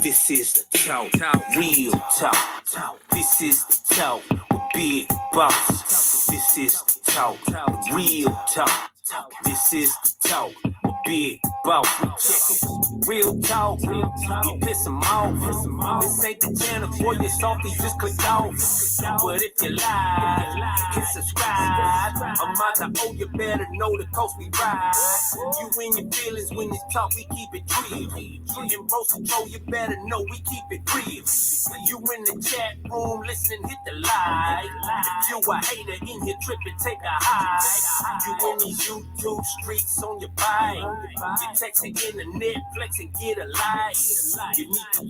This is the talk, real talk. This is the talk with Big Boss. This is the talk, real talk. This is the talk with Big Boss. Real talk, you piss them off. This ain't the channel for your softies, just click off. But if you like, hit subscribe. I'm out to owe you better know the coast we ride. You in your feelings when it's talk, we keep it real. In roast control, you better know we keep it real. You in the chat room listening, hit the like. If you a hater in here tripping, take a high. You in these YouTube streets on your bike. You texting internet, flex and get a like. You need to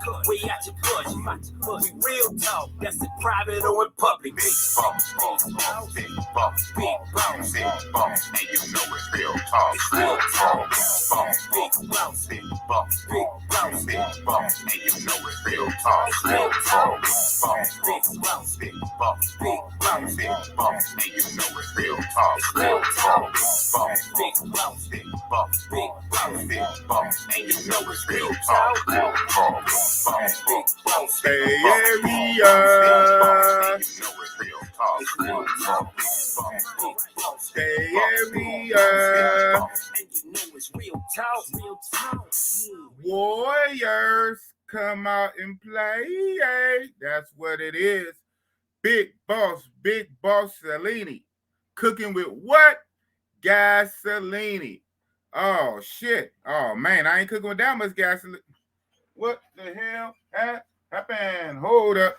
cut, way out your butt. We real talk, that's in private or in public. Big boss, big boss, big boss, big boss, big boss, and you know it's real talk. Real talk, big boss, big boss, big boss, big boss, and you know it's real talk. Real talk, big boss, big boss, big boss, big boss, and you know it's real talk. Real talk, big boss, big boss, big boss, big boss, and you know it's real talk. Real talk, big boss, Bay Area. Bay Area. Warriors come out and play. That's what it is. Big boss Cellini. Cooking with what? Gasoline. Oh, shit. Oh, man, I ain't cooking with that much gasoline. What the hell happened? Hold up.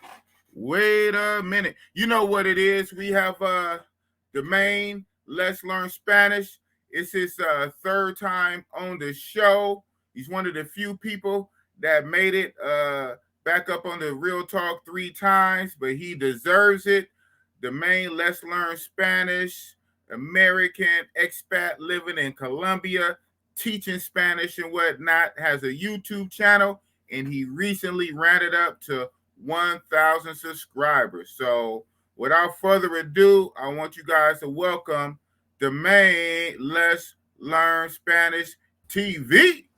Wait a minute. You know what it is? We have the main Let's Learn Spanish. It's his third time on the show. He's one of the few people that made it back up on the Real Talk 3 times, but he deserves it. The main Let's Learn Spanish, American expat living in Colombia, teaching Spanish and whatnot, has a YouTube channel, and he recently ran it up to 1,000 subscribers. So without further ado, I want you guys to welcome the main Let's Learn Spanish TV.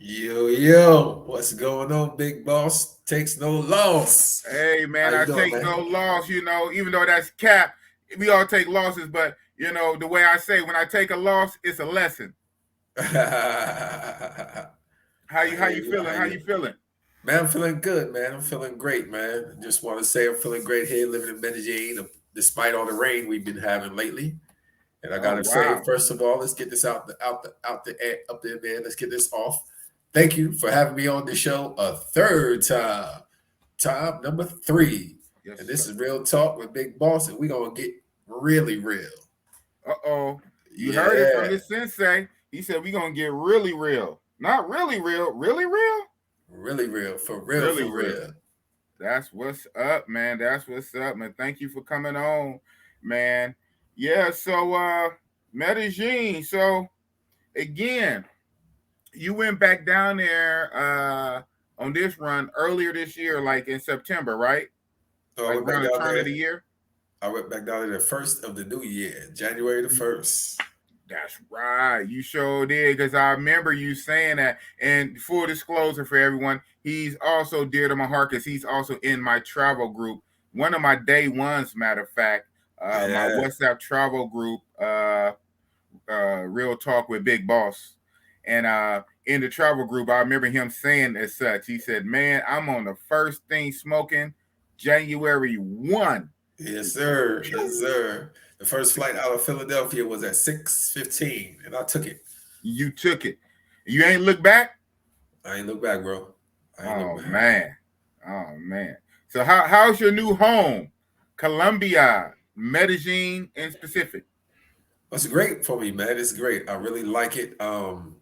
Yo, what's going on, big boss? Takes no loss. Hey, man, I take no loss, you know, even though that's cap. We all take losses, but, you know, the way I say, when I take a loss, it's a lesson. How you feeling? How you feeling? Man, I'm feeling good, man. I'm feeling great, man. Just want to say I'm feeling great here living in Medellin, despite all the rain we've been having lately. And I gotta say, first of all, let's get this up there, man. Let's get this off. Thank you for having me on the show a third time. Time number 3. Yes, and this is Real Talk with Big Boss, and we're gonna get really real. You heard it from the sensei. He said we're gonna get really real. Not really real, really real? Really real, for real, really for real. That's what's up, man. That's what's up, man. Thank you for coming on, man. Yeah, so Medellin. So again, you went back down there on this run earlier this year, like in September, right? So like around the turn of the year. I went back down there the first of the new year, January the 1st. That's right. You sure did, because I remember you saying that. And full disclosure for everyone, he's also dear to my heart because he's also in my travel group. One of my day ones, matter of fact, my WhatsApp travel group, Real Talk with Big Boss. And in the travel group, I remember him saying as such. He said, man, I'm on the first thing smoking January 1. Yes, sir. Yes, sir. The first flight out of Philadelphia was at 6:15, and I took it. You took it. You ain't look back? I ain't look back, bro. Man. Oh, man. So how's your new home? Colombia, Medellin in specific. It's great for me, man. It's great. I really like it. I'm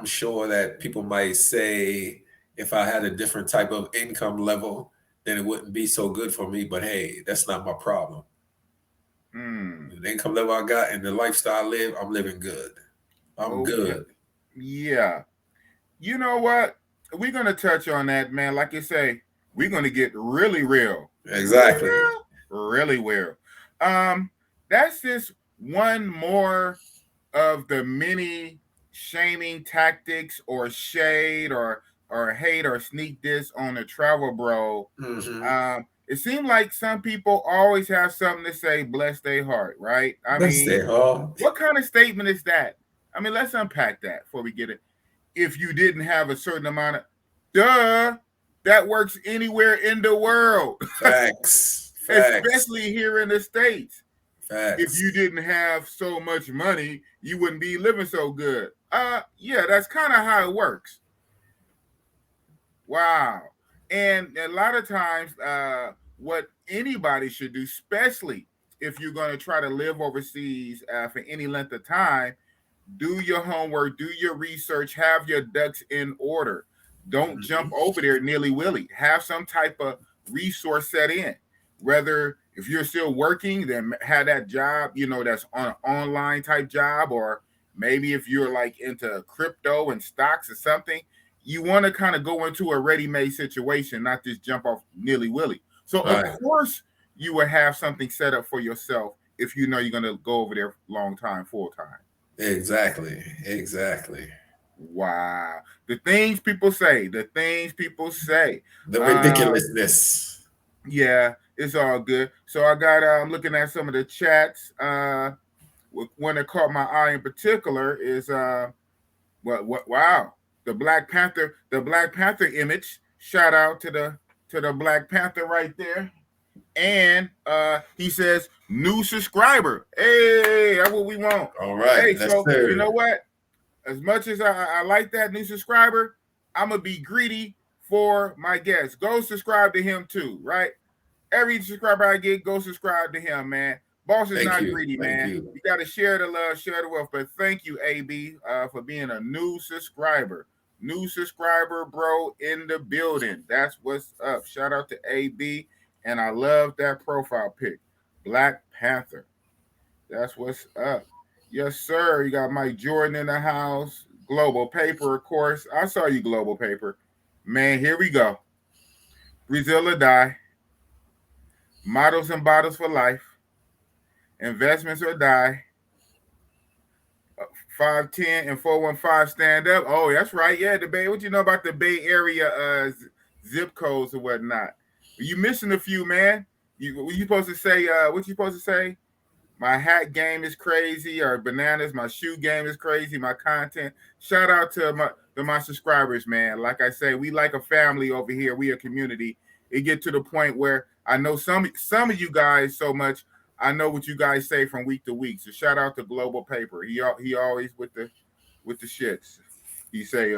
sure that people might say if I had a different type of income level, then it wouldn't be so good for me. But hey, that's not my problem. The income level I got and the lifestyle I live, I'm living good. I'm good. Yeah. You know what? We're going to touch on that, man. Like you say, we're going to get really real. Exactly. Really real. That's just one more of the many shaming tactics or shade or hate or sneak diss on the travel bro. It seemed like some people always have something to say, bless their heart, right? I mean, what kind of statement is that? I mean, let's unpack that before we get it. If you didn't have a certain amount of, that works anywhere in the world. Facts. Especially here in the States. Facts. If you didn't have so much money, you wouldn't be living so good. Yeah, that's kind of how it works. Wow. And a lot of times, what anybody should do, especially if you're going to try to live overseas for any length of time, do your homework, do your research, have your ducks in order. Don't jump over there nilly-willy. Have some type of resource set in. Whether if you're still working, then have that job, that's on an online type job, or maybe if you're like into crypto and stocks or something, you want to kind of go into a ready-made situation, not just jump off nilly-willy. So of course you would have something set up for yourself if you know you're going to go over there long time, full time. Exactly. Wow. The things people say. The ridiculousness. Yeah, it's all good. So I got I'm looking at some of the chats. One that caught my eye in particular is wow. The Black Panther image. Shout out to the Black Panther right there. And he says new subscriber. Hey, that's what we want. All right. Hey, so you know what? As much as I like that new subscriber, I'm gonna be greedy for my guest. Go subscribe to him too, right? Every subscriber I get, go subscribe to him, man. Boss is not greedy, man. You got to share the love, share the wealth. But thank you, AB, for being a new subscriber. New subscriber, bro, in the building. That's what's up. Shout out to AB. And I love that profile pic. Black Panther. That's what's up. Yes, sir. You got Mike Jordan in the house. Global Paper, of course. I saw you, Global Paper. Man, here we go. Brazil or die. Models and bottles for life. Investments or die. 510 and 415 stand up. Oh, that's right. Yeah, the Bay. What you know about the Bay Area zip codes or whatnot? You missing a few, man. You supposed to say? What you supposed to say? My hat game is crazy, or bananas. My shoe game is crazy. My content. Shout out to my subscribers, man. Like I say, we like a family over here. We a community. It get to the point where I know some of you guys so much. I know what you guys say from week to week. So shout out to Global Paper. He always with the shits. He say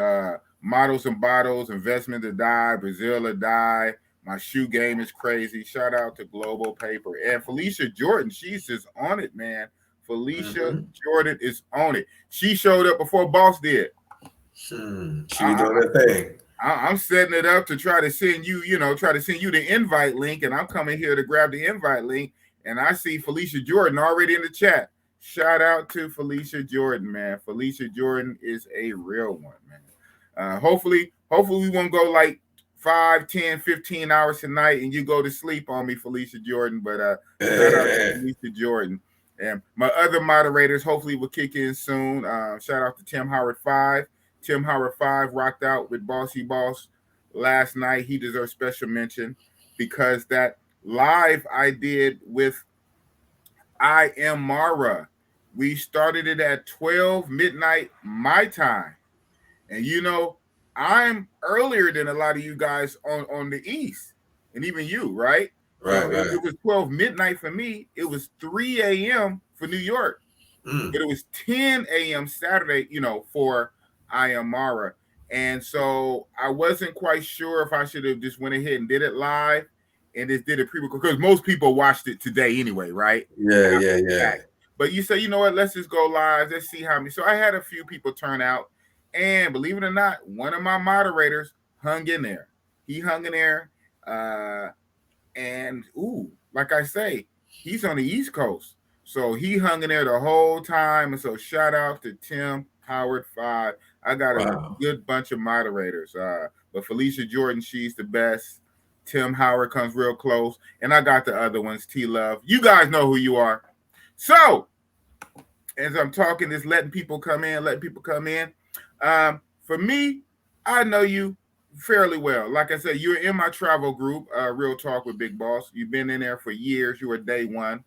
models and bottles, investment to die, Brazil to die. My shoe game is crazy. Shout out to Global Paper. And Felicia Jordan, she's just on it, man. Felicia Jordan is on it. She showed up before Boss did. She doing her thing. I'm setting it up to try to send you, the invite link, and I'm coming here to grab the invite link, and I see Felicia Jordan already in the chat. Shout out to Felicia Jordan, man. Felicia Jordan is a real one, man. Hopefully we won't go like 5, 10, 15 hours tonight and you go to sleep on me, Felicia Jordan, but shout out to Felicia Jordan. And my other moderators hopefully will kick in soon. Shout out to Tim Howard 5. Tim Howard 5 rocked out with Bossy Boss last night. He deserves special mention because that live I did with I Am Mara, we started it at 12 midnight my time. And I'm earlier than a lot of you guys on the East, and even you, right? Right. It was 12 midnight for me. It was 3 a.m. for New York. But it was 10 a.m. Saturday, for I Am Mara. And so I wasn't quite sure if I should have just went ahead and did it live and just did it pre-record, because most people watched it today anyway, right? Yeah. But you say, you know what, let's just go live. Let's see how many. So I had a few people turn out. And believe it or not, one of my moderators hung in there. He hung in there. And like I say, he's on the East Coast. So he hung in there the whole time. And so shout out to Tim Howard 5. I got a good bunch of moderators. But Felicia Jordan, she's the best. Tim Howard comes real close. And I got the other ones, T Love. You guys know who you are. So as I'm talking, just letting people come in, For me, I know you fairly well. Like I said, you're in my travel group, Real Talk with Big Boss. You've been in there for years. You were day one.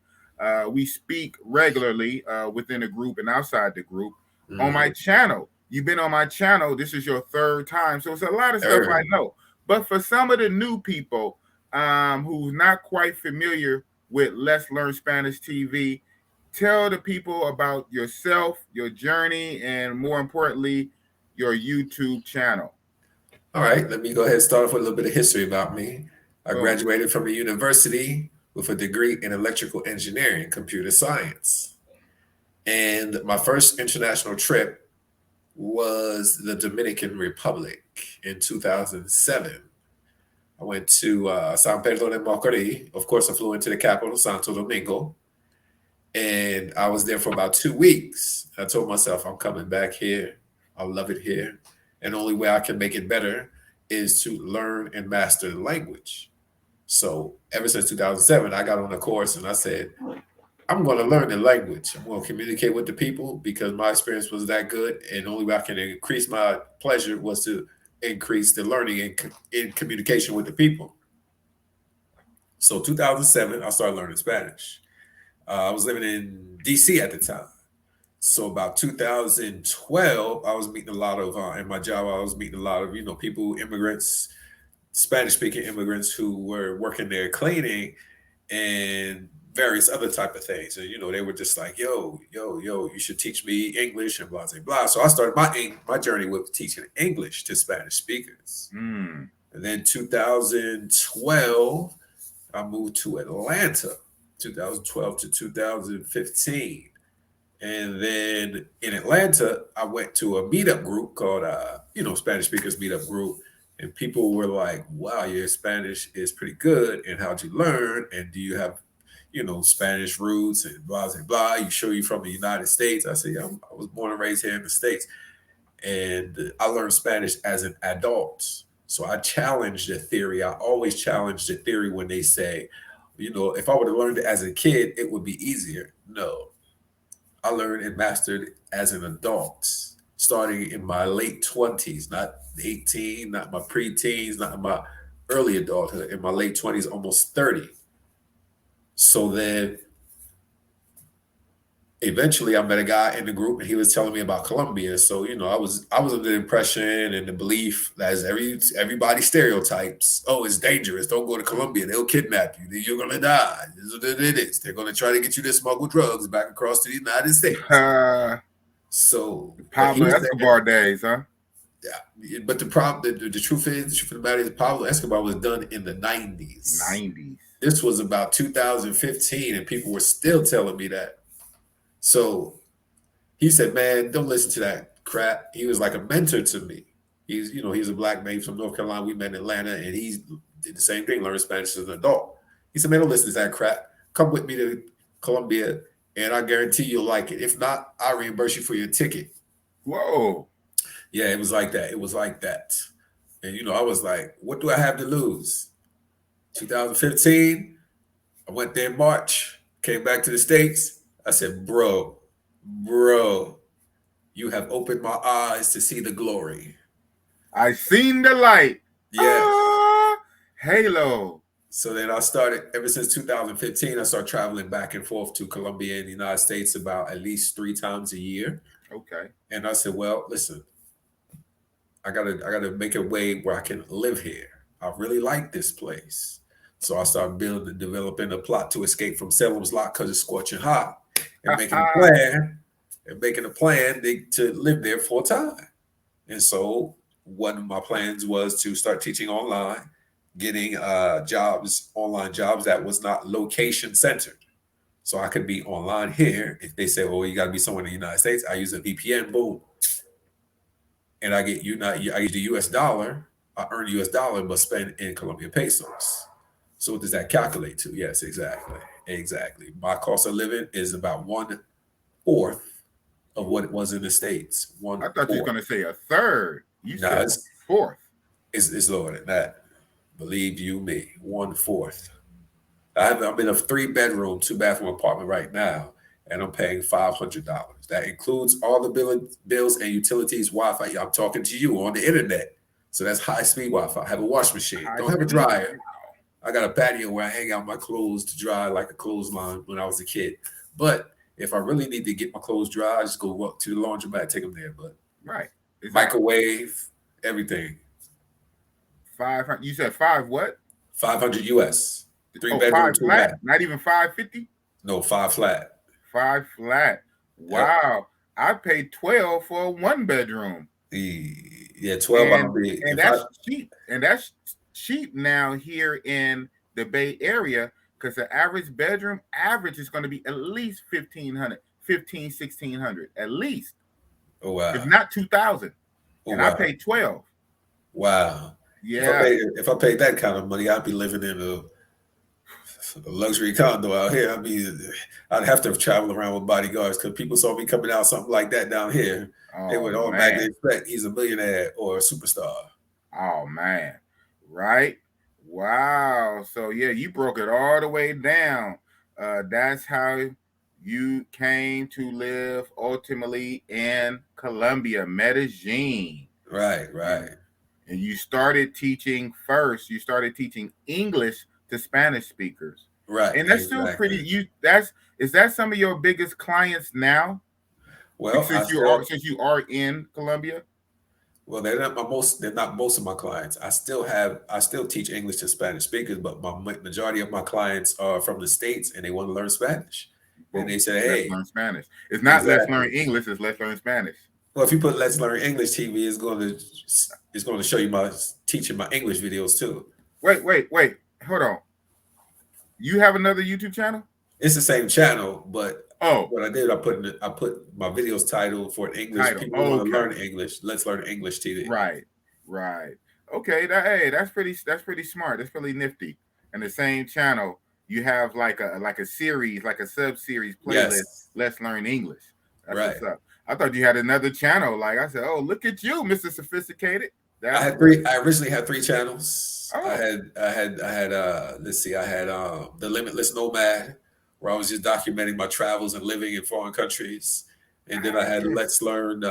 We speak regularly within the group and outside the group. On my channel, you've been on my channel. This is your third time. So it's a lot of stuff I know. But for some of the new people who's not quite familiar with Let's Learn Spanish TV, tell the people about yourself, your journey, and more importantly, your YouTube channel. All right, let me go ahead and start off with a little bit of history about me. I graduated from the university with a degree in electrical engineering, computer science. And my first international trip was the Dominican Republic in 2007. I went to San Pedro de Macorís. Of course, I flew into the capital, Santo Domingo. And I was there for about 2 weeks. I told myself, I'm coming back here. I love it here. And the only way I can make it better is to learn and master the language. So ever since 2007, I got on a course and I said, I'm going to learn the language. I'm going to communicate with the people because my experience was that good. And the only way I can increase my pleasure was to increase the learning in communication with the people. So 2007, I started learning Spanish. I was living in DC at the time. So about 2012, I was meeting a lot of, in my job, I was meeting a lot of, people, immigrants, Spanish-speaking immigrants who were working there cleaning and various other type of things. And, they were just like, yo, you should teach me English and blah, blah, blah. So I started my journey with teaching English to Spanish speakers. And then 2012, I moved to Atlanta, 2012 to 2015. And then in Atlanta, I went to a meetup group called, Spanish Speakers Meetup Group. And people were like, wow, your Spanish is pretty good. And how'd you learn? And do you have, Spanish roots and blah, blah, blah. You sure you're from the United States? I said, yeah, I was born and raised here in the States. And I learned Spanish as an adult. So I challenged the theory. I always challenge the theory when they say, if I would have learned it as a kid, it would be easier. No. I learned and mastered it as an adult, starting in my late 20s, not 18, not my pre-teens, not in my early adulthood, in my late 20s, almost 30. So then eventually I met a guy in the group and he was telling me about Colombia. So, I was under the impression and the belief that as everybody stereotypes, oh, it's dangerous. Don't go to Colombia. They'll kidnap you. You're going to die. They're going to try to get you to smuggle drugs back across to the United States. So Pablo Escobar days, huh? Yeah. But the truth of the matter is Pablo Escobar was done in the 90s. This was about 2015 and people were still telling me that. So he said, man, don't listen to that crap. He was like a mentor to me. He's a black man from North Carolina. We met in Atlanta and he did the same thing, learned Spanish as an adult. He said, man, don't listen to that crap. Come with me to Colombia and I guarantee you'll like it. If not, I'll reimburse you for your ticket. Whoa. Yeah, it was like that. It was like that. And, I was like, what do I have to lose? 2015, I went there in March, came back to the States. I said, bro, you have opened my eyes to see the glory. I seen the light. Yeah. Halo. So then I started, ever since 2015, I started traveling back and forth to Colombia and the United States about at least 3 times a year. Okay. And I said, well, listen, I gotta make a way where I can live here. I really like this place. So I started developing a plot to escape from Salem's Lot because it's scorching hot. And making a plan to live there full time. And so one of my plans was to start teaching online, getting online jobs that was not location centered. So I could be online here. If they say, oh, you got to be somewhere in the United States, I use a VPN, boom. And I get I use the US dollar, I earn US dollar, but spend in Colombian pesos. So what does that calculate to? Yes, exactly. My cost of living is about 1/4 of what it was in the States. I thought you were going to say a third. You said 1/4. It's lower than that. Believe you me, 1/4. I'm in a 3-bedroom, 2-bathroom apartment right now, and I'm paying $500. That includes all the bills and utilities, Wi-Fi. I'm talking to you on the internet, so that's high-speed Wi-Fi. I have a wash machine. Don't have a dryer. I got a patio where I hang out my clothes to dry like a clothesline when I was a kid. But if I really need to get my clothes dry, I just go up to the laundromat, take them there. But exactly. Microwave, everything. 500. You said 5 what? 500 US. 3-bedroom, 5 2 flat. bath. Not even 550. No, 5 flat. 5 flat. Wow. Yep. I paid 12 for a 1-bedroom. Yeah, 12. And that's cheap. And that's cheap now here in the Bay Area, because the average bedroom is going to be at least $1,600 at least. Oh wow. If not 2,000. And I paid 12. Wow. Yeah. If I paid that kind of money, I'd be living in a luxury condo out here. I mean, I'd have to travel around with bodyguards, because people saw me coming out something like that down here. They would automatically expect he's a millionaire or a superstar. Oh man. Right? Wow. So yeah, you broke it all the way down. That's how you came to live ultimately in Colombia, Medellin. Right. And you started teaching English to Spanish speakers. Right. And that's still pretty. Is that some of your biggest clients now? Well, since you are in Colombia. Well, they're not most of my clients. I still teach English to Spanish speakers, but my majority of my clients are from the States and they want to learn Spanish. And they say, hey, let's learn Spanish. It's not let's learn English, it's let's learn Spanish. Well, if you put Let's Learn English TV, it's going to show you teaching my English videos too. Wait. Hold on. You have another YouTube channel? It's the same channel, but what I did, I put my videos title for English. People want to learn English. Let's Learn English TV. Right. Okay. That's pretty smart. That's really nifty. And the same channel, you have like a series, like a sub-series playlist. Yes. Let's Learn English. That's what's up. I thought you had another channel. Like I said, oh, look at you, Mr. Sophisticated. I originally had 3 channels. I had let's see, I had The Limitless Nomad, where I was just documenting my travels and living in foreign countries. And then I had Let's Learn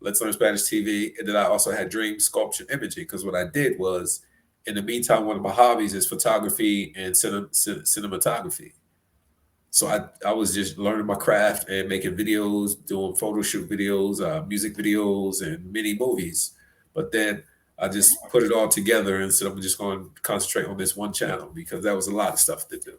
Spanish TV. And then I also had Dream Sculpture Imaging, because what I did was, in the meantime, one of my hobbies is photography and cinematography. So I was just learning my craft and making videos, doing photo shoot videos, music videos, and mini movies. But then I just put it all together and said, I'm just going to concentrate on this one channel, because that was a lot of stuff to do.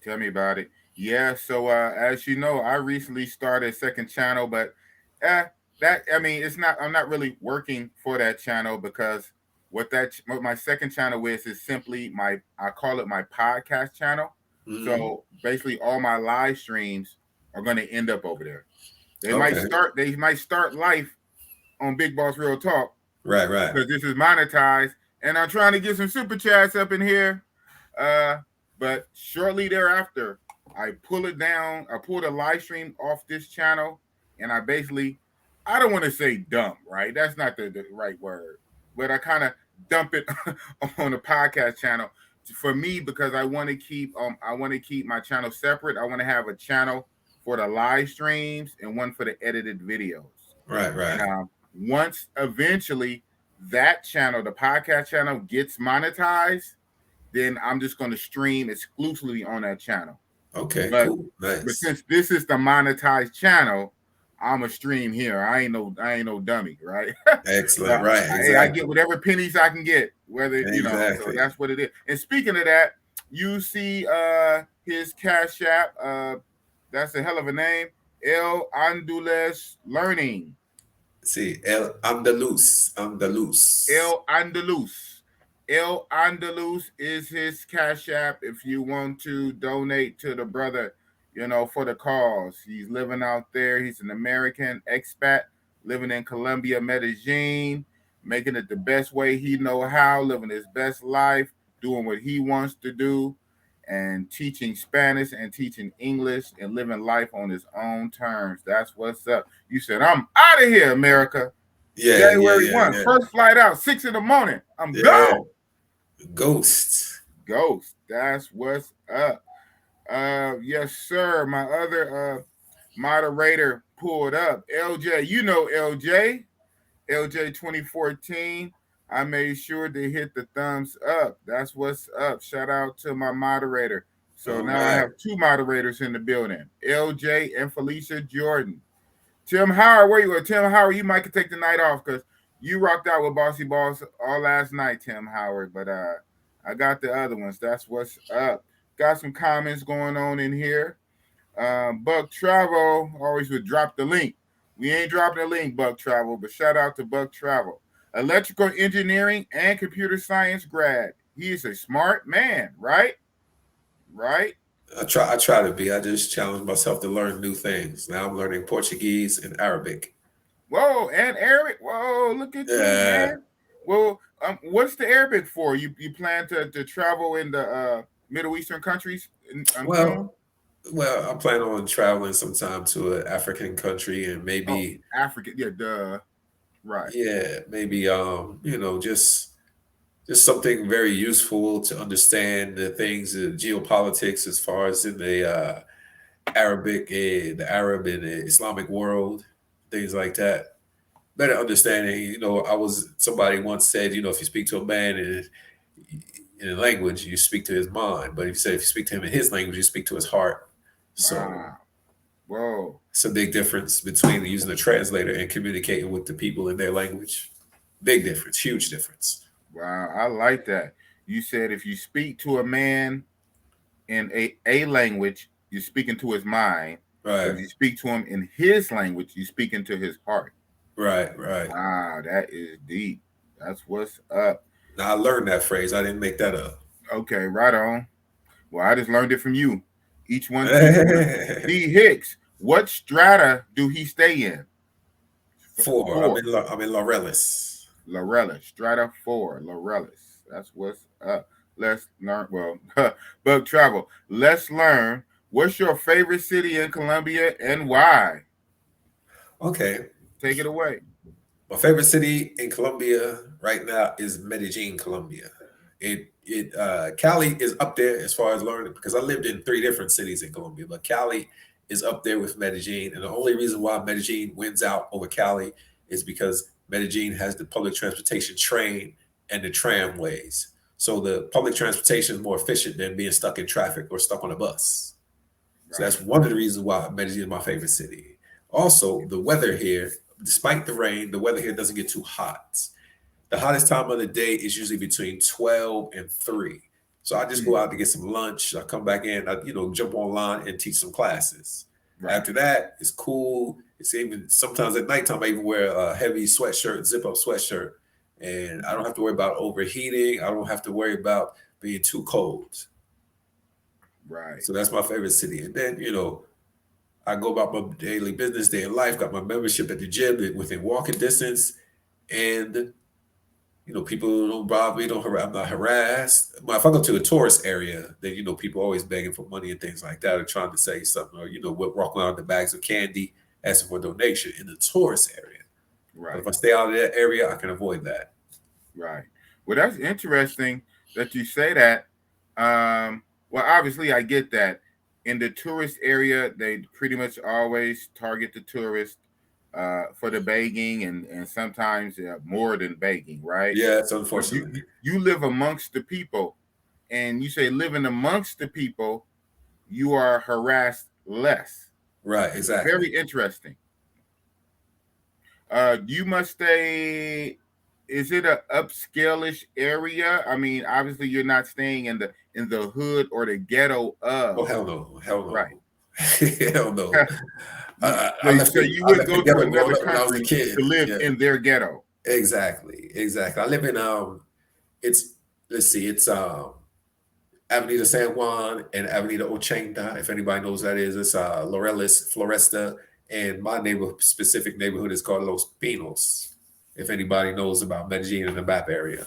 Tell me about it. Yeah. So as you know, I recently started a second channel, but I'm not really working for that channel, because what my second channel is simply I call it my podcast channel. Mm-hmm. So basically all my live streams are going to end up over there. They might start life on Big Boss Real Talk. Right. Because this is monetized, and I'm trying to get some super chats up in here. But shortly thereafter, I pull it down. I pull the live stream off this channel, and I don't want to say dump, right? That's not the right word, but I kind of dump it on the podcast channel for me, because I want to keep my channel separate. I want to have a channel for the live streams and one for the edited videos. Right. And, once eventually that channel, the podcast channel, gets monetized, then I'm just going to stream exclusively on that channel. Okay, cool. Nice. But since this is the monetized channel, I'm a stream here. I ain't no dummy, right? Excellent, right? Exactly. I get whatever pennies I can get, whether so that's what it is. And speaking of that, you see his Cash App. That's a hell of a name, El Andalus Learning. See, El Andalus. El Andalus is his Cash App if you want to donate to the brother, for the cause. He's living out there. He's an American expat living in Colombia, Medellin, making it the best way he know how, living his best life, doing what he wants to do, and teaching Spanish and teaching English and living life on his own terms. That's what's up. You said, I'm out of here, America. Yeah. January 1, first flight out, 6 in the morning. I'm gone. Ghost. That's what's up. Yes, sir. My other moderator pulled up. LJ, you know LJ. LJ 2014. I made sure to hit the thumbs up. That's what's up. Shout out to my moderator. So All now I right. have two moderators in the building, LJ and Felicia Jordan. Tim Howard, where you at? Tim Howard, you might could take the night off because you rocked out with Bossy Boss all last night, Tim Howard. But I got the other ones. That's what's up. Got some comments going on in here. Buck Travel always would drop the link. We ain't dropping the link, Buck Travel, but shout out to Buck Travel. Electrical engineering and computer science grad. He is a smart man, right? Right? I try to be. I just challenge myself to learn new things. Now I'm learning Portuguese and Arabic. Whoa, and Arabic. Whoa, look at you, Yeah. man. Well, what's the Arabic for? You plan to travel in the Middle Eastern countries? Well, I plan on traveling sometime to an African country and maybe Africa. Yeah, duh. Right. maybe just something very useful to understand the things of geopolitics as far as in the the Arab and the Islamic world, things like that. Better understanding, somebody once said, if you speak to a man in a language, you speak to his mind. But if you speak to him in his language, you speak to his heart. So Wow. Whoa. it's a big difference between using a translator and communicating with the people in their language. Big difference, huge difference. Wow, I like that. You said if you speak to a man in a language, you're speaking to his mind. Right. But if you speak to him in his language, you're speaking to his heart. Right. Wow, that is deep. That's what's up. Now I learned that phrase. I didn't make that up. Okay, right on. Well, I just learned it from you. Each one. D. Hicks, what strata do he stay in? 4. I'm in Laurellis. Laurellis, strata 4, Laurellis. That's what's up. Let's learn. Well, Bug Travel. Let's learn. What's your favorite city in Colombia and why? Okay. Take it away. My favorite city in Colombia right now is Medellin, Colombia. Cali is up there as far as learning because I lived in 3 different cities in Colombia, but Cali is up there with Medellin. And the only reason why Medellin wins out over Cali is because Medellin has the public transportation train and the tramways. So the public transportation is more efficient than being stuck in traffic or stuck on a bus. Right. So that's one of the reasons why Medellin is my favorite city. Also, the weather here, despite the rain, the weather here doesn't get too hot. The hottest time of the day is usually between 12 and 3. So I just go out to get some lunch. I come back in, I jump online and teach some classes. Right. After that, it's cool. It's even sometimes at nighttime, I even wear a heavy sweatshirt, zip-up sweatshirt. And I don't have to worry about overheating. I don't have to worry about being too cold. Right. So that's my favorite city. And then, I go about my daily business, day in life, got my membership at the gym within walking distance. And, people don't bother me, I'm not harassed. But if I go to a tourist area, then, people always begging for money and things like that or trying to say something or, walking around with the bags of candy, asking for a donation in the tourist area. Right. But if I stay out of that area, I can avoid that. Right. Well, that's interesting that you say that. Well, obviously, I get that. In the tourist area, they pretty much always target the tourist for the begging and sometimes more than begging, right? Yeah, it's unfortunate. You live amongst the people, and you say living amongst the people, you are harassed less. Right, exactly. Very interesting. You must stay. Is it a upscale-ish area? I mean, obviously, you're not staying in the hood or the ghetto of. Oh, hell no. Right. Hell no. So you would go to another country to live in their ghetto. Exactly. I live in it's Avenida San Juan and Avenida Ochenta. If anybody knows what that is, it's Laurellis, Floresta, and my specific neighborhood is called Los Pinos. If anybody knows about Medellin and the map area.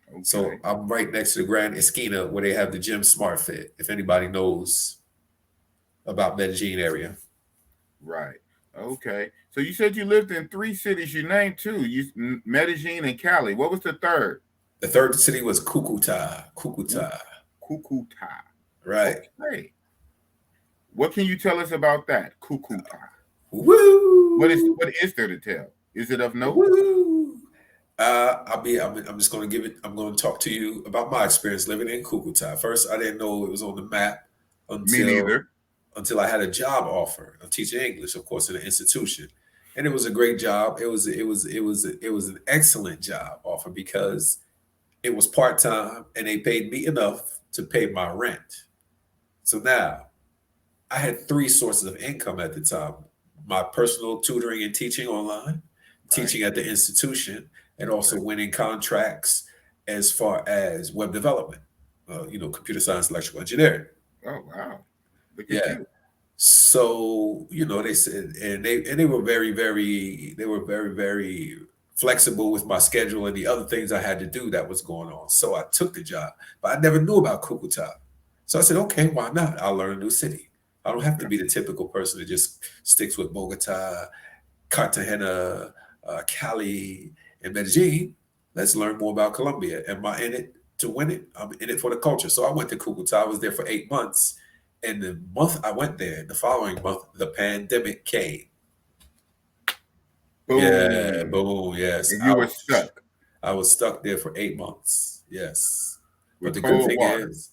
Okay. So I'm right next to the Grand Esquina where they have the gym Smart Fit. If anybody knows about Medellin area. Right. Okay. So you said you lived in 3 cities. You named 2. Medellin and Cali. What was the third? The third city was Cucuta. Right. Okay. What can you tell us about that? Kukuta. Woo! What is there to tell? Is it of note? Woo! I'm just going to give it. I'm going to talk to you about my experience living in Cucuta. First, I didn't know it was on the map Me neither. until I had a job offer of teaching English, of course, in an institution, and it was a great job. It was an excellent job offer because it was part time and they paid me enough to pay my rent. So now I had three sources of income at the time: my personal tutoring and teaching online, teaching at the institution, and also winning contracts as far as web development, computer science, electrical engineering. Oh wow. Look at Yeah. you. So, they said, and they were very flexible with my schedule and the other things I had to do that was going on. So I took the job, but I never knew about Cucuta. So I said, okay, why not? I'll learn a new city. I don't have to be the typical person that just sticks with Bogota, Cartagena, Cali, and Medellin. Let's learn more about Colombia. Am I in it to win it? I'm in it for the culture. So I went to Cucuta. I was there for 8 months. And the month I went there, the following month, the pandemic came. Boom. Yeah, boom, yes. And you were stuck. I was stuck there for 8 months. Yes. With But the good cold thing water. is,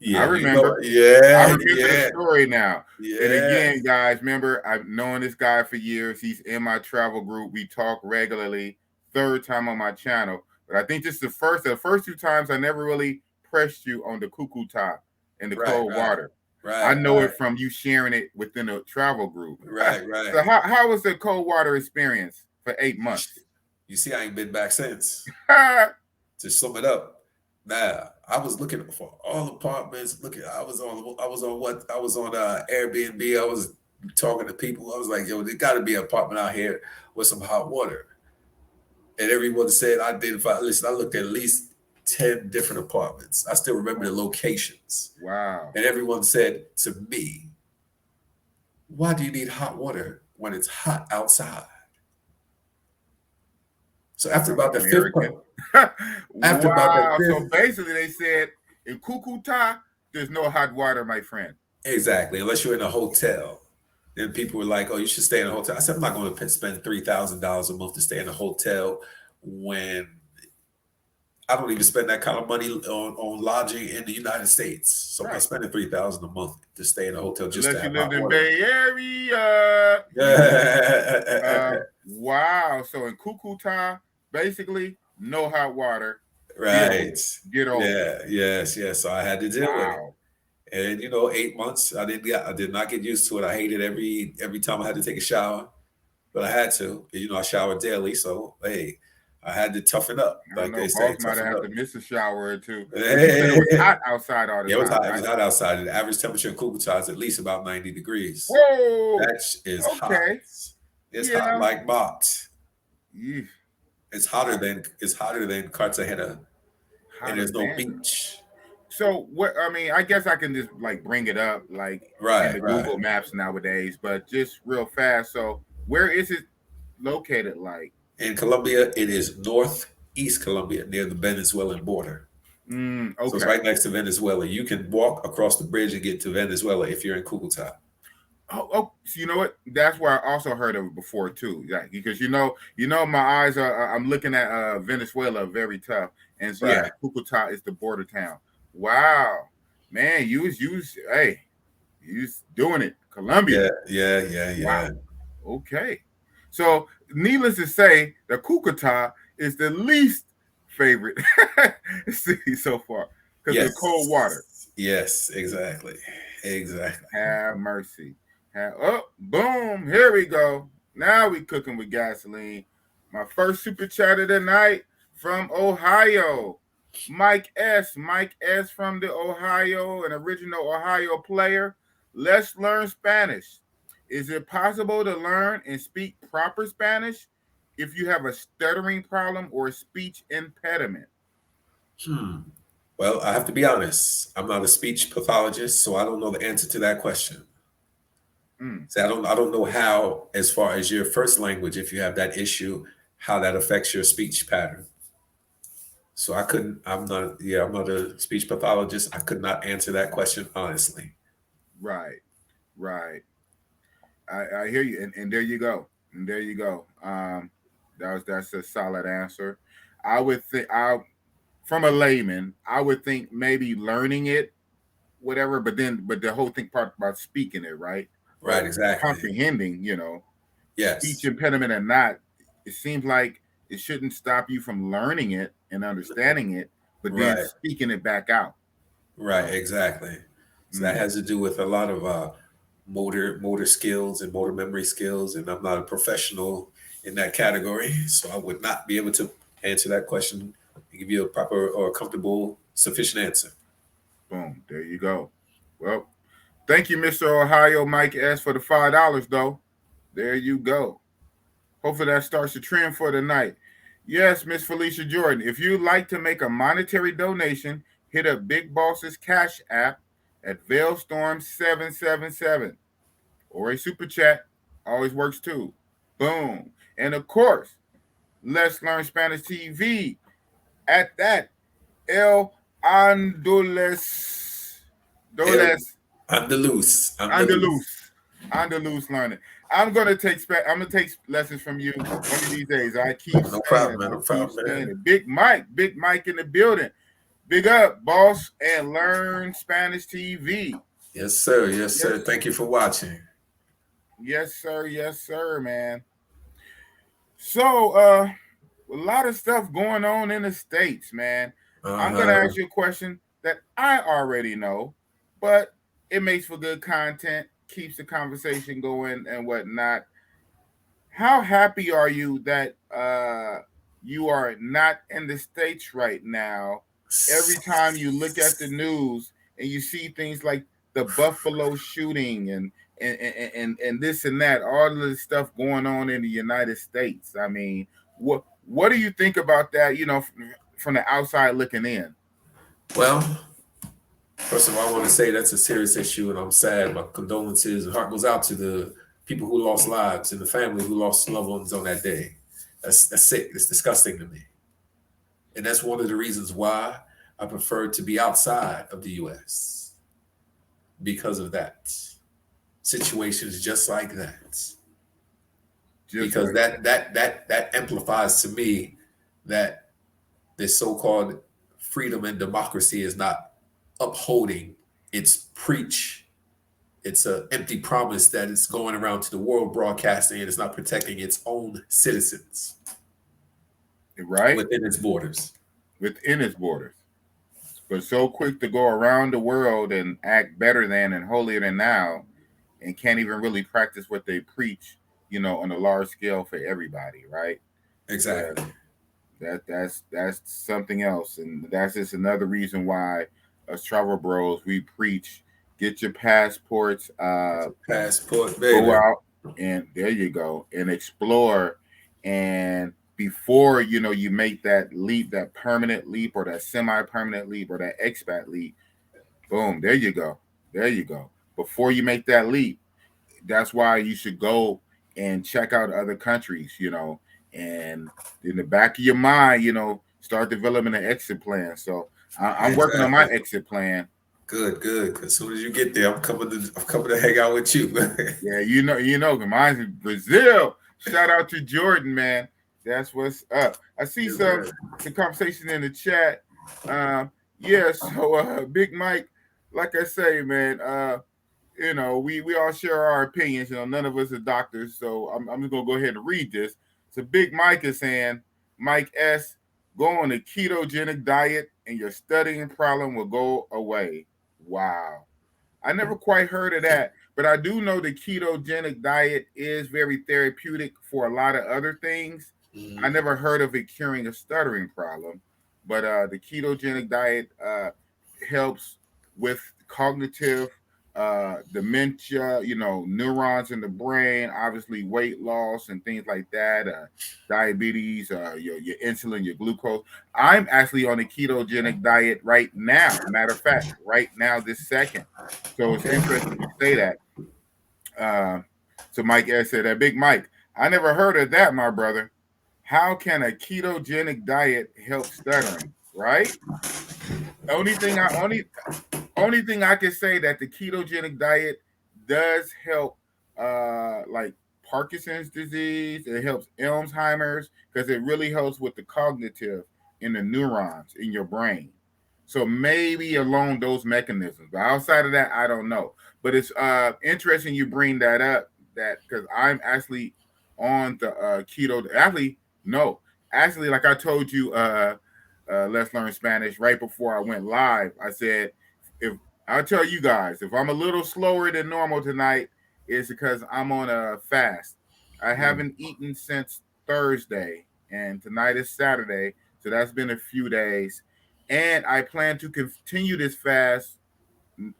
I remember. I remember the story now. Yeah. And again, guys, remember, I've known this guy for years. He's in my travel group. We talk regularly. Third time on my channel. But I think this is the first two times I never really pressed you on the Cucuta and the cold water. Right. I know it from you sharing it within a travel group. Right. So how was the cold water experience for 8 months? You see, I ain't been back since. To sum it up, now I was looking for all apartments. I was on Airbnb. I was talking to people. I was like, yo, there got to be an apartment out here with some hot water. And everyone said, listen, I looked at least 10 different apartments. I still remember the locations. Wow. And everyone said to me, why do you need hot water when it's hot outside? So after about the fifth so basically they said in Cucuta, there's no hot water, my friend. Exactly. Unless you're in a hotel. Then people were like, oh, you should stay in a hotel. I said, I'm not going to spend $3,000 a month to stay in a hotel when I don't even spend that kind of money on lodging in the United States. So I'm not spending $3,000 a month to stay in a hotel just unless to you have lived in water. Bay Area. Yeah. Wow. So in Cucuta, basically no hot water. Right. Get over. Yeah. Yes. So I had to deal with it. And 8 months, I did not get used to it. I hated every time I had to take a shower, but I had to. I shower daily, so hey, I had to toughen up. Like they say, boss might have to miss a shower or two. It was hot outside all the time. It was hot. It was hot outside. The average temperature in Cucuta is at least about 90 degrees. Whoa, that is hot. It's hot like Mott. It's hotter than Cartagena, and there's no beach. So I guess I can just bring it up in the Google Maps nowadays, but just real fast. So where is it located? In Colombia, it is northeast Colombia near the Venezuelan border. Okay. So it's right next to Venezuela. You can walk across the bridge and get to Venezuela if you're in Cucuta. Oh, so you know what? That's where I also heard of it before too. Because my eyes are. I'm looking at Venezuela very tough, and so Cucuta is the border town. Wow, man, you was doing it, Colombia. Yeah. Wow. Okay, so needless to say, the Cucuta is the least favorite city so far because of the cold water. Yes, exactly. Have mercy. Boom! Here we go. Now we cooking with gasoline. My first super chat of the night from Ohio. Mike S from the Ohio, an original Ohio player. Let's learn Spanish. Is it possible to learn and speak proper Spanish if you have a stuttering problem or a speech impediment? Well, I have to be honest. I'm not a speech pathologist, so I don't know the answer to that question. So I don't know how, as far as your first language, if you have that issue, how that affects your speech pattern. So I couldn't. I'm not. Yeah, I'm not a speech pathologist. I could not answer that question honestly. Right. Right. I hear you, and there you go, and there you go. That's a solid answer. I would think, from a layman, I would think maybe learning it, whatever, but the whole thing part about speaking it, right? Right. But Exactly. comprehending, speech Yes. impediment or not, it seems like it shouldn't stop you from learning it and understanding it, but then Right. speaking it back out. Right. So, Exactly. So that has to do with a lot of motor skills and motor memory skills, and I'm not a professional in that category, so I would not be able to answer that question and give you a proper or comfortable, sufficient answer. boom, there you go. Well, thank you, Mr. Ohio Mike S, for the $5 though. There you go. Hopefully that starts the trend for the night. Yes, Miss Felicia Jordan. If you'd like to make a monetary donation, hit up Big Boss's Cash App at Veilstorm777 or a super chat. Always works too. Boom. And of course, Let's Learn Spanish TV at that El Andules El Doles Andalus. Andalus. Andalus. Andalus learning. I'm gonna take lessons from you one of these days. I keep No saying it. problem, man. I No keep problem, saying man. it. Big Mike in the building. Big up, boss, and learn Spanish TV. Yes, sir. Yes, sir. Yes, Thank you for watching. yes, sir. Yes, sir, man. So, a lot of stuff going on in the States, man. I'm gonna Uh-huh. ask you a question that I already know, but it makes for good content, keeps the conversation going and whatnot. How happy are you that you are not in the States right now? Every time you look at the news and you see things like the Buffalo shooting and this and that, all of this stuff going on in the United States. I mean, what do you think about that? From the outside looking in. Well, first of all, I want to say that's a serious issue, and I'm sad. My condolences. Heart goes out to the people who lost lives and the family who lost loved ones on that day. That's sick. It's disgusting to me, and that's one of the reasons why I prefer to be outside of the U.S. because of that. Situations just like that, Just because like that amplifies to me that this so-called freedom and democracy is not upholding its preach. It's an empty promise that it's going around to the world broadcasting, and it's not protecting its own citizens right within its borders. within its borders, but so quick to go around the world and act better than and holier than now, and can't even really practice what they preach, on a large scale for everybody, right? But Exactly. that's something else, and that's just another reason why us travel bros we preach: get your passports, It's a passport, go baby. out, and there you go, and explore, and before you make that leap, that permanent leap, or that semi-permanent leap, or that expat leap. Boom, there you go, there you go. Before you make that leap, that's why you should go and check out other countries, and in the back of your mind, start developing an exit plan. So I'm working on my Exactly. exit plan. Good, good. Because as soon as you get there, I'm coming to hang out with you. Yeah, mine's in Brazil. Shout out to Jordan, man. That's what's up. I see Yes, sir. some conversation in the chat. Yeah, so Big Mike, like I say, man, we all share our opinions. None of us are doctors, so I'm just gonna go ahead and read this. So Big Mike is saying, Mike S, go on a ketogenic diet and your studying problem will go away. Wow. I never quite heard of that, but I do know the ketogenic diet is very therapeutic for a lot of other things. I Mhm. never heard of it curing a stuttering problem, but the ketogenic diet helps with cognitive dementia, neurons in the brain, obviously weight loss and things like that, diabetes, your insulin, your glucose. I'm actually on a ketogenic diet right now. Matter of fact, right now, this second. So it's Okay. interesting you say that. Uh, so Mike S said that Big Mike, I never heard of that, my brother. How can a ketogenic diet help stuttering? right? Only thing I can say that the ketogenic diet does help, like Parkinson's disease. It helps Alzheimer's because it really helps with the cognitive in the neurons in your brain. So maybe along those mechanisms. But outside of that, I don't know. But it's interesting you bring that up. That because I'm actually on the keto. Actually, no. Actually, like I told you, Let's Learn Spanish right before I went live. I said, if I'll tell you guys, if I'm a little slower than normal tonight, it's because I'm on a fast. I haven't eaten since Thursday, and tonight is Saturday, so that's been a few days. And I plan to continue this fast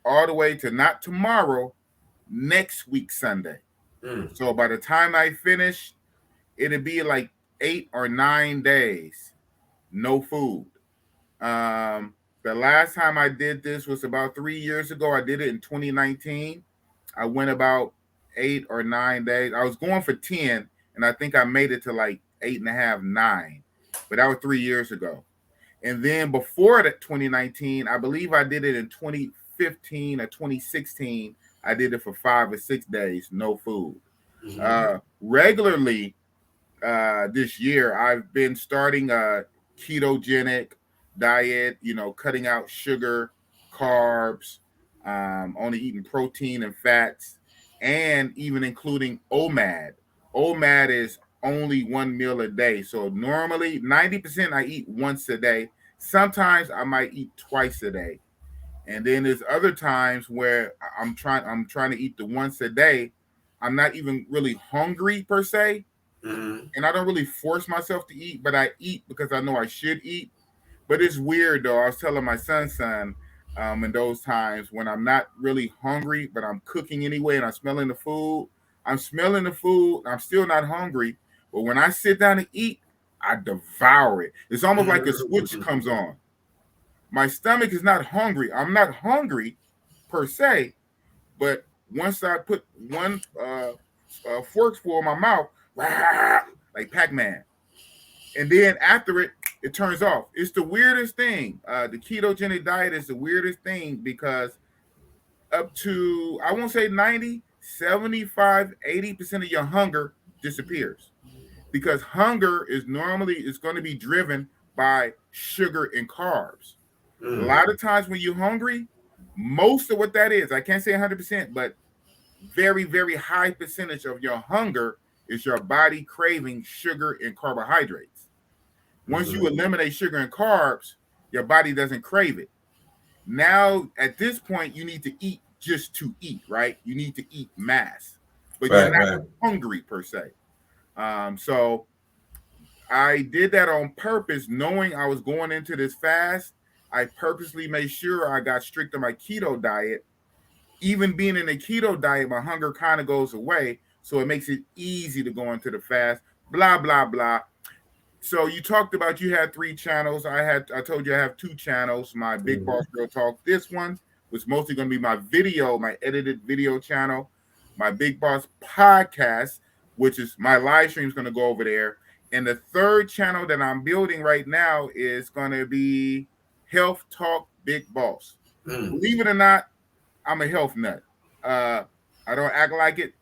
all the way to not tomorrow, next week, Sunday. So by the time I finish, it'll be like 8 or 9 days, no food. The last time I did this was about 3 years ago. I did it in 2019. I went about 8 or 9 days. I was going for 10, and I think I made it to like 8.5, 9. But that was 3 years ago. And then before that 2019, I believe I did it in 2015 or 2016. I did it for 5 or 6 days, no food. Regularly, this year, I've been starting a ketogenic diet, cutting out sugar, carbs, only eating protein and fats, and even including OMAD. OMAD is only one meal a day. So normally 90% I eat once a day. Sometimes I might eat twice a day. And then there's other times where I'm trying to eat the once a day. I'm not even really hungry per se. And I don't really force myself to eat, but I eat because I know I should eat. But it's weird though. I was telling my son, in those times when I'm not really hungry, but I'm cooking anyway, and I'm smelling the food. I'm smelling the food. I'm still not hungry, but when I sit down to eat, I devour it. It's almost like a switch comes on. My stomach is not hungry. I'm not hungry per se, but once I put one forkful in my mouth, like Pac-Man, and then after it turns off. It's the weirdest thing. The ketogenic diet is the weirdest thing because up to, I won't say 90, 75, 80% of your hunger disappears. Because hunger is going to be driven by sugar and carbs. A lot of times when you're hungry, most of what that is, I can't say 100%, but very, very high percentage of your hunger is your body craving sugar and carbohydrates. Once you eliminate sugar and carbs, your body doesn't crave it. Now, at this point, you need to eat just to eat, right? You need to eat mass, but you're not hungry per se. So I did that on purpose, knowing I was going into this fast. I purposely made sure I got strict on my keto diet. Even being in a keto diet, my hunger kind of goes away. So it makes it easy to go into the fast, blah, blah, blah. So you talked about you had 3 channels. I told you I have 2 channels. My Big Boss Real Talk. This one was mostly going to be my edited video channel. My Big Boss Podcast, which is my live stream, is going to go over there. And the 3rd channel that I'm building right now is going to be Health Talk Big Boss. Believe it or not, I'm a health nut. I don't act like it.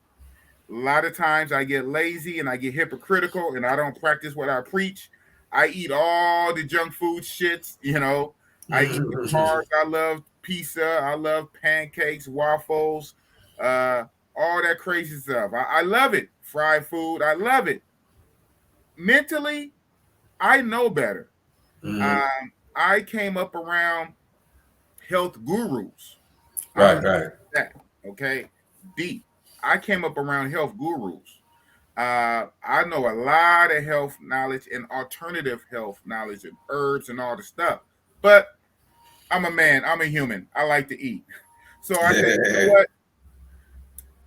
A lot of times I get lazy and I get hypocritical and I don't practice what I preach. I eat all the junk food shits, I eat the carbs. I love pizza. I love pancakes, waffles, all that crazy stuff. I love it. Fried food. I love it. Mentally, I know better. I came up around health gurus. Right. That, okay? Deep. I came up around health gurus. I know a lot of health knowledge and alternative health knowledge and herbs and all the stuff. But I'm a man. I'm a human. I like to eat. So I said, you know what?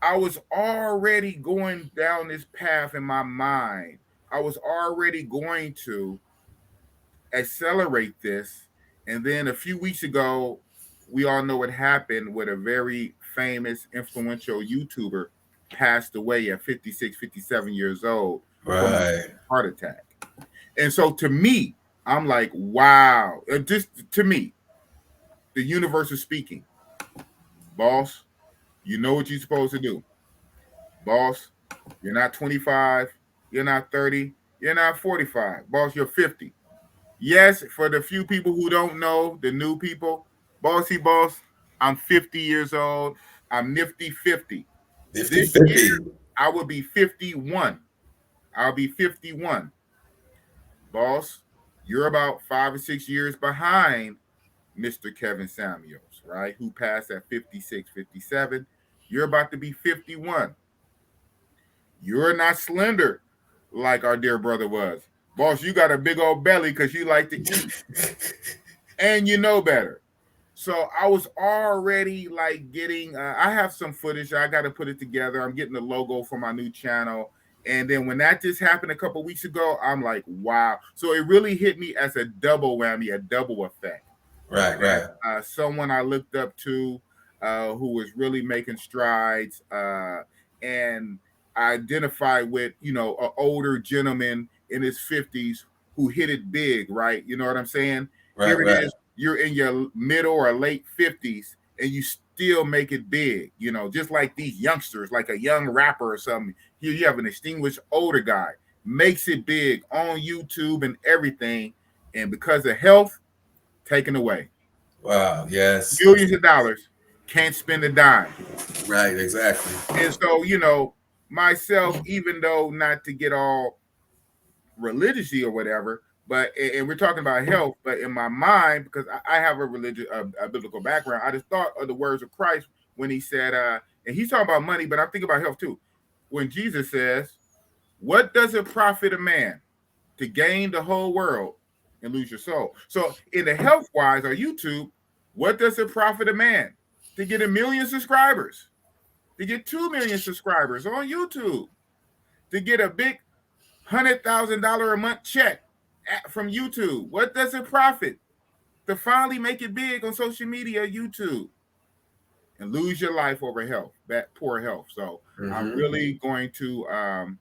I was already going down this path in my mind. I was already going to accelerate this. And then a few weeks ago, we all know what happened with a very famous, influential YouTuber passed away at 56, 57 years old from a heart attack. And so to me, I'm like, wow. Just to me, the universe is speaking. Boss, you know what you're supposed to do. Boss, you're not 25, you're not 30, you're not 45. Boss, you're 50. Yes, for the few people who don't know, the new people, bossy boss, I'm 50 years old. I'm nifty 50. Nifty This 50. year, I will be 51. I'll be 51. Boss, you're about 5 or 6 years behind Mr. Kevin Samuels, right? Who passed at 56, 57. You're about to be 51. You're not slender like our dear brother was. Boss, you got a big old belly because you like to eat and you know better. So I was already like getting, I have some footage. I got to put it together. I'm getting the logo for my new channel. And then when that just happened a couple weeks ago, I'm like, wow. So it really hit me as a double whammy, a double effect. Right. Someone I looked up to who was really making strides and I identified with, an older gentleman in his 50s who hit it big, right? You know what I'm saying? Here it is. You're in your middle or late 50s and you still make it big, just like these youngsters, like a young rapper or something. Here you have an distinguished older guy, makes it big on YouTube and everything. And because of health, taken away. Wow, yes. Millions of dollars, can't spend a dime. Right, exactly. And so, myself, even though not to get all religiously or whatever, but and we're talking about health, but in my mind, because I have a biblical background, I just thought of the words of Christ when he said, and he's talking about money, but I'm thinking about health too. When Jesus says, what does it profit a man to gain the whole world and lose your soul? So in the health wise or YouTube, what does it profit a man to get 1 million subscribers, to get 2 million subscribers on YouTube, to get a big $100,000 a month check from YouTube? What does it profit to finally make it big on social media, YouTube, and lose your life over health, that poor health? So I'm really going to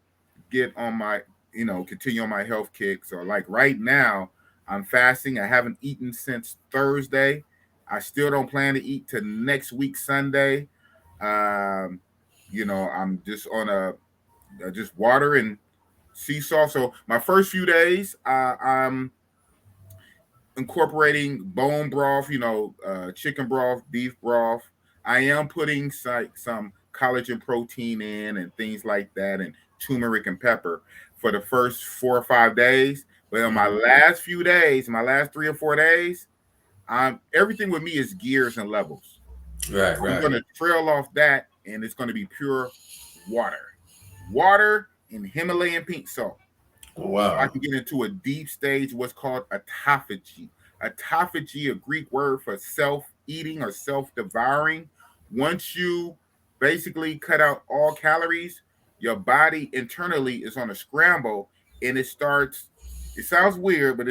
get on my, continue on my health kick. So like right now, I'm fasting. I haven't eaten since Thursday. I still don't plan to eat till next week, Sunday. I'm just on just water and sea salt. So my first few days, I'm incorporating bone broth, chicken broth, beef broth. I am putting some collagen protein in and things like that, and turmeric and pepper for the first 4 or 5 days. But on my last few days, my last 3 or 4 days, everything with me is gears and levels. Right. I'm going to trail off that, and it's going to be pure water and Himalayan pink salt. Wow. So I can get into a deep stage, what's called autophagy. Autophagy, a Greek word for self-eating or self-devouring. Once you basically cut out all calories, your body internally is on a scramble, and it sounds weird, but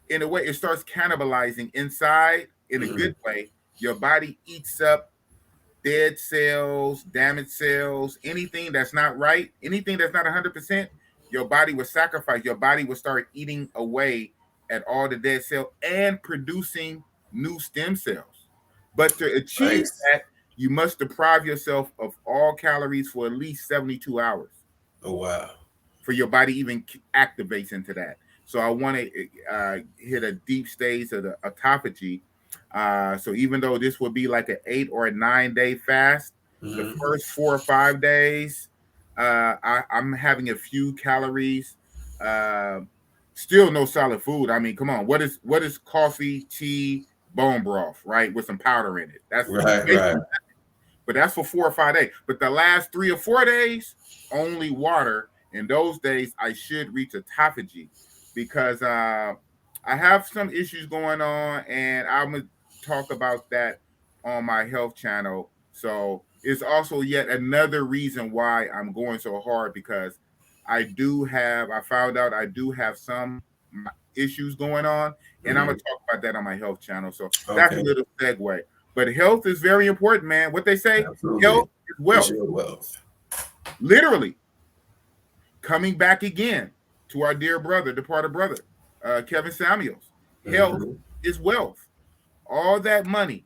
in a way, it starts cannibalizing inside in a good way. Your body eats up dead cells, damaged cells, anything that's not right, anything that's not 100%, your body will sacrifice. Your body will start eating away at all the dead cells and producing new stem cells. But to achieve that, you must deprive yourself of all calories for at least 72 hours. Oh, wow. For your body even activates into that. So I want to hit a deep stage of the autophagy. So even though this would be like an 8 or a 9 day fast, the first 4 or 5 days, I'm having a few calories. Still no solid food. I mean, come on. What is coffee, tea, bone broth, right? With some powder in it. That's right. But that's for 4 or 5 days. But the last 3 or 4 days, only water. In those days, I should reach autophagy because I have some issues going on, and I'm going to talk about that on my health channel. So it's also yet another reason why I'm going so hard, because I found out I do have some issues going on, and I'm going to talk about that on my health channel. So that's a little segue. But health is very important, man. What they say, health is wealth. Literally. Coming back again to our dear brother, departed brother. Kevin Samuels. Health is wealth. All that money,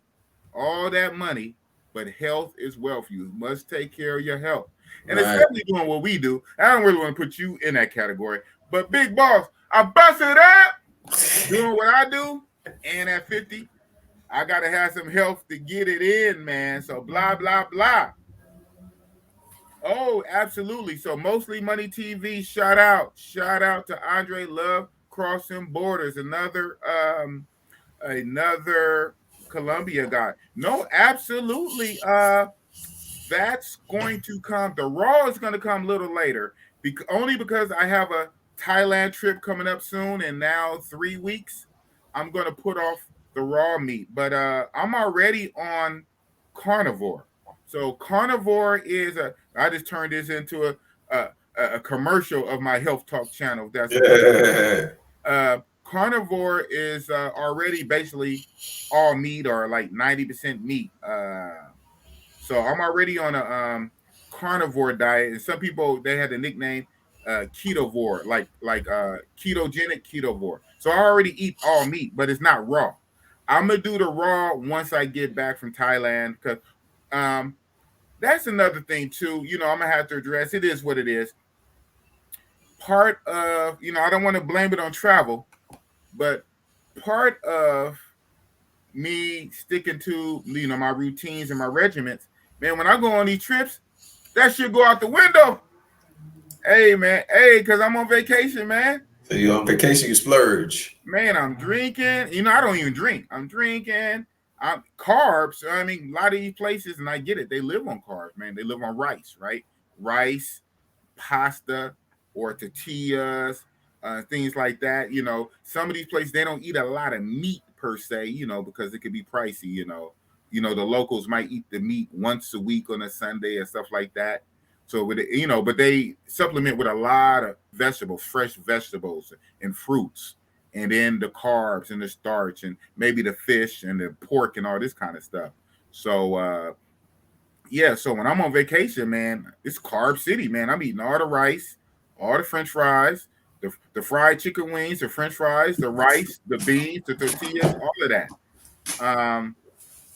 but health is wealth. You must take care of your health. And especially doing what we do. I don't really want to put you in that category. But Big Boss, I bust it up doing what I do. And at 50, I got to have some health to get it in, man. So blah, blah, blah. Oh, absolutely. So Mostly Money TV, shout out to Andre Love, Crossing Borders, another Columbia guy. No, absolutely. That's going to come. The Raw is going to come a little later, only because I have a Thailand trip coming up soon, and now 3 weeks, I'm going to put off the raw meat. But I'm already on carnivore. So carnivore is I just turned this into a commercial of my Health Talk channel. That's carnivore is already basically all meat or like 90% meat. So I'm already on a carnivore diet, and some people they had the nickname ketovore, like ketogenic ketovore. So I already eat all meat, but it's not raw. I'm gonna do the raw once I get back from Thailand, because that's another thing too. You know, I'm gonna have to address. It is what it is. Part of, you know, I don't want to blame it on travel, but part of me sticking to, you know, my routines and my regiments, man, when I go on these trips, that shit go out the window. Hey, man. Hey, because I'm on vacation, man. So you're on vacation, you splurge. Man, I'm drinking. You know, I don't even drink. I'm drinking. I'm carbs. I mean, a lot of these places, and I get it, they live on carbs, man. They live on rice, right? Rice, pasta, or tortillas, things like that. You know, some of these places, they don't eat a lot of meat per se, you know, because it could be pricey, you know. You know, the locals might eat the meat once a week on a Sunday and stuff like that. So with it, you know, but they supplement with a lot of vegetables, fresh vegetables and fruits, and then the carbs and the starch and maybe the fish and the pork and all this kind of stuff. So yeah, so when I'm on vacation, man, it's carb city, man. I'm eating all the rice, all the French fries, the fried chicken wings, the French fries, the rice, the beans, the tortillas, all of that.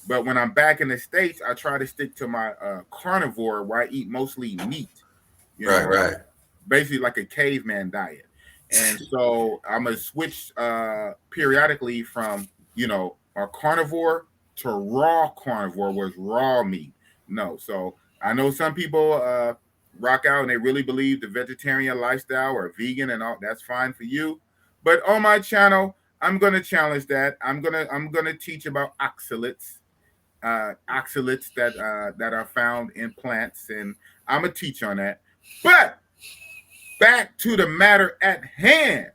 But when I'm back in the States, I try to stick to my carnivore, where I eat mostly meat. You know, right. Basically like a caveman diet. And so I'm going to switch periodically from, you know, our carnivore to raw carnivore, where it's raw meat. No, so I know some people rock out and they really believe the vegetarian lifestyle or vegan and all. That's fine for you. But on my channel, I'm going to challenge that. I'm gonna teach about oxalates. Oxalates that are found in plants, and I'm gonna teach on that. But back to the matter at hand.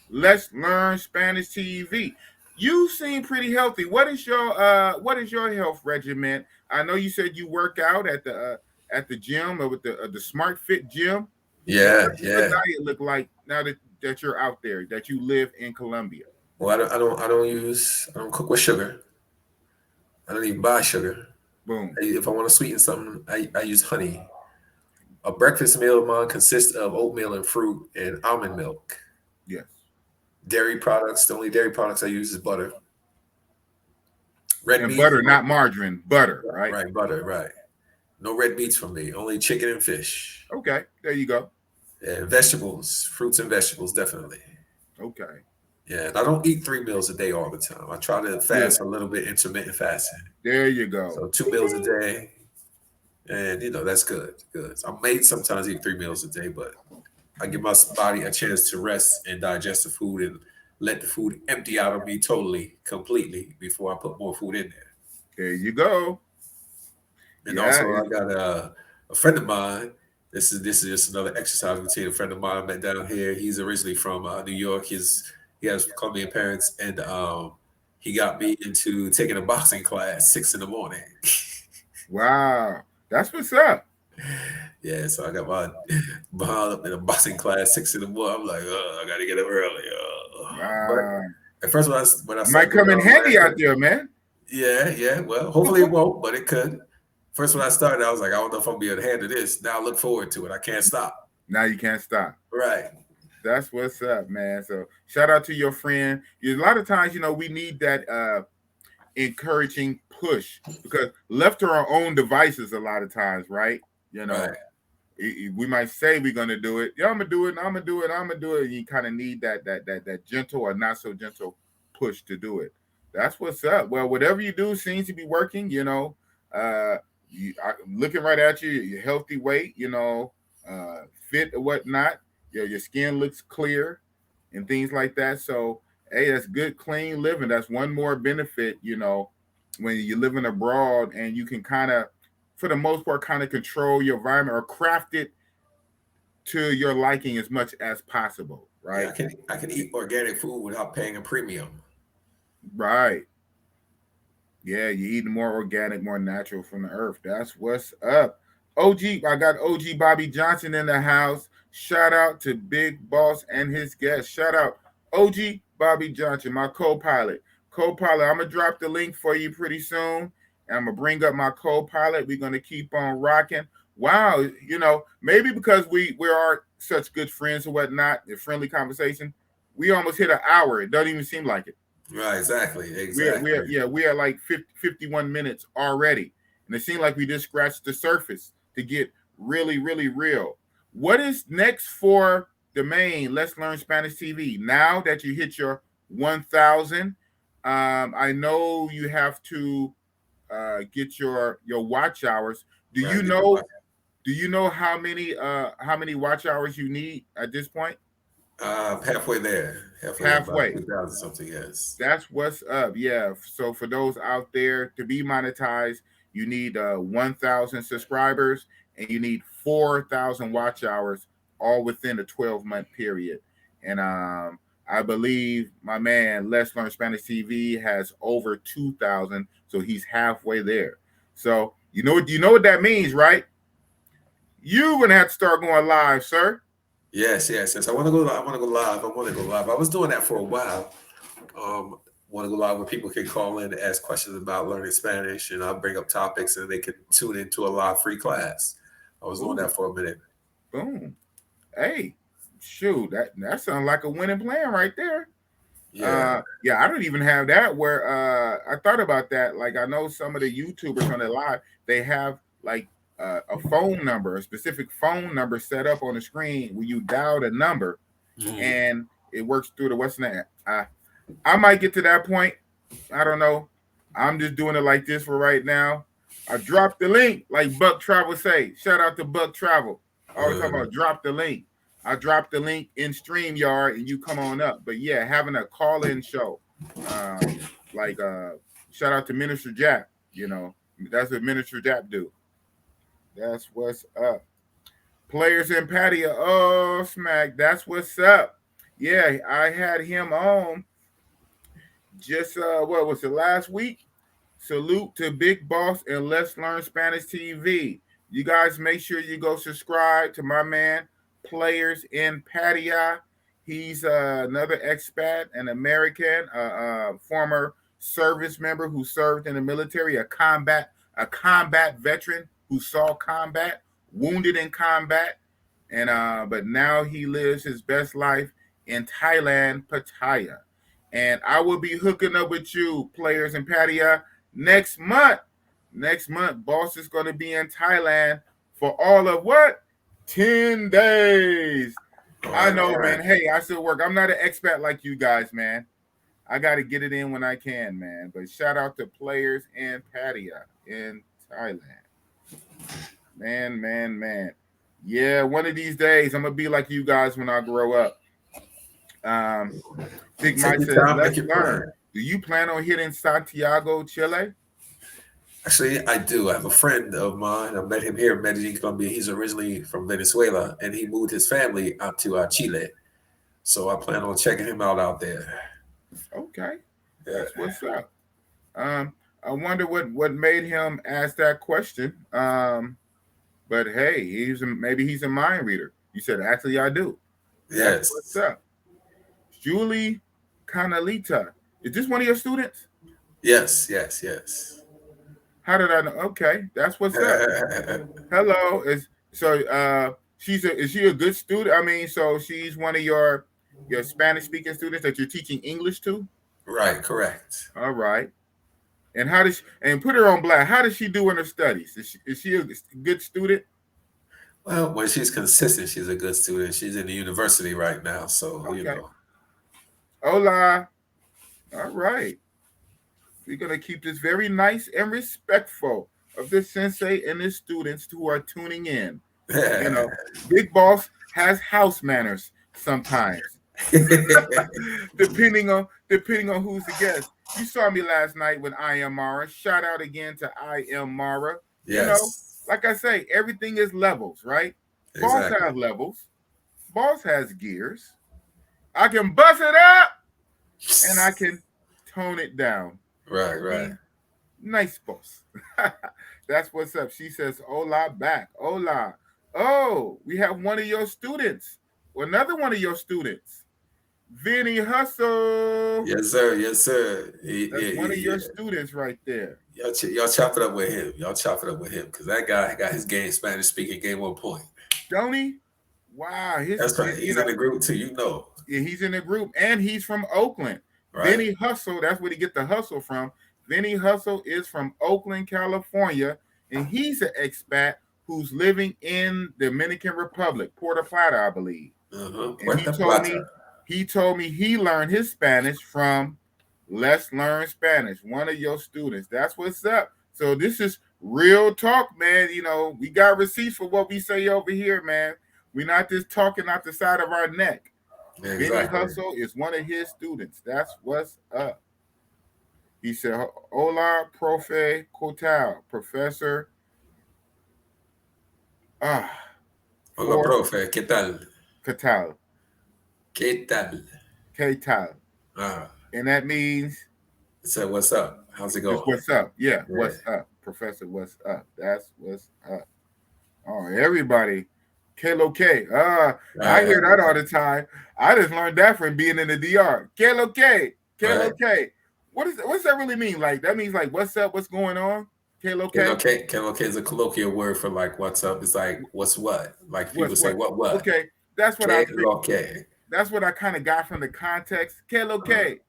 Let's learn Spanish TV. You seem pretty healthy. What is your health regimen? I know you said you work out at the gym or with the Smart Fit gym. Yeah, What does your diet look like now that you're out there, that you live in Colombia? Well, I don't cook with sugar. I don't even buy sugar. Boom. If I want to sweeten something, I use honey. A breakfast meal of mine consists of oatmeal and fruit and almond milk. Yes. Dairy products. The only dairy products I use is butter. Red meat, butter, not margarine. Butter, right? Right, butter, right. No red meats for me. Only chicken and fish. Okay, there you go. And vegetables, fruits and vegetables, definitely. Okay. Yeah, and I don't eat 3 meals a day all the time. I try to fast a little bit, intermittent fasting. There you go. So 2 meals a day, and you know that's good. Good. I may sometimes eat 3 meals a day, but I give my body a chance to rest and digest the food and let the food empty out of me completely before I put more food in there. There you go. And also, I got a friend of mine. This is just another exercise routine. A friend of mine I met down here. He's originally from New York. He has Colombian parents, and he got me into taking a boxing class 6 in the morning. Wow, that's what's up. Yeah, so I got my behind up in a boxing class 6 in the morning. I'm like, I gotta get up early. Wow. But at first, when I might come in handy out there, man. Yeah. Well, hopefully it won't, but it could. First, when I started, I was like, I don't know if I'm gonna be able to handle this. Now I look forward to it. I can't stop. Now you can't stop. Right. That's what's up, man. So shout out to your friend. A lot of times, we need that encouraging push because left to our own devices a lot of times, right? Right. We might say we're gonna do it. Yeah, I'm gonna do it. I'm gonna do it. I'm gonna do it. And you kind of need that gentle or not so gentle push to do it. That's what's up. Well, whatever you do seems to be working. Looking right at you, your healthy weight. Fit or whatnot. Your skin looks clear and things like that. So, hey, that's good, clean living. That's one more benefit. When you're living abroad and you can kind of for the most part, kind of control your environment or craft it to your liking as much as possible, right? Yeah, I can eat organic food without paying a premium. Right. Yeah, you're eating more organic, more natural from the earth. That's what's up. I got OG Bobby Johnson in the house. Shout out to Big Boss and his guest. Shout out OG Bobby Johnson, my co-pilot. Co-pilot, I'm gonna drop the link for you pretty soon. And I'm gonna bring up my co-pilot. We're gonna keep on rocking. Wow, maybe because we are such good friends or whatnot, a friendly conversation, we almost hit an hour. It doesn't even seem like it. Right, exactly. We are like 51 minutes already. And it seemed like we just scratched the surface to get really, really real. What is next for the main Let's Learn Spanish TV? Now that you hit your 1,000, I know you have to get your watch hours. Do you know how many watch hours you need at this point? Halfway there. Halfway. 2,000 something, yes. That's what's up. Yeah. So for those out there to be monetized, you need 1,000 subscribers and you need 4,000 watch hours, all within a 12-month period. And I believe my man Let's Learn Spanish TV has over 2,000, so he's halfway there. So you know what that means, right? You're gonna have to start going live, sir. Yes. I want to go live. I was doing that for a while. Want to go live where people can call in and ask questions about learning Spanish, and I'll bring up topics and they can tune into a live free class. I was doing that for a minute. Boom. Hey, shoot, that sounds like a winning plan right there. Yeah. I don't even have that where I thought about that. Like I know some of the YouTubers on the live, they have like a phone number, a specific phone number set up on the screen where you dial the number and it works through the what's name. I might get to that point. I don't know. I'm just doing it like this for right now. I dropped the link, like Buck Travel say. Shout out to Buck Travel. Always talking about drop the link. I dropped the link in StreamYard and you come on up. But yeah, having a call-in show. Shout out to Minister Jap. That's what Minister Jap do. That's what's up. Players in patio. Oh, smack. That's what's up. Yeah, I had him on just what was it, last week? Salute to Big Boss and Let's Learn Spanish TV. You guys make sure you go subscribe to my man Players in Patio. He's another expat, an American, former service member who served in the military, a combat veteran who saw combat, wounded in combat, and but now he lives his best life in Thailand, Pattaya. And I will be hooking up with you, Players in Patio, next month. Next month, Boss is going to be in Thailand for all of what? 10 days. I know, man. Hey, I still work. I'm not an expat like you guys, man. I got to get it in when I can, man. But shout out to Players in Patio in Thailand. Man. Yeah, one of these days, I'm going to be like you guys when I grow up. Big Mike says, let's learn. Do you plan on hitting Santiago, Chile? Actually, I do. I have a friend of mine. I met him here in Medellin, Colombia. He's originally from Venezuela, and he moved his family out to Chile. So I plan on checking him out there. Okay, that's what's up. I wonder what made him ask that question. But hey, maybe he's a mind reader. You said, actually, I do. Yes. That's what's up? Julie Canalita. Is this one of your students? Yes. How did I know? Okay, that's what's up. Hello. is she a good student? I mean, so she's one of your Spanish speaking students that you're teaching English to? Right, correct. All right. And how does and put her on blast? How does she do in her studies? Is she a good student? Well, when she's consistent, she's a good student. She's in the university right now, so Okay. Hola. All right. We're gonna keep this very nice and respectful of the sensei and his students who are tuning in. You know, Big Boss has house manners sometimes. depending on who's the guest. You saw me last night with I Am Mara. Shout out again to I Am Mara. Yes. You know, like I say, everything is levels, right? Exactly. Boss has levels. Boss has gears. I can bust it up and I can tone it down. Right. Nice boss. That's what's up. She says, hola back. Hola. Oh, we have one of your students. Another one of your students. Vinny Hustle. Yes, sir. That's one of your students right there. Y'all chop it up with him. Because that guy got his Spanish speaking game on point. Don't he? Wow. That's right. He's in the group too, Yeah, he's in the group. And he's from Oakland. Right. Vinny Hustle, that's where he get the hustle from. Vinny Hustle is from Oakland, California. And he's an expat who's living in Dominican Republic, Puerto Plata, I believe. And he told me he learned his Spanish from Let's Learn Spanish, one of your students. That's what's up. So this is real talk, man. You know, we got receipts for what we say over here, man. We're not just talking out the side of our neck. Exactly. Vinny Hustle is one of his students. That's what's up. He said, hola, profe Cotal, professor. Hola, profe, ¿qué tal? Cotal. ¿Qué tal? ¿Qué tal? And that means? So what's up? How's it going? What's up? Yeah, what's up? Professor, what's up? That's what's up. Oh, everybody. Que lo que. I hear that all the time. I just learned that from being in the DR. Que lo que. Que lo que. What's that really mean? Like, that means like, what's up? What's going on? Que lo que. Que lo que is a colloquial word for like, what's up? It's like, what's what? Like people say, what? Okay, that's what that's what I kind of got from the context. Que lo que.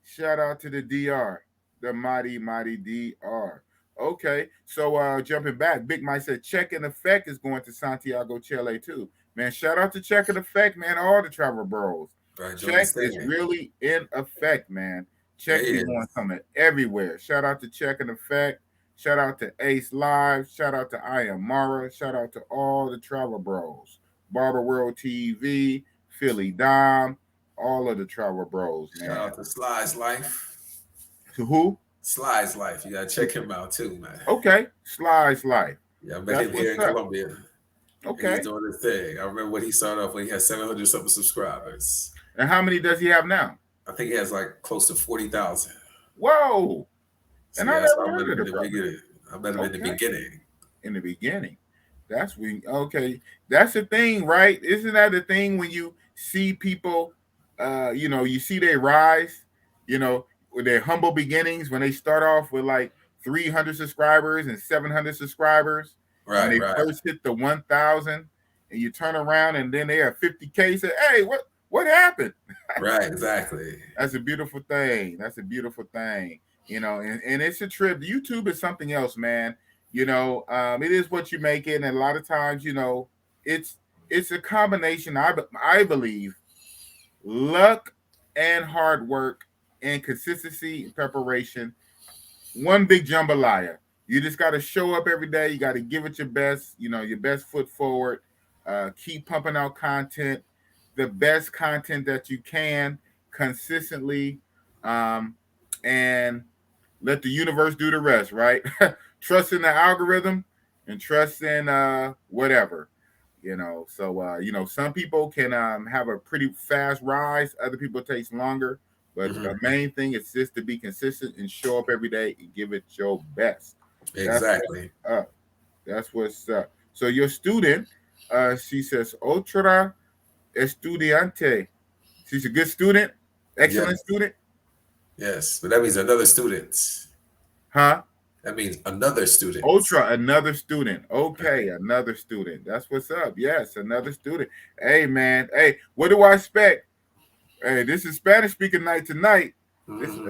Shout out to the DR, the mighty DR. Okay, so jumping back, Big Mike said Check in Effect is going to Santiago, Chile too. Man, shout out to Check in Effect, man. All the travel bros. Right, Check is really in effect, man. Check is going something everywhere. Shout out to Check in Effect. Shout out to Ace Live. Shout out to I Am Mara. Shout out to all the travel bros. Barber World TV, Philly Dom, all of the travel bros, man. Shout out to Sly's Life. To who? Sly's Life. You gotta check him out too, man. Okay, Sly's Life. Yeah, I met him here in Colombia. Okay, he's doing his thing. I remember when he started off when he had 700 something subscribers. And how many does he have now? I think he has like close to 40,000. Whoa! So and I never heard of the beginning. I met him in the beginning. In the beginning, that's when That's the thing, right? Isn't that the thing when you see people? You see they rise. With their humble beginnings when they start off with like 300 subscribers and 700 subscribers. Right. When they first hit the 1,000, and you turn around and then they have 50K. Say, hey, what happened? Right, exactly. That's a beautiful thing. And it's a trip. YouTube is something else, man. It is what you make it, and a lot of times, it's a combination. I believe luck and hard work and consistency and preparation. One big jambalaya. You just got to show up every day. You got to give it your best. Your best foot forward. Keep pumping out content, the best content that you can consistently, and let the universe do the rest, right? Trust in the algorithm and trust in whatever, So, some people can have a pretty fast rise. Other people takes longer. But the main thing is just to be consistent and show up every day and give it your best. Exactly. That's what's up. So your student, she says, otra estudiante. She's a good student, excellent student. Yes, but that means another student. Huh? That means another student. Ultra, another student. Okay, another student. That's what's up. Yes, another student. Hey, man. Hey, what do I expect? Hey, this is Spanish speaking night tonight. This is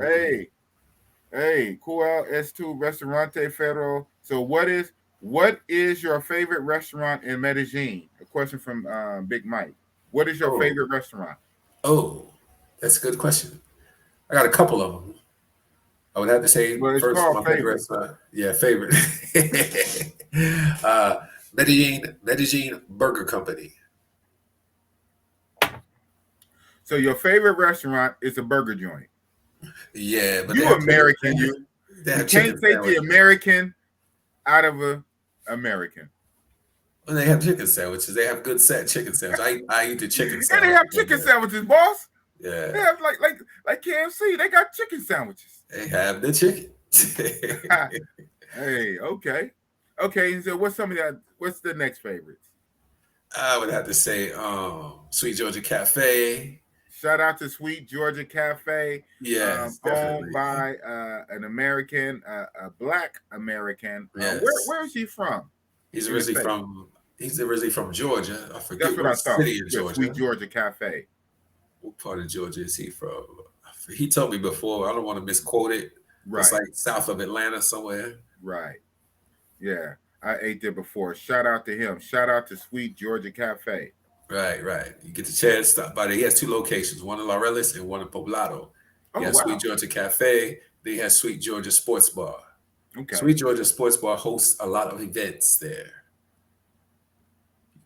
hey, Cool S2 Restaurante Federal. So what is your favorite restaurant in Medellin? A question from Big Mike. What is your favorite restaurant? Oh, that's a good question. I got a couple of them. I would have to say Well, it's first called my favorite favorite. restaurant. Yeah, favorite. Medellin Burger Company. So your favorite restaurant is a burger joint. Yeah, but You American, you have can't chicken take the sandwiches. American out of a American. Well, they have chicken sandwiches. They have good chicken sandwiches. I eat the chicken And sandwich. they have chicken sandwiches, boss. Yeah. They have like KFC. They got chicken sandwiches. They have the chicken. Hey, okay. Okay, so what's the next favorites? I would have to say Sweet Georgia Cafe. Shout out to Sweet Georgia Cafe. Yes, Owned definitely. by an American, a Black American. Yes. Where is he from? He's originally from Georgia. I forget That's what I what thought. city in Georgia. Sweet Georgia Cafe. What part of Georgia is he from? He told me before. I don't want to misquote it. Right. It's like south of Atlanta somewhere. Right. Yeah. I ate there before. Shout out to him. Shout out to Sweet Georgia Cafe. Right. You get the chance to stop by there. He has two locations, one in Laureles and one in Poblado. He has Sweet Georgia Cafe. Then he has Sweet Georgia Sports Bar. Okay. Sweet Georgia Sports Bar hosts a lot of events there.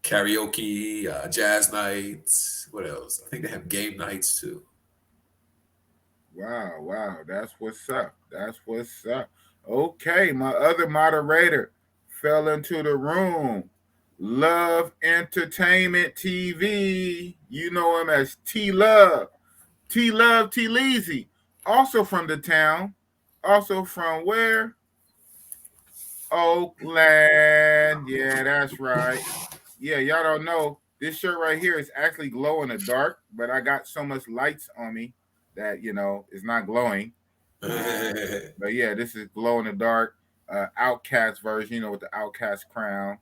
Karaoke, jazz nights. What else? I think they have game nights too. Wow. That's what's up. Okay, my other moderator fell into the room. Love Entertainment TV. You know him as T Love. T Leezy. Also from the town. Also from where? Oakland. Yeah, that's right. Yeah, y'all don't know. This shirt right here is actually glow in the dark, but I got so much lights on me that it's not glowing. But yeah, this is glow in the dark, Outcast version, with the Outcast crown.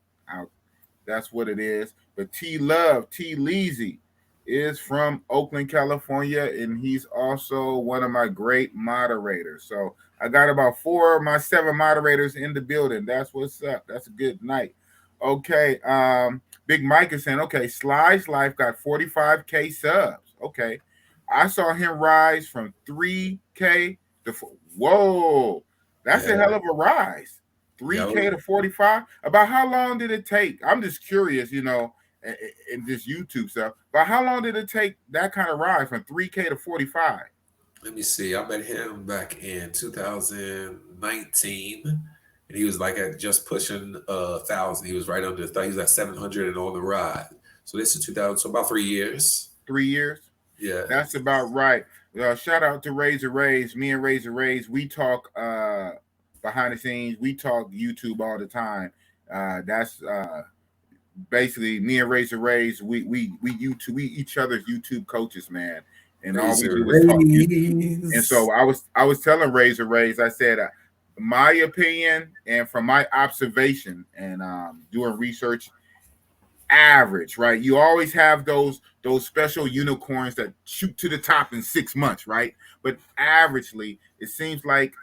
That's what it is. But T Leezy is from Oakland, California, and he's also one of my great moderators. So I got about 4 of my 7 moderators in the building. That's what's up. That's a good night. Okay. Big Mike is saying, okay, Sly's Life got 45K subs. Okay. I saw him rise from 3K to whoa. That's a hell of a rise. 3K to 45. About how long did it take? I'm just curious, in this YouTube stuff. But how long did it take that kind of rise from 3K to 45? Let me see. I met him back in 2019, and he was like at just pushing 1,000. He was right under. He was at 700 and on the ride. So this is 2000. So about 3 years. 3 years. Yeah, that's about right. Shout out to Razor Rays. Me and Razor Rays, we talk behind the scenes. We talk YouTube all the time. That's basically me and Razor Rays. We YouTube. We each other's YouTube coaches, man. And all we do is talk YouTube. And so I was telling Razor Rays, I said, my opinion and from my observation and doing research, average, right? You always have those special unicorns that shoot to the top in 6 months, right? But averagely, it seems like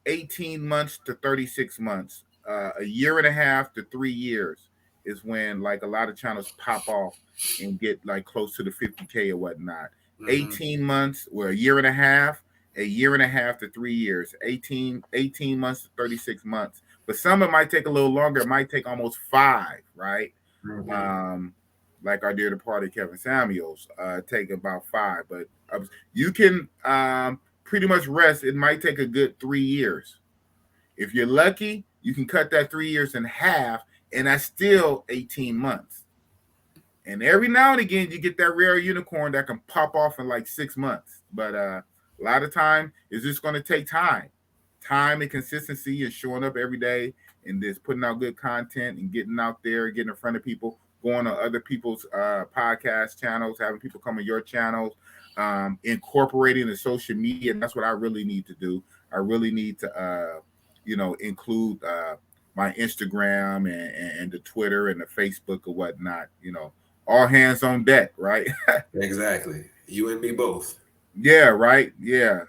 18 months to 36 months, a year and a half to 3 years is when like a lot of channels pop off and get like close to the 50K or whatnot. 18 months or a year and a half to 3 years, 18 months to 36 months. But some it might take a little longer. It might take almost 5, right? Like our dear departed Kevin Samuels, take about 5. But you can pretty much rest. It might take a good 3 years. If you're lucky, you can cut that 3 years in half, and that's still 18 months. And every now and again, you get that rare unicorn that can pop off in like 6 months. But a lot of time is just going to take time and consistency and showing up every day and just putting out good content and getting out there, getting in front of people, going on other people's podcast channels, having people come on your channels, incorporating the social media. And that's what I really need to do. I really need to include my Instagram and the Twitter and the Facebook or whatnot. All hands on deck, right? Exactly. You and me both. Yeah, right. Yeah,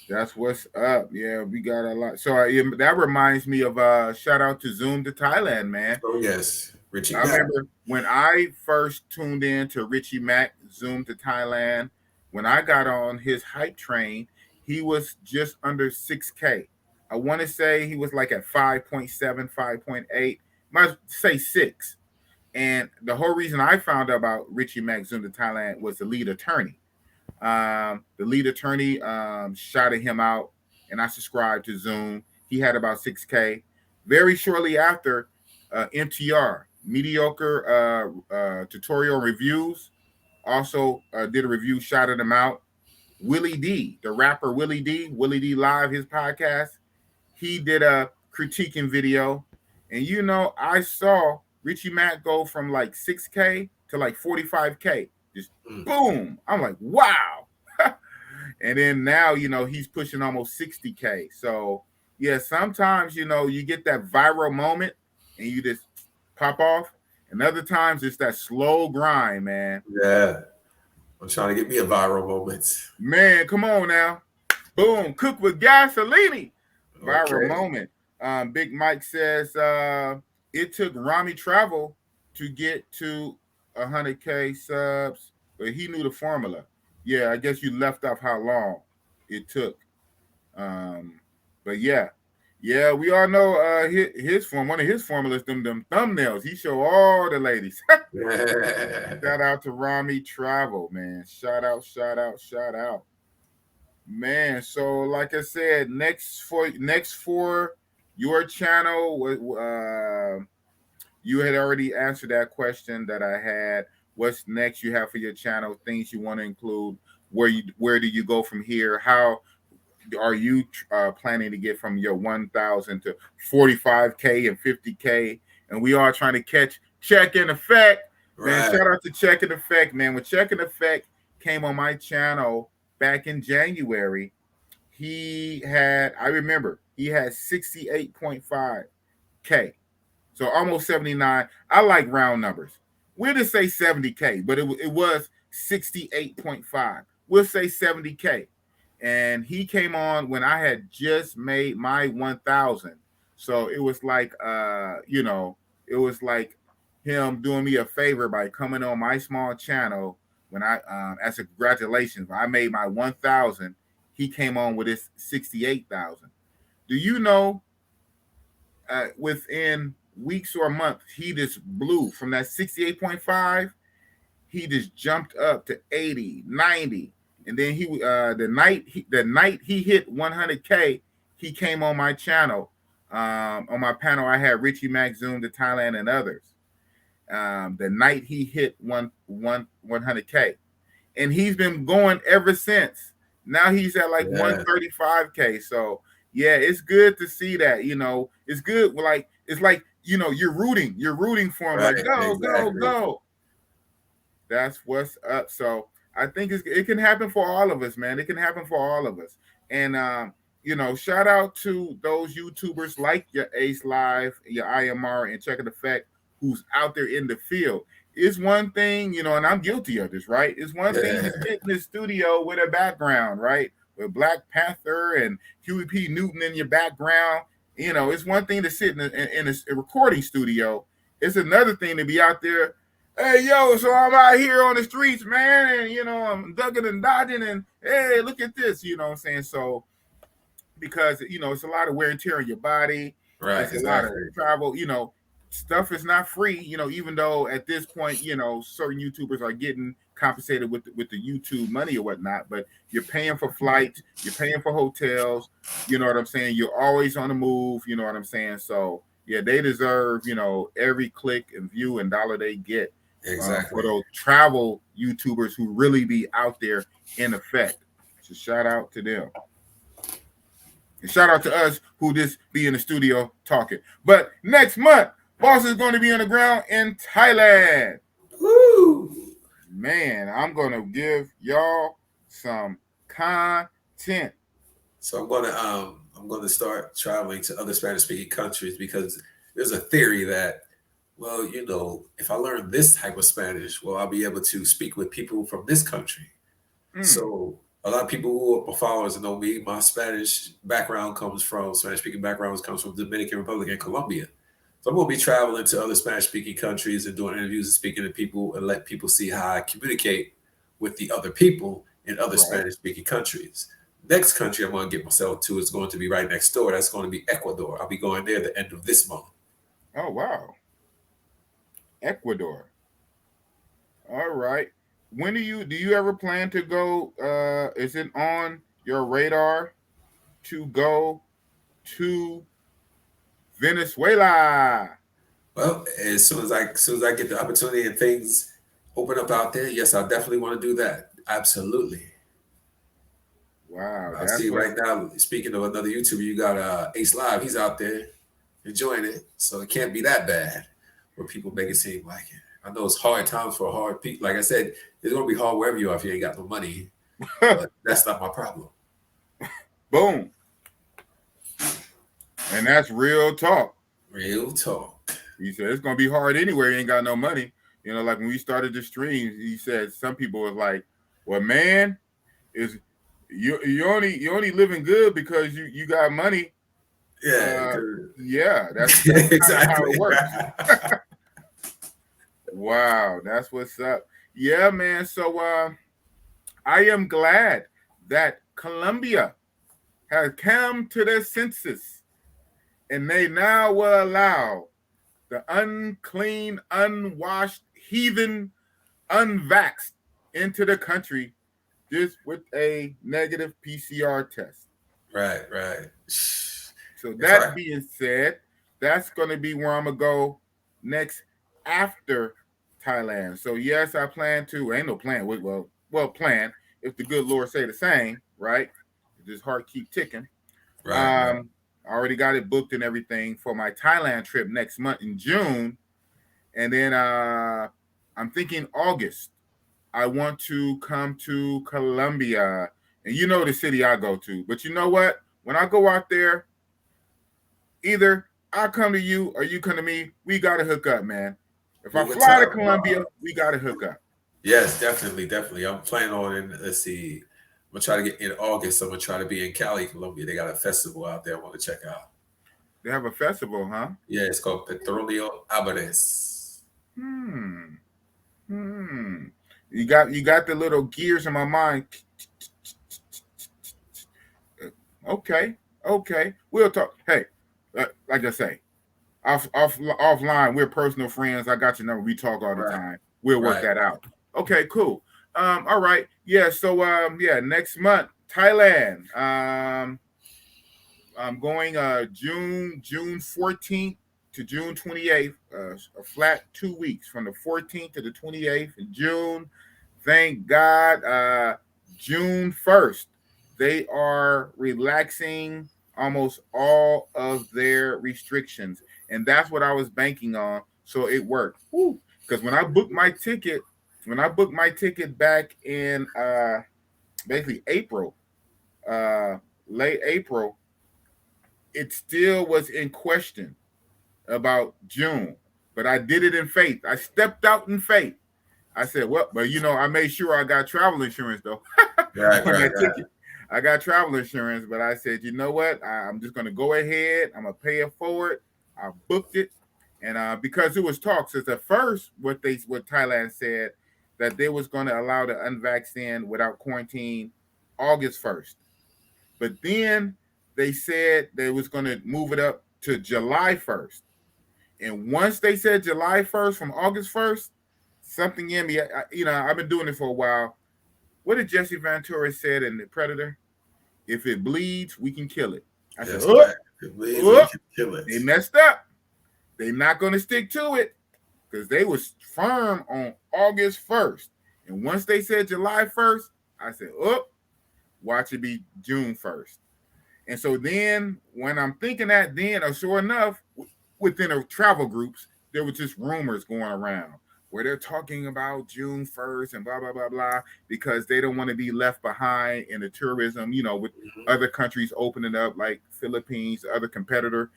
that's what's up. Yeah, we got a lot. So that reminds me of shout out to Zoom to Thailand, man. Oh yes, Richie I Mack. remember when I first tuned in to Richie Mack, Zoom to Thailand. When I got on his hype train, he was just under 6K. I want to say he was like at 5.7, 5.8, might say 6. And the whole reason I found out about Richie Mack Zoom to Thailand was the lead attorney. The lead attorney shouted him out, and I subscribed to Zoom. He had about 6K. Very shortly after, MTR, Mediocre Tutorial Reviews, also did a review, shouted him out. Willie D, the rapper Willie D Live, his podcast, he did a critiquing video. And I saw Richie Mack go from like 6K to like 45K. Just boom. I'm like, wow. And then now, he's pushing almost 60K. So yeah, sometimes, you get that viral moment and you just pop off. And other times it's that slow grind, man. Yeah. I'm trying to get me a viral moment. Man, come on now. Boom. Cook with gasoline. Viral Okay. moment. Big Mike says it took Rami Travel to get to 100K subs, but he knew the formula. Yeah, I guess you left off how long it took. But yeah, we all know his form. One of his formulas, them thumbnails. He show all the ladies. Shout out to Rami Travel, man. Shout out. Man, so like I said, next for your channel, you had already answered that question that I had. What's next you have for your channel? Things you want to include? Where do you go from here? How are you planning to get from your 1,000 to 45K and 50K? And we are trying to catch Check in Effect. Man, shout out to Check in Effect, man. When Check in Effect came on my channel back in January, he had 68.5K. So almost 79. I like round numbers. We'll just say 70K, but it was 68.5. We'll say 70K. And he came on when I had just made my 1,000. So it was like, it was like him doing me a favor by coming on my small channel when I, as a congratulations, when I made my 1,000, he came on with his 68,000. Do you know, within weeks or months, he just blew from that 68.5, he just jumped up to 80, 90. And then the night he hit 100K, he came on my channel. On my panel, I had Richie Mack, Zoom to Thailand, and others. The night he hit 100K, and he's been going ever since. Now he's at like 135K. So yeah, it's good to see that. It's good. It's like you're rooting for him. Right, like go. That's what's up. So I think it can happen for all of us, man. It can happen for all of us. And shout out to those YouTubers like your Ace Live, your IMR, and Check in Effect, who's out there in the field. It's one thing, and I'm guilty of this, right? It's one thing to sit in the studio with a background, right? With Black Panther and Huey P. Newton in your background. It's one thing to sit in a recording studio. It's another thing to be out there. Hey, yo, so I'm out here on the streets, man, and, I'm ducking and dodging, and, hey, look at this, you know what I'm saying? So, because, it's a lot of wear and tear on your body. Right, it's a lot of travel, stuff is not free, even though at this point, certain YouTubers are getting compensated with the YouTube money or whatnot, but you're paying for flights, you're paying for hotels, you know what I'm saying? You're always on the move, you know what I'm saying? So, yeah, they deserve, every click and view and dollar they get. Exactly. For those travel YouTubers who really be out there in effect. So shout out to them. And shout out to us who just be in the studio talking. But next month, Boss is going to be on the ground in Thailand. Woo! Man, I'm going to give y'all some content. So I'm I'm going to start traveling to other Spanish-speaking countries because there's a theory that, well, you know, if I learn this type of Spanish, well, I'll be able to speak with people from this country. So a lot of people who are followers know me. My Spanish background comes from Spanish-speaking backgrounds comes from Dominican Republic and Colombia. So I'm going to be traveling to other Spanish-speaking countries and doing interviews and speaking to people and let people see how I communicate with the other people in other Spanish-speaking countries. Next country I'm going to get myself to is going to be right next door. That's going to be Ecuador. I'll be going there at the end of this month. Oh, wow. Ecuador. All right. When do you ever plan to go? Is it on your radar to go to Venezuela? Well, as soon as I get the opportunity and things open up out there, yes, I definitely want to do that. Absolutely. Wow. I see right now, speaking of another YouTuber, you got Ace Live. He's out there enjoying it. So it can't be that bad where people make it seem like it. I know it's hard times for hard people. Like I said, it's going to be hard wherever you are if you ain't got no money. But that's not my problem. Boom. And that's real talk. Real talk. He said it's going to be hard anywhere. You ain't got no money. You know, like when we started the stream, he said some people was like, well, man, is you only living good because you got money. Yeah, that's exactly how it works. Wow, that's what's up. Yeah, man. So I am glad that Colombia has come to their senses and they now will allow the unclean, unwashed, heathen, unvaxxed into the country just with a negative PCR test. Right. So that being said, that's going to be where I'm going to go next after Thailand. So yes, I plan to. Ain't no plan. Well, plan if the good Lord say the same, right? This heart keep ticking. Right. I already got it booked and everything for my Thailand trip next month in June, and then I'm thinking August. I want to come to Colombia, and you know the city I go to. But you know what? When I go out there, either I'll come to you or you come to me. We got to hook up, man. If I fly to Colombia, we got to hook up. Yes, definitely. I'm planning on, let's see, I'm going to try to get in August. I'm going to try to be in Cali, Colombia. They got a festival out there I want to check out. They have a festival, huh? Yeah, it's called Petróleo Álvarez. You got the little gears in my mind. Okay. We'll talk. Hey, like I say, offline, we're personal friends. I got your number. We talk all the time. We'll work that out. Okay, cool. All right. Yeah. So next month, Thailand. I'm going June 14th to June 28th, a flat 2 weeks from the 14th to the 28th in June. Thank God. June 1st, they are relaxing almost all of their restrictions. And that's what I was banking on. So it worked. Because when I booked my ticket back in basically April, late April, it still was in question about June. But I did it in faith. I stepped out in faith. I said, well, but I made sure I got travel insurance though. Right. I got travel insurance, but I said, you know what? I'm just going to go ahead. I'm going to pay it forward. I booked it. And because it was talks, at first, what Thailand said, that they was going to allow the unvaxxed in without quarantine August 1st. But then they said they was going to move it up to July 1st. And once they said July 1st from August 1st, something in me, I've been doing it for a while. What did Jesse Ventura said in The Predator? If it bleeds, we can kill it. I said, if it bleeds, we can kill it. They messed up. They're not going to stick to it because they was firm on August 1st. And once they said July 1st, I said, watch it be June 1st. And so then when I'm thinking sure enough, within the travel groups, there were just rumors going around. where they're talking about June 1st and blah, blah, blah, blah, because they don't want to be left behind in the tourism, with other countries opening up, like Philippines, other competitor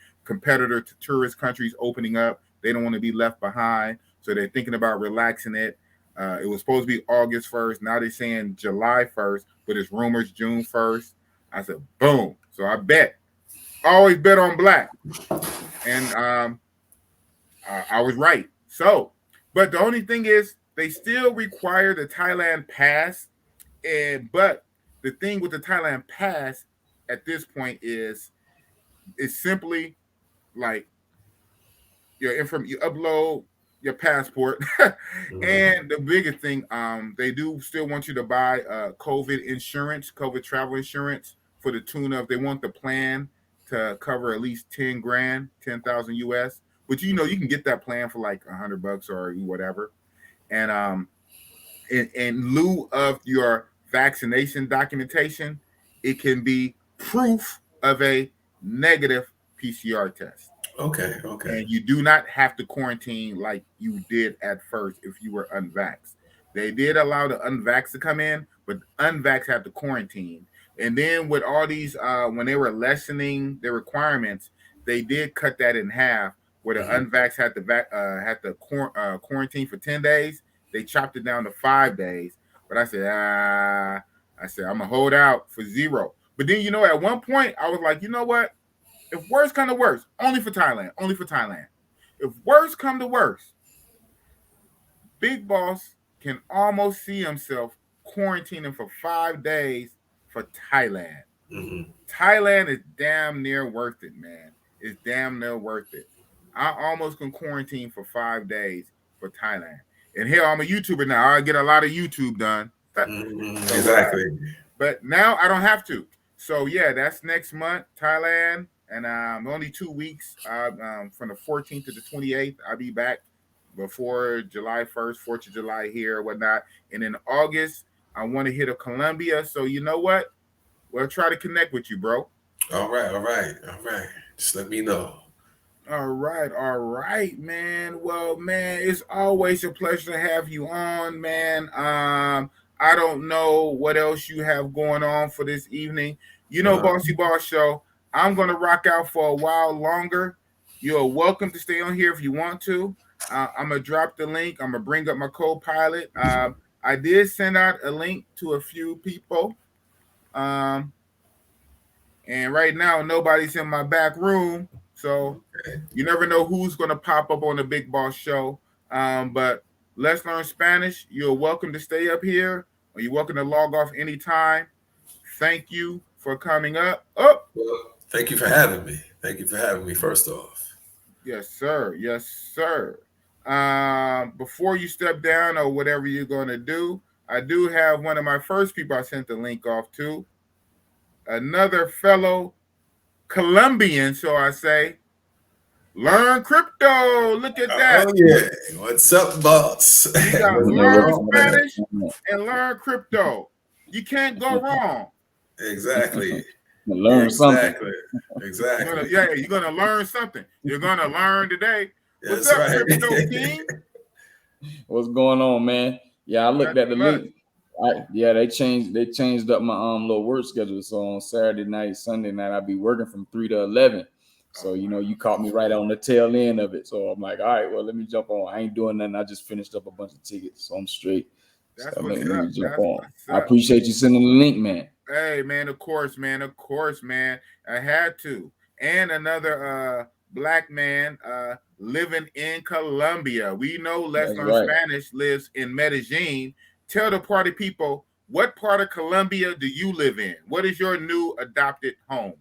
to tourist countries opening up. They don't want to be left behind. So they're thinking about relaxing it. It was supposed to be August 1st. Now they're saying July 1st, but it's rumors June 1st. I said, boom. So I always bet on black. And I was right. So, but the only thing is they still require the Thailand pass. But the thing with the Thailand pass at this point is it's simply like you upload your passport. And the biggest thing, they do still want you to buy COVID insurance, COVID travel insurance for the tune of, they want the plan to cover at least 10 grand, 10,000 US. But you can get that plan for like $100 or whatever. And in lieu of your vaccination documentation, it can be proof of a negative PCR test. Okay. And you do not have to quarantine like you did at first if you were unvaxxed. They did allow the unvaxxed to come in, but unvaxxed have to quarantine. And then with all these, when they were lessening the requirements, they did cut that in half, where the unvaxxed had to quarantine for 10 days. They chopped it down to 5 days. But I said, I'm gonna hold out for 0. But then at one point I was like, you know what? If worse come to worse, only for Thailand. If worse come to worse, Big Boss can almost see himself quarantining for 5 days for Thailand. Thailand is damn near worth it, man. It's damn near worth it. I almost can quarantine for 5 days for Thailand. And hell, I'm a YouTuber now. I get a lot of YouTube done. Exactly. But now I don't have to. So yeah, that's next month, Thailand. And only 2 weeks, from the 14th to the 28th, I'll be back before July 1st, 4th of July here or whatnot. And in August, I want to hit a Colombia. So you know what? We'll try to connect with you, bro. All right. Just let me know. All right, man. Well, man, it's always a pleasure to have you on, man. I don't know what else you have going on for this evening. Bossy Boss Show, I'm going to rock out for a while longer. You're welcome to stay on here if you want to. I'm going to drop the link. I'm going to bring up my co-pilot. I did send out a link to a few people. And right now, nobody's in my back room. So you never know who's going to pop up on the Big Boss Show. But Let's Learn Spanish, you're welcome to stay up here, or you're welcome to log off anytime. Thank you for coming up. Well, thank you for having me, first off. Yes, sir. Before you step down or whatever you're going to do, I do have one of my first people I sent the link off to. Another fellow Colombian, so I say. Learn crypto. Look at that. Oh, yeah. What's up, boss? You got learn Spanish and learn crypto. You can't go wrong. Exactly. Learn something. Exactly. You're going to learn something. You're going to learn today. What's That's up, right. Crypto King? What's going on, man? Yeah, I looked at the link. They changed up my little work schedule. So on Saturday night, Sunday night, I'll be working from 3 to 11. So, you caught me right on the tail end of it. So I'm like, all right, well, let me jump on. I ain't doing nothing. I just finished up a bunch of tickets, so I'm straight. That's so what's let me up. jump on. I appreciate you sending the link, man. Hey, man, of course, man. I had to. And another black man living in Colombia. We know Let's Learn Spanish lives in Medellin. Tell the party people, what part of Colombia do you live in? What is your new adopted home?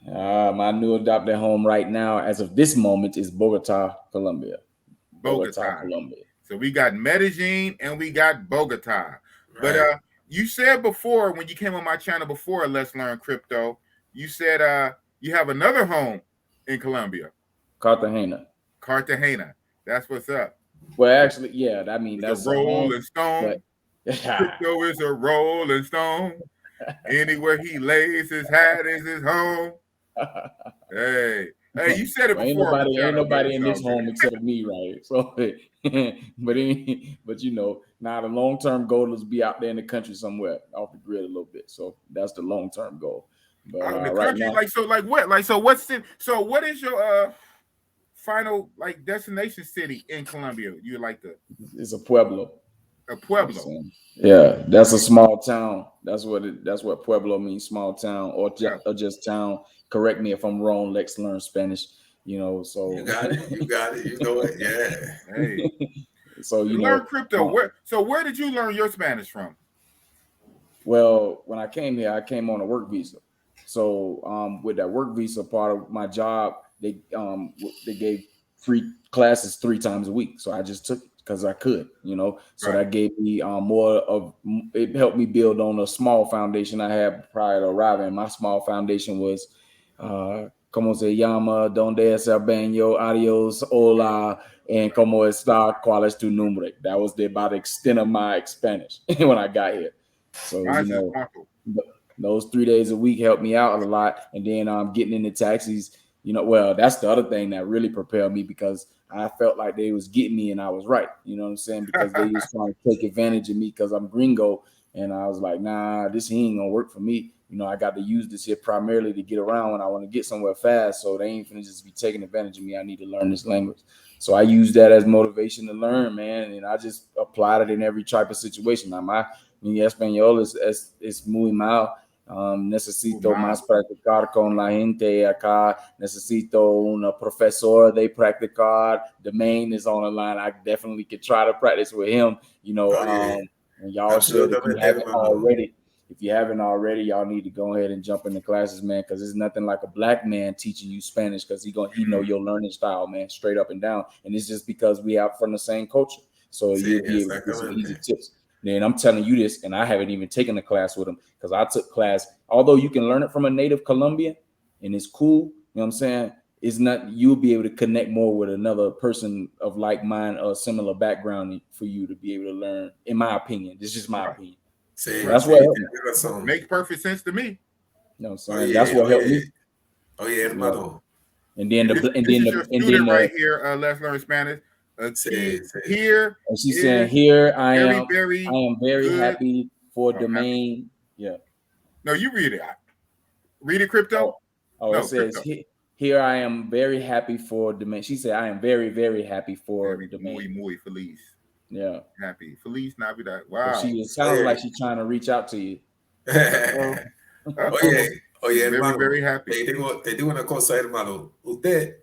My new adopted home right now, as of this moment, is Bogota, Colombia. Bogota, Colombia. So we got Medellin and we got Bogota. Right. But you said before, when you came on my channel before Let's Learn Crypto, you said you have another home in Colombia. Cartagena. That's what's up. Well, actually, yeah. I mean, that's a rolling stone. Crypto is a rolling stone. Anywhere he lays his hat is his home. Hey, Hey, you said it Well, before. ain't nobody in this good. home except me, right? So, but you know, now the long term goal is be out there in the country somewhere, off the grid a little bit. So that's the long term goal. But Out in the right country, now, what is your final like destination city in Colombia? You like it's a Pueblo. a Pueblo? Yeah, that's a small town. That's what Pueblo means, small town or just town. Correct me if I'm wrong. Let's learn Spanish. You know, so you got it. You know it. Yeah. Hey, so you learn know, crypto. Where did you learn your Spanish from? Well, when I came here, I came on a work visa. So with that work visa part of my job, they gave free classes 3 times a week. So I just took it because I could, you know. So that gave me it helped me build on a small foundation I had prior to arriving. My small foundation was como se llama, donde es el baño, adios, hola, and como está, cuál es tu nombre. That was about the extent of my Spanish when I got here. So you know, those 3 days a week helped me out a lot. And then getting into taxis, you know, well, that's the other thing that really propelled me because I felt like they was getting me and I was right. You know what I'm saying? Because they was trying to take advantage of me because I'm gringo. And I was like, nah, this ain't gonna work for me. You know, I got to use this here primarily to get around when I want to get somewhere fast. So they ain't gonna just be taking advantage of me. I need to learn this language. So I use that as motivation to learn, man. And I just applied it in every type of situation. Now mi español es muy mal. Necesito más practicar con la gente acá. Necesito un profesor de practicar. The main is on the line. I definitely could try to practice with him. You know, and y'all should if you haven't already. If you haven't already, y'all need to go ahead and jump into classes, man, because there's nothing like a black man teaching you Spanish because he know your learning style, man, straight up and down. And it's just because we are from the same culture. So you'll be able to get some easy tips. Then I'm telling you this, and I haven't even taken a class with him because I took class. Although you can learn it from a native Colombian, and it's cool, you know what I'm saying? It's not, you'll be able to connect more with another person of like mind or similar background for you to be able to learn, in my opinion. This is just my opinion. That's what makes perfect sense to me. You know what I'm saying? That's what helped me. Oh yeah, hermano. And then right here, Let's Learn Spanish. Here, and she's saying, "Here I am very happy for domain." Yeah. No, you read it. Read it, crypto. Oh, it says here I am very happy for domain. She said, "I am very, very happy for domain." Muy feliz. Yeah. Happy. Feliz Navidad. Wow. So it sounds like she's trying to reach out to you. Oye, hermano. Very happy. Te digo una cosa, hermano. Usted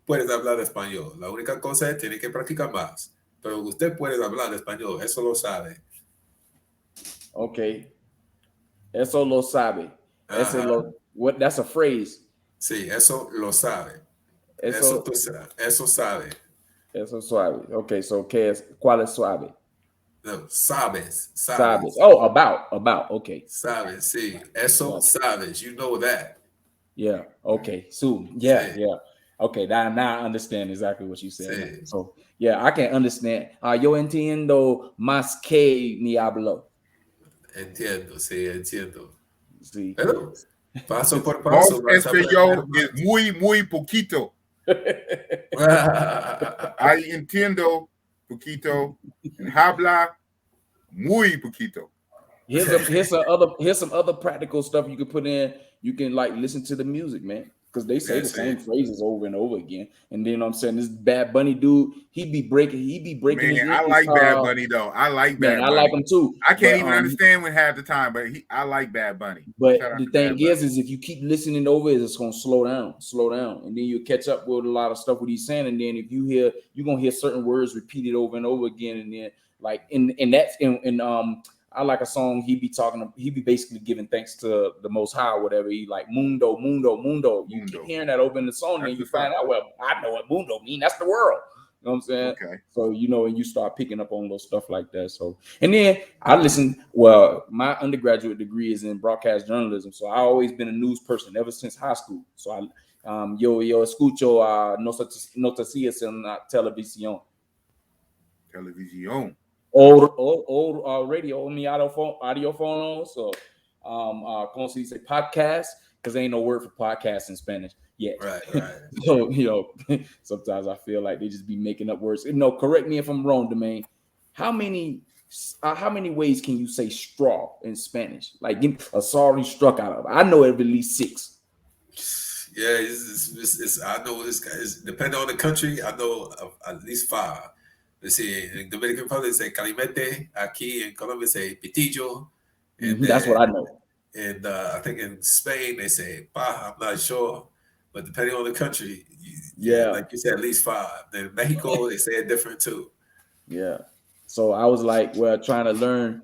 puede hablar español. La única cosa es tiene que practicar más. Pero usted puede hablar español. Eso lo sabe. Okay. Eso lo sabe. That's a phrase. Sí, eso lo sabe. Eso sabe. Eso suave. Okay, so ¿cuál es suave? No, sabes. Oh, about. Okay. Sabes, sí. Eso sabes. You know that. Yeah. Okay. So yeah. Okay. Now I understand exactly what you said. Sí. So yeah, I can understand. Yo entiendo más que mi hablo. Entiendo. Sí. Pero paso por paso. Español es muy poquito. I entiendo poquito and habla muy poquito. Here's some other practical stuff you can put in. You can like listen to the music, man, because they say the same phrases over and over again. And then I'm saying this Bad Bunny dude, he be breaking. Man, I like Bad Bunny though. I like Bad Bunny. I like him too. I can't even understand when half the time, but I like Bad Bunny. But the thing is if you keep listening over it, it's gonna slow down, and then you catch up with a lot of stuff what he's saying. And then if you're gonna hear certain words repeated over and over again, and then like I like a song he be basically giving thanks to the Most High or whatever. He like mundo. You keep hearing that over in the song, and you find out, well, I know what mundo mean. That's the world. You know what I'm saying? Okay. So and you start picking up on little stuff like that. So and then I listen. Well, my undergraduate degree is in broadcast journalism, so I always been a news person ever since high school. So yo escucho noticias en la televisión. Old radio on the audio phone. So, como se dice podcast, because there ain't no word for podcast in Spanish. yet. Right. So, sometimes I feel like they just be making up words. Correct me if I'm wrong, Domain. How many ways can you say straw in Spanish? Like, give me a sorry struck out of. I know at least 6. Yeah, I know this guy. Depending on the country, I know of at least 5. Let's see, in Dominican Republic, they say calimete. Aquí in Colombia, say pitillo. And That's what I know. And I think in Spain, they say pa. I'm not sure. But depending on the country, like you said, at least 5. Then in Mexico, they say it different too. Yeah. So I was like, well, trying to learn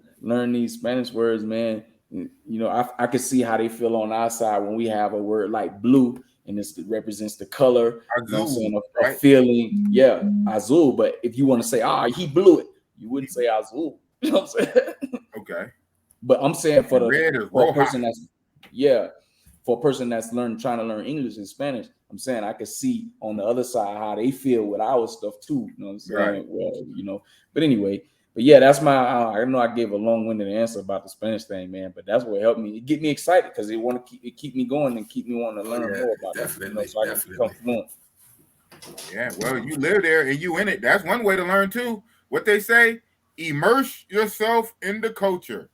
these Spanish words, man. I could see how they feel on our side when we have a word like blue, and it represents the color, azul, a feeling. Yeah, azul. But if you want to say, he blew it, you wouldn't say azul. You know what I'm saying? Okay. But I'm saying for a person that's trying to learn English and Spanish, I'm saying I could see on the other side how they feel with our stuff too. You know what I'm saying? Right. Well, but anyway, yeah, that's my. I know I gave a long-winded answer about the Spanish thing, man, but that's what helped me. It get me excited because it want to keep me going and keep me wanting to learn more about definitely, it. So I can become fluent. Yeah, well, you live there and you in it. That's one way to learn too. What they say, immerse yourself in the culture.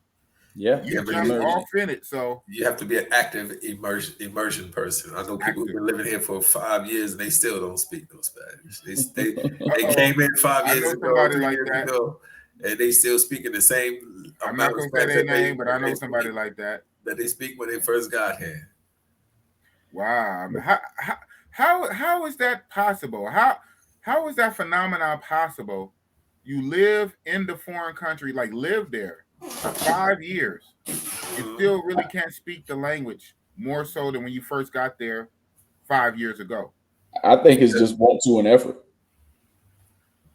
Yeah, you just off in it. So you have to be an active immersion person. I know people who've been living here for 5 years and they still don't speak no Spanish. They came in 5 years ago, 3 years ago, and they still speaking the same. I'm not gonna say their name, but I know somebody like that they speak when they first got here. Wow, how is that possible? How is that phenomenon possible? You live in the foreign country, like live there for 5 years, and still really can't speak the language more so than when you first got there 5 years ago. I think it's just want to and effort.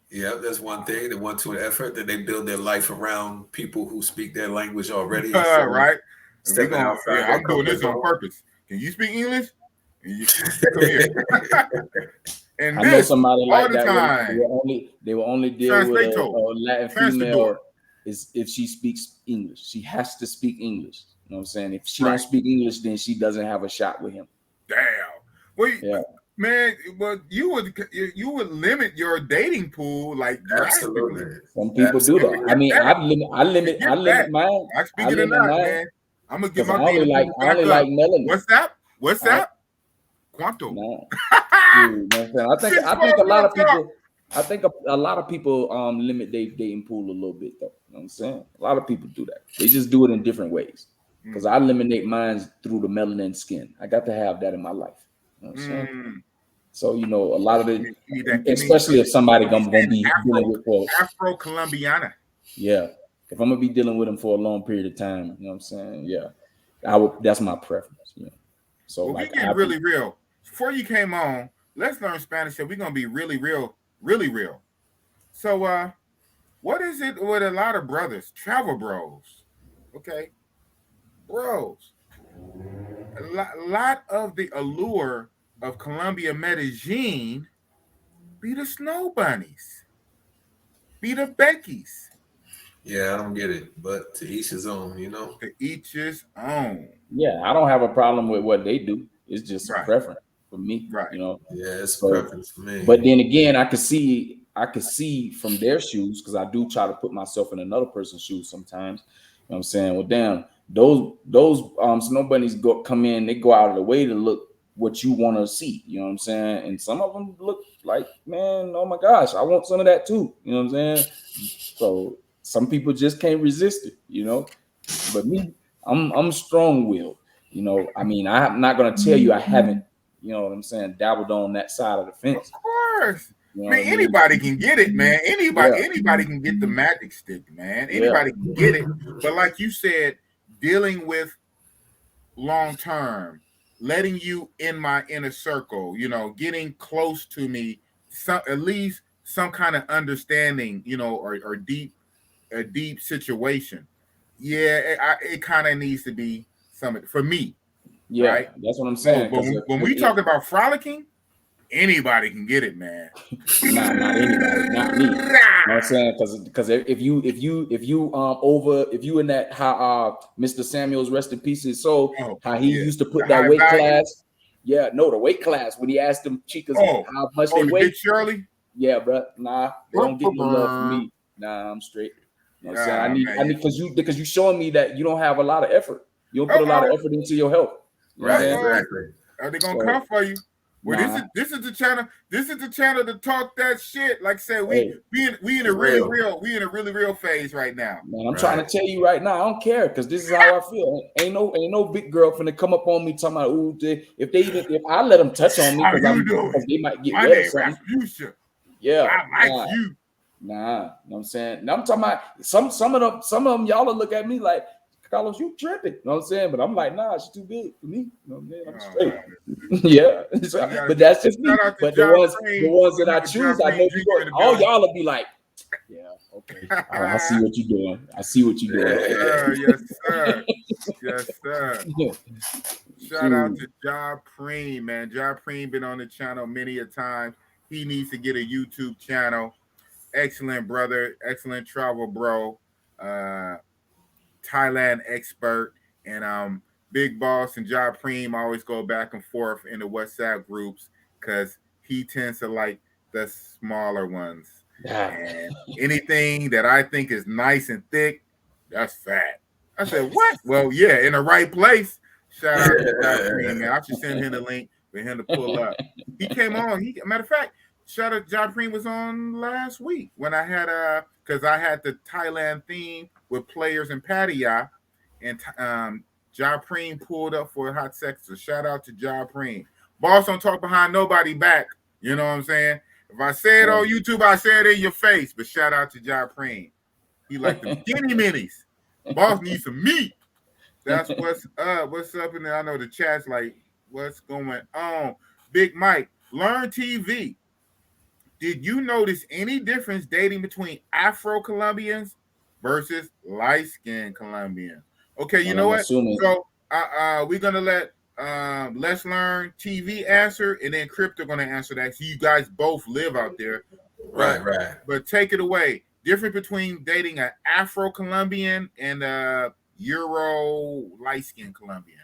Yeah, that's one thing. They want to an effort. Then they build their life around people who speak their language already. Right. I'm doing this on purpose. Can you speak English? And I know somebody like that. They will only deal with a Latin female is if she speaks English. She has to speak English. You know what I'm saying? If she don't speak English, then she doesn't have a shot with him. Damn. Well, man, but you would limit your dating pool like absolutely. Some people do that. I mean, I limit mine. I speak it enough, man. I'm gonna get my dating pool back up. Like melanin. What's that? Quanto. No. Dude, I think a lot of people. I think a lot of people limit their dating pool a little bit, though. You know what I'm saying? A lot of people do that. They just do it in different ways. Because I eliminate mine through the melanin skin. I got to have that in my life. You know what I'm saying? So, a lot of it, especially if somebody gonna be dealing with Afro-Colombiana. Yeah. If I'm gonna be dealing with them for a long period of time, you know what I'm saying? Yeah. That's my preference. So we get really real. Before you came on, let's learn Spanish. So we're gonna be really real, really real. So what is it with a lot of brothers, travel bros? Okay. Bros. A lot of the allure of Colombia, Medellin be the snow bunnies, be the Beckies. Yeah, I don't get it, but to each his own, To each his own. Yeah, I don't have a problem with what they do. It's just a preference for me, right? Yeah, it's a preference for me. But then again, I could see from their shoes because I do try to put myself in another person's shoes sometimes. You know what I'm saying? Well, damn, those snow bunnies come in, they go out of the way to look what you want to see. You know what I'm saying? And some of them look like, man, oh my gosh, I want some of that too. You know what I'm saying? So some people just can't resist it, But me, I'm strong-willed. I mean, I'm not gonna tell you I haven't, you know what I'm saying, dabbled on that side of the fence. Of course. Anybody can get it, man. Anybody can get the magic stick, man. Anybody can get it. But like you said, dealing with long term, letting you in my inner circle, getting close to me, at least some kind of understanding, or a deep situation. Yeah, it kind of needs to be something for me. Yeah, right? That's what I'm saying. When we talk about frolicking, anybody can get it, man. Not anybody, not me. You know what I'm saying? Because if you in that how Mr. Samuels, rest in peace his soul, how he used to put that weight class. Yeah, no, the weight class when he asked them chicas how much they the weigh. Big Shirley. Yeah, bro. Nah, they don't get no love from me. Nah, I'm straight. You know what I'm saying? I need because you showing me that you don't have a lot of effort. You don't put a lot of effort into your health. You know right, exactly. Are they gonna come for you? Well, nah. this is the channel. This is the channel to talk that shit. Like I said, we in a really real phase right now. Man, I'm trying to tell you right now, I don't care because this is how I feel. Ain't no big girl finna come up on me talking about if I let them touch on me because they might get wet or something. Yeah, I like you. Nah, you know what I'm saying? Now I'm talking about some of them y'all will look at me like, Carlos, you tripping. You know what I'm saying? But I'm like, nah, she's too big for me. You know what I'm saying? I'm straight. Yeah. But that's just me. But the ones that I choose, I know all y'all will be like, yeah, okay. I see what you're doing. I see what you're doing. Yes, sir. Yes, sir. Shout out to Ja Preem, man. Ja Preem been on the channel many a time. He needs to get a YouTube channel. Excellent brother, excellent travel bro, Thailand expert, and Big Boss and Ja Preem always go back and forth in the WhatsApp groups because he tends to like the smaller ones. And anything that I think is nice and thick, that's fat. I said, what? Well, yeah, in the right place. Shout out to Ja Preem, man. I should send him the link for him to pull up. He came on. Matter of fact, shout out Ja Preem was on last week when I had because I had the Thailand theme with players and Pattaya, and Ja Preem pulled up for a hot sex. So shout out to Ja Preem. Boss don't talk behind nobody back. You know what I'm saying? If I say it on YouTube, I say it in your face. But shout out to Ja Preem. He like the skinny minis. Boss needs some meat. That's what's up. What's up in there? I know the chat's like, what's going on? Big Mike, Learn TV. Did you notice any difference dating between Afro-Colombians versus light-skinned Colombians? Okay, you know what? So we're gonna let Let's Learn TV answer, and then Crypto gonna answer that. So you guys both live out there, right? But take it away. Difference between dating an Afro-Colombian and a Euro light-skinned Colombian.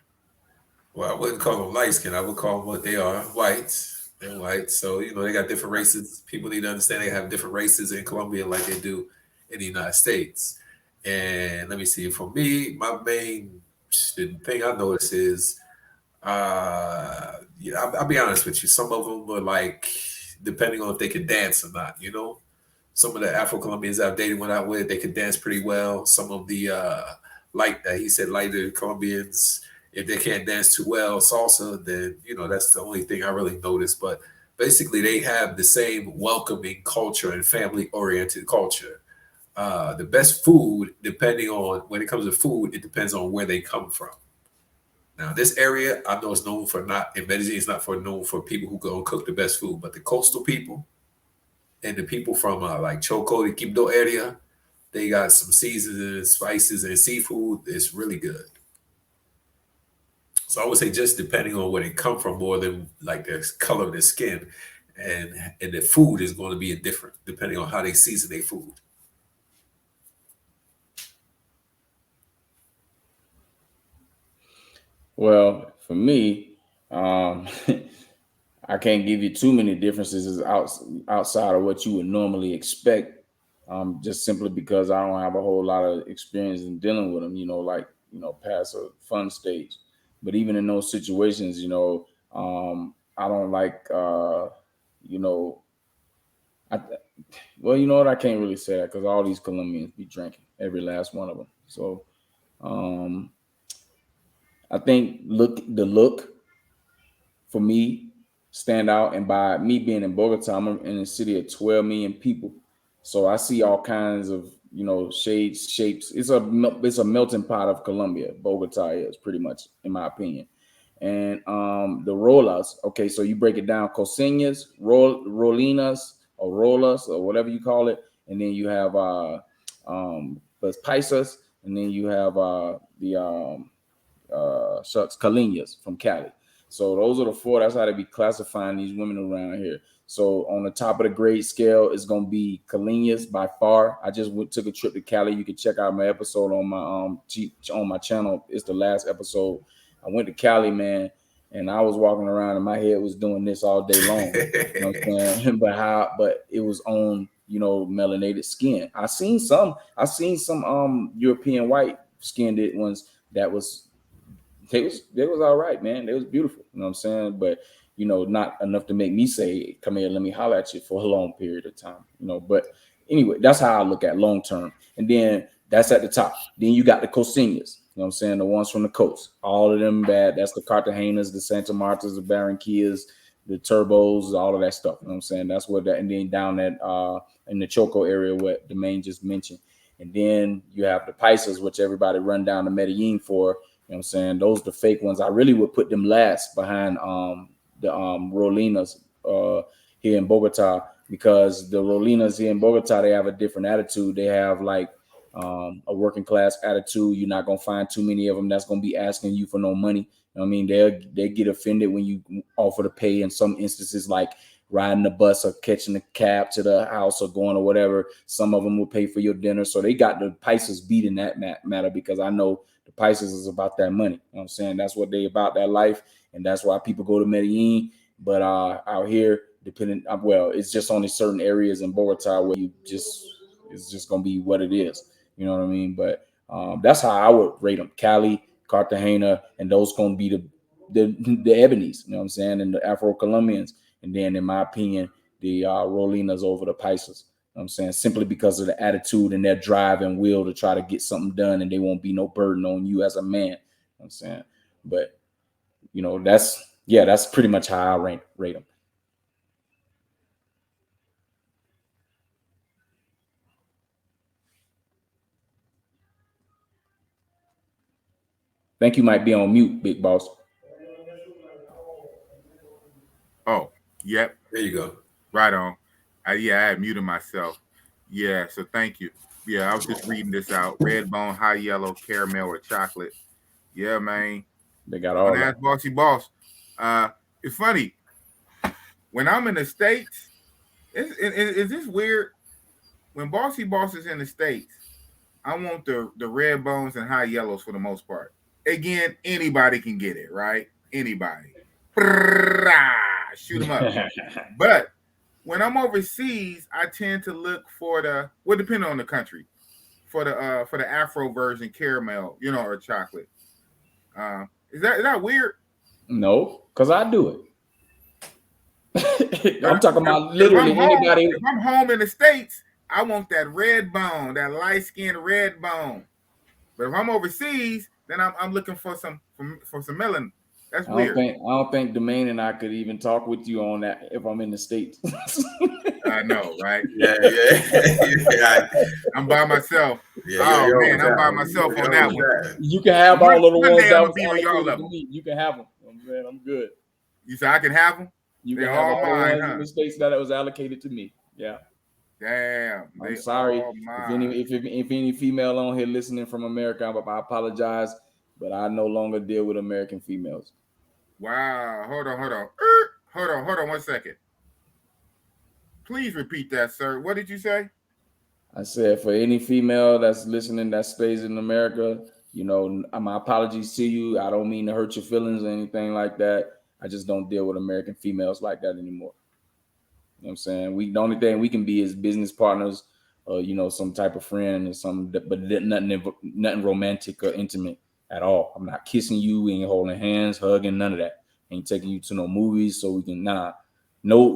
Well, I wouldn't call them light-skinned. I would call them what they are, whites. They're white, so they got different races. People need to understand they have different races in Colombia like they do in the United States. And let me see. For me, my main thing I notice is, I'll be honest with you. Some of them are like, depending on if they can dance or not. Some of the Afro-Colombians I've dated went out with, they could dance pretty well. Some of the lighter Colombians, if they can't dance too well salsa, then that's the only thing I really noticed. But basically, they have the same welcoming culture and family-oriented culture. The best food, depending on when it comes to food, it depends on where they come from. Now, this area I know is known for in Medellin, it's not known for people who go and cook the best food, but the coastal people and the people from like Choco, the Quibdó area, they got some seasons, spices, and seafood. It's really good. So I would say just depending on where they come from, more than like the color of their skin, and the food is going to be different depending on how they season their food. Well, for me, I can't give you too many differences outside of what you would normally expect, just simply because I don't have a whole lot of experience in dealing with them, past a fun stage. But even in those situations, I don't like, well, you know what? I can't really say that because all these Colombians be drinking, every last one of them. So I think the look for me stand out, and by me being in Bogota, I'm in a city of 12 million people, so I see all kinds of shades, shapes. It's a melting pot of Colombia. Bogota is pretty much, in my opinion. And the rolas. Okay, so you break it down: coseñas, rolinas, or rolas, or whatever you call it, and then you have the paisas, and then you have the caleñas from Cali. So those are the four. That's how they be classifying these women around here. So on the top of the grade scale is going to be Caleñas by far. I just took a trip to Cali. You can check out my episode on my channel. It's the last episode. I went to Cali, man. and I was walking around and my head was doing this all day long. You know what I'm saying? But it was on, melanated skin. I seen some European white skinned ones that was they was all right, man. They was beautiful. You know what I'm saying? But not enough to make me say, come here, let me holler at you for a long period of time. But anyway, that's how I look at long term. And then that's at the top. Then you got the costeñas. You know what I'm saying? The ones from the coast. All of them bad. That's the Cartagenas, the Santa Martas, the Barranquillas, the Turbos, all of that stuff. You know what I'm saying? That's what that, and then down at in the Choco area, what the main just mentioned. And then you have the Paisas, which everybody run down to Medellin for. You know what I'm saying? Those are the fake ones. I really would put them last behind the Rolinas here in Bogota, because the Rolinas here in Bogota, they have a different attitude. They have like a working class attitude. You're not gonna find too many of them that's gonna be asking you for no money. You know what I mean? They get offended when you offer to pay in some instances, like riding the bus or catching the cab to the house or going or whatever. Some of them will pay for your dinner. So they got the Paisas beat in that matter, because I know the Paisas is about that money. You know what I'm saying? That's what they about, that life. And that's why people go to Medellin. But out here, it's just only certain areas in Bogota where it's just gonna be what it is. You know what I mean? But that's how I would rate them: Cali, Cartagena, and those gonna be the Ebonies. You know what I'm saying? And the Afro-Colombians. And then, in my opinion, the Rolinas over the Paisas. You know what I'm saying? Simply because of the attitude and their drive and will to try to get something done, and they won't be no burden on you as a man. You know what I'm saying? But that's pretty much how I rate them. Think you might be on mute, big boss. Oh, yep. There you go. Right on. I had muted myself. Yeah, so thank you. Yeah, I was just reading this out. Red bone, high yellow, caramel, or chocolate. Yeah, man. They got all that. Ask Bossy Boss. It's funny. When I'm in the States, is this weird? When Bossy Boss is in the States, I want the red bones and high yellows for the most part. Again, anybody can get it, right? Anybody. Shoot them up. But when I'm overseas, I tend to look for depending on the country, for the Afro version caramel, or chocolate. Is that weird? No, because I do it. I'm talking about literally anybody. If I'm home in the States, I want that red bone, that light skinned red bone. But if I'm overseas, then I'm looking for some melanin. That's weird. I don't think Domain and I could even talk with you on that if I'm in the States. I know, right? Yeah. I'm by myself. Man, I'm by myself on that one. You can have all of the ones that was allocated to me. You can have them. Man, I'm good. You say I can have them? You can have all mine, in the States that was allocated to me. Yeah. Damn. I'm sorry if any female on here listening from America, I apologize, but I no longer deal with American females. Wow. Hold on. Hold on 1 second. Please repeat that, sir. What did you say? I said, for any female that's listening that stays in America, my apologies to you. I don't mean to hurt your feelings or anything like that. I just don't deal with American females like that anymore. You know what I'm saying? The only thing we can be is business partners, or some type of friend or something, but nothing romantic or intimate at all. I'm not kissing you, we ain't holding hands, hugging, none of that. Ain't taking you to no movies so we can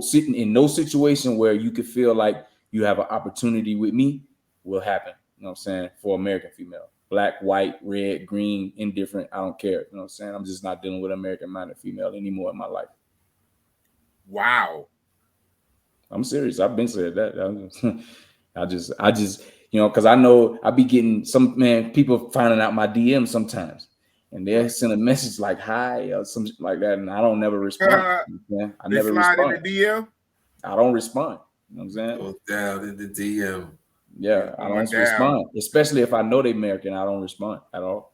sitting in no situation where you could feel like you have an opportunity with me will happen. You know what I'm saying? For American female. Black, white, red, green, indifferent, I don't care. You know what I'm saying? I'm just not dealing with American-minded female anymore in my life. Wow. I'm serious. I've been said that. I just because I know I be getting people finding out my DM sometimes, and they send a message like hi or something like that, and I don't never respond. I never respond. In the DM? I don't respond. You know what I'm saying? Goes down in the DM. Yeah, I don't respond, especially if I know they're American. I don't respond at all.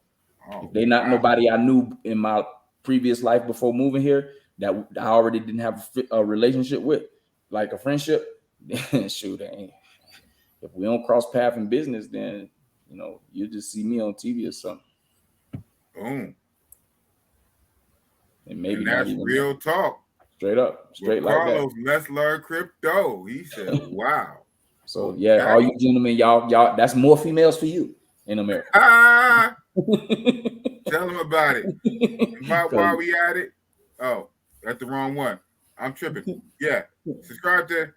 If they not nobody I knew in my previous life before moving here that I already didn't have a relationship with, like a friendship, shoot, if we don't cross path in business, then you just see me on TV or something. Boom. and maybe and not that's even real talk. Straight up, straight like Carlos, that. let's learn crypto. He said, "Wow." So yeah, all you gentlemen, y'all, that's more females for you in America. Tell them about it. While we at it, oh, that's the wrong one. I'm tripping. Yeah, subscribe to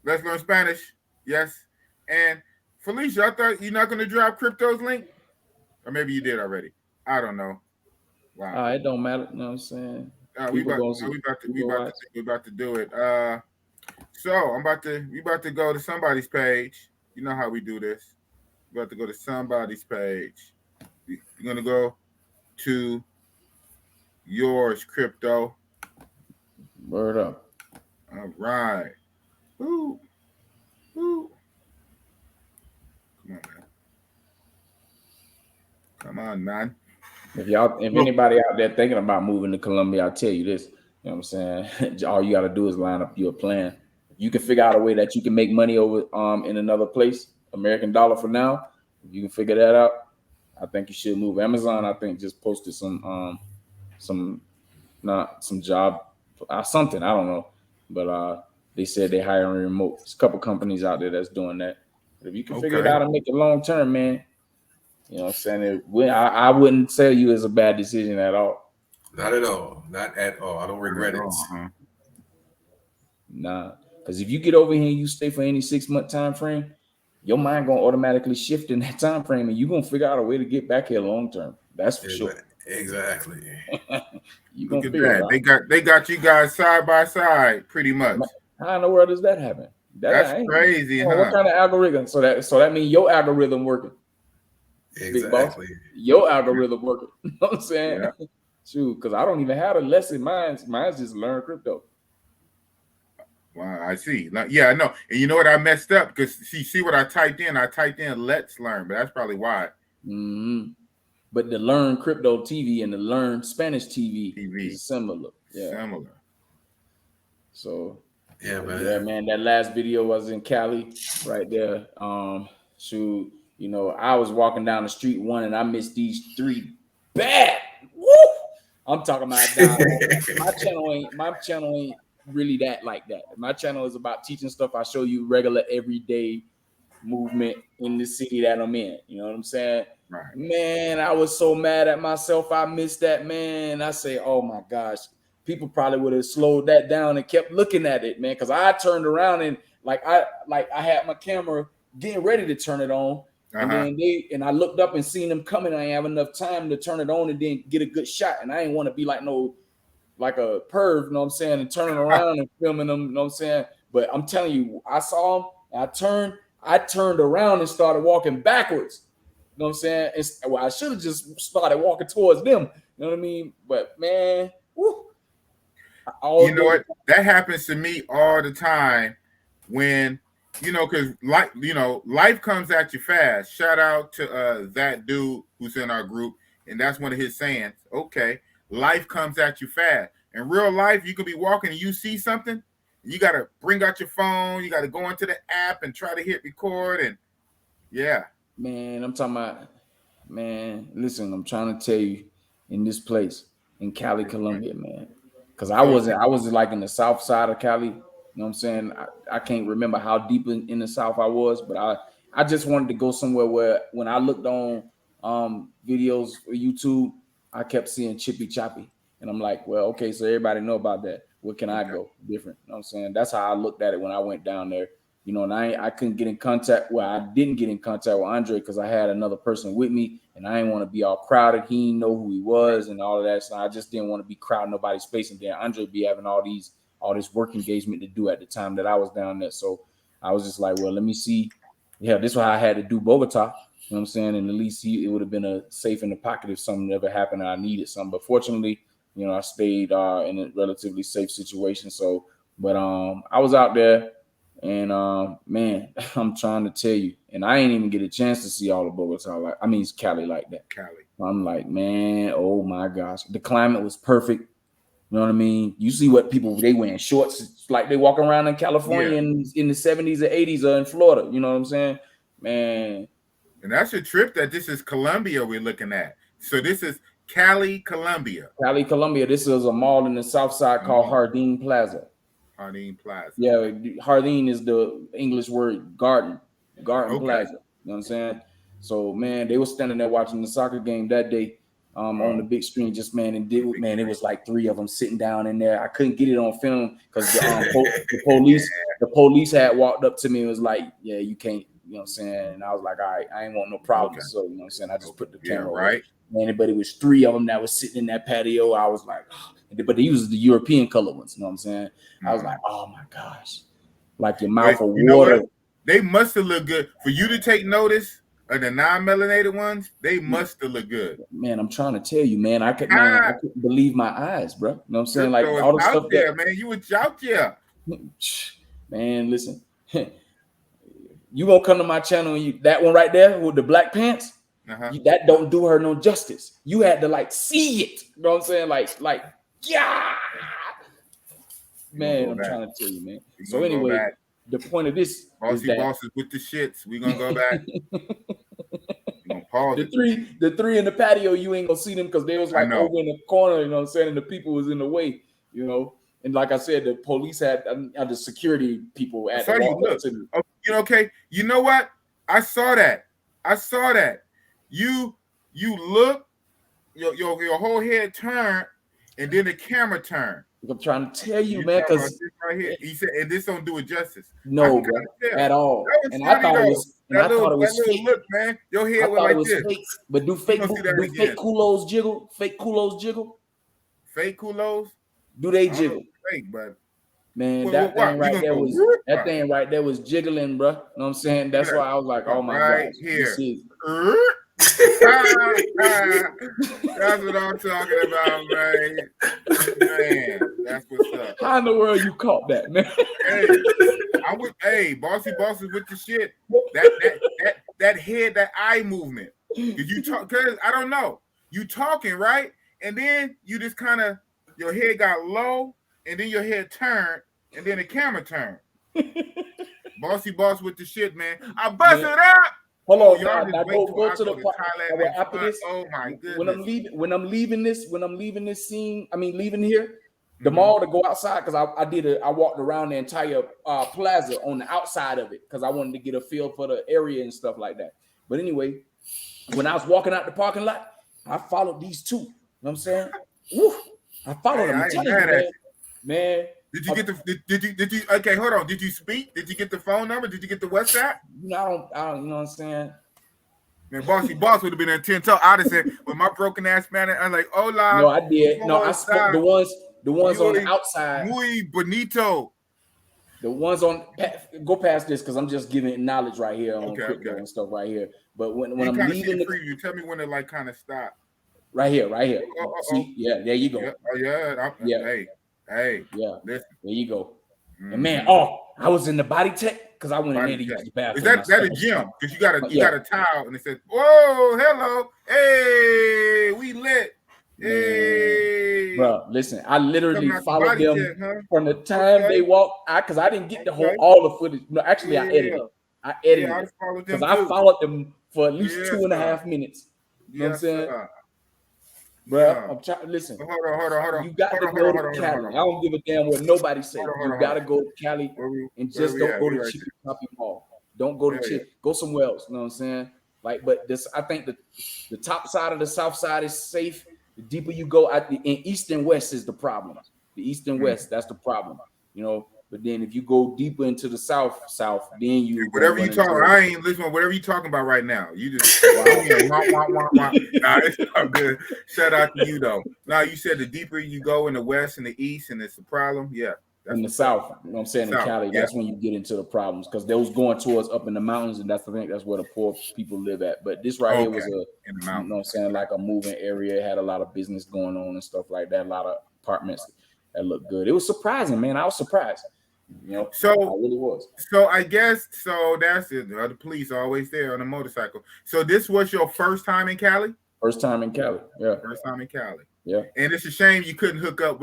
Let's Learn Spanish. Yes, and Felicia, I thought you're not gonna drop crypto's link, or maybe you did already. I don't know. Wow. It don't matter. You know what I'm saying? We about to do it. So we about to go to somebody's page. You know how we do this. We about to go to somebody's page. You're gonna go to yours, crypto. Word up. All right. Ooh. Ooh. Come on, man. If anybody out there thinking about moving to Colombia, I'll tell you this. You know what I'm saying? All you got to do is line up your plan. You can figure out a way that you can make money over in another place, American dollar for now. If you can figure that out, I think you should move. Amazon, I think, just posted some job something, I don't know, but they said they're hiring remote. There's a couple companies out there that's doing that. But if you can figure it out and make it long term, man, you know what I'm saying? I wouldn't tell you it's a bad decision at all. Not at all. Not at all. I don't regret it. Nah, because if you get over here and you stay for any 6-month time frame, your mind gonna automatically shift in that time frame, and you're gonna figure out a way to get back here long term. That's for sure. Exactly. You gonna figure it out. They got you guys side by side, pretty much. How in the world does that happen? That's crazy, huh? What kind of algorithm? So that means your algorithm working. Exactly. Your algorithm working. You know what I'm saying? Yeah. Shoot, because I don't even have a lesson. Mine's just learn crypto. Wow, I see. Yeah, I know. And you know what? I messed up because see what I typed in? I typed in "Let's Learn," but that's probably why. Mm-hmm. But the Learn Crypto TV and the Learn Spanish TV is similar. Yeah. Similar. So yeah, man. That last video was in Cali, right there. Shoot, you know, I was walking down the street and I missed these 3 bad. Woo! I'm talking about my channel ain't really that like that. My channel is about teaching stuff. I show you regular everyday movement in the city that I'm in. You know what I'm saying? Right. Man, I was so mad at myself. I missed that, man. I say, oh my gosh, people probably would have slowed that down and kept looking at it, man. Because I turned around and I had my camera getting ready to turn it on. And then I looked up and seen them coming. I didn't have enough time to turn it on and then get a good shot. And I didn't want to be like a perv, you know what I'm saying, and turning around and filming them, you know what I'm saying. But I'm telling you, I saw them, and I turned around and started walking backwards. You know what I'm saying? I should have just started walking towards them. You know what I mean? But man, woo, you know what? That happens to me all the time when, you know, because life comes at you fast. Shout out to that dude who's in our group, and that's one of his sayings. Okay, life comes at you fast. In real life, you could be walking and you see something, and you got to bring out your phone. You got to go into the app and try to hit record, and yeah. Man, I'm talking about, man, listen, I'm trying to tell you, in this place, in Cali, Colombia, man, because I was like in the south side of Cali, you know what I'm saying? I can't remember how deep in the south I was, but I just wanted to go somewhere where when I looked on videos for YouTube, I kept seeing Chippy Choppy. And I'm like, well, okay, so everybody know about that. Where can I go different? You know what I'm saying? That's how I looked at it when I went down there. You know, and I couldn't get in contact. Well, I didn't get in contact with Andre because I had another person with me, and I didn't want to be all crowded. He didn't know who he was and all of that. So I just didn't want to be crowding nobody's space. And then Andre be having all this work engagement to do at the time that I was down there. So I was just like, well, let me see. Yeah, this is why I had to do Bogota. You know what I'm saying? And at least it would have been a safe in the pocket if something ever happened and I needed something. But fortunately, you know, I stayed in a relatively safe situation. So, but I was out there. And man, I'm trying to tell you, and I ain't even get a chance to see all of Bogota. It's Cali like that. Cali. I'm like, man, oh my gosh, the climate was perfect. You know what I mean? You see what people they wearing shorts, it's like they walk around in California in the 70s or 80s or in Florida. You know what I'm saying, man? And that's a trip that this is Colombia we're looking at. So this is Cali, Colombia. Cali, Colombia. This is a mall in the south side called Jardine Plaza. Jardine Plaza. Yeah, Jardine is the English word garden. Garden Plaza. You know what I'm saying? So man, they were standing there watching the soccer game that day on the big screen. Just man, and it was like 3 of them sitting down in there. I couldn't get it on film because the police had walked up to me and was like, "Yeah, you can't." You know what I'm saying? And I was like, "All right, I ain't want no problems." So you know what I'm saying? I just put the camera right. Man, but it was 3 of them that was sitting in that patio. I was like, but they used the European color ones. You know what I'm saying? I was like, oh my gosh, like your mouth of water. They must have looked good for you to take notice of the non-melanated ones. They must have looked good. Man, I'm trying to tell you, man. I couldn't believe my eyes, bro. You know what I'm saying? Like all the stuff there, man. You were out there. Man, listen, you gonna come to my channel and that one right there with the black pants. That don't do her no justice. You had to like see it. You know what I'm saying? Like, yeah. Man, I'm trying to tell you, man. So anyway, the point of this is that bosses with the shits. We gonna go back. Gonna pause the three in the patio, you ain't gonna see them because they was like over in the corner. You know what I'm saying? And the people was in the way. You know, and like I said, the police had the security people at the wall. Okay, you know what? I saw that. You look, your whole head turned, and then the camera turned. I'm trying to tell you, man, because right here, he said, and this don't do it justice. No, bro, at all. And I thought it was fake. Look, man, your head was like this. Fake. But do fake culos jiggle? Fake culos jiggle? Fake culos? Do they jiggle? Fake, but man, that thing right there was jiggling, bro. You know what I'm saying? That's why I was like, oh my god, here. That's what I'm talking about, man. Man, that's what's up. How in the world you caught that, man? Bossy bosses with the shit. That head, that eye movement. Did you talk? Cause I don't know. You talking, right? And then you just kind of your head got low, and then your head turned, and then the camera turned. Bossy boss with the shit, man. I bust it up. Hold on, now go to the part after this. Oh my goodness! When I'm leaving this scene, leaving here, the mall to go outside because I walked around the entire plaza on the outside of it because I wanted to get a feel for the area and stuff like that. But anyway, when I was walking out the parking lot, I followed these 2. You know what I'm saying? Woo, I followed them. I'm telling you, man. Did you get the? Did you? Okay, hold on. Did you speak? Did you get the phone number? Did you get the WhatsApp? No, I don't. You know what I'm saying? Man, bossy boss would have been in 10 toes. I'd have said, with my broken ass man, I'm like, hola. No, I did. No, I spoke the ones on the outside. Muy bonito. The ones on go past this because I'm just giving knowledge right here on crypto and stuff right here. But when I'm leaving the preview, tell me when it like kind of stopped. Right here. See, yeah, there you go. Hey, yeah, listen. There you go. And man, I was in the body tech because I went in there to use the bathroom. Is that a gym? Because you got a towel and it says, "Whoa, hello, hey, we lit." Hey, bro, listen, I literally followed them from the time they walked out because I didn't get the all the footage. No, actually, I edited it because I followed them for at least 2.5 minutes. You know what I'm saying? Bro, I'm trying. Listen, hold on. You got to go to Cali. I don't give a damn what nobody says. You got to go to Cali and just don't go to Chippy Poppy Mall. Don't go to Chip. Go somewhere else. You know what I'm saying? Like, but this, I think the top side of the south side is safe. The deeper you go, in east and west is the problem. The east and west, that's the problem. You know. But then if you go deeper into the south, then you whatever you talking. I ain't listening. Whatever you talking about right now, you just Nah, it's not good. Shout out to you though. Now you said the deeper you go in the west and the east, and it's a problem. Yeah, in the south. You know what I'm saying? In Cali, that's when you get into the problems because those going towards up in the mountains, and that's where the poor people live at. But this right here was in the mountains. You know what I'm saying? Like a moving area, it had a lot of business going on and stuff like that. A lot of apartments that looked good. It was surprising, man. I was surprised. You know, I really was. So I guess that's it. The police are always there on a motorcycle. So this was your first time in Cali? First time in Cali, yeah. First time in Cali. Yeah. And it's a shame you couldn't link up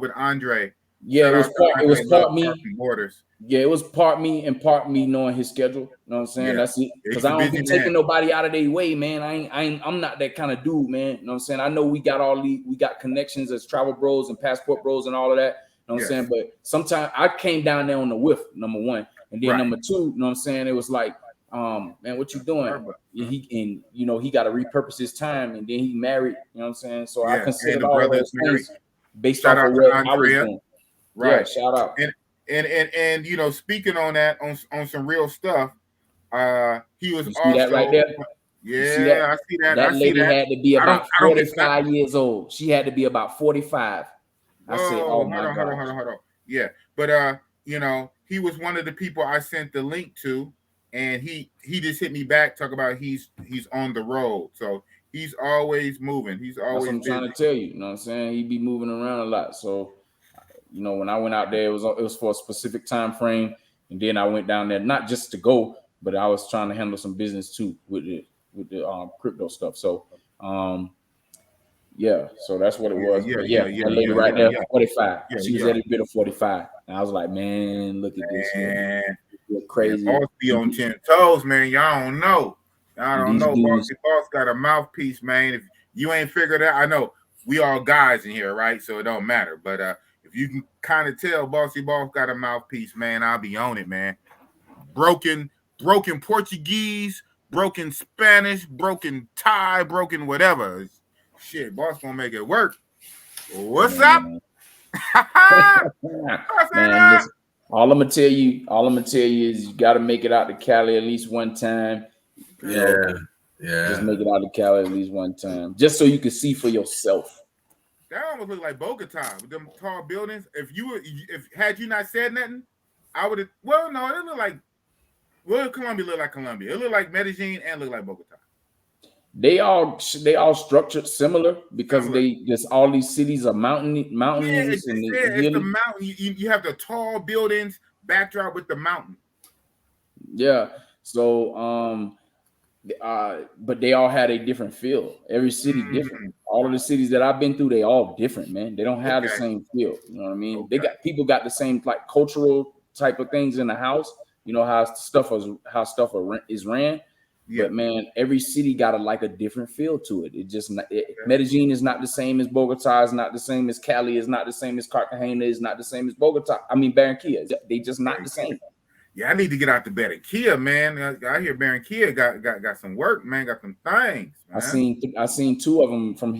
with Andre Yeah, it was part me. Borders. Yeah, it was part me and part me knowing his schedule. You know what I'm saying? Yeah. That's it. Because I don't be taking nobody out of their way, man. I'm not that kind of dude, man. You know what I'm saying? I know we got connections as travel bros and passport bros and all of that. You know what I'm saying? But sometimes I came down there on the whiff, number one. And then number two, you know what I'm saying? It was like, man, what you doing? He got to repurpose his time, and then he married, you know what I'm saying? So I considered all of those things based off of what I was doing. Right. Yeah, shout out. And you know, speaking on that, on some real stuff, he was also that right there. Yeah, I see that. That lady had to be about 45 years old. She had to be about 45. I said, "Oh my God!" Hold on. Yeah, but you know, he was one of the people I sent the link to, and he just hit me back, talk about he's on the road, so he's always moving. He's always. That's what I'm trying to tell you. You know what I'm saying? He be moving around a lot, so. You know, when I went out there, it was for a specific time frame, and then I went down there not just to go, but I was trying to handle some business too with the crypto stuff. So, yeah, so that's what it was. That lady right there, 45. She was at a bit of 45, and I was like, man, look at this, man. You're crazy. Boss be on 10 toes, man. Y'all don't know. Y'all don't know. Boss got a mouthpiece, man. If you ain't figured out, I know we all guys in here, right? So it don't matter, but if you can kind of tell Bossy Boss got a mouthpiece, man, I'll be on it, man. Broken Portuguese, broken Spanish, broken Thai, broken whatever. Shit, Boss gonna make it work. What's up? Man, listen, all I'm gonna tell you is you gotta make it out to Cali at least one time. Yeah. Just make it out to Cali at least one time, just so you can see for yourself. That almost looked like Bogota with them tall buildings. Had you not said nothing, I would have. Well, no, it looked like. Well, Colombia looked like Colombia. It looked like Medellin and looked like Bogota. They all structured similar because all these cities are mountainous. Yeah, it's the mountain. You have the tall buildings backdrop with the mountain. Yeah. So but they all had a different feel. Every city different. All of the cities that I've been through, they all different, man. They don't have the same feel. You know what I mean? They got people got the same like cultural type of things in the house. You know how stuff is ran. Yeah. But man, every city got a different feel to it. It just Medellin is not the same as Bogota. Is not the same as Cali. Is not the same as Cartagena. Is not the same as Bogota. I mean Barranquilla. They just not the same. Yeah, I need to get out to Barranquilla, man. I hear Barranquilla got some work, man. Got some things. Man. I seen two of them from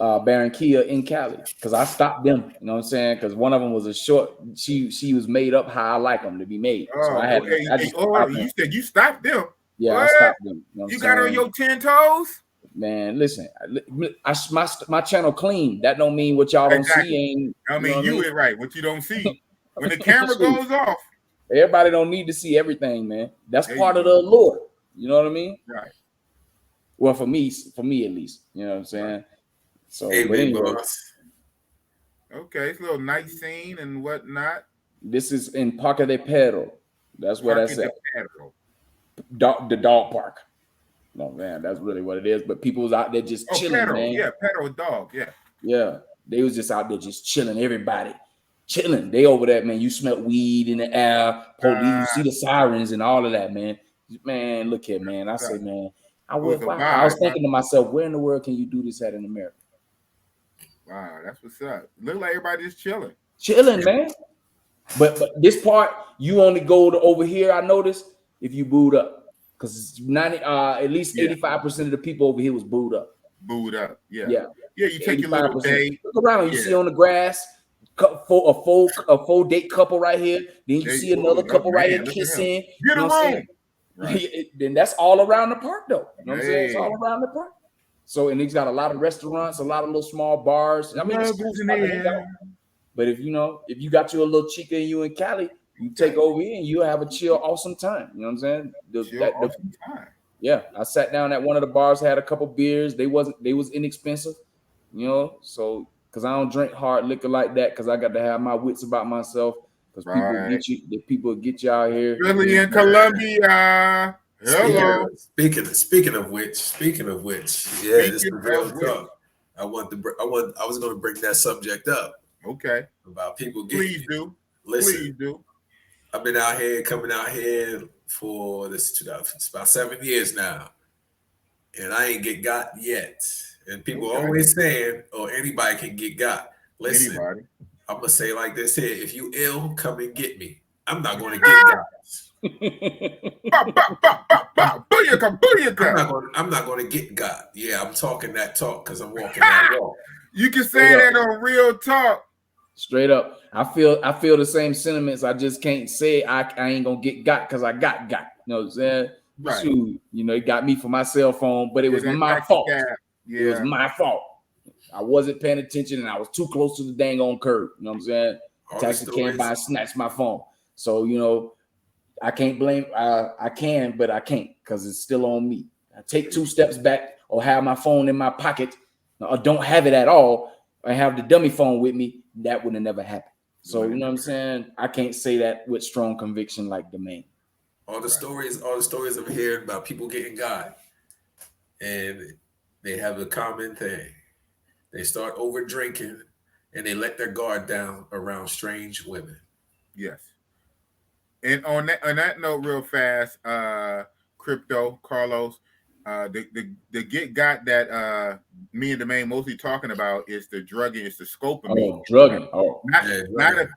Barranquilla in Cali because I stopped them. You know what I'm saying? Because one of them was a short. She was made up how I like them to be made. So I had. You said you stopped them. Yeah, I stopped them. You got on your 10 toes. Man, listen, my channel clean. That don't mean what y'all don't see. I mean, you ain't right. What you don't see when the camera goes off. Everybody don't need to see everything, man. That's part of the allure. You know what I mean? Right. Well, for me at least. You know what I'm saying? So, okay, it's a little night scene and whatnot. This is in Parque de Perro. That's where that's at. The dog park. No, man, that's really what it is. But people was out there just chilling, Pedro, man. Yeah, Pedro dog, yeah. Yeah, they was just out there just chilling. Everybody chilling. They over there, man. You smell weed in the air. Police, you see the sirens and all of that, man. Man, look here, man. I say, man, I was thinking to myself, where in the world can you do this at in America? Wow, that's what's up. Look like everybody just chilling. Chilling, man. But this part, you only go to over here, I noticed, if you booed up. Because at least 85% of the people over here was booed up. Yeah. You take your little day. Look around, you see on the grass a full date couple right here. Then you see another couple right here kissing. You know what I'm saying? Right. Then that's all around the park, though. You know what I'm saying? It's all around the park. So, and he's got a lot of restaurants, a lot of little small bars. I mean, but if you got you a little chica and you in Cali, you take over here and you'll have a chill, awesome time. You know what I'm saying? Yeah, I sat down at one of the bars, had a couple beers. They was inexpensive, so because I don't drink hard liquor like that, because I got to have my wits about myself. Because people get you out here. Really in Colombia. Hello. Speaking of which, yeah, this is real talk. I was going to bring that subject up. Okay. About people getting. Please do. Listen, Please do. I've been coming out here for this. It's about 7 years now, and I ain't got yet. And people always saying, "Oh, anybody can get got." Listen, anybody. I'm gonna say like this here: if you ill, come and get me. I'm not going to get got. I'm not going to get got. Yeah, I'm talking that talk because I'm walking that walk. You can say that on real talk. Straight up. I feel the same sentiments. I just can't say I ain't gonna get got because I got. You know what I'm saying? Right. Shoot, you know, it got me for my cell phone, but it was my fault. Yeah. It was my fault. I wasn't paying attention and I was too close to the dang on curb. You know what I'm saying? Taxi came by and snatched my phone. So, you know, I can't blame. I can, but I can't because it's still on me. I take 2 steps back or have my phone in my pocket or don't have it at all. I have the dummy phone with me. That would have never happened. So, you know what I'm saying? I can't say that with strong conviction like the man. All the stories I'm hearing about people getting got, and they have a common thing. They start over drinking and they let their guard down around strange women. Yes. And on that note, real fast, Crypto, Carlos, the get got that me and the man mostly talking about is the drugging, it's the scoping. Oh, drugging. Oh, not a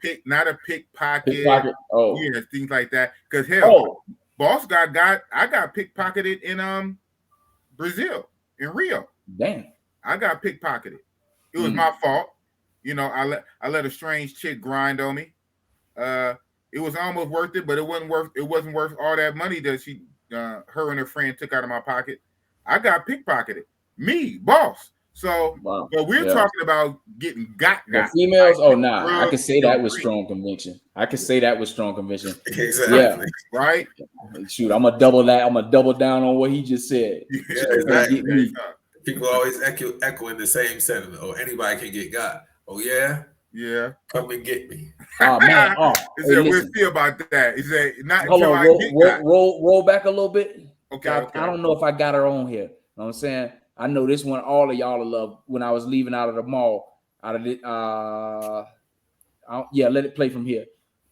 pickpocket. Pickpocket. Oh, yeah, things like that. Because hell, boss I got pickpocketed in Brazil, in Rio. Damn. I got pickpocketed. It was my fault. You know, I let a strange chick grind on me. It was almost worth it, but it wasn't worth all that money that her and her friend took out of my pocket. I got pickpocketed. Me, boss. So, wow. But we're talking about getting got. The females, nah. I can say that with strong conviction. Exactly. Yeah. Right. Shoot, I'm gonna double that. I'm gonna double down on what he just said. Yeah, exactly. People always echoing the same sentiment. Oh, anybody can get got. Oh yeah. Yeah. Come and get me. Oh man. Oh, hey, we'll see about that. He said not hold until on, I get got. Roll back a little bit. Okay, I don't know if I got her on here. You know what I'm saying? I know this one all of y'all love when I was leaving out of the mall. Out of it, let it play from here.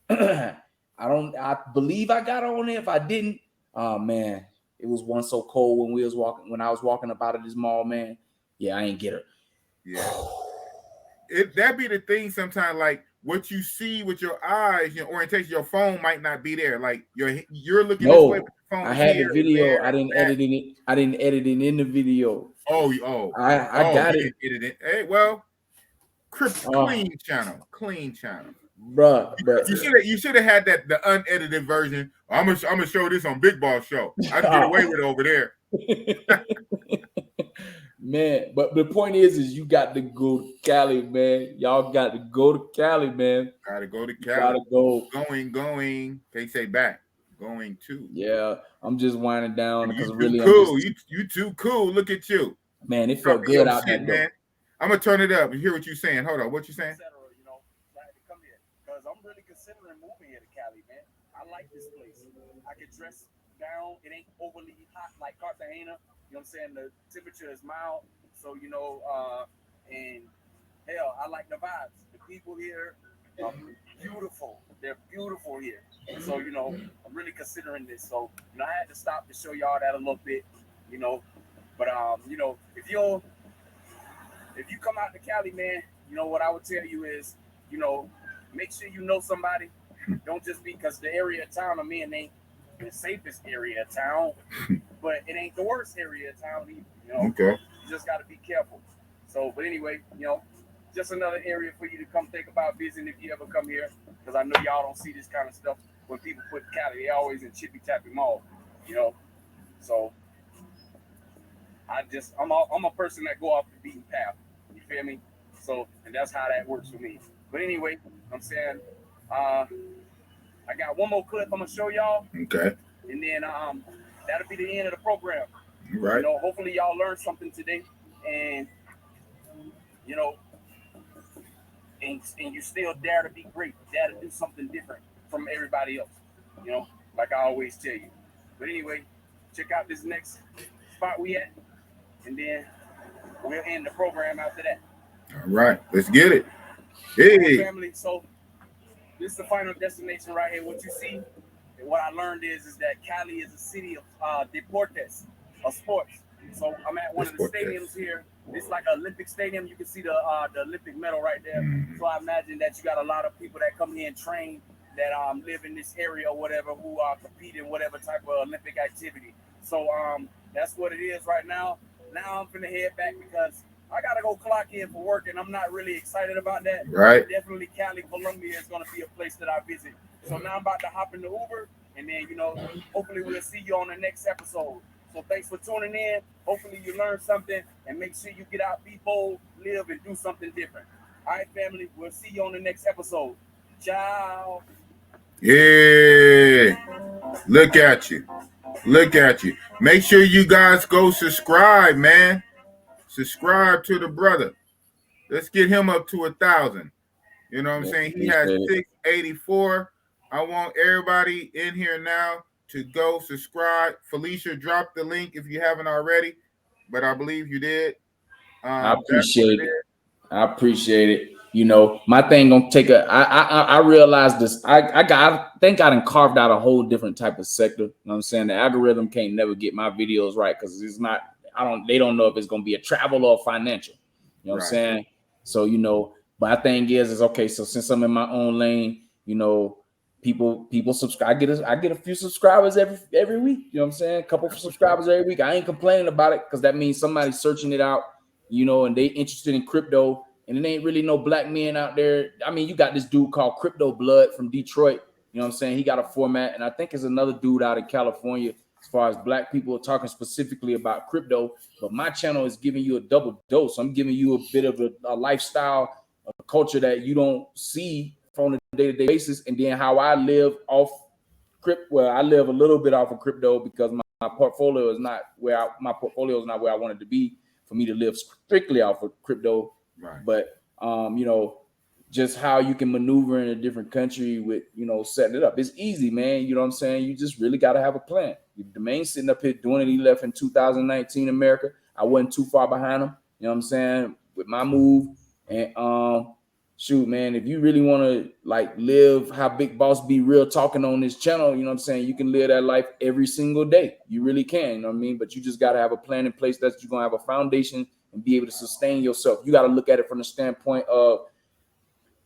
I believe I got her on there. If I didn't, oh man, it was one so cold when I was walking up out of this mall, man. Yeah, I ain't get her. Yeah. That be the thing sometimes, like what you see with your eyes, your orientation, your phone might not be there. Like you're looking this way, but the phone I had the video. There, I didn't edit it. I didn't edit it in the video. I got it. Hey, well, clean channel. Bruh. You should have had the unedited version. I'm gonna show this on Big Boss Show. I can get away with it over there. Man, but the point is you got to go to Cali, man. Y'all got to go to Cali, man. Gotta go to Cali. Gotta go. Going. They say back. Going to. Yeah, I'm just winding down because really cool. You too cool. Look at you. Man, it felt good out there, man. I'm gonna turn it up and hear what you're saying. Hold on, what you saying? You know, I had to come here because I'm really considering moving here to Cali, man. I like this place. I can dress down. It ain't overly hot like Cartagena. You know what I'm saying? The temperature is mild. So, you know, and hell, I like the vibes. The people here are beautiful. They're beautiful here. So, you know, I'm really considering this. So, you know, I had to stop to show y'all that a little bit, you know. But, you know, if you come out to Cali, man, you know, what I would tell you is, you know, make sure you know somebody. Don't just be, because the area of town I'm in ain't the safest area of town, but it ain't the worst area of town either, you know. Okay. You just got to be careful. So, but anyway, you know, just another area for you to come think about visiting if you ever come here, because I know y'all don't see this kind of stuff when people put Cali. They always in Chippy Tappy Mall, you know. So I'm a person that go off the beaten path. You feel me? So, and that's how that works for me. But anyway, I'm saying, I got one more clip I'm gonna show y'all. Okay. And then that'll be the end of the program. Right. You know, hopefully y'all learned something today, and you know, and you still dare to be great, dare to do something different from everybody else. You know, like I always tell you. But anyway, check out this next spot we at, and then we'll end the program after that. All right, let's get it. Hey, family. So this is the final destination right here. What you see, and what I learned is that Cali is a city of deportes, of sports. So I'm at one of the stadiums here. It's like an Olympic stadium. You can see the Olympic medal right there. Mm. So I imagine that you got a lot of people that come here and train that live in this area or whatever, who compete in whatever type of Olympic activity. So that's what it is right now. Now I'm finna head back because I gotta go clock in for work, and I'm not really excited about that. Right. Definitely Cali, Colombia is gonna be a place that I visit. So now I'm about to hop in the Uber, and then hopefully we'll see you on the next episode. So thanks for tuning in. Hopefully you learned something, and make sure you get out, be bold, live, and do something different. All right, family. We'll see you on the next episode. Ciao. Yeah. Look at you. Look at you. Make sure you guys go subscribe, man. Subscribe to the brother. Let's get him up to 1,000. You know what I'm saying? He has 684. I want everybody in here now to go subscribe. Felicia, drop the link if you haven't already, but I believe you did. I appreciate it. I appreciate it. My thing gonna take I realized this. I think I done carved out a whole different type of sector. You know what I'm saying? The algorithm can't never get my videos right because it's not. They don't know if it's gonna be a travel or financial. You know what I'm saying? So but my thing is okay. So since I'm in my own lane, people subscribe. I get a few subscribers every week. You know what I'm saying? A couple of subscribers every week. I ain't complaining about it because that means somebody's searching it out. And they interested in crypto, and it ain't really no black men out there. I mean, you got this dude called Crypto Blood from Detroit. You know what I'm saying? He got a format, and I think there's another dude out in California as far as black people talking specifically about crypto. But my channel is giving you a double dose. I'm giving you a bit of a lifestyle, a culture that you don't see on a day-to-day basis, and then how I live off crypto. Well, I live a little bit off of crypto because my portfolio is not where I want it to be. For me to live strictly off of crypto, right. But just how you can maneuver in a different country with setting it up. It's easy, man. You know what I'm saying? You just really got to have a plan. Domain sitting up here doing it. He left in 2019 America. I wasn't too far behind him. You know what I'm saying? With my move, and shoot, man, if you really want to live how Big Boss Be Real talking on this channel, you know what I'm saying? You can live that life every single day. You really can, you know what I mean? But you just got to have a plan in place that you're going to have a foundation and be able to sustain yourself. You got to look at it from the standpoint of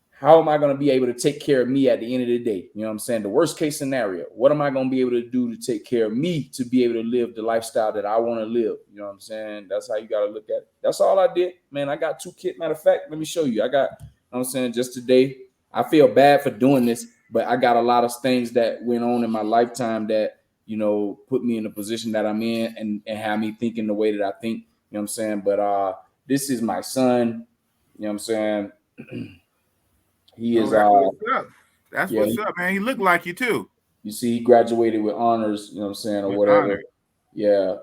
how am I going to be able to take care of me at the end of the day? You know what I'm saying? The worst case scenario, what am I going to be able to do to take care of me to be able to live the lifestyle that I want to live? You know what I'm saying? That's how you got to look at it. That's all I did, man. I got 2 kits. Matter of fact, let me show you. You know what I'm saying? Just today, I feel bad for doing this, but I got a lot of things that went on in my lifetime that, put me in the position that I'm in and have me thinking the way that I think, you know what I'm saying? But this is my son, you know what I'm saying? He is that's what's up. That's what's up, man. He looked like you too. You see, he graduated with honors, you know what I'm saying, or whatever. Honor. Yeah.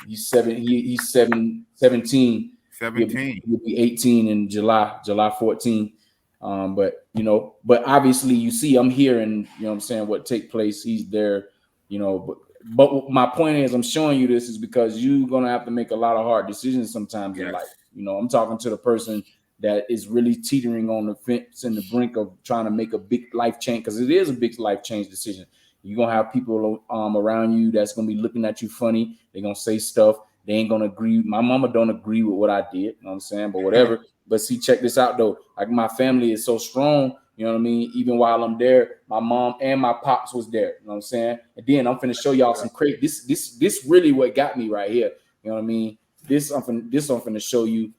He's 17. 17. He'll be 18 in July 14. But obviously you see I'm here and you know what I'm saying what take place. He's there, but my point is I'm showing you this is because you're gonna have to make a lot of hard decisions sometimes in life. I'm talking to the person that is really teetering on the fence and the brink of trying to make a big life change, because it is a big life change decision. You're gonna have people around you that's gonna be looking at you funny. They're gonna say stuff. They ain't gonna agree. My mama don't agree with what I did, you know what I'm saying? But whatever. But see, check this out though. Like my family is so strong, you know what I mean? Even while I'm there, my mom and my pops was there, you know what I'm saying? And then I'm finna show y'all some crazy. This really what got me right here. You know what I mean? This I'm finna show you,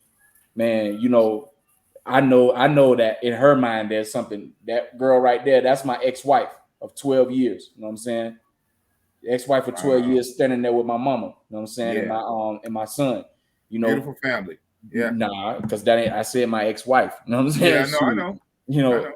man. I know that in her mind there's something. That girl right there, that's my ex-wife of 12 years. You know what I'm saying? Ex-wife for 12 years standing there with my mama. You know what I'm saying? And my son. Beautiful family. Yeah. Nah, because that ain't. I said my ex-wife. You know what I'm saying? Yeah, I know.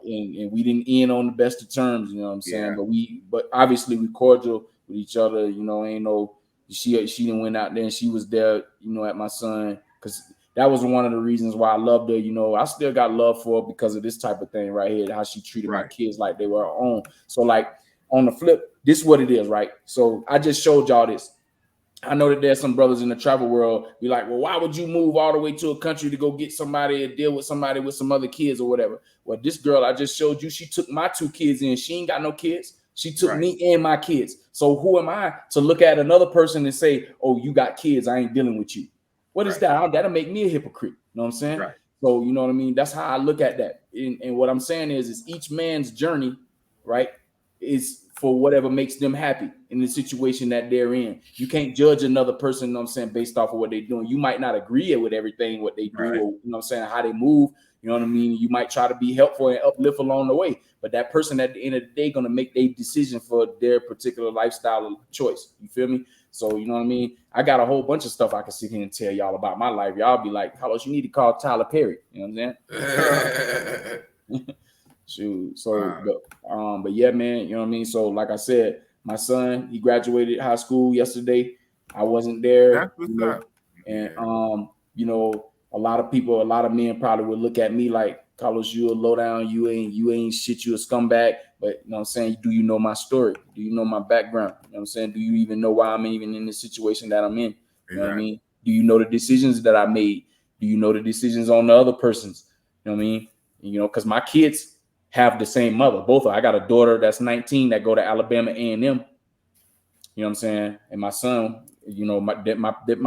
And we didn't end on the best of terms. You know what I'm saying? But obviously we cordial with each other. Ain't no. She didn't went out there and she was there. At my son, because that was one of the reasons why I loved her. I still got love for her because of this type of thing right here. How she treated my kids like they were her own. So like on the flip, this is what it is, right? So I just showed y'all this. I know that there's some brothers in the travel world be like, well, why would you move all the way to a country to go get somebody and deal with somebody with some other kids or whatever? Well, this girl I just showed you, she took my 2 kids in. She ain't got no kids. She took me and my kids. So who am I to look at another person and say, oh, you got kids, I ain't dealing with you? What is that? That'll make me a hypocrite. You know what I'm saying? Right. So you know what I mean? That's how I look at that. And what I'm saying is each man's journey, right, is for whatever makes them happy in the situation that they're in. You can't judge another person, you know what I'm saying, based off of what they're doing. You might not agree with everything what they do, or you know what I'm saying, how they move, you know what I mean? You might try to be helpful and uplift along the way, but that person at the end of the day gonna make their decision for their particular lifestyle choice. You feel me? So you know what I mean? I got a whole bunch of stuff I can sit here and tell y'all about my life. Y'all be like, Carlos, you need to call Tyler Perry. You know what I'm saying? Shoot. So, but yeah, man, you know what I mean? So, like I said, my son, he graduated high school yesterday. I wasn't there. That's what's up. And you know, a lot of people, a lot of men probably would look at me like, Carlos, you a low down, you ain't shit, you a scumbag. But you know what I'm saying? Do you know my story? Do you know my background? You know what I'm saying? Do you even know why I'm even in the situation that I'm in? You know what I mean? Do you know the decisions that I made? Do you know the decisions on the other person's? You know what I mean? You know, because my kids have the same mother. Both of them. I got a daughter that's 19 that go to Alabama A&M. You know what I'm saying? And my son, you know, my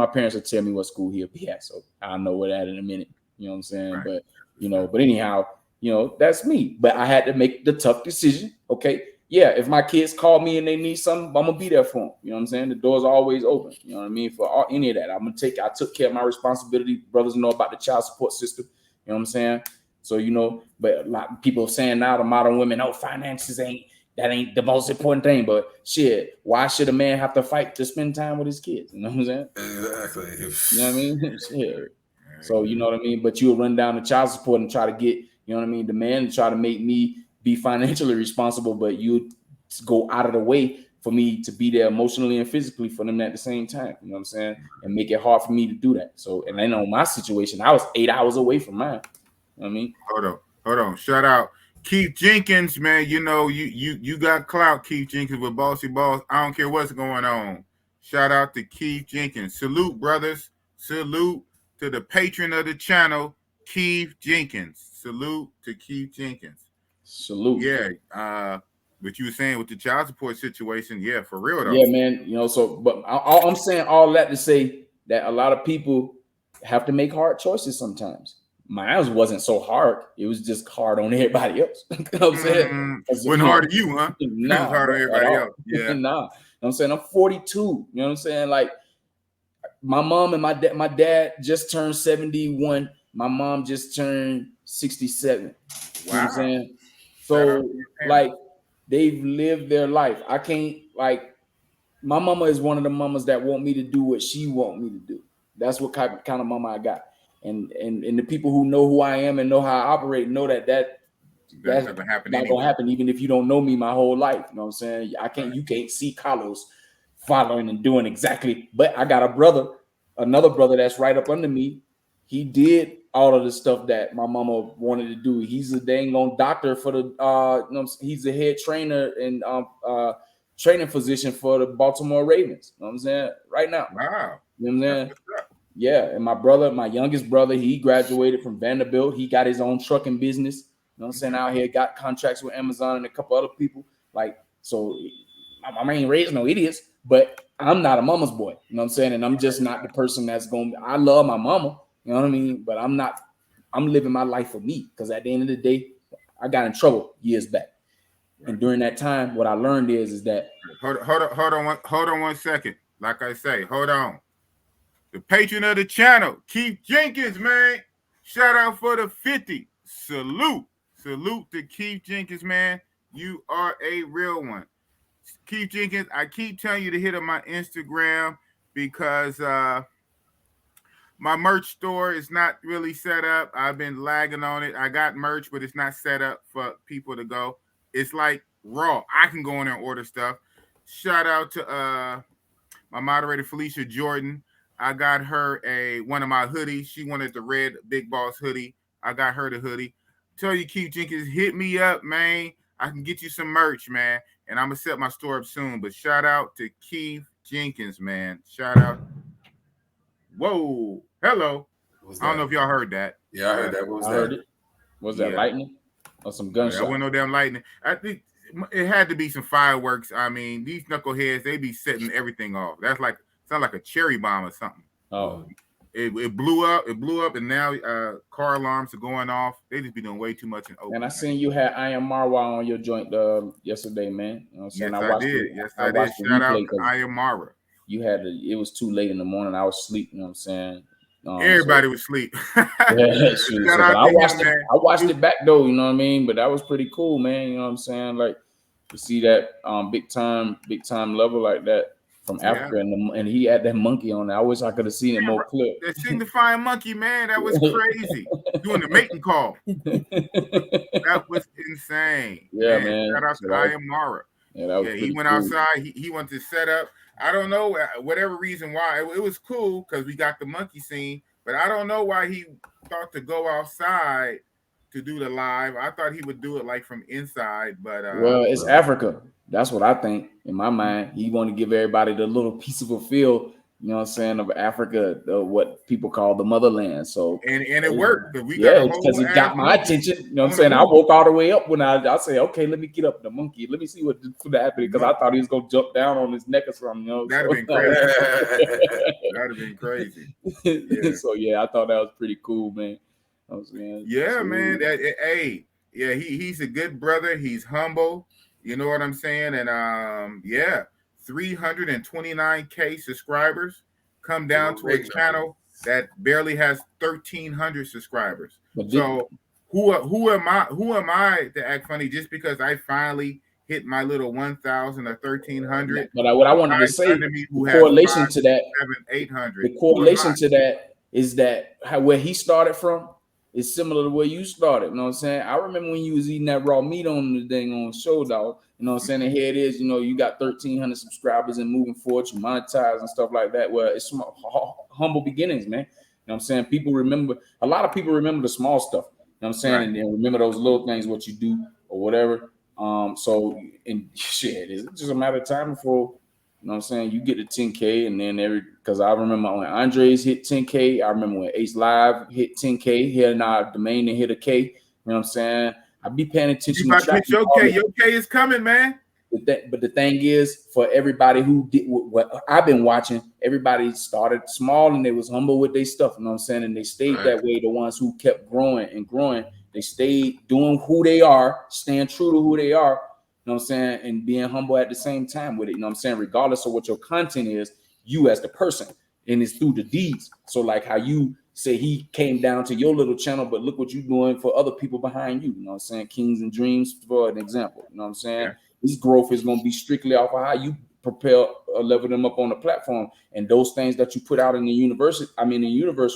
parents will tell me what school he'll be at, so I'll know what that in a minute. You know what I'm saying? But you know, but anyhow, you know, that's me. But I had to make the tough decision. Okay, yeah. If my kids call me and they need something, I'm gonna be there for them. You know what I'm saying? The door's always open. You know what I mean? For any of that, I took care of my responsibility. Brothers know about the child support system. You know what I'm saying? So, you know, but a lot of people saying now the modern women, oh, finances ain't the most important thing. But shit, why should a man have to fight to spend time with his kids? You know what I'm saying? Exactly. You know what I mean? Shit. So, you know what I mean? But you'll run down the child support and try to get, you know what I mean, the man to try to make me be financially responsible, but you go out of the way for me to be there emotionally and physically for them at the same time. You know what I'm saying? And make it hard for me to do that. So, and I know my situation, I was 8 hours away from mine. You know what I mean? Hold on. Shout out Keith Jenkins, man. You know, you got clout, Keith Jenkins, with Bossy Boss. I don't care what's going on. Shout out to Keith Jenkins. Salute, brothers. Salute to the patron of the channel, Keith Jenkins. Salute to Keith Jenkins. Salute. Yeah. What you were saying with the child support situation, yeah, for real though. Yeah, man. You know, so but I'm saying all that to say that a lot of people have to make hard choices sometimes. Mine wasn't so hard. It was just hard on everybody else. You know what I'm saying? Wasn't hard on you, huh? Nah, it was hard on everybody else. Yeah. Nah. You know what I'm saying? I'm 42. You know what I'm saying? Like my mom and my dad just turned 71. My mom just turned 67. Wow. You know what I'm saying? So like they've lived their life. I can't like my mama is one of the mamas that want me to do what she want me to do. That's what kind of mama I got. And the people who know who I am and know how I operate know that's not gonna happen, even if you don't know me my whole life. You know what I'm saying? You can't see Carlos following and doing exactly. But I got another brother that's right up under me. He did all of the stuff that my mama wanted to do. He's a dang on doctor for the he's the head trainer and training physician for the Baltimore Ravens. You know what I'm saying? Right now. Wow. You know what I'm saying? Yeah. And my youngest brother, he graduated from Vanderbilt. He got his own trucking business. You know what I'm saying? Out here, got contracts with Amazon and a couple other people. Like, so my mama ain't raised no idiots, but I'm not a mama's boy. You know what I'm saying? And I'm just not the person that's I love my mama, you know what I mean? But I'm living my life for me, because at the end of the day, I got in trouble years back. And during that time, what I learned is that hold on one second. Like I say, hold on. The patron of the channel, Keith Jenkins, man. Shout out for the 50. Salute to Keith Jenkins, man. You are a real one. Keith Jenkins, I keep telling you to hit up my Instagram because my merch store is not really set up. I've been lagging on it. I got merch, but it's not set up for people to go. It's like raw. I can go in there and order stuff. Shout out to my moderator, Felicia Jordan. I got her one of my hoodies. She wanted the red Big Boss hoodie. I got her the hoodie. Tell you, Keith Jenkins, hit me up, man. I can get you some merch, man. And I'm going to set my store up soon. But shout out to Keith Jenkins, man. Shout out. Whoa, hello. I don't know if y'all heard that. Yeah, I heard that. What was I that? heard it. Was that lightning or some gunshots? That wasn't no damn lightning. I think it had to be some fireworks. I mean, these knuckleheads, they be setting everything off. That's like sound like a cherry bomb or something. Oh, it blew up. It blew up, and now car alarms are going off. They just be doing way too much in open. And I seen you had I Am Marwa on your joint yesterday, man. You know what I'm saying? Yes, I did. Yes, I did. Shout out to I Am Mara. You had to. It was too late in the morning. I was asleep. You know what I'm saying? Everybody was asleep. Yeah, I watched it back though. You know what I mean? But that was pretty cool, man. You know what I'm saying? Like to see that big time level like that from Africa, and he had that monkey on there. I wish I could have seen it more clear. That signifying monkey, man, that was crazy. Doing the mating call. That was insane. Yeah, man. Shout out to I Am Mara. Yeah, he went outside. He went to set up. I don't know whatever reason why. It was cool because we got the monkey scene, but I don't know why he thought to go outside to do the live. I thought he would do it like from inside, but well, it's Africa. That's what I think in my mind. He want to give everybody the little piece of a feel, you know what I'm saying, of Africa, what people call the motherland. So and it worked because because it got my attention. You know what I'm saying? I woke all the way up when I say, okay, let me get up the monkey. Let me see what happened because I thought he was gonna jump down on his neck or something. You know, that'd have been crazy. That'd have been crazy. Yeah. So yeah, I thought that was pretty cool, man. I was saying, yeah, man. He's a good brother. He's humble. You know what I'm saying? And 329K subscribers come down to a channel that barely has 1,300 subscribers. So who am I to act funny just because I finally hit my little 1,000 or 1,300? But what I wanted to say, the correlation to that, 800. The correlation to that is that where he started from is similar to where you started. You know what I'm saying? I remember when you was eating that raw meat on the dang on show, dog. You know what I'm saying? And here it is, you know, you got 1,300 subscribers and moving forward, you monetize and stuff like that. Well, it's humble beginnings, man. You know what I'm saying? A lot of people remember the small stuff. You know what I'm saying? Right. And remember those little things, what you do or whatever. So and shit, it's just a matter of time before, you know what I'm saying, you get to 10K and then because I remember when Andres hit 10K, I remember when Ace Live hit 10K, hitting our domain and hit a K, you know what I'm saying? I be paying attention. You about to hit your K. Your K is coming, man. But the thing is, for everybody who did what I've been watching, everybody started small and they was humble with their stuff, you know what I'm saying? And they stayed that way. The ones who kept growing and growing, they stayed doing who they are, staying true to who they are, you know what I'm saying? And being humble at the same time with it, you know what I'm saying? Regardless of what your content is, you as the person, and it's through the deeds. So like how you say he came down to your little channel, but look what you're doing for other people behind you. You know what I'm saying? Kings and Dreams, for an example. You know what I'm saying? Yeah. This growth is going to be strictly off of how you propel or level them up on the platform. And those things that you put out in the universe,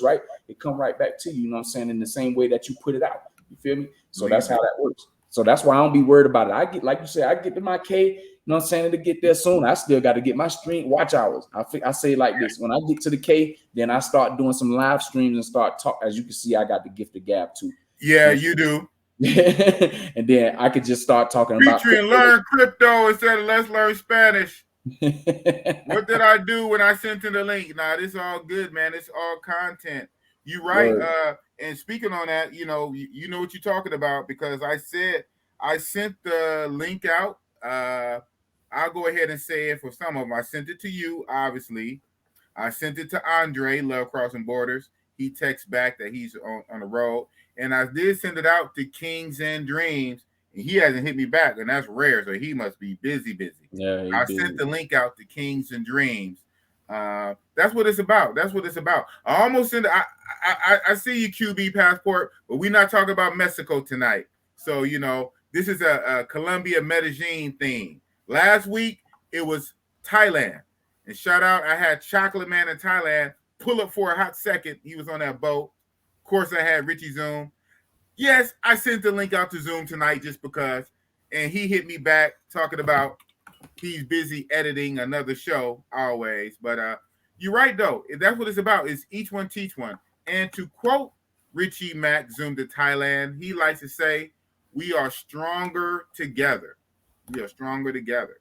right? It come right back to you, you know what I'm saying? In the same way that you put it out. You feel me? So that's how that works. So that's why I don't be worried about it. I get, like you said, I get to my K, you know what I'm saying, to get there soon. I still got to get my stream watch hours. I say it like this. When I get to the K, then I start doing some live streams and start talk. As you can see, I got the gift of gab too. Yeah, you do. And then I could just start talking about learn crypto instead of let's learn Spanish. What did I do when I sent in the link? Nah, this is all good, man. It's all content. You right. And speaking on that, you know what you're talking about, because I sent the link out. I'll go ahead and say it for some of them. I sent it to you, obviously. I sent it to Andre, Love Crossing Borders. He texts back that he's on the road. And I did send it out to Kings and Dreams, and he hasn't hit me back, and that's rare, so he must be busy. Yeah, I sent the link out to Kings and Dreams. That's what it's about. I almost sent. I see you, QB Passport, but we're not talking about Mexico tonight. So this is a Colombia Medellin thing. Last week it was Thailand, and shout out, I had Chocolate Man in Thailand pull up for a hot second. He was on that boat. Of course, I had Richie Zoom. Yes, I sent the link out to Zoom tonight just because, and he hit me back talking about he's busy editing another show always. But you're right, though. That's what it's about, is each one teach one. And to quote Richie Mack, Zoom to Thailand, he likes to say, we are stronger together. We are stronger together.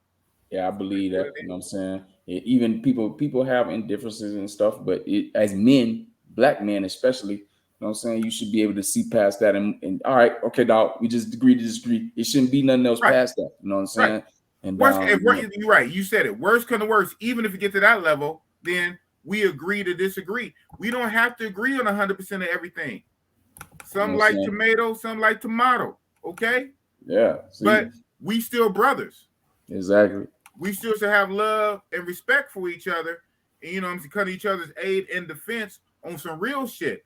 Yeah, I believe that. You know what I'm saying? even people have indifferences and stuff, but as men, black men especially, you know what I'm saying, you should be able to see past that and all right, okay, dog, we just agree to disagree. It shouldn't be nothing else past that. You know what I'm saying? Right. And you're right. You said it. Worst come to worst, even if you get to that level, then we agree to disagree. We don't have to agree on 100% of everything. Some like tomato, some like tomato. Okay. Yeah. See? But we still brothers. Exactly. We still should have love and respect for each other, and you know, to cut each other's aid and defense on some real shit.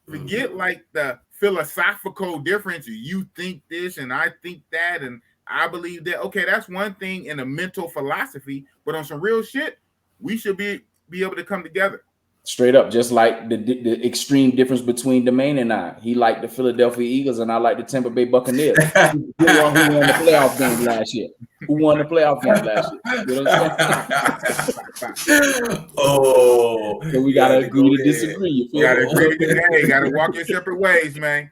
Forget like the philosophical difference. You think this and I think that, and I believe that. Okay, that's one thing in a mental philosophy, but on some real shit, we should be able to come together. Straight up, just like the extreme difference between Domain and I. He liked the Philadelphia Eagles, and I like the Tampa Bay Buccaneers. Who won the playoff game last year? Who won the playoff game last year? You know what I'm saying? Oh, so we gotta agree to disagree. You feel gotta agree to, hey, gotta walk your separate ways, man.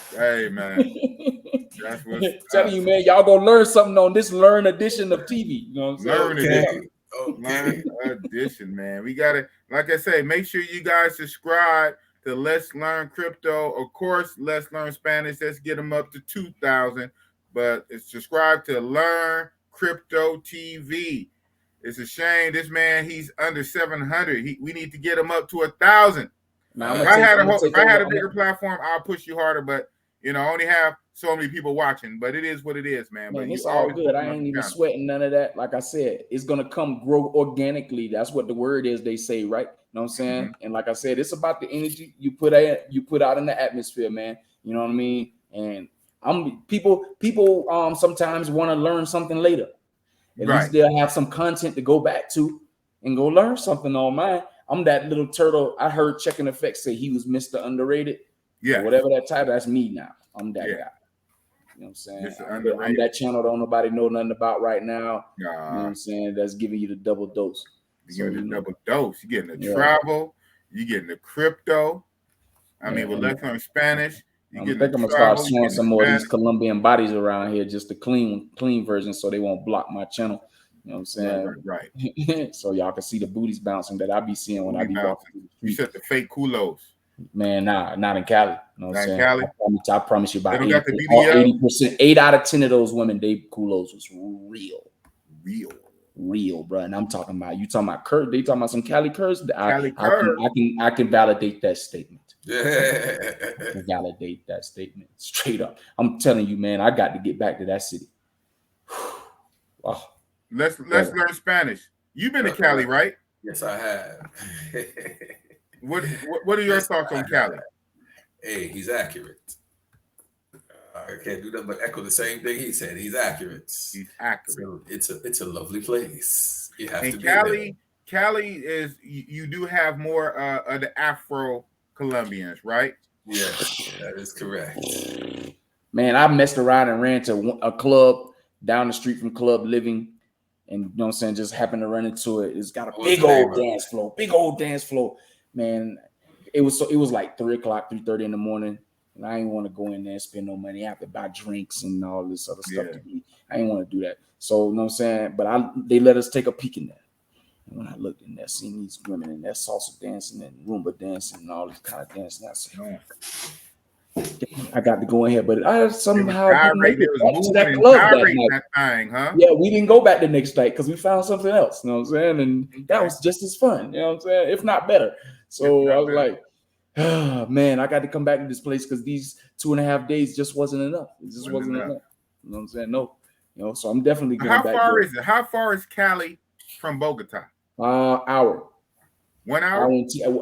Hey, man. That's what I'm telling you, man. Y'all gonna learn something on this Learn edition of TV. You know what I'm saying? Learn edition. Learn edition, man. We gotta, like I say, make sure you guys subscribe to Let's Learn Crypto. Of course, Let's Learn Spanish. Let's get them up to 2,000. But it's subscribe to Learn Crypto TV. It's a shame this man, he's under 700. We need to get him up to 1,000. If I had a bigger platform, I'll push you harder. But you know, I only have so many people watching. But it is what it is, man. But it's all good. I ain't even sweating none of that. Like I said, it's gonna grow organically. That's what the word is. They say, right? You know what I'm saying? Mm-hmm. And like I said, it's about the energy you put out in the atmosphere, man. You know what I mean? And people sometimes want to learn something later. At least they'll have some content to go back to and go learn something on mine. I'm that little turtle. I heard Checking Effect say he was Mr. Underrated. Yeah. Or whatever that title, that's me now. I'm that guy. You know what I'm saying? I'm that channel don't nobody know nothing about right now. You know what I'm saying? That's giving you the double dose. You're getting the double dose. You're getting the travel. You're getting the crypto. I mean, with Let's Learn Spanish. I think I'm gonna start showing some more of these Colombian bodies around here, just the clean version, so they won't block my channel. You know what I'm saying? Right. So y'all can see the booties bouncing that I be seeing when I be walking. You said the fake culos. Man, not in Cali. You know what I'm saying? Cali? I promise you about 80%, 8 out of 10 of those women, they culos was real, bro. And I'm talking about Kurt. They talking about some Cali Kurds. I can validate that statement. Validate that statement straight up. I'm telling you, man, I got to get back to that city. Wow. Let's learn Spanish. You've been to Cali, right? Yes, I have. What are your thoughts on Cali? Hey, he's accurate. I can't do nothing but echo the same thing he said. He's accurate. He's accurate. So it's a lovely place. You have to be Cali is you do have more of the Afro Colombians, right? Yes, that is correct. Man, I messed around and ran to a club down the street from Club Living, and you know what I'm saying, just happened to run into it. It's got a big old dance floor. Man, it was like 3:30 in the morning, and I didn't want to go in there and spend no money. I have to buy drinks and all this other stuff to eat. I didn't want to do that. So you know what I'm saying, but they let us take a peek in there. And when I looked in there, seeing these women in there salsa dancing and Roomba dancing and all this kind of dancing, I said, I got to go in here, but I somehow didn't make it back to that club that night. Yeah, we didn't go back the next night because we found something else. You know what I'm saying? And that was just as fun. You know what I'm saying? If not better. So I was like, oh, man, I got to come back to this place because these 2.5 days just wasn't enough. It just wasn't enough. You know what I'm saying? No. You know, so I'm definitely going back. How far is it? How far is Cali from Bogota? Hour. 1 hour?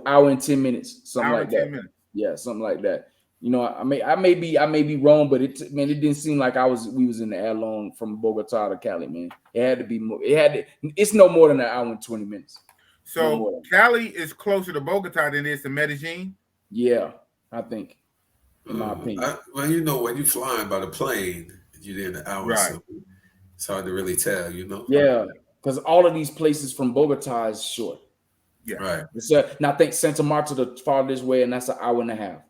Hour and 10 minutes. Something like that. 10 minutes. Yeah, something like that. You know, I may be wrong, but it didn't seem like we was in the air long from Bogota to Cali, man. It had to be more. It's no more than an hour and 20 minutes. So Cali is closer to Bogota than it is to Medellin? Yeah, I think, in my opinion. Well, you know, when you're flying by the plane, you're there in an hour. Right. So it's hard to really tell, you know? Yeah, because all of these places from Bogota is short. Yeah. Right. And I think Santa Marta the farthest way, and that's an hour and a half.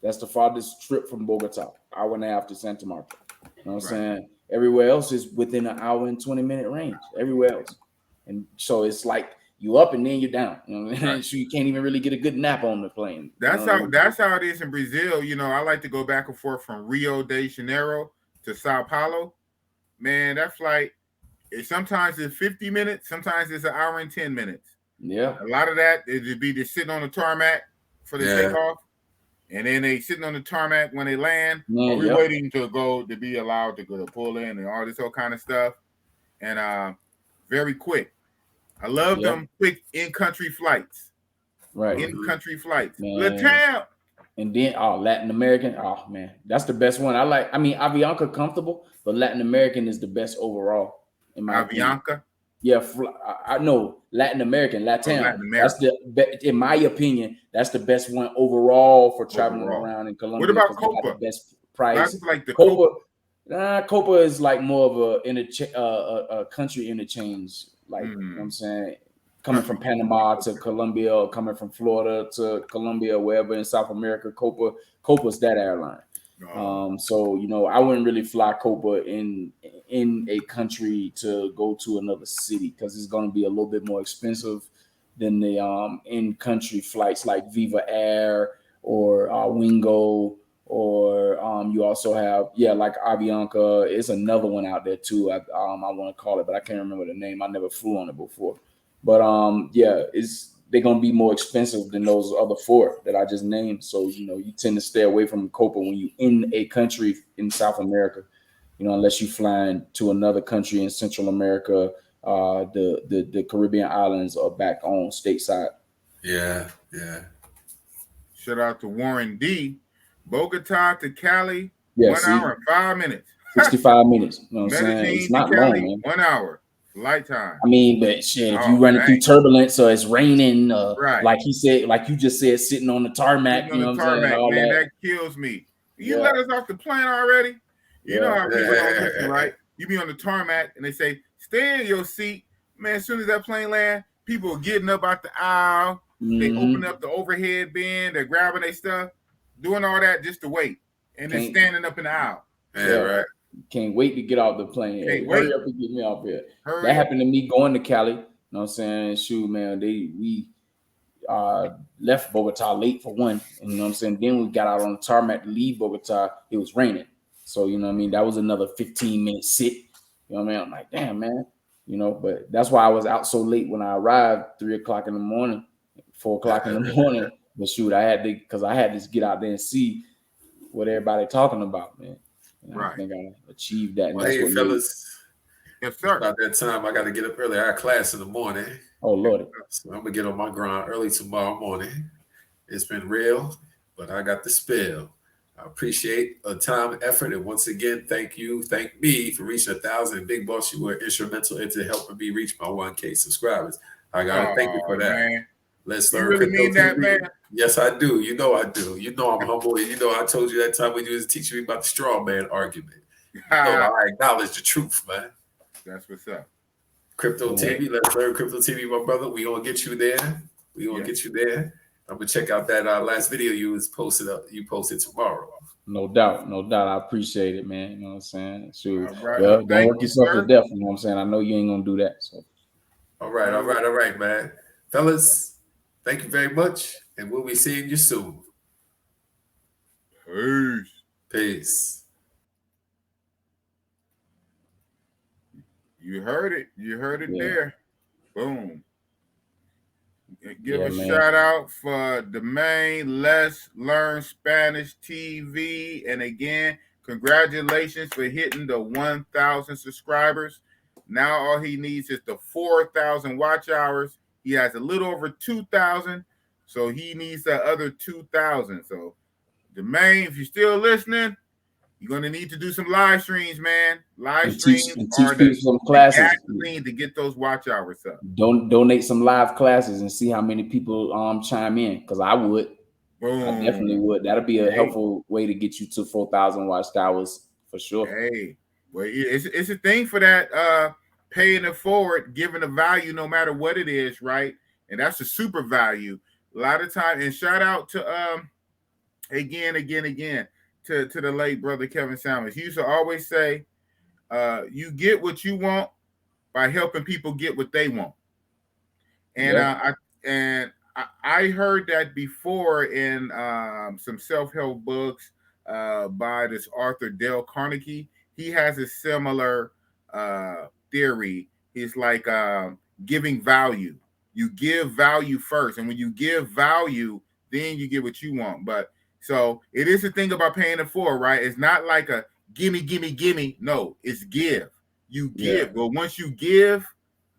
That's the farthest trip from Bogota, hour and a half to Santa Marta. You know what I'm saying? Everywhere else is within an hour and 20-minute range. Everywhere else, and so it's like you up and then you're down. You know, right. So you can't even really get a good nap on the plane. That's how it is in Brazil. You know, I like to go back and forth from Rio de Janeiro to Sao Paulo. Man, that flight, sometimes it's 50 minutes, sometimes it's an hour and 10 minutes. Yeah. A lot of that is to be just sitting on the tarmac for the takeoff. And then they sitting on the tarmac when they land. Man, we're waiting to be allowed to go to pull in and all this whole kind of stuff. And very quick. I love them quick in-country flights. Right. In-country flights. Latam. And then Latin American. Oh man, that's the best one. Avianca comfortable, but Latin American is the best overall. In my opinion. Yeah, I know Latin American, Latam. Latin American. That's in my opinion, that's the best one overall for traveling around in Colombia. What about Copa? The best price. Like the Copa. Copa is like more of a country interchange. Like you know what I'm saying, coming from Panama to Colombia, or coming from Florida to Colombia, wherever in South America, Copa's that airline. So you know, I wouldn't really fly Copa in a country to go to another city because it's going to be a little bit more expensive than the in-country flights like Viva Air or Wingo, or you also have like Avianca. It's another one out there too. I want to call it, but I can't remember the name. I never flew on it before. But they're gonna be more expensive than those other four that I just named. So you know, you tend to stay away from Copa when you in a country in South America. You know, unless you flying to another country in Central America, the Caribbean islands, or back on stateside. Yeah. Shout out to Warren D. Bogota to Cali, 1 hour and 5 minutes. 65 minutes. You know what I'm saying? It's not Cali, long, man. 1 hour. Flight time. I mean, but shit, if you running through turbulence or it's raining, like he said, like you just said, sitting on the tarmac, you know what I'm saying? All man, that kills me. You let us off the plane already? You know how people don't listen, right? You be on the tarmac and they say, stay in your seat. Man, as soon as that plane land, people are getting up out the aisle. They open up the overhead bin. They're grabbing their stuff, doing all that just to wait. And then standing up in the aisle. Right. Can't wait to get off the plane. Hurry up and get me off here. That happened to me going to Cali. You know what I'm saying? Shoot, man, we left Bogota late for one. And you know what I'm saying? Then we got out on the tarmac to leave Bogota. It was raining. So, you know what I mean? That was another 15-minute sit. You know what I mean? I'm like, damn, man. You know, but that's why I was out so late when I arrived, 3 o'clock in the morning, 4 o'clock in the morning. But shoot, I had to get out there and see what everybody talking about, man. And I think I achieved that. Well, hey, fellas. Yes, sir. About that time, I got to get up early. I have class in the morning. Oh, Lord. So I'm going to get on my grind early tomorrow morning. It's been real, but I got the spell. I appreciate the time and effort. And once again, thank me for reaching 1,000. Big Boss, you were instrumental into helping me reach my 1K subscribers. I got to thank you for that. Man. Let's learn. You really mean that, man? Yes, I do. You know I do. You know I'm humble. You know I told you that time when you was teaching me about the straw man argument. You know I acknowledge the truth, man. That's what's up. Crypto TV. Let's learn Crypto TV, my brother. We gonna get you there. Get you there. I'm gonna check out that last video you posted tomorrow. No doubt. I appreciate it, man. You know what I'm saying? Sure. Right. Don't work yourself to death. You know what I'm saying? I know you ain't gonna do that. So. All right, man. Fellas, thank you very much, and we'll be seeing you soon. Peace. You heard it. There. Boom. Give a shout out for the main Let's Learn Spanish TV. And again, congratulations for hitting the 1,000 subscribers. Now all he needs is the 4,000 watch hours. He has a little over 2,000, so he needs that other 2,000. So the main, if you're still listening, you're gonna need to do some live streams, man. Live streams are some classes gasoline to get those watch hours up. Donate some live classes and see how many people chime in, because I would. Boom. I definitely would. That'll be a helpful way to get you to 4,000 watch hours for sure. Hey, well, it's a thing for that. Paying it forward, giving a value no matter what it is, right? And that's a super value. A lot of time, and shout out to again to the late brother Kevin Samuels. He used to always say, you get what you want by helping people get what they want. And I heard that before in some self-help books by this author Dale Carnegie. He has a similar theory. He's like giving value. You give value first, and when you give value, then you get what you want. But so it is the thing about paying it forward, right? It's not like a gimme, gimme, gimme. No, it's give. You give. But once you give,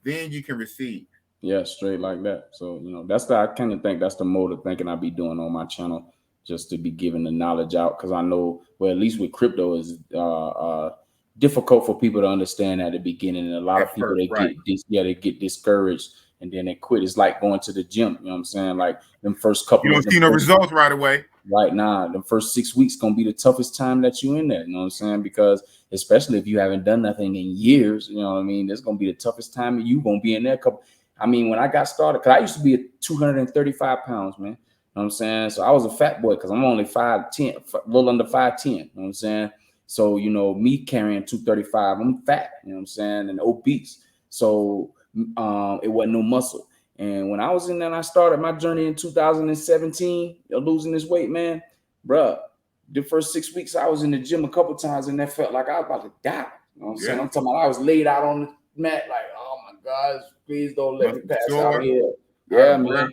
then you can receive. Yeah, straight like that. So, that's I kind of think that's the mode of thinking I be doing on my channel, just to be giving the knowledge out. Because I know, well, at least with crypto, is difficult for people to understand at the beginning. And a lot of people, they get discouraged and then they quit. It's like going to the gym. You know what I'm saying? Like them first couple. You don't see no results right away. Right now, the first 6 weeks gonna be the toughest time that you in there. You know what I'm saying? Because especially if you haven't done nothing in years, you know what I mean. This gonna be the toughest time you gonna be in there. When I got started, because I used to be at 235 pounds, man. You know what I'm saying? So I was a fat boy because I'm only 5'10", a little under 5'10". You know what I'm saying? So, me carrying 235, I'm fat, you know what I'm saying, and obese. So it wasn't no muscle. And when I was in there, I started my journey in 2017, losing this weight, man, bruh. The first 6 weeks I was in the gym a couple times, and that felt like I was about to die. You know what I'm saying? I'm talking about I was laid out on the mat like, oh my gosh, please don't let me pass out here. Yeah, man.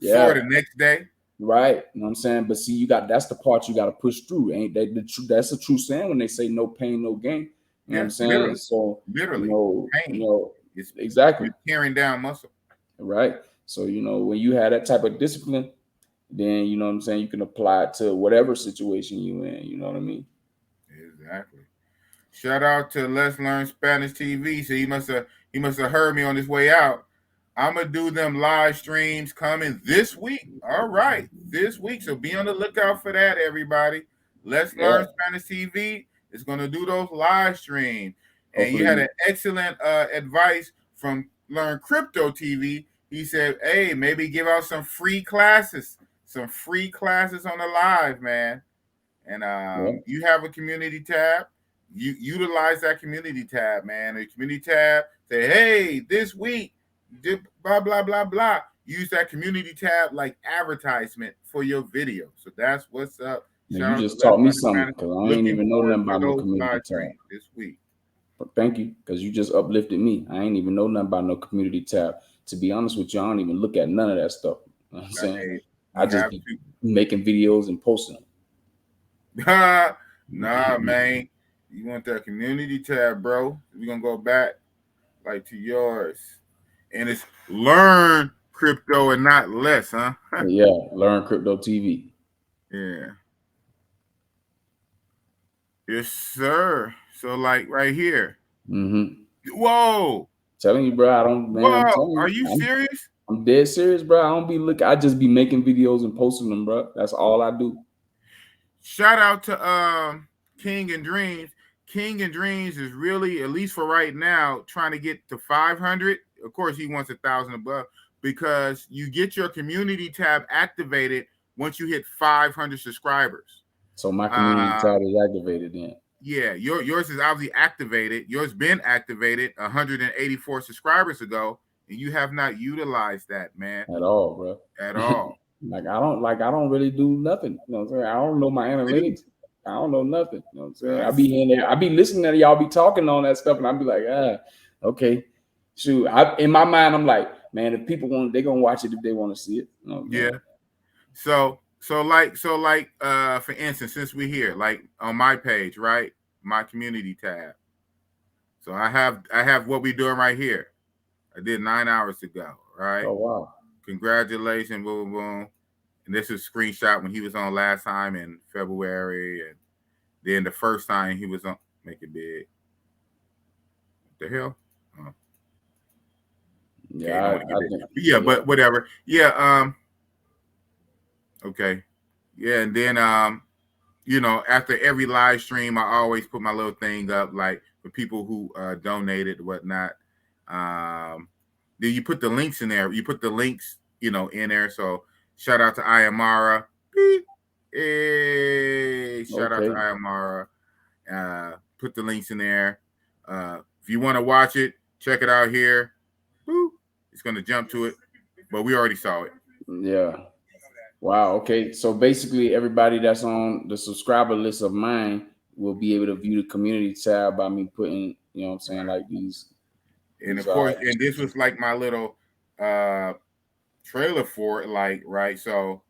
Sore the next day. Right. You know what I'm saying? But see, that's the part you got to push through. Ain't that the truth? That's a true saying when they say no pain, no gain. You know what I'm saying? Literally. So literally, pain. It's exactly. You're tearing down muscle. Right. So, when you have that type of discipline, then, you know what I'm saying, you can apply it to whatever situation you in. You know what I mean? Exactly. Shout out to Let's Learn Spanish TV. So he must have heard me on his way out. I'm gonna do them live streams coming this week. All right, this week. So be on the lookout for that, everybody. Let's Learn Spanish TV is gonna do those live streams. And you had an excellent advice from Learn Crypto TV. He said, "Hey, maybe give out some free classes on the live, man." And you have a community tab. You utilize that community tab, man. The community tab say, "Hey, this week, blah blah blah blah." Use that community tab like advertisement for your video. So that's what's up. Man, you just taught me something because I ain't even know nothing about no community tab this week. But thank you, because you just uplifted me. I ain't even know nothing about no community tab. To be honest with you, I don't even look at none of that stuff. You know what I'm saying? I just be making videos and posting them. Nah, man. You want that community tab, bro? We're gonna go back like to yours. And it's Learn Crypto and not less, huh? Yeah, Learn Crypto TV. Yeah. Yes, sir. So like right here. Whoa. Telling you, bro, I don't, man. Whoa, are you serious? I'm dead serious, bro. I don't be looking. I just be making videos and posting them, bro. That's all I do. Shout out to King and Dreams. King and Dreams is really, at least for right now, trying to get to 500. Of course, he wants 1,000 above, because you get your community tab activated once you hit 500 subscribers. So my community tab is activated then. Yeah, yours is obviously activated. Yours been activated 184 subscribers ago, and you have not utilized that, man. At all, bro. At all. I don't really do nothing. You know what I'm saying? I don't know my analytics. I don't know nothing. You know what I'm saying? I be in there, I be listening to y'all be talking on that stuff, and I be like, okay. Shoot. In my mind, I'm like, man, if people want, they're gonna watch it if they want to see it. You know, yeah. So for instance, since we're here, like on my page, right? My community tab. So I have what we're doing right here. I did 9 hours ago, right? Oh wow. Congratulations, boom, boom. And this is a screenshot when he was on last time in February, and then the first time he was on. Make it big. What the hell? Oh. Yeah, but whatever. Yeah, okay. Yeah, and then after every live stream, I always put my little thing up, like for people who donated, whatnot. Then you put the links in there. You put the links, in there. So shout out to Ayamara. Hey, shout out to Ayamara. Put the links in there. If you want to watch it, check it out here. Woo, it's going to jump to it, but we already saw it. Yeah. Wow. Okay. So basically, everybody that's on the subscriber list of mine will be able to view the community tab by me putting, you know what I'm saying, like these. And of course, and this was like my little trailer for it, like, right? So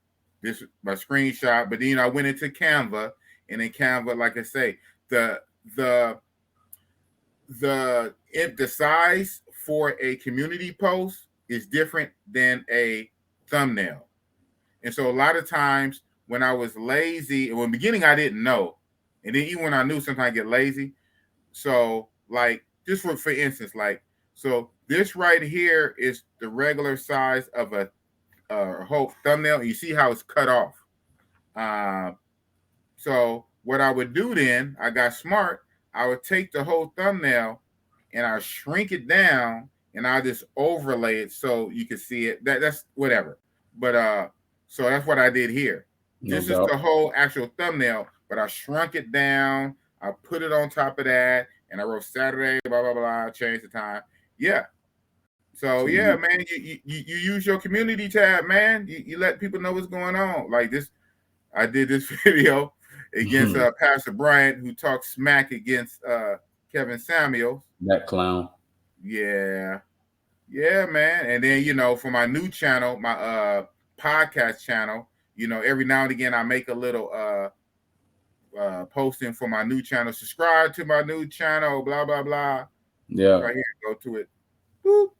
this my screenshot, but then I went into Canva, and in Canva, like I say, the size for a community post is different than a thumbnail. And so a lot of times when I was lazy, in the beginning I didn't know. And then even when I knew, sometimes I get lazy. So like just for instance, like, so this right here is the regular size of a whole thumbnail. You see how it's cut off. So what I would do then, I got smart. I would take the whole thumbnail and I shrink it down and I just overlay it so you can see it. That's whatever. But so that's what I did here. This is the whole actual thumbnail, but I shrunk it down. I put it on top of that, and I wrote Saturday, blah blah blah. Changed the time. Yeah. So yeah, man, you use your community tab, man. You let people know what's going on. Like this, I did this video against Pastor Bryant, who talked smack against Kevin Samuels. That clown. Yeah, man. And then for my new channel, my podcast channel, every now and again I make a little posting for my new channel. Subscribe to my new channel, blah blah blah. Yeah. Right here, go to it. Boop.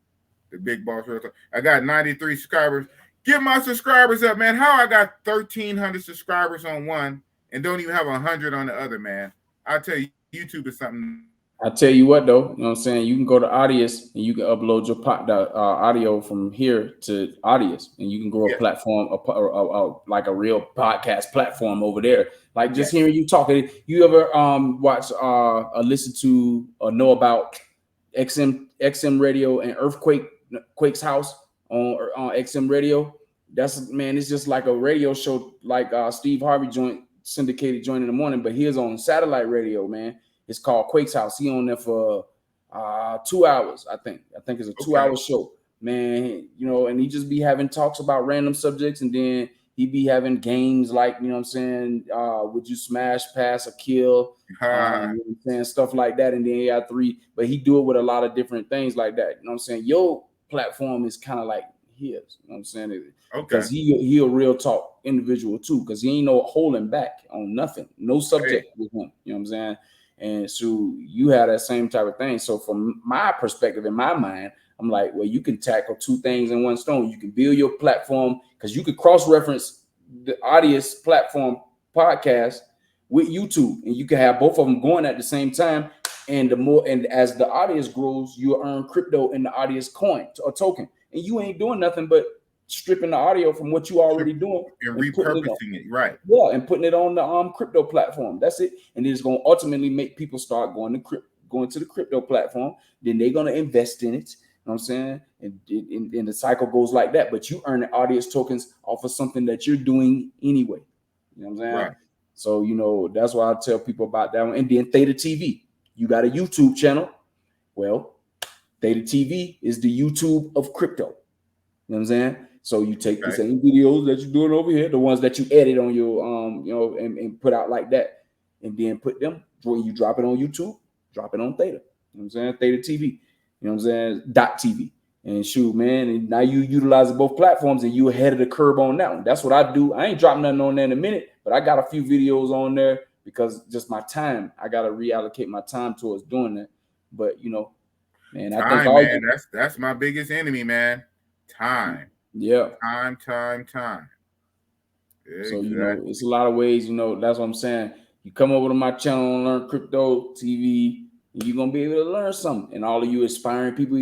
The big boss. I got 93 subscribers. Get my subscribers up, man. How I got 1,300 subscribers on one and don't even have 100 on the other, man. I tell you, YouTube is something. I tell you what, though, you know what I'm saying? You can go to Audius and you can upload your audio from here to Audius, and you can grow a platform, like a real podcast platform over there. Like just hearing you talking. You ever watch or listen to or know about XM Radio and Quake's House on XM Radio? That's, man, it's just like a radio show, like Steve Harvey syndicated joint in the morning, but he is on satellite radio, man. It's called Quake's House. He on there for 2 hours, I think. I think it's a 2-hour show, man. And he just be having talks about random subjects, and then he be having games like, you know what I'm saying, would you smash, pass, or kill, you know what I'm saying, stuff like that. And then he had 3, but he do it with a lot of different things like that. You know what I'm saying? Your platform is kind of like his, you know what I'm saying? Because he a real talk individual too, because he ain't no holding back on nothing, no subject with him, you know what I'm saying? And so you have that same type of thing. So from my perspective, in my mind, I'm like, well, you can tackle 2 things in one stone. You can build your platform, because you could cross-reference the Audius platform podcast with YouTube, and you can have both of them going at the same time. And as the audience grows, you earn crypto in the Audius coin or token, and you ain't doing nothing but stripping the audio from what you already doing and repurposing it, right? Yeah, and putting it on the crypto platform. That's it. And it's going to ultimately make people start going to the crypto platform. Then they're going to invest in it. You know what I'm saying? And the cycle goes like that. But you earn the Audius tokens off of something that you're doing anyway. You know what I'm saying? Right. So that's why I tell people about that one. And then Theta TV. You got a YouTube channel. Well, Theta TV is the YouTube of crypto. You know what I'm saying? So you take the same videos that you're doing over here, the ones that you edit on your and put out like that, and then put them, you drop it on YouTube, drop it on Theta. You know what I'm saying? Theta TV. You know what I'm saying? .TV. And shoot, man, and now you utilize both platforms and you ahead of the curve on that one. That's what I do. I ain't dropping nothing on there in a minute, but I got a few videos on there because just my time. I got to reallocate my time towards doing that. But man, I think that's my biggest enemy, man. Time. Yeah. Time. Exactly. So, it's a lot of ways, that's what I'm saying. You come over to my channel and learn crypto TV, and you're going to be able to learn something. And all of you aspiring people,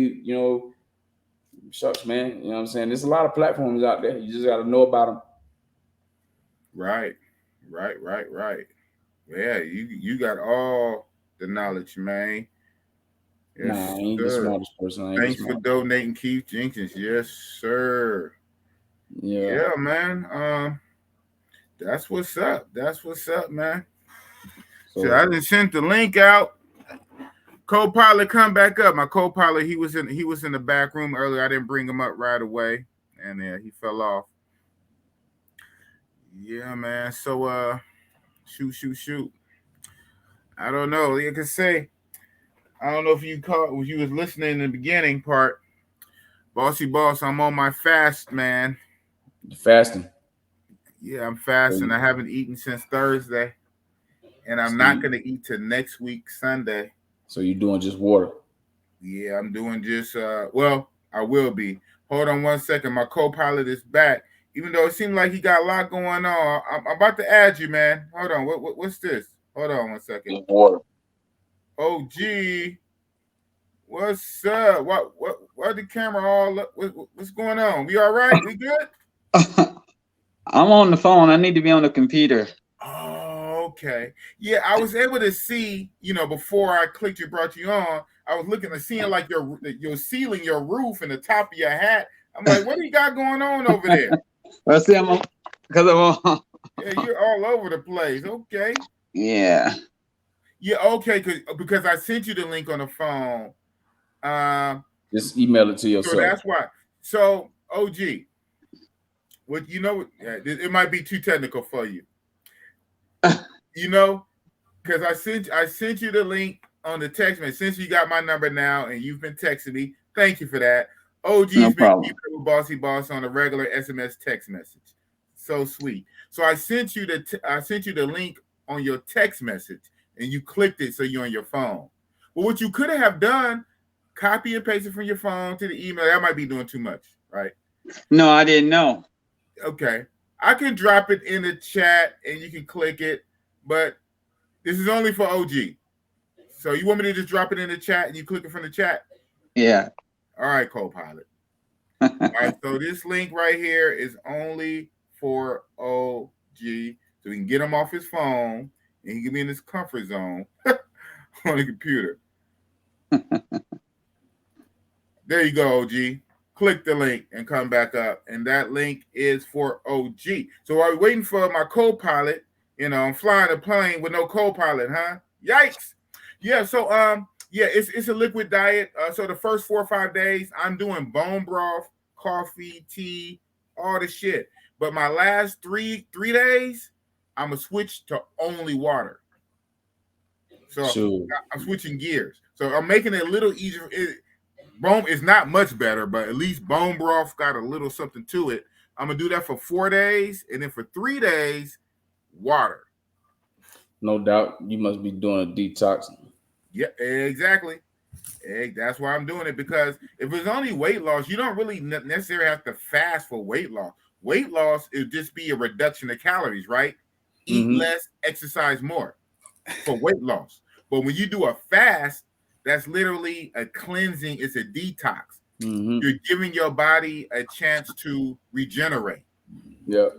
shucks, man. You know what I'm saying? There's a lot of platforms out there. You just got to know about them. Right. Yeah, you got all the knowledge, man. Yes, I ain't the smartest person. Thanks for donating, Keith Jenkins. Yes, sir. Yeah, man. That's what's up. Man. So I just sent the link out. Co-pilot, come back up. My co-pilot, he was in the back room earlier. I didn't bring him up right away, and he fell off. Yeah, man. So shoot. I don't know. You can say, I don't know if you was listening in the beginning part. Bossy boss, I'm on my fast, man. Fasting. Yeah, I'm fasting. I haven't eaten since Thursday, and I'm not gonna eat till next week Sunday. So you're doing just water? Yeah, I'm doing just well, I will be. Hold on one second. My co-pilot is back. Even though it seemed like he got a lot going on, I'm about to add you, man. Hold on. What's this? Hold on one second. Water. Oh, gee. What's up? What the camera all up? What's going on? We all right? We good? I'm on the phone. I need to be on the computer. Oh, okay. Yeah, I was able to see, before I clicked you, brought you on, I was looking and seeing like your ceiling, your roof, and the top of your hat. I'm like, what do you got going on over there? Well, see, because I'm on. Yeah, you're all over the place. Okay. Yeah. Yeah, okay, because I sent you the link on the phone. Just email it to yourself. So that's why. So, OG, it might be too technical for you. Because I sent you the link on the text message. Since you got my number now and you've been texting me, thank you for that. OG's No been problem. keeping it with Bossy Boss on a regular SMS text message. So sweet. So I sent you the link on your text message, and you clicked it so you're on your phone. Well, what you could have done, copy and paste it from your phone to the email. That might be doing too much, right? No, I didn't know. Okay. I can drop it in the chat and you can click it, but this is only for OG. So you want me to just drop it in the chat and you click it from the chat? Yeah. All right, co-pilot. All right, so this link right here is only for OG, so we can get him off his phone and he can be in his comfort zone on the computer. There you go, OG. Click the link and come back up, and that link is for OG. So while we're waiting for my co-pilot, I'm flying a plane with no co-pilot, huh? Yikes! Yeah, so it's a liquid diet. So the first 4 or 5 days, I'm doing bone broth, coffee, tea, all the shit. But my last three days, I'm gonna switch to only water. So sure. I'm switching gears. So I'm making it a little easier. Bone is not much better, but at least bone broth got a little something to it. I'm gonna do that for 4 days, and then for 3 days, water. No doubt, you must be doing a detox. Yeah, exactly. That's why I'm doing it, because if it's only weight loss, you don't really necessarily have to fast for weight loss. Weight loss is just be a reduction of calories, right? Eat less, exercise more for weight loss. But when you do a fast, that's literally a cleansing. It's a detox. You're giving your body a chance to regenerate. Yeah.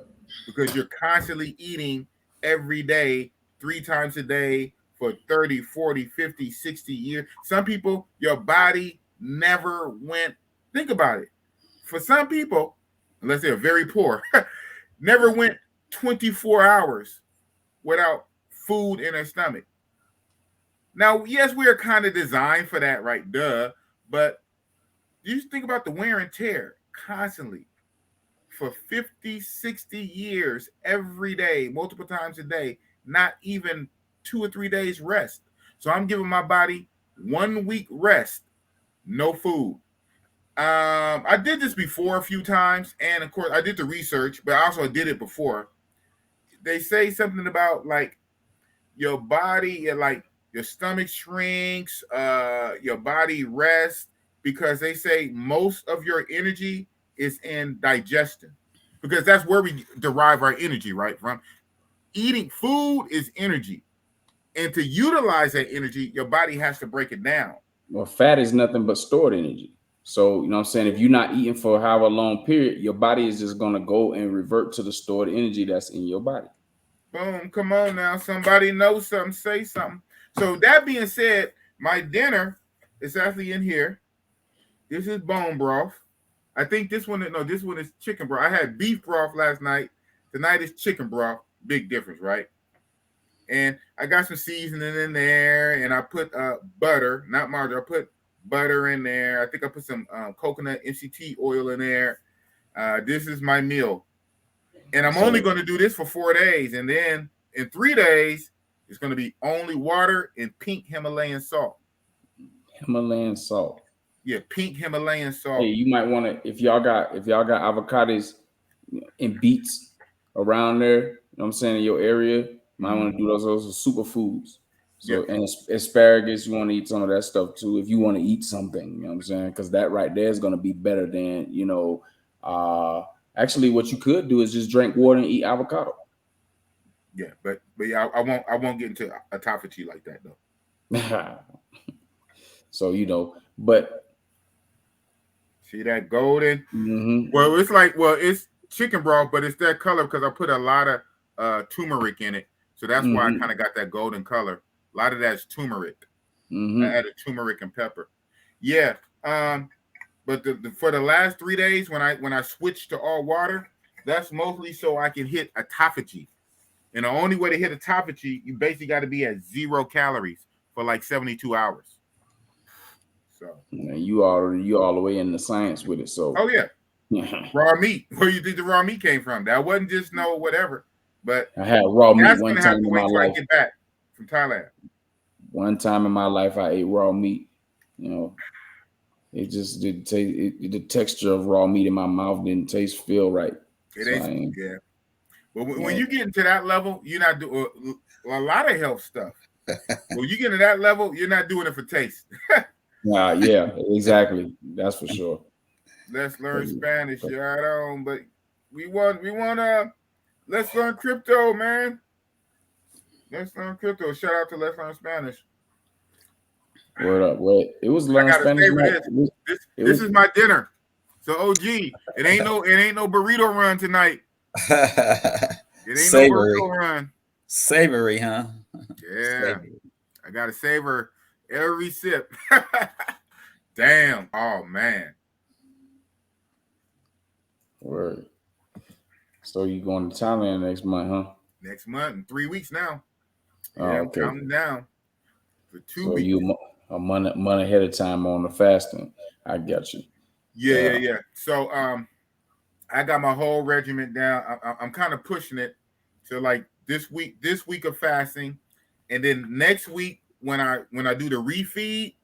Because you're constantly eating every day, 3 times a day for 30, 40, 50, 60 years. Some people, your body never went, think about it. For some people, unless they're very poor, never went 24 hours without food in their stomach. Now, yes, we are kind of designed for that, right? Duh. But you think about the wear and tear constantly for 50, 60 years, every day, multiple times a day, not even 2 or 3 days rest. So I'm giving my body 1 week rest, no food. I did this before a few times, and of course I did the research, but I also did it before. They say something about like your body, like your stomach shrinks, your body rests, because they say most of your energy is in digestion, because that's where we derive our energy, right? From eating. Food is energy, and to utilize that energy, your body has to break it down. Well, fat is nothing but stored energy. So, you know what I'm saying? If you're not eating for however long period, your body is just going to go and revert to the stored energy that's in your body. Boom. Come on now. Somebody knows something. Say something. So that being said, my dinner is actually in here. This is bone broth. I think this one is chicken broth. I had beef broth last night. Tonight is chicken broth. Big difference, right? And I got some seasoning in there, and I put butter, not margarine. I put butter in there. I think I put some coconut MCT oil in there. This is my meal. And I'm only going to do this for 4 days. And then in 3 days, it's going to be only water and pink Himalayan salt. Himalayan salt. Yeah, pink Himalayan salt. Hey, you might want to, if y'all got avocados and beets around there, you know what I'm saying, in your area, you might want to do those are superfoods. So, and asparagus, you want to eat some of that stuff too, if you want to eat something, you know what I'm saying? Because that right there is going to be better than, you know, actually what you could do is just drink water and eat avocado. Yeah, but yeah, I won't get into autophagy like that though. So, you know, but see that golden? Mm-hmm. Well, it's chicken broth, but it's that color because I put a lot of turmeric in it. So that's why I kind of got that golden color. A lot of that's turmeric. I added turmeric and pepper. Yeah. But for the last 3 days when I switched to all water, that's mostly so I can hit autophagy. And the only way to hit autophagy, you basically got to be at 0 calories for like 72 hours. So you all the way in the science with it. So raw meat. Where you think the raw meat came from? That wasn't just no whatever. But I had raw meat one time in my life. I get back from Thailand. One time in my life, I ate raw meat. You know, it just didn't taste. The texture of raw meat in my mouth didn't feel right. It ain't. Yeah. But when you get into that level, you're not doing a lot of health stuff. When you get to that level, you're not doing it for taste. Yeah, exactly. That's for sure. Let's learn Spanish, right on. But we want let's learn crypto, man. Let's learn crypto. Shout out to Let's Learn Spanish. Word up. What it was learn Spanish. This is my dinner. So OG, it ain't no burrito run tonight. It ain't Savory. No burrito run. Savory, huh? Yeah. Savory. I gotta savor every sip. Damn. Oh man. Word. So you going to Thailand next month, huh? Next month, in 3 weeks now. Yeah, okay. I'm counting down for 2 weeks. You a month ahead of time on the fasting. I got you. Yeah. So I got my whole regiment down. I'm kind of pushing it to like this week of fasting, and then next week when I do the refeed,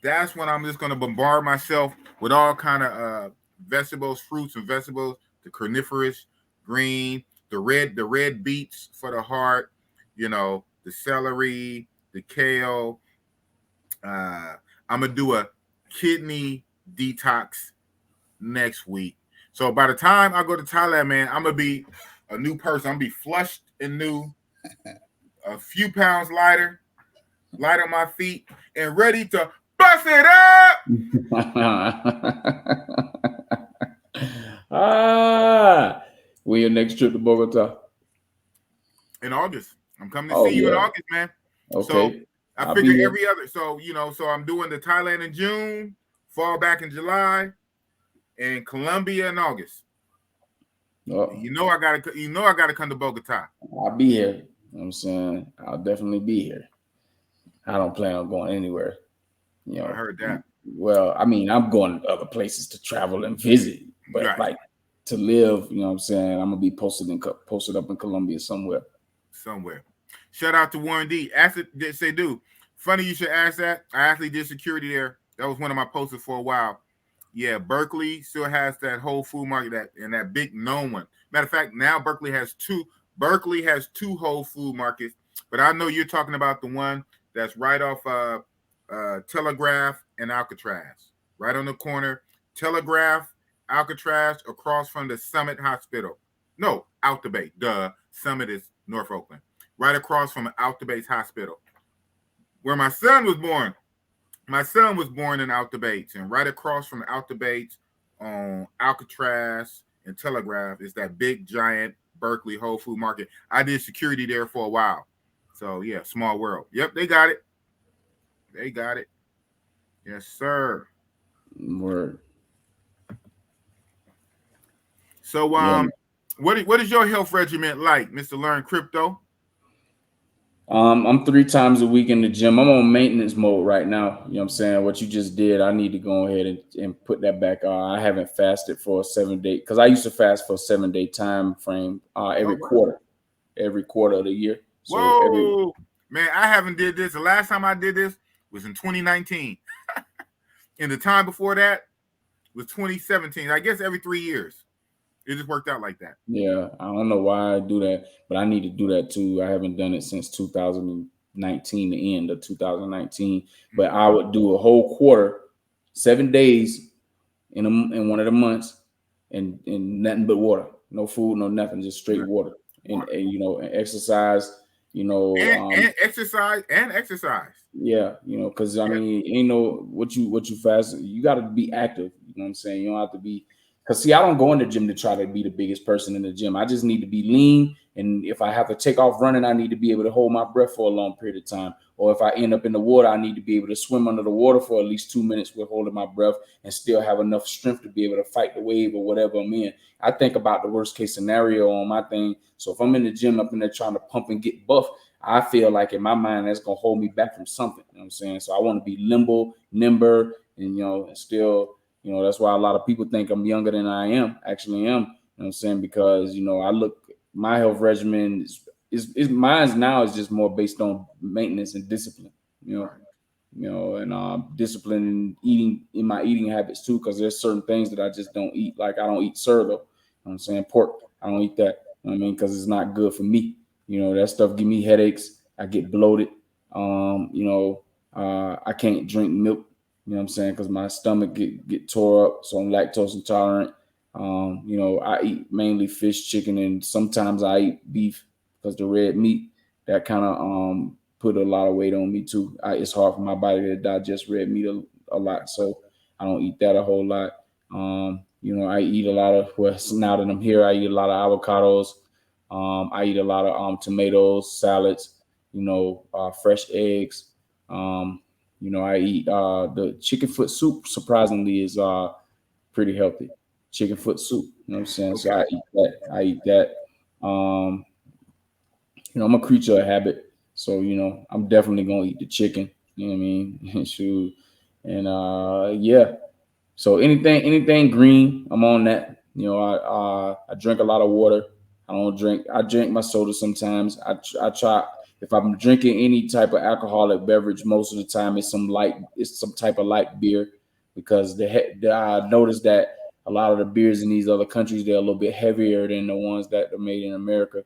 that's when I'm just gonna bombard myself with all kind of vegetables, fruits and vegetables, the carnivorous, green, the red beets for the heart, you know, the celery, the kale. I'm gonna do a kidney detox next week. So by the time I go to Thailand, man, I'm gonna be a new person. I'm gonna be flushed and new, a few pounds lighter, light on my feet, and ready to bust it up. When your next trip to Bogota? In August. I'm coming to see you in August, man. Okay. So I figure every other. So so I'm doing the Thailand in June, fall back in July, and Colombia in August. You know I gotta come to Bogota. I'll be here. You know what I'm saying, I'll definitely be here. I don't plan on going anywhere. You know, I heard that. Well, I mean, I'm going to other places to travel and visit, but like to live, you know what I'm saying, I'm gonna be posted up in Colombia somewhere. Shout out to Warren D. Ask it, say, dude. Funny you should ask that. I actually did security there. That was one of my posters for a while. Yeah, Berkeley still has that Whole Food Market and that big known one. Matter of fact, now Berkeley has two Whole Food Markets, but I know you're talking about the one that's right off Telegraph and Alcatraz, right on the corner. Telegraph, Alcatraz, across from the Summit Hospital. No, Out the Bay. Duh. Summit is North Oakland. Right across from Out the Bates Hospital, where my son was born. My son was born in Out the Bates, and right across from Out the Bates on Alcatraz and Telegraph is that big, giant Berkeley Whole Food Market. I did security there for a while. So, yeah, small world. Yep, they got it. Yes, sir. Word. So, what is your health regimen like, Mr. Learn Crypto? I'm 3 times a week in the gym. I'm on maintenance mode right now. You know what I'm saying? What you just did, I need to go ahead and put that back on. I haven't fasted for a 7-day because I used to fast for a 7-day time frame every quarter of the year. So Whoa, man, I haven't did this. The last time I did this was in 2019. And the time before that was 2017. I guess every 3 years. It just worked out like that. Yeah, I don't know why I do that, but I need to do that too. I haven't done it since 2019, the end of 2019. But I would do a whole quarter, 7 days in one of the months, and nothing but water, no food, no nothing, just straight water, and you know, and exercise, you know, and exercise. Yeah, you know, because I mean, ain't no what you fast. You got to be active. You know what I'm saying? You don't have to be. Because see, I don't go in the gym to try to be the biggest person in the gym. I just need to be lean, and if I have to take off running, I need to be able to hold my breath for a long period of time. Or if I end up in the water, I need to be able to swim under the water for at least 2 minutes with holding my breath and still have enough strength to be able to fight the wave or whatever I'm in. I think about the worst case scenario on my thing. So if I'm in the gym up in there trying to pump and get buff, I feel like in my mind that's gonna hold me back from something. You know what I'm saying? So I want to be nimble, and you know, and still, you know, that's why a lot of people think I'm younger than I am. Actually am. You know what I'm saying? Because, you know, my health regimen is mine now is just more based on maintenance and discipline, and discipline in eating, in my eating habits too, because there's certain things that I just don't eat. Like I don't eat sirloin. You know what I'm saying? Pork. I don't eat that. You know what I mean? Because it's not good for me. You know, that stuff give me headaches. I get bloated. I can't drink milk. You know what I'm saying? Because my stomach get tore up, so I'm lactose intolerant. I eat mainly fish, chicken, and sometimes I eat beef because the red meat that kind of put a lot of weight on me too. It's hard for my body to digest red meat a lot, so I don't eat that a whole lot. I eat a lot of now that I'm here, I eat a lot of avocados. I eat a lot of tomatoes, salads, fresh eggs. I eat the chicken foot soup. Surprisingly, is pretty healthy. Chicken foot soup. You know what I'm saying? Okay. So I eat that. I'm a creature of habit. So, I'm definitely gonna eat the chicken. You know what I mean? Shoot. And yeah. So anything green, I'm on that. I drink a lot of water. I drink my soda sometimes. I try, if I'm drinking any type of alcoholic beverage, most of the time it's some type of light beer, because I noticed that a lot of the beers in these other countries, they're a little bit heavier than the ones that are made in America.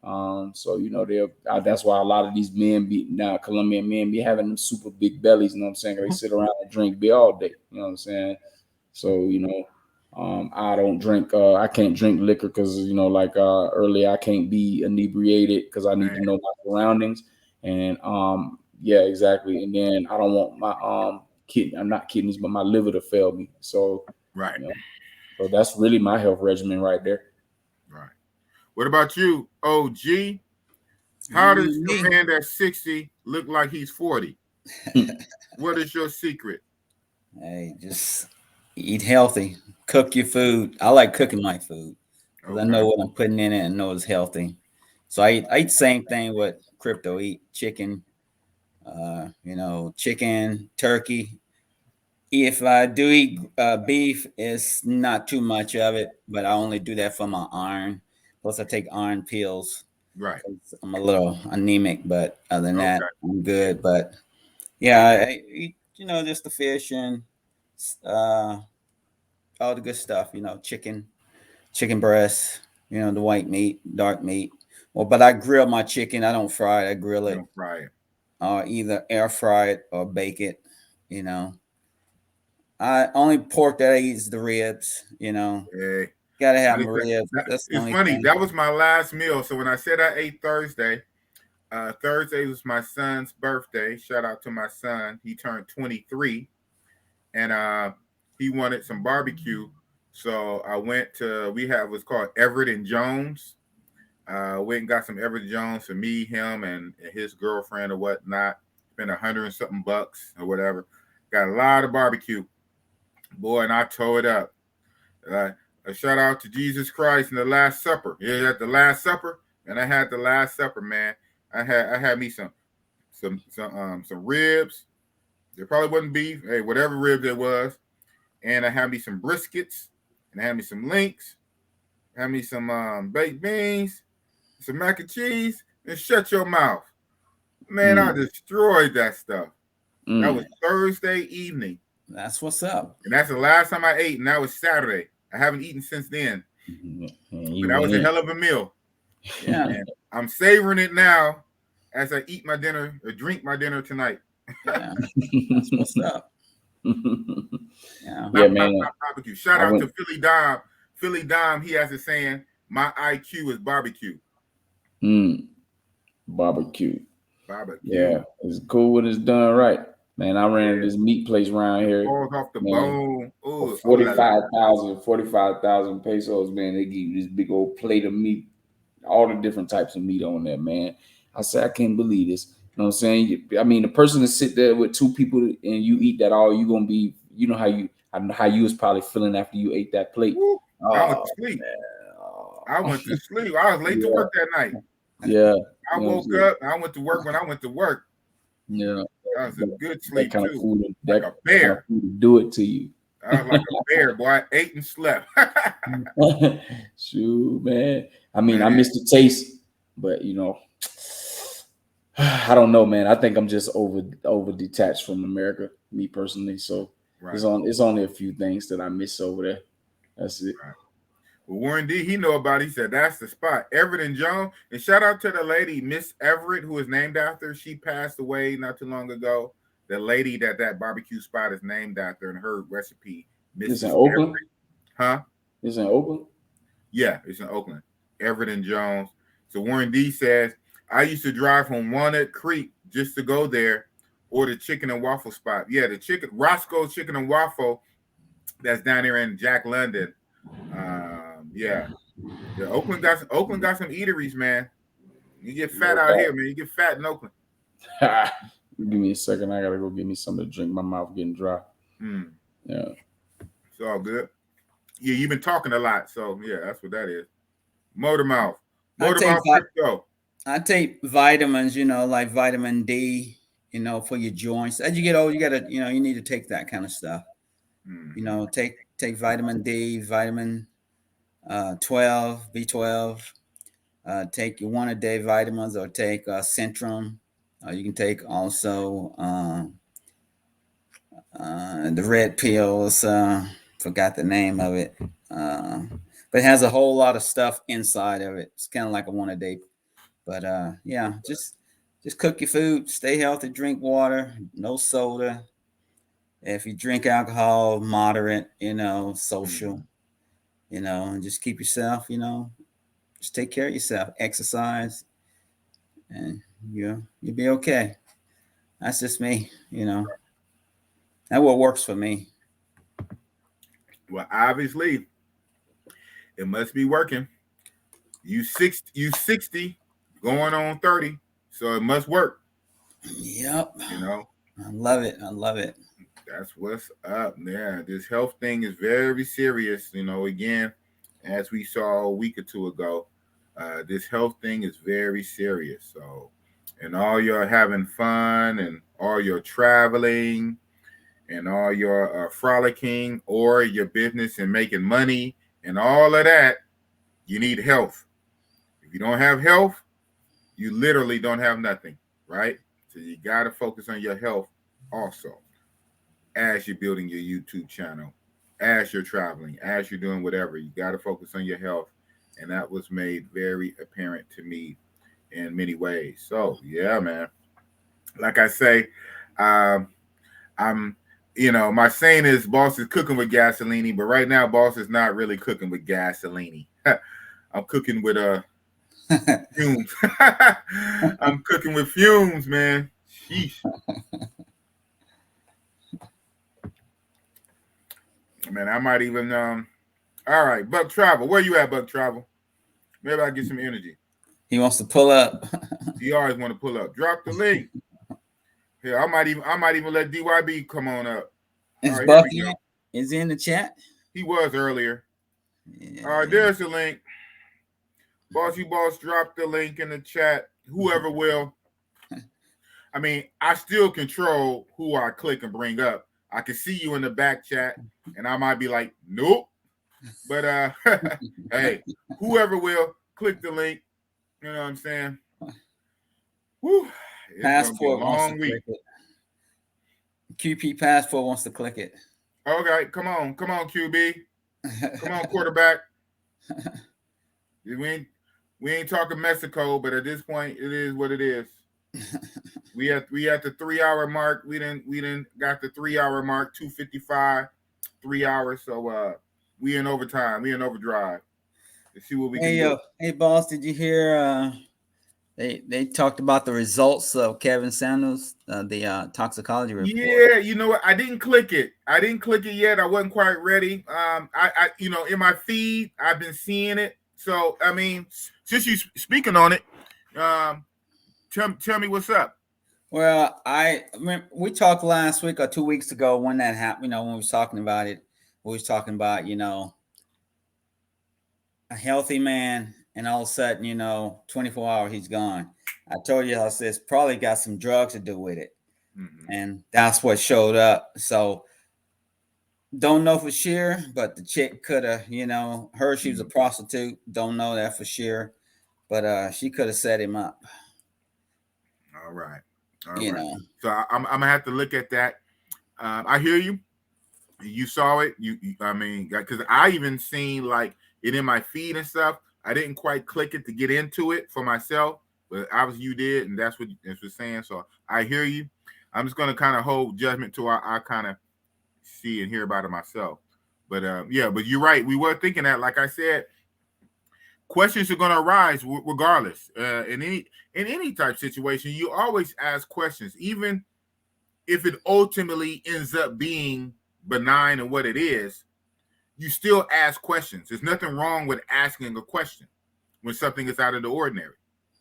That's why a lot of these Colombian men be having them super big bellies. You know what I'm saying? They sit around and drink beer all day. You know what I'm saying? So, I don't drink. I can't drink liquor because, earlier, I can't be inebriated because I need to know my surroundings. And yeah, exactly. And then I don't want my I'm not kidneys, but my liver to fail me. So right. So that's really my health regimen right there. Right. What about you, OG? How does a man that's 60 look like he's 40? What is your secret? Hey, just eat healthy. Cook your food. I like cooking my food because I know what I'm putting in it and know it's healthy. So I eat the same thing with crypto. Eat chicken, chicken, turkey. If I do eat beef, it's not too much of it, but I only do that for my iron. Plus, I take iron pills. Right. I'm a little anemic, but other than that, I'm good. But yeah, I eat, just the fish and all the good stuff. Chicken breast. The white meat, dark meat. Well, but I grill my chicken. I don't fry it. I grill it. Don't fry it. Either air fry it or bake it. I only pork that I eat is the ribs. Gotta have my ribs. That's the only funny. thing. That was my last meal. So when I said I ate Thursday, Thursday was my son's birthday. Shout out to my son. He turned 23, and he wanted some barbecue. So I went to, we have what's called Everett and Jones. Went and got some Everett Jones for me, him, and his girlfriend or whatnot. Spent $100 and something bucks or whatever. Got a lot of barbecue, boy, and I tore it up. A shout out to Jesus Christ and the Last Supper. Yeah, at the Last Supper, and I had the Last Supper, man. I had me some ribs. There probably wasn't beef. Hey, whatever ribs it was. And I had me some briskets, and I had me some links, had me some baked beans, some mac and cheese, and shut your mouth. Man, I destroyed that stuff. That was Thursday evening. That's what's up. And that's the last time I ate, and that was Saturday. I haven't eaten since then. But that was a hell of a meal. Yeah. And I'm savoring it now as I eat my dinner or drink my dinner tonight. Yeah. That's what's up. Yeah, man. Barbecue. Shout out to Philly Dom. Philly Dom, he has a saying, my IQ is barbecue. Barbecue. Barbecue. Yeah, it's cool when it's done right. Man, I ran this meat place around here. Balls off the bone. Ooh, 45,000 pesos, man. They give you this big old plate of meat, all the different types of meat on there, man. I said, I can't believe this. You know what I'm saying? I mean, the person to sit there with two people and you eat that all, you're gonna be, you know how you was probably feeling after you ate that plate. I went to sleep. I went to sleep. I was late to work that night. Yeah. I woke up. I went to work when I went to work. Yeah. That was a good sleep, that kind too. Of food, like a bear. Kind of do it to you. I was like a bear, boy. I ate and slept. Shoot, man. I mean, I missed the taste, but you know, I don't know, man. I think I'm just over detached from America, me personally. So it's only a few things that I miss over there. That's it. Right. Well, Warren D, he know about it. He said that's the spot. Everett and Jones. And shout out to the lady, Miss Everett, who is named after. She passed away not too long ago. The lady that barbecue spot is named after, and her recipe. It's in Oakland? Everett. Huh? It's in Oakland? Yeah, it's in Oakland. Everett and Jones. So Warren D says, I used to drive from Walnut Creek just to go there, or the chicken and waffle spot. Yeah, the Roscoe's Chicken and Waffle that's down there in Jack London. Yeah, Oakland got some eateries, man. You get fat out here, man. You get fat in Oakland. Give me a second. I gotta go get me something to drink. My mouth getting dry. Yeah, it's all good. Yeah, you've been talking a lot, so yeah, that's what that is. Motor mouth crypto. I take vitamins, you know, like vitamin D, you know, for your joints. As you get old, you gotta, you know, you need to take that kind of stuff. You know, take vitamin D, vitamin 12, B12. Take your 1-a-day vitamins, or take Centrum. You can take also the red pills. Forgot the name of it, but it has a whole lot of stuff inside of it. It's kind of like a 1-a-day. But yeah, just cook your food, stay healthy, drink water, no soda. If you drink alcohol, moderate, you know, social, you know, and just keep yourself, you know, just take care of yourself, exercise, and you'll be okay. That's just me, you know. That's what works for me. Well, obviously, it must be working. You 60, going on 30, so it must work. Yep. You know, I love it. I love it. That's what's up. Yeah, this health thing is very serious. You know, again, as we saw a week or two ago, this health thing is very serious. So, and all you're having fun and all your traveling and all your frolicking or your business and making money and all of that, you need health. If you don't have health, you literally don't have nothing, right? So you got to focus on your health also as you're building your YouTube channel, as you're traveling, as you're doing whatever. You got to focus on your health. And that was made very apparent to me in many ways. So, yeah, man. Like I say, I'm, you know, my saying is boss is cooking with gasoline, but right now boss is not really cooking with gasoline. I'm cooking with fumes. I'm cooking with fumes, man. Sheesh. Man, I might even all right, Buck Travel. Where you at, Buck Travel? Maybe I get some energy. He wants to pull up. He always want to pull up. Drop the link. Here, I might even let DYB come on up. Is right, Bucky is in the chat? He was earlier. Yeah. All right, there's the link. Bossy Boss dropped the link in the chat. whoever will. I mean, I still control who I click and bring up. I can see you in the back chat, and I might be like, nope. But hey, whoever will, click the link. You know what I'm saying? Whew, it's Passport gonna be a wants long to week. click it. QP Passport wants to click it. Okay, come on, QB. Come on, quarterback. We ain't talking Mexico, but at this point, it is what it is. We at the 3 hour mark. We didn't got the 3 hour mark, 2:55, 3 hours. So we in overtime. We in overdrive. Let's see what we can do. Hey, boss, did you hear? They talked about the results of Kevin Samuels, the toxicology report. Yeah, you know what? I didn't click it. yet. I wasn't quite ready. I in my feed, I've been seeing it. So I mean, since you speaking on it, tell me what's up. Well, we talked last week or 2 weeks ago when that happened. When we was talking about it, we was talking about a healthy man, and all of a sudden, 24 hours he's gone. I told you, I said it's probably got some drugs to do with it, and that's what showed up. So don't know for sure, but the chick could have, heard she was a prostitute. Don't know that for sure, but she could have set him up. All right. So I'm gonna have to look at that. I hear you. You saw it. I mean, because I even seen like it in my feed and stuff. I didn't quite click it to get into it for myself, but obviously you did, and that's what it's saying. So I hear you. I'm just gonna kind of hold judgment till I kind of see and hear about it myself. But yeah, but you're right. We were thinking that, like I said, questions are going to arise regardless. In any type of situation, you always ask questions, even if it ultimately ends up being benign and what it is. You still ask questions. There's nothing wrong with asking a question when something is out of the ordinary.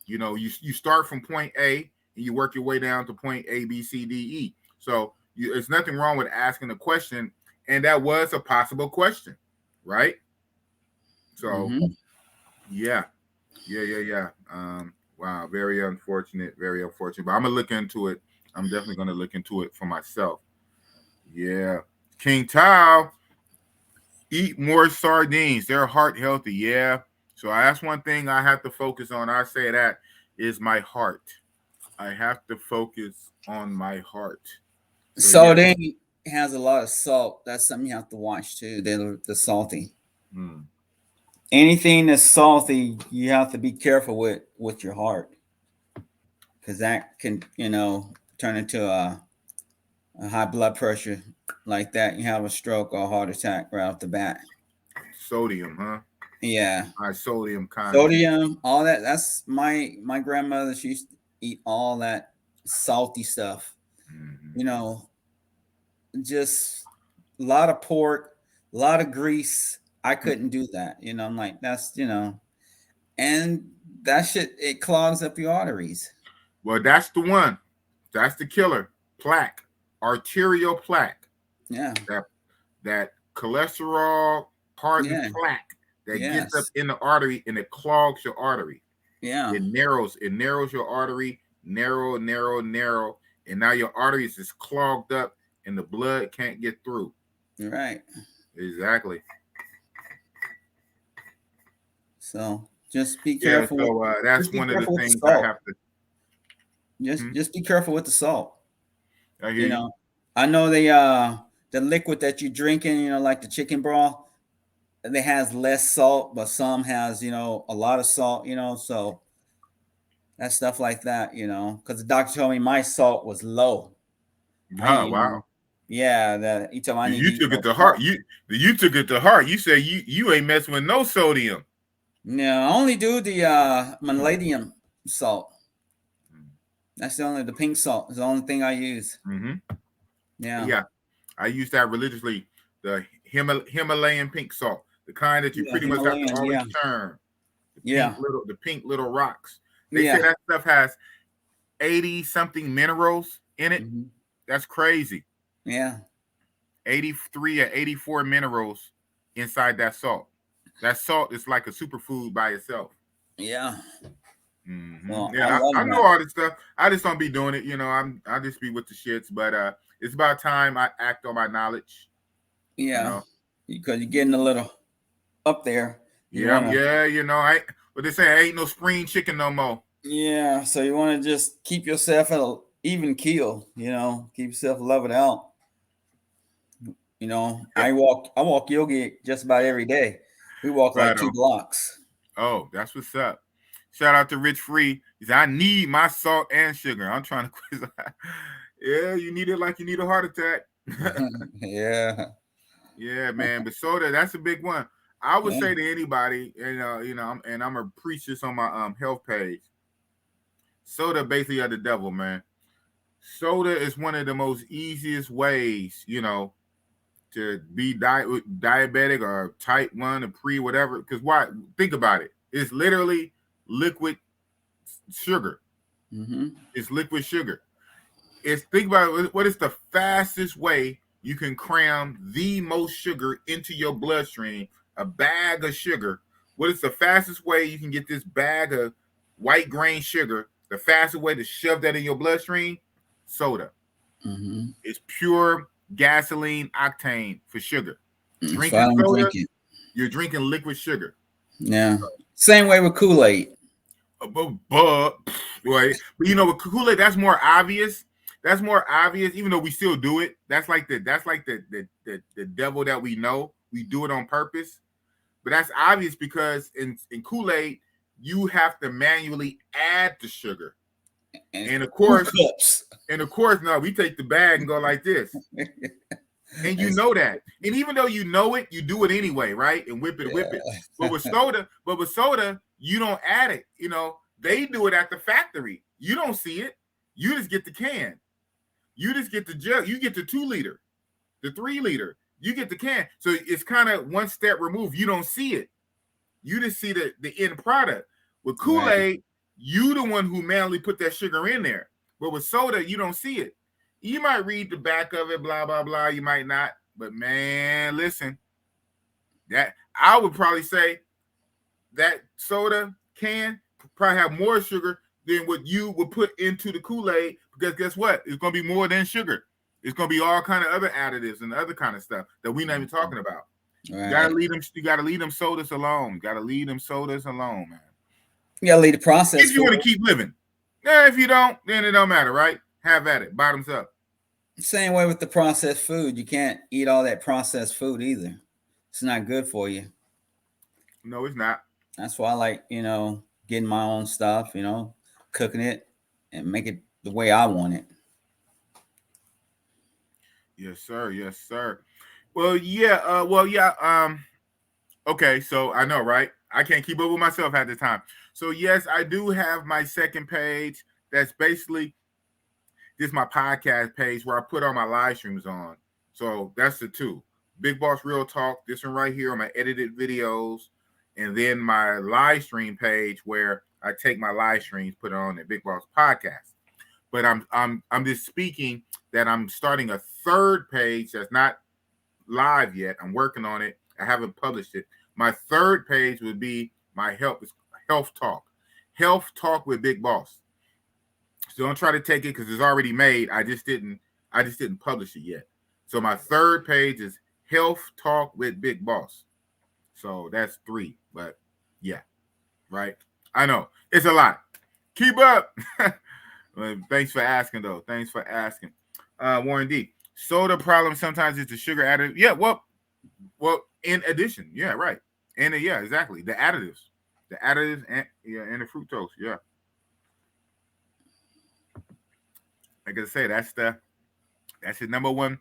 You start from point A and you work your way down to point A, B, C, D, E. So there's nothing wrong with asking a question, and that was a possible question, right? So. Yeah. Wow, very unfortunate. But I'm gonna look into it. I'm definitely gonna look into it for myself. Yeah. King Tao, eat more sardines. They're heart healthy. Yeah. So that's one thing I have to focus on. I say that is my heart. I have to focus on my heart. So then it has a lot of salt. That's something you have to watch too. They're salty. Anything that's salty, you have to be careful with your heart, because that can turn into a high blood pressure like that. You have a stroke or a heart attack right off the bat. Sodium, huh? Yeah. High sodium content. Sodium, all that. That's my grandmother. She used to eat all that salty stuff. Just a lot of pork, a lot of grease. I couldn't do that. I'm like, that's, and that shit, it clogs up your arteries. Well, that's the one. That's the killer. Plaque, arterial plaque. Yeah. That cholesterol hardened plaque that gets up in the artery and it clogs your artery. Yeah. It narrows your artery, narrow, and now your arteries is clogged up and the blood can't get through. Right. Exactly. So just be careful. Yeah, so that's one of the things I have to. Just be careful with the salt. I hear you. I know the liquid that you're drinking, like the chicken broth, it has less salt, but some has, a lot of salt, so that stuff like that, because the doctor told me my salt was low. Oh, wow. Yeah, he told me I need you took it to heart. You took it to heart. You say you ain't messing with no sodium. No, I only do the Magnesium salt. That's the pink salt. It's the only thing I use. Yeah. I use that religiously. The Himalayan pink salt, the kind that you pretty much have to always turn. The pink little rocks. They say that stuff has 80 something minerals in it. That's crazy. Yeah. 83 or 84 minerals inside that salt. That salt is like a superfood by itself. Yeah. Mm-hmm. So Yeah, I know all this stuff. I just don't be doing it. You know, I just be with the shits. But it's about time I act on my knowledge. Yeah, you know? because you're getting a little up there. Yeah. You know, what they say, I ain't no spring chicken no more. Yeah, so you want to just keep yourself at an even keel. You know, keep yourself leveled out. You know, I walk yogi just about every day. We walk like 2 blocks. Oh, that's what's up. Shout out to Rich Free. He said, I need my salt and sugar. I'm trying to quiz. Yeah, you need it like you need a heart attack. Yeah. Yeah, man. But soda, that's a big one. I would Yeah. say to anybody, I'm gonna preach this on my health page. Soda basically are the devil, man. Soda is one of the most easiest ways, to be diabetic or type 1 or pre whatever. Because why? Think about it. It's literally liquid sugar. Mm-hmm. It's liquid sugar. Think about it. What is the fastest way you can cram the most sugar into your bloodstream? A bag of sugar. What is the fastest way you can get this bag of white grain sugar? The fastest way to shove that in your bloodstream? Soda. Mm-hmm. It's pure gasoline octane for sugar. Drinking soda, you're drinking liquid sugar. Yeah. Same way with Kool-Aid. Right. But with Kool-Aid, that's more obvious. That's more obvious, even though we still do it. That's like the devil that we know. We do it on purpose. But that's obvious because in Kool-Aid, you have to manually add the sugar. And of course, no, we take the bag and go like this. And you know that. And even though you know it, you do it anyway, right? And whip it. But with soda, you don't add it. They do it at the factory. You don't see it. You just get the can. You just get the jug. You get the 2 liter, the 3 liter. You get the can. So it's kind of one step removed. You don't see it. You just see the end product. With Kool-Aid, you the one who manually put that sugar in there. But with soda, you don't see it. You might read the back of it, blah, blah, blah. You might not. But man, listen, that I would probably say that soda can probably have more sugar than what you would put into the Kool-Aid, because guess what? It's going to be more than sugar. It's going to be all kind of other additives and other kind of stuff that we're not even talking about. Right. You gotta leave them sodas alone. You gotta leave them sodas alone, man. You gotta leave the process. If you want to keep living. Yeah, if you don't, then it don't matter, right? Have at it. Bottoms up. Same way with the processed food. You can't eat all that processed food either. It's not good for you. No, it's not. That's why I like, getting my own stuff, cooking it and make it the way I want it. Yes, sir. Yes, sir. Well, yeah. Okay, so I know, right? I can't keep up with myself at the time. So yes, I do have my second page. That's basically this my podcast page where I put all my live streams on. So that's the 2. Big Boss Real Talk. This one right here on my edited videos, and then my live stream page where I take my live streams, put it on the Big Boss Podcast. But I'm just speaking that I'm starting a 3rd page that's not live yet. I'm working on it. I haven't published it. My 3rd page would be my health talk with Big Boss. So don't try to take it because it's already made. I just didn't publish it yet. So my 3rd page is health talk with Big Boss. So that's 3. But yeah, right. I know it's a lot. Keep up. Thanks for asking, though. Thanks for asking. Warren D. Soda problem sometimes is the sugar additive. Yeah, well, in addition, yeah, right. And yeah, exactly. The additives and the fructose, yeah. Like I say, that's the number one.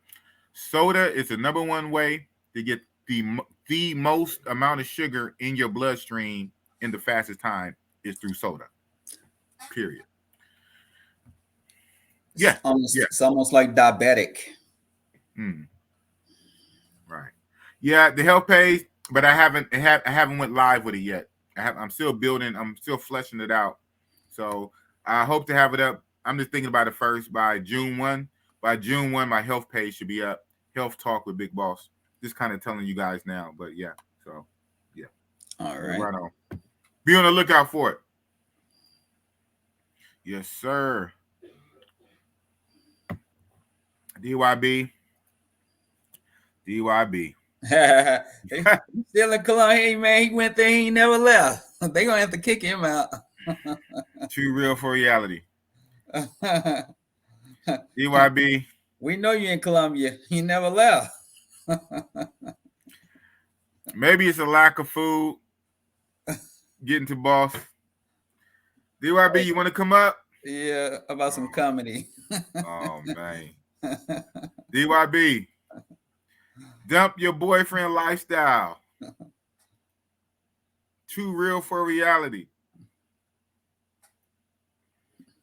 Soda is the number one way to get the most amount of sugar in your bloodstream in the fastest time is through soda. Period. Yeah, it's almost like diabetic. Right. Yeah, the health page, but I haven't went live with it yet. I'm still building. I'm still fleshing it out. So I hope to have it up. I'm just thinking about it first by June 1. By June 1, my health page should be up. Health Talk with Big Boss. Just kind of telling you guys now, but yeah. So yeah. All right. Right on. Be on the lookout for it. Yes, sir. DYB. Still in Columbia, hey, man. He went there, he never left. They gonna have to kick him out. Too real for reality. DYB. We know you in Columbia. You never left. Maybe it's a lack of food getting to boss. DYB, you want to come up? Yeah, about some comedy. Oh, man. DYB, dump your boyfriend lifestyle. Too real for reality.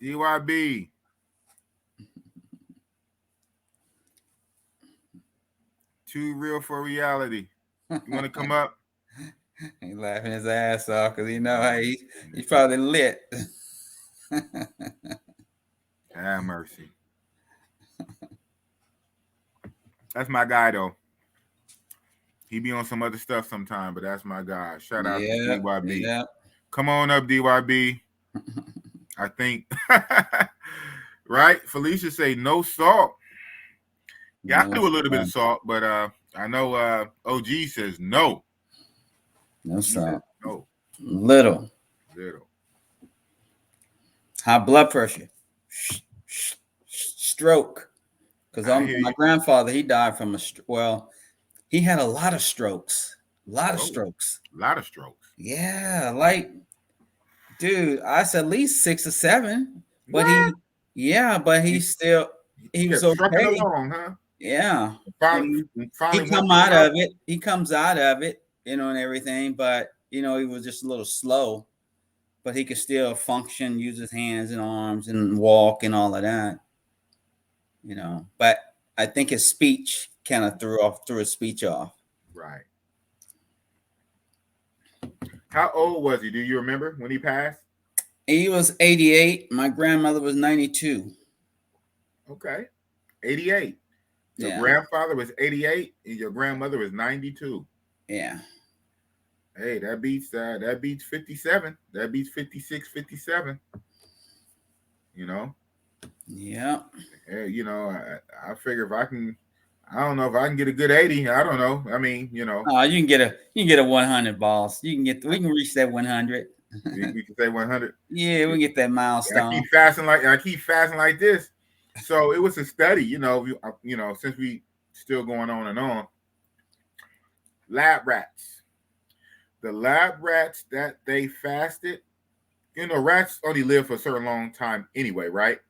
DYB. Too real for reality. You want to come up? He laughing his ass off because how he's probably lit. Have mercy. That's my guy, though. He be on some other stuff sometime, but that's my guy. Shout out to DYB. Yeah. Come on up, DYB. I think, right? Felicia say no salt. Yeah, I do a little bit of salt, but I know OG says no. No salt. No. Little. High blood pressure. Stroke. Because my grandfather, he died from he had a lot of strokes. A lot of strokes. Yeah, dude, I said at least 6 or 7. But he still was okay. Along, huh? Yeah. Finally He comes out of it, and everything, but he was just a little slow. But he could still function, use his hands and arms and walk and all of that. But I think his speech kind of threw his speech off. Right. How old was he? Do you remember when he passed? He was 88. My grandmother was 92. Okay. 88. Your grandfather was 88 and your grandmother was 92. Yeah. Hey, that beats 57. That beats 56, 57. Yeah. Hey, I figure if I can, I don't know if I can get a good 80. I don't know. I mean, you can get a 100, boss. We can reach that 100. We can say 100. Yeah, we get that milestone. I keep fasting like this. So it was a study, since we still going on and on. Lab rats. The lab rats that they fasted, rats only live for a certain long time anyway, right?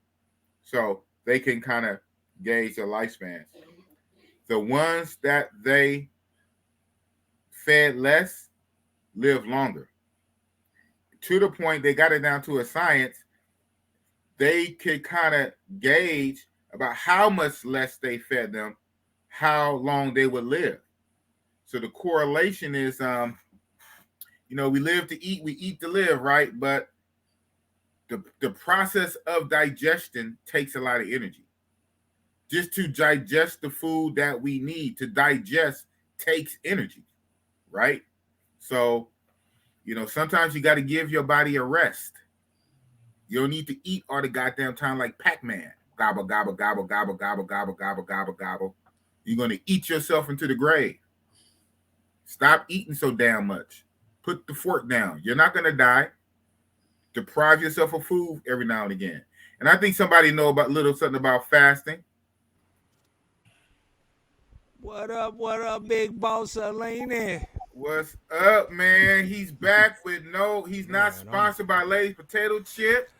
So they can kind of gauge their lifespan. The ones that they fed less live longer. To the point they got it down to a science, they could kind of gauge about how much less they fed them, how long they would live. So the correlation is, we live to eat, we eat to live, right? But the process of digestion takes a lot of energy. Just to digest the food that we need to digest takes energy, right? So, sometimes you got to give your body a rest. You don't need to eat all the goddamn time like Pac-Man. Gobble, gobble, gobble, gobble, gobble, gobble, gobble, gobble, gobble. You're going to eat yourself into the grave. Stop eating so damn much. Put the fork down. You're not going to die. Deprive yourself of food every now and again. And I think somebody know something about fasting. What up, big boss Eleni? What's up, man? He's back with he's not sponsored by Lay's potato chips.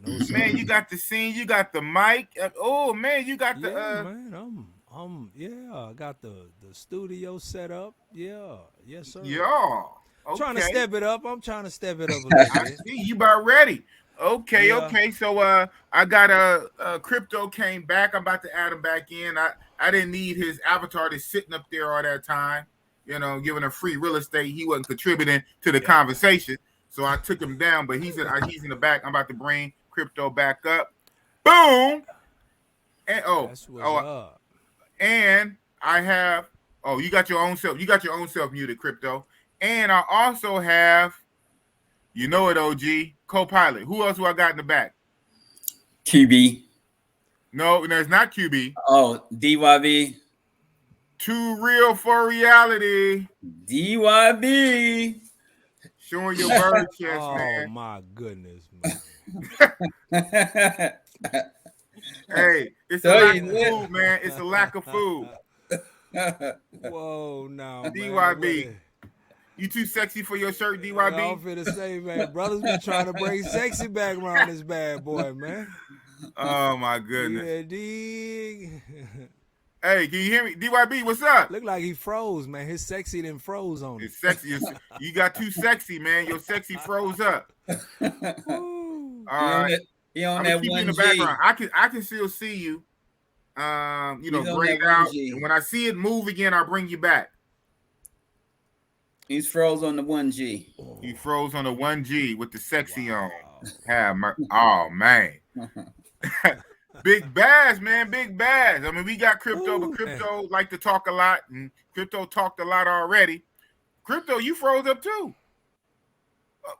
No, man, you got the scene, you got the mic. Oh man, you got the man, I got the studio set up. Yeah, yes, sir. Yeah. Okay. Trying to step it up. I'm trying to step it up a little bit. I see you about ready. Okay, okay. So I got Crypto came back. I'm about to add him back in. I didn't need his avatar to sitting up there all that time, giving a free real estate. He wasn't contributing to the conversation. So I took him down, but he's in the back. I'm about to bring Crypto back up. Boom. And that's what's up. And I have you got your own self. You got your own self muted, Crypto. And I also have, OG, co-pilot. Who else do I got in the back? QB. No, it's not QB. Oh, DYB. Too real for reality. DYB. Showing your bird chest, Oh man. my goodness, man. Hey, it's a lack of food, man. It's a lack of food. Whoa, now, man. DYB. You too sexy for your shirt, DYB? I'm finna say, man, brothers be trying to bring sexy back around this bad boy, man. Oh, my goodness. Yeah, dig. Hey, can you hear me? DYB, what's up? Look like he froze, man. His sexy done froze on him. It's sexy. You got too sexy, man. Your sexy froze up. All right. He on I'm that gonna keep you in the 1G. background. I can still see you. Grayed out. And when I see it move again, I'll bring you back. He's froze on the 1G. He froze on the 1G with the sexy on. Oh man. Big Baz, man. Big Baz. I mean, we got Crypto, but Crypto like to talk a lot, and Crypto talked a lot already. Crypto, you froze up too.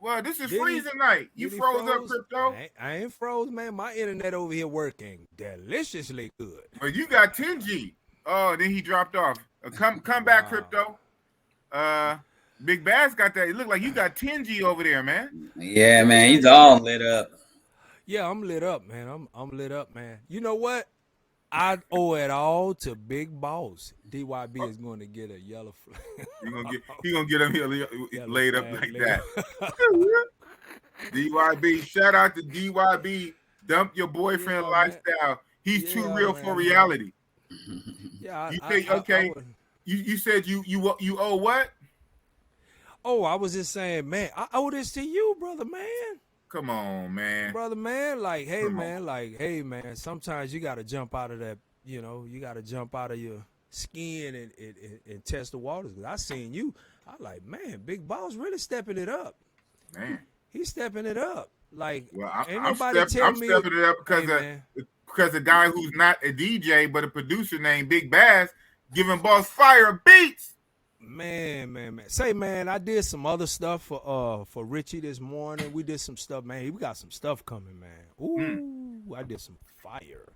Well, this is freezing night. You froze up, Crypto. I ain't froze, man. My internet over here working deliciously good. But you got 10G. Oh, then he dropped off. Come back, Crypto. Big Baz got that. It looked like you got 10G over there, man. Yeah, man. He's all lit up. Yeah, I'm lit up, man. I'm lit up, man. You know what? I owe it all to Big Boss. DYB is going to get a yellow flag. He gonna get him here laid up like that. DYB, shout out to DYB. Dump your boyfriend lifestyle. He's too real for reality. Yeah, You said you owe what? Oh, I was just saying, man, I owe this to you, brother, man. Come on, man. Brother, man, hey, man, sometimes you got to jump out of that, you got to jump out of your skin and test the waters. Because I seen you. I like, man, Big Boss really stepping it up. Man. He's stepping it up. Like, well, ain't I'm nobody tell me. I'm stepping it up because a guy who's not a DJ but a producer named Big Baz giving Boss Fire beats. Man. Say, man, I did some other stuff for Richie this morning. We did some stuff, man. We got some stuff coming, man. Ooh, I did some fire.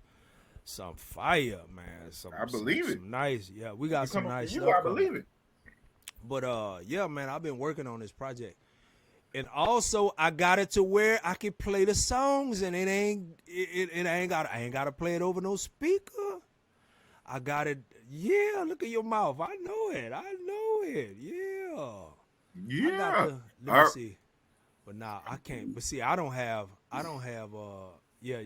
Some fire, man. I believe it. Some nice, yeah. We got some nice stuff. I believe it. But yeah, man, I've been working on this project. And also I got it to where I can play the songs and I ain't gotta play it over no speaker. I got it. Yeah, look at your mouth. I know it. Yeah. Yeah. Let me see. But nah, I can't. But see, I don't have yeah.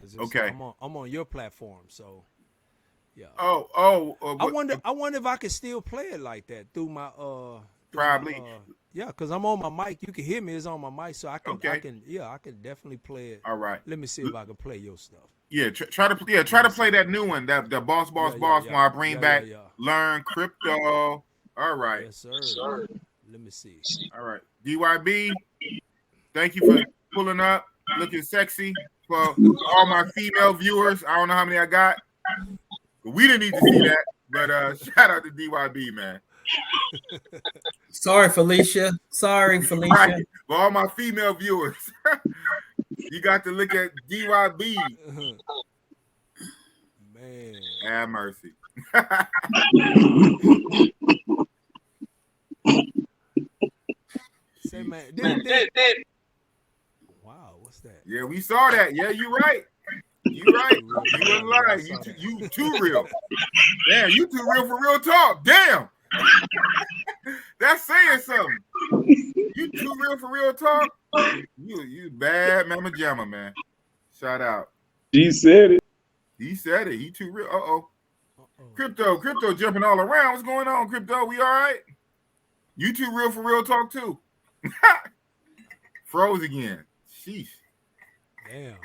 Cause I'm on your platform, so yeah. I wonder if I can still play it like that through my probably. Yeah, because I'm on my mic. You can hear me. It's on my mic, so I can definitely play it. All right. Let me see if I can play your stuff. Yeah, try to play that new one, that the boss when I bring back Learn Crypto. All right. Yes, sir. Let me see. All right. DYB, thank you for pulling up, looking sexy. For all my female viewers, I don't know how many I got. We didn't need to see that, but shout out to DYB, man. Sorry, Felicia. Right. For all my female viewers, you got to look at DYB. Man. Have mercy. Say, man. Wow, what's that? Yeah, we saw that. Yeah, you're right. You're right. You were lying. You too real. Damn, you too real for real talk. Damn. That's saying something. You too real for real talk. You bad mama jamma, man. Shout out. He said it. He said it. He too real. Uh-oh. Crypto jumping all around. What's going on, Crypto? We all right? You too real for real talk too. Froze again. Sheesh. Damn.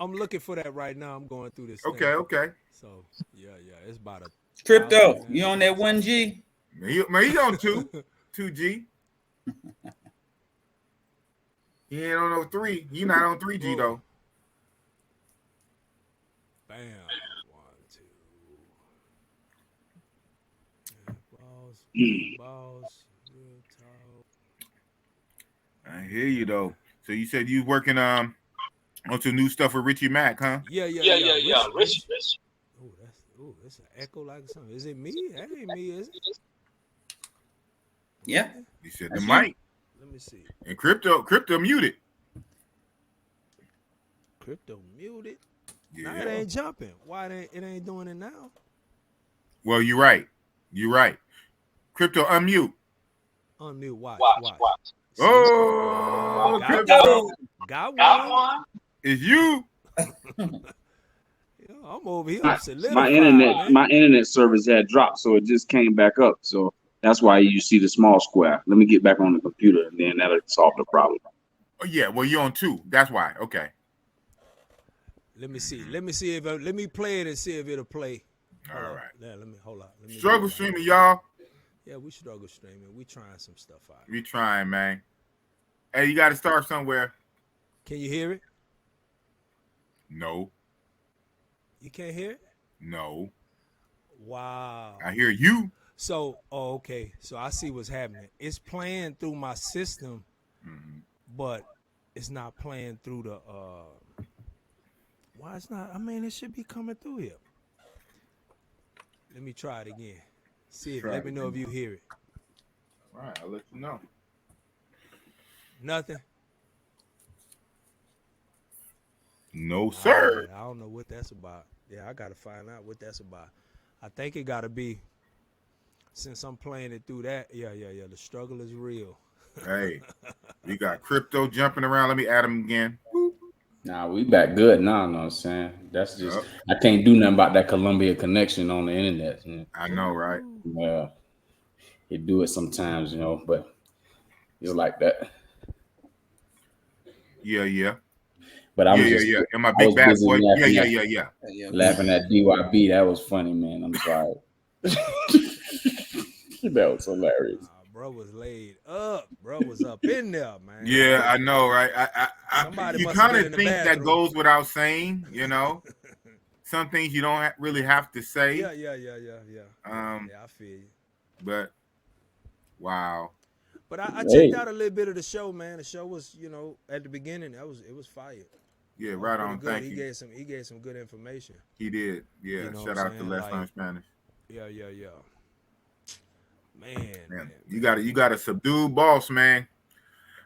I'm looking for that right now. I'm going through this. Okay. So yeah, it's about a Crypto. You on that 1G? He's on 2G. He ain't on no 3. He not on 3G though. Bam. 1, 2. Balls. Real talk. I hear you though. So you said you working onto new stuff with Richie Mack, huh? Yeah. Rich. That's an echo like something. Is it me? That ain't me, is it? Yeah. He said the That's mic. Let me see. And crypto muted. Crypto muted. Yeah. Nah, it ain't jumping. Why it ain't doing it now? Well, you're right. Crypto unmute. Unmute. Watch. See? Oh, Crypto. Got one. It's you. I'm over here. I'm solidified, my internet service had dropped, so it just came back up. So that's why you see the small square. Let me get back on the computer, and then that'll solve the problem. Oh yeah, well you're on 2. That's why. Okay. Let me see if let me play it and see if it'll play. All right. Yeah, hold on. Struggle streaming, y'all. Yeah, we struggle streaming. We trying some stuff out. We trying, man. Hey, you got to start somewhere. Can you hear it? No. You can't hear it? No. Wow. I hear you. So, okay. So I see what's happening. It's playing through my system, but it's not playing through the. Why it's not? I mean, it should be coming through here. Let me try it again. Let me know if you hear it. All right, I'll let you know. Nothing. No, sir. I don't know what that's about. Yeah, I got to find out what that's about. I think it got to be, since I'm playing it through that. Yeah. The struggle is real. Hey, we got crypto jumping around. Let me add him again. Nah, we back good now. Know what I'm saying? That's just I can't do nothing about that Columbia connection on the internet. I know, right? Yeah, you do it sometimes, but you're like that. Yeah. But I was just And my big bad boy. Yeah. Laughing at DYB. That was funny, man. I'm sorry. That was hilarious. Bro was laid up. Bro was up in there, man. Yeah, I know, right? You kind of think that goes without saying, Some things you don't really have to say. Yeah. I feel you. But wow. But I checked out a little bit of the show, man. The show was, at the beginning, it was fire. Yeah, right on. Good. Thank you. He gave some good information. He did. Yeah. Shout out to Let's Learn Spanish. Yeah. Man. You got a subdued boss, man.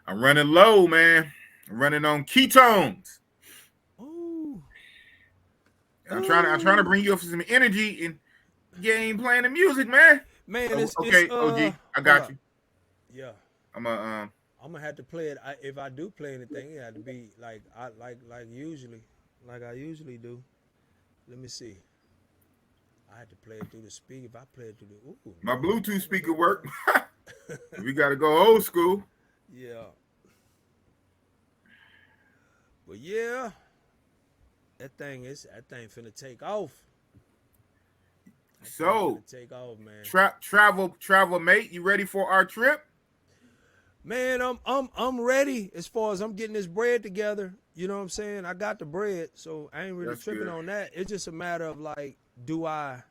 I'm running low, man. I'm running on ketones. Ooh. I'm trying to bring you up some energy, and you ain't playing the music, man. Man, okay, OG, I got you. Yeah. I'm gonna have to play it. If I do play anything, it had to be like I usually do. Let me see. I had to play it through the speaker. If I play it through the my Bluetooth speaker work. We gotta go old school. Yeah. But yeah, that thing finna take off. So take off, man. Travel, mate. You ready for our trip? Man, I'm ready as far as I'm getting this bread together. You know what I'm saying? I got the bread, so I ain't really tripping on that. It's just a matter of like, do I,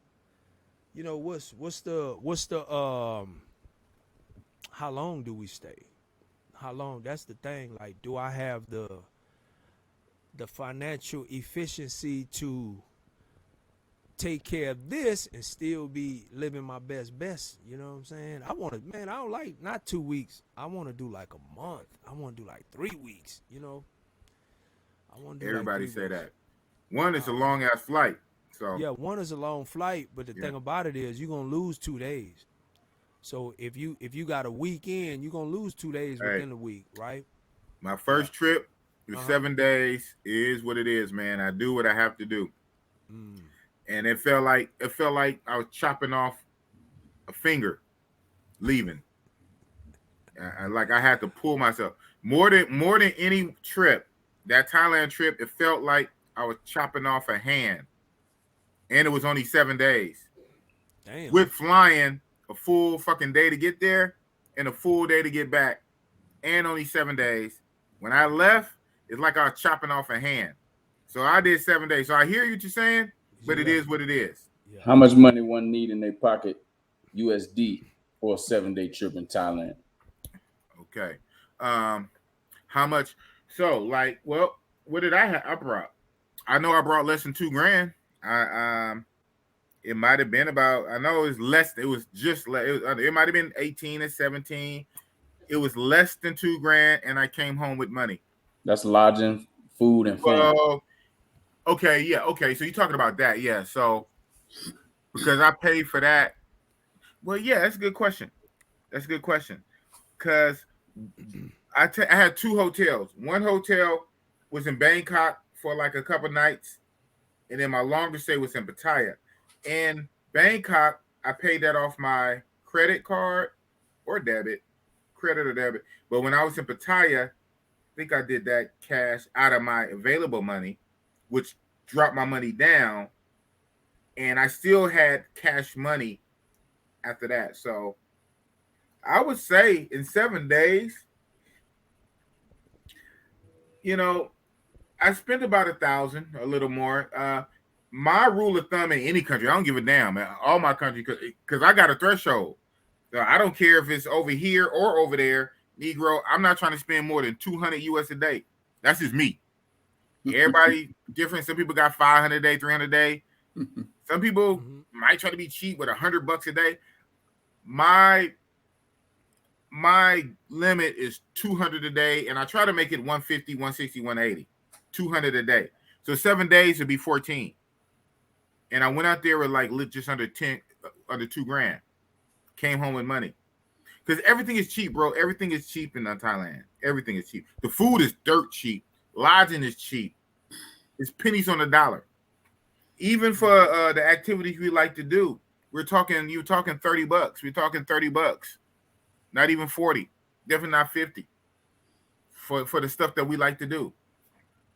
what's the how long do we stay? How long? That's the thing. Like, do I have the financial efficiency to take care of this and still be living my best? You know what I'm saying? I don't like not 2 weeks. I want to do like a month. I want to do like 3 weeks, I want to do everybody like say weeks. that. One is a long ass flight. So yeah, one is a long flight, but the thing about it is you're gonna lose 2 days. So if you got a weekend, you're gonna lose 2 days within the week, right? My first trip was 7 days. It is what it is, man. I do what I have to do. And it felt like I was chopping off a finger leaving. I had to pull myself. More than any trip, that Thailand trip, it felt like I was chopping off a hand. And it was only 7 days. Damn. With flying a full fucking day to get there and a full day to get back. And only 7 days. When I left, it's like I was chopping off a hand. So I did 7 days. So I hear what you're saying, but it is what it is. Yeah. How much money one need in their pocket, USD, for a 7-day trip in Thailand? Okay. How much? So, what did I have? I brought. I know I brought less than $2,000. It might have been about. I know it was less. It was just less. It might have been 18 or 17. It was less than $2,000, and I came home with money. That's lodging, food, and phone. Well, okay, yeah, okay. So you're talking about that, yeah. So because I paid for that. Well, yeah, that's a good question. That's a good question. Because I had two hotels. One hotel was in Bangkok for like a couple nights, and then my longest stay was in Pattaya. In Bangkok, I paid that off my credit card or debit, credit or debit. But when I was in Pattaya, I think I did that cash out of my available money, which dropped my money down, and I still had cash money after that. So I would say in 7 days, I spent about 1,000, a little more. My rule of thumb in any country, I don't give a damn, man. All my country, because I got a threshold. So I don't care if it's over here or over there, Negro. I'm not trying to spend more than 200 US a day. That's just me. Everybody different. Some people got 500 a day, 300 a day. Some people might try to be cheap with $100 a day. My limit is 200 a day, and I try to make it 150, 160, 180. 200 a day. So 7 days would be 14. And I went out there with like just under $2,000. Came home with money. Because everything is cheap, bro. Everything is cheap in Thailand. Everything is cheap. The food is dirt cheap. Lodging is cheap. It's pennies on the dollar. Even for the activities we like to do, you're talking $30. We're talking $30. Not even 40. Definitely not 50. For the stuff that we like to do.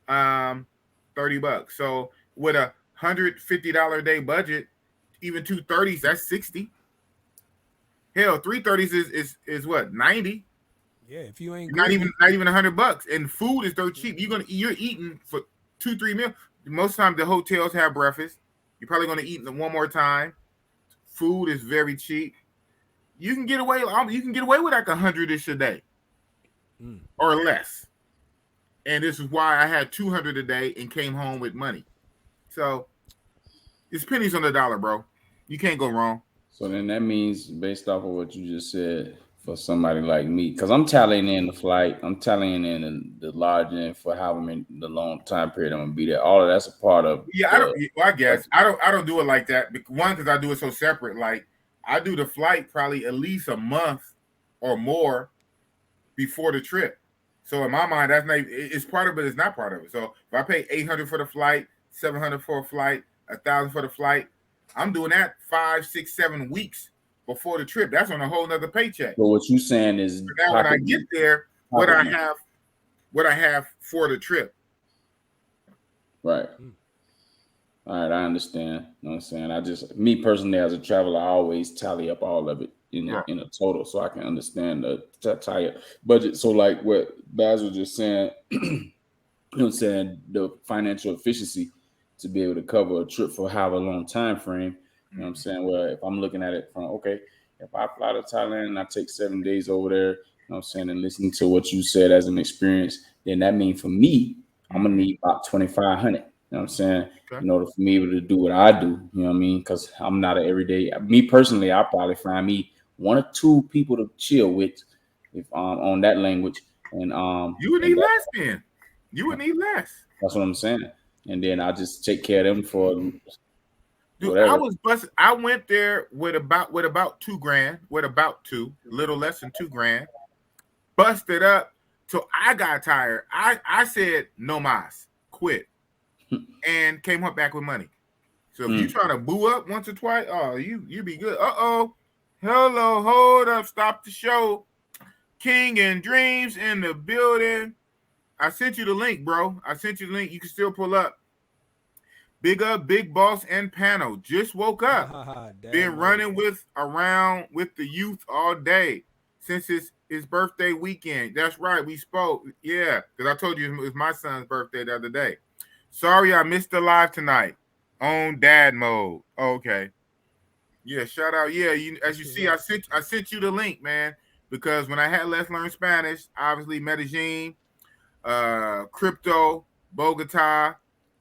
$30. So with a $150 a day budget, even 230s, that's 60. Hell, 330s is what, 90? Yeah, if you ain't not even $100, and food is dirt cheap. You're eating for 2-3 meals. Most times the hotels have breakfast. You're probably gonna eat them one more time. Food is very cheap. You can get away. You can get away with like 100-ish a day, or less. And this is why I had 200 a day and came home with money. So it's pennies on the dollar, bro. You can't go wrong. So then that means, based off of what you just said, for somebody like me, because I'm tallying in the flight, I'm tallying in the lodging for however many the long time period I'm gonna be there. All of that's a part of. Yeah, I guess I don't do it like that. One, because I do it so separate. Like I do the flight probably at least a month or more before the trip. So in my mind, that's not. It's part of it. It's not part of it. So if I pay $800 for the flight, $700 for a flight, $1,000 for the flight, I'm doing that 5, 6, 7 weeks before the trip. That's on a whole nother paycheck. So what you saying is, now when I get there, what I have for the trip. Right. All right, I understand. You know what I'm saying? Me personally, as a traveler, I always tally up all of it in a total, so I can understand the entire budget. So, like what Baz was just saying, you know what I'm saying, the financial efficiency to be able to cover a trip for however long time frame. You know what I'm saying? Well, if I'm looking at it from, okay, if I fly to Thailand and I take 7 days over there, you know what I'm saying, and listening to what you said as an experience, then that means for me, I'm gonna need about 2,500. You know what I'm saying? Okay. In order for me to do what I do, you know what I mean? Because I'm not an everyday. Me personally, I'll probably find me 1 or 2 people to chill with, if on that language. And you would need less, then. You would need less. That's what I'm saying. And then I just take care of them for. Dude, whatever. I was busted. I went there with about $2,000, with about a little less than $2,000. Busted up till I got tired. I said no mas, quit, and came up back with money. So if you trying to boo up once or twice, oh, you be good. Hello, hold up, stop the show. King and Dreams in the building. I sent you the link, bro. I sent you the link. You can still pull up. Big up, Big Boss and Panel. Just woke up. Been running around with the youth all day since his birthday weekend. That's right. We spoke. Yeah, because I told you it was my son's birthday the other day. Sorry I missed the live tonight. On dad mode. Okay. Yeah, shout out. Yeah, as you see, I sent you the link, man. Because when I had Let's Learn Spanish, obviously Medellin, Crypto, Bogota,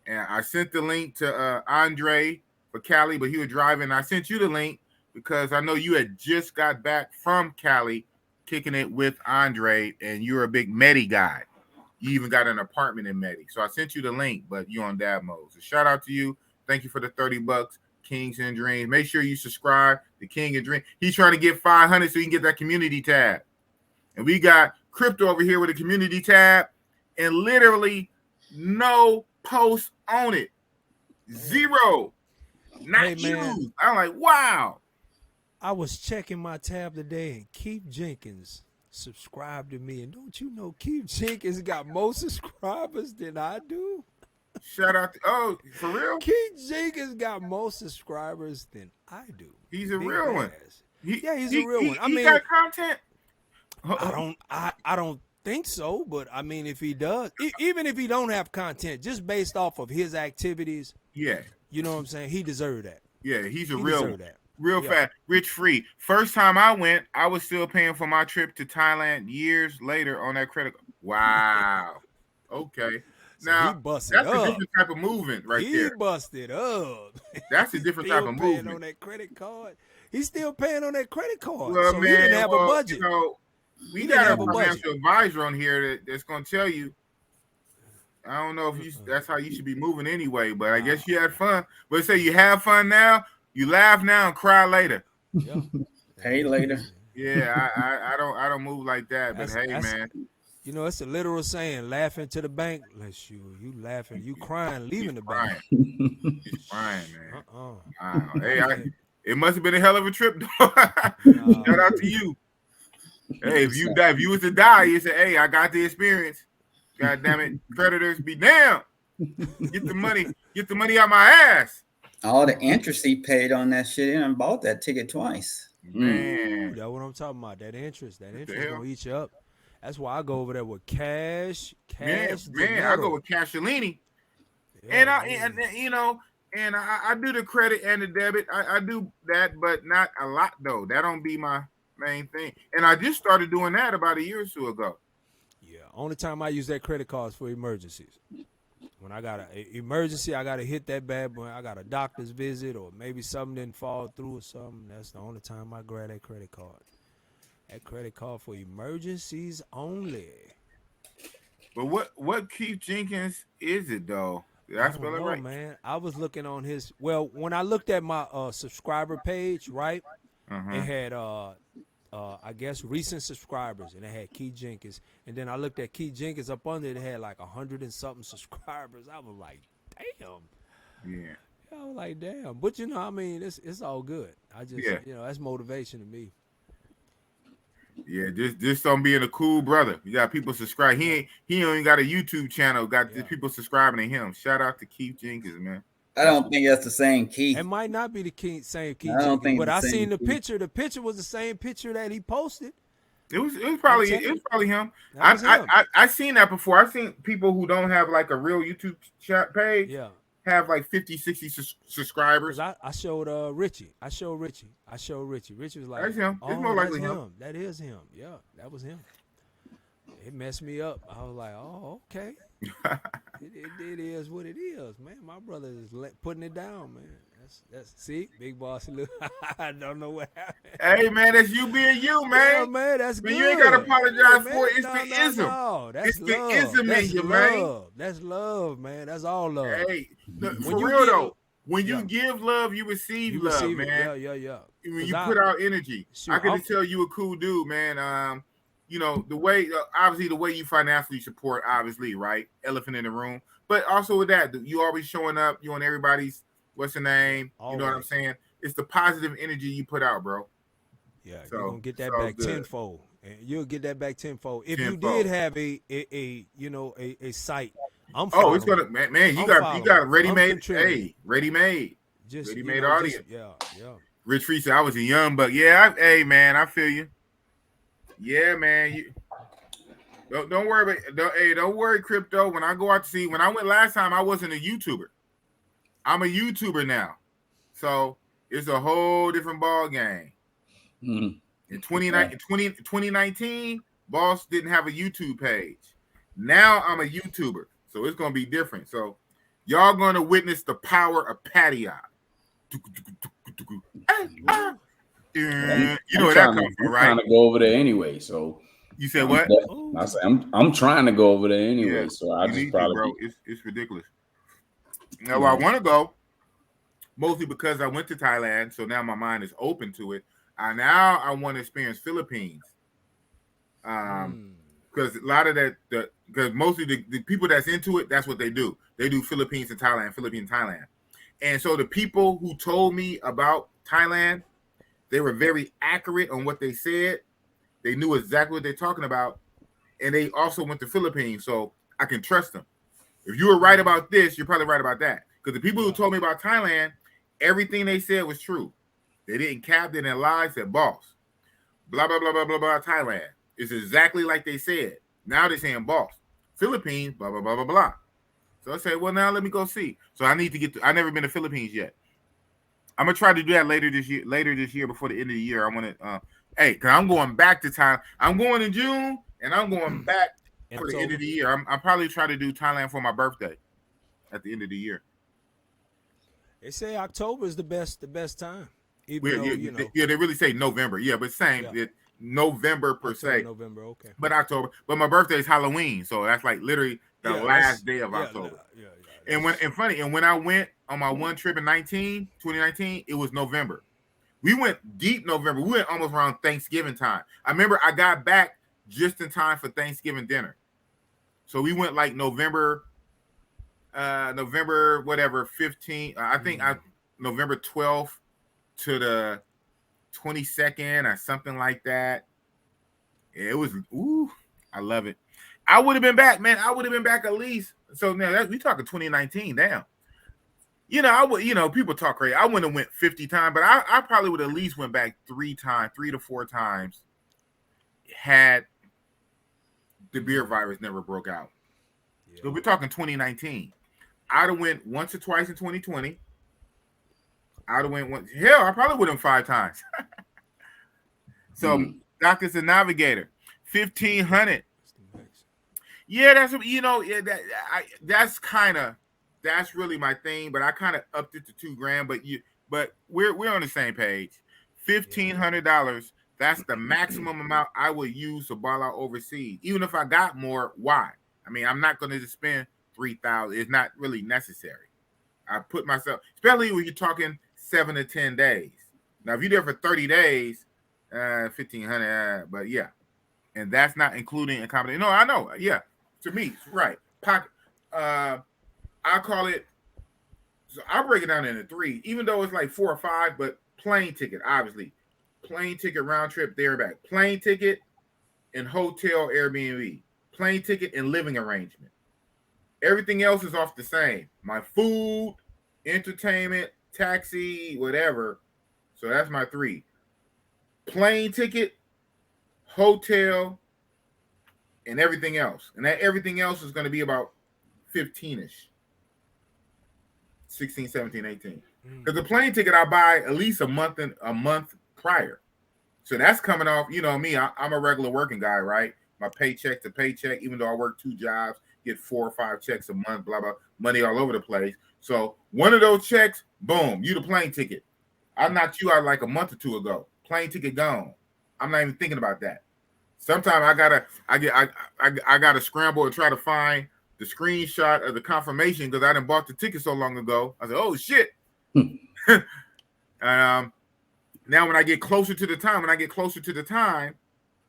and I sent the link to Andre for Cali, but he was driving. I sent you the link because I know you had just got back from Cali, kicking it with Andre, and you're a big Medi guy. You even got an apartment in Medi. So I sent you the link, but you're on dad mode. So shout out to you. Thank you for the $30. Kings and Dreams. Make sure you subscribe to King and Dream. He's trying to get 500 so he can get that community tab. And we got Crypto over here with a community tab and literally no posts on it. Zero. Not used. I'm like, wow. I was checking my tab today and Keith Jenkins subscribed to me. And don't you know Keith Jenkins got more subscribers than I do? Shout out to, for real? Keith Jenkins got more subscribers than I do. He's a real one. He's a real one. I mean, he got content. I don't think so, but I mean, if he does, even if he don't have content, just based off of his activities, yeah, you know what I'm saying, he deserved that. Yeah, he's a real one. That. Real fast, rich free. First time I went, I was still paying for my trip to Thailand years later on that credit card. Wow. Okay. So now that's a different type of movement right there. He busted up. That's a different type of movement. On that credit card. He's still paying on that credit card. Well, so man, he didn't have a budget. You know, we got a financial advisor on here that's going to tell you. I don't know if that's how you should be moving anyway, but I guess you had fun. But say you have fun now, you laugh now and cry later. Yeah. Pay later. Yeah, I don't move like that. But hey, man. You know, it's a literal saying, laughing to the bank. Bless you. You laughing, you crying, leaving the bank. He's crying, man. Wow. Hey, it must have been a hell of a trip, though. Shout out to you. Hey, if you was to die, you say, hey, I got the experience. God damn it. Creditors be damn. Get the money out my ass. All the interest he paid on that shit and bought that ticket twice. Man. That's what I'm talking about. That interest gonna eat you up. That's why I go over there with cash. Man, I go with Cashalini. Yeah, and I do the credit and the debit. I do that, but not a lot though. That don't be my main thing. And I just started doing that about a year or two ago. Yeah, only time I use that credit card is for emergencies. When I got an emergency, I got to hit that bad boy. I got a doctor's visit or maybe something didn't fall through or something. That's the only time I grab that credit card. That credit card for emergencies only. But what Keith Jenkins is it though? Did I spell it right? Man, I was looking on his. Well, when I looked at my subscriber page, right, it had I guess recent subscribers, and it had Keith Jenkins. And then I looked at Keith Jenkins up under it had like 100 and something subscribers. I was like, damn. Yeah. I was like, damn. But you know, I mean, it's all good. I just, you know, that's motivation to me. Yeah, just on being a cool brother. You got people subscribe. He only got a YouTube channel. Got people subscribing to him. Shout out to Keith Jenkins, man. I don't think that's the same Keith. It might not be the same Keith Jenkins, but I seen the picture. The picture was the same picture that he posted. It was probably him. I seen that before. I've seen people who don't have like a real YouTube chat page. Yeah. Have like 50, 60 subscribers. I showed Richie. I showed Richie. Richie was like, that's him. It's more likely him. That is him. Yeah, that was him. It messed me up. I was like, oh, okay. it is what it is, man. My brother is putting it down, man. That's see, big boss. I don't know what happened. Hey, man, that's you being you, man. Yeah, man, that's good. You ain't got to apologize for it. It's the ism. No, that's it's love. the ism in you, man. That's love, man. That's all love. Hey, for real though, when you give love, you receive love, man. Yeah. When you put out energy, I can tell you a cool dude, man. You know, the way, obviously, the way you financially support, obviously, right? Elephant in the room. But also with that, you always showing up, you on everybody's, what's the name? Always. You know what I'm saying? It's the positive energy you put out, bro. Yeah, you're going to get that back tenfold. And you'll get that back tenfold. If you did have a site, I'm following. Oh, it's going to, man, you got ready-made. Hey, ready-made. Just ready-made audience. Yeah. Rich Free said I was a young buck. Yeah, hey, man, I feel you. Yeah, man. Don't worry about don't worry, crypto. When I go out to see, when I went last time, I wasn't a YouTuber. I'm a YouTuber now. So it's a whole different ball game. In 2019, Boss didn't have a YouTube page. Now I'm a YouTuber. So it's gonna be different. So y'all gonna witness the power of patio. You know where that comes from, right? I'm trying to go over there anyway. So you said what? I say I'm trying to go over there anyway. Yeah, so I just probably bro. It's ridiculous. Now I want to go mostly because I went to Thailand, so now my mind is open to it. I want to experience Philippines. Because a lot of because mostly the people that's into it, that's what they do. They do Philippines and Thailand, Philippines, Thailand. And so the people who told me about Thailand, they were very accurate on what they said. They knew exactly what they're talking about. And they also went to Philippines, so I can trust them. If you were right about this, you're probably right about that. Because the people who told me about Thailand, everything they said was true. They didn't cap, they didn't lie, said boss. Blah, blah, blah, blah, blah, blah, Thailand. It's exactly like they said. Now they're saying boss. Philippines, blah, blah, blah, blah, blah. So I said, well, now let me go see. So I need to get I've never been to Philippines yet. I'm going to try to do that later this year before the end of the year. I want to, because I'm going back to Thailand. I'm going in June, and I'm going back for the end of the year. I'm probably trying to do Thailand for my birthday at the end of the year. They say October is the best time. Even though, they really say November. Yeah, but same. It, November per se. November, okay. But October. But my birthday is Halloween, so that's like literally the last day of October. And when I went on my one trip in 2019, it was November. We went deep November. We went almost around Thanksgiving time. I remember I got back just in time for Thanksgiving dinner. So we went like November whatever 15. I think November 12th to the 22nd or something like that. Yeah, it was I love it. I would have been back, man. I would have been back at least. So now we talking 2019. Damn. I would. People talk crazy. I wouldn't have went 50 times, but I probably would at least went back 3 to 4 times. Had the beer virus never broke out. Yeah. So we're talking 2019. I'd have went once or twice in 2020. I'd have went once. Hell, I probably would have 5 times. So Doctor's a Navigator, 1,500. Yeah, that's that's really my thing. But I kind of upped it to $2,000. But we're on the same page. $1,500. That's the maximum amount I would use to ball out overseas. Even if I got more, why? I mean, I'm not going to just spend $3,000. It's not really necessary. I put myself, especially when you're talking 7 to 10 days. Now, if you're there for 30 days, 1,500. But yeah, and that's not including accommodation. No, I know. Yeah, to me, right. Pocket. I call it. So I break it down into 3, even though it's like 4 or 5. But plane ticket, obviously. Plane ticket round trip there and back. Plane ticket and hotel Airbnb. Plane ticket and living arrangement. Everything else is off the same. My food, entertainment, taxi, whatever. So that's my 3. Plane ticket, hotel, and everything else. And that everything else is going to be about 15-ish. 16, 17, 18. Because the plane ticket I buy at least a month prior. So that's coming off, me, I'm a regular working guy, right? My paycheck to paycheck, even though I work 2 jobs, get 4 or 5 checks a month, blah, blah, money all over the place. So one of those checks, boom, you the plane ticket. I knocked you out like a month or 2 ago. Plane ticket gone. I'm not even thinking about that. Sometimes I gotta scramble and try to find the screenshot of the confirmation because I done bought the ticket so long ago. I said, oh shit. Now when I get closer to the time,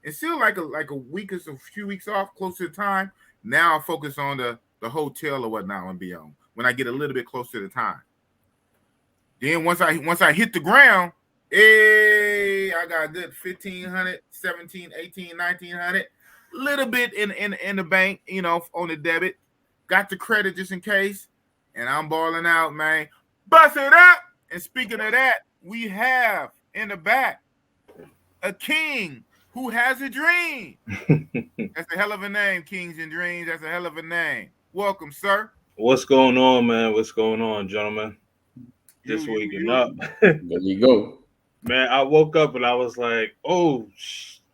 it's still like a week or so, a few weeks off, close to the time. Now I focus on the hotel or whatnot and be on when I get a little bit closer to the time. Then once I hit the ground, I got a good 1,500, 17, 18, 1,900, little bit in the bank, on the debit. Got the credit just in case, and I'm balling out, man. Bust it up. And speaking of that, we have in the back a king who has a dream. That's a hell of a name, Kings and Dreams. That's a hell of a name. Welcome, sir. What's going on, man? What's going on, gentlemen? Just waking up. There you go. Man, I woke up and I was like, oh,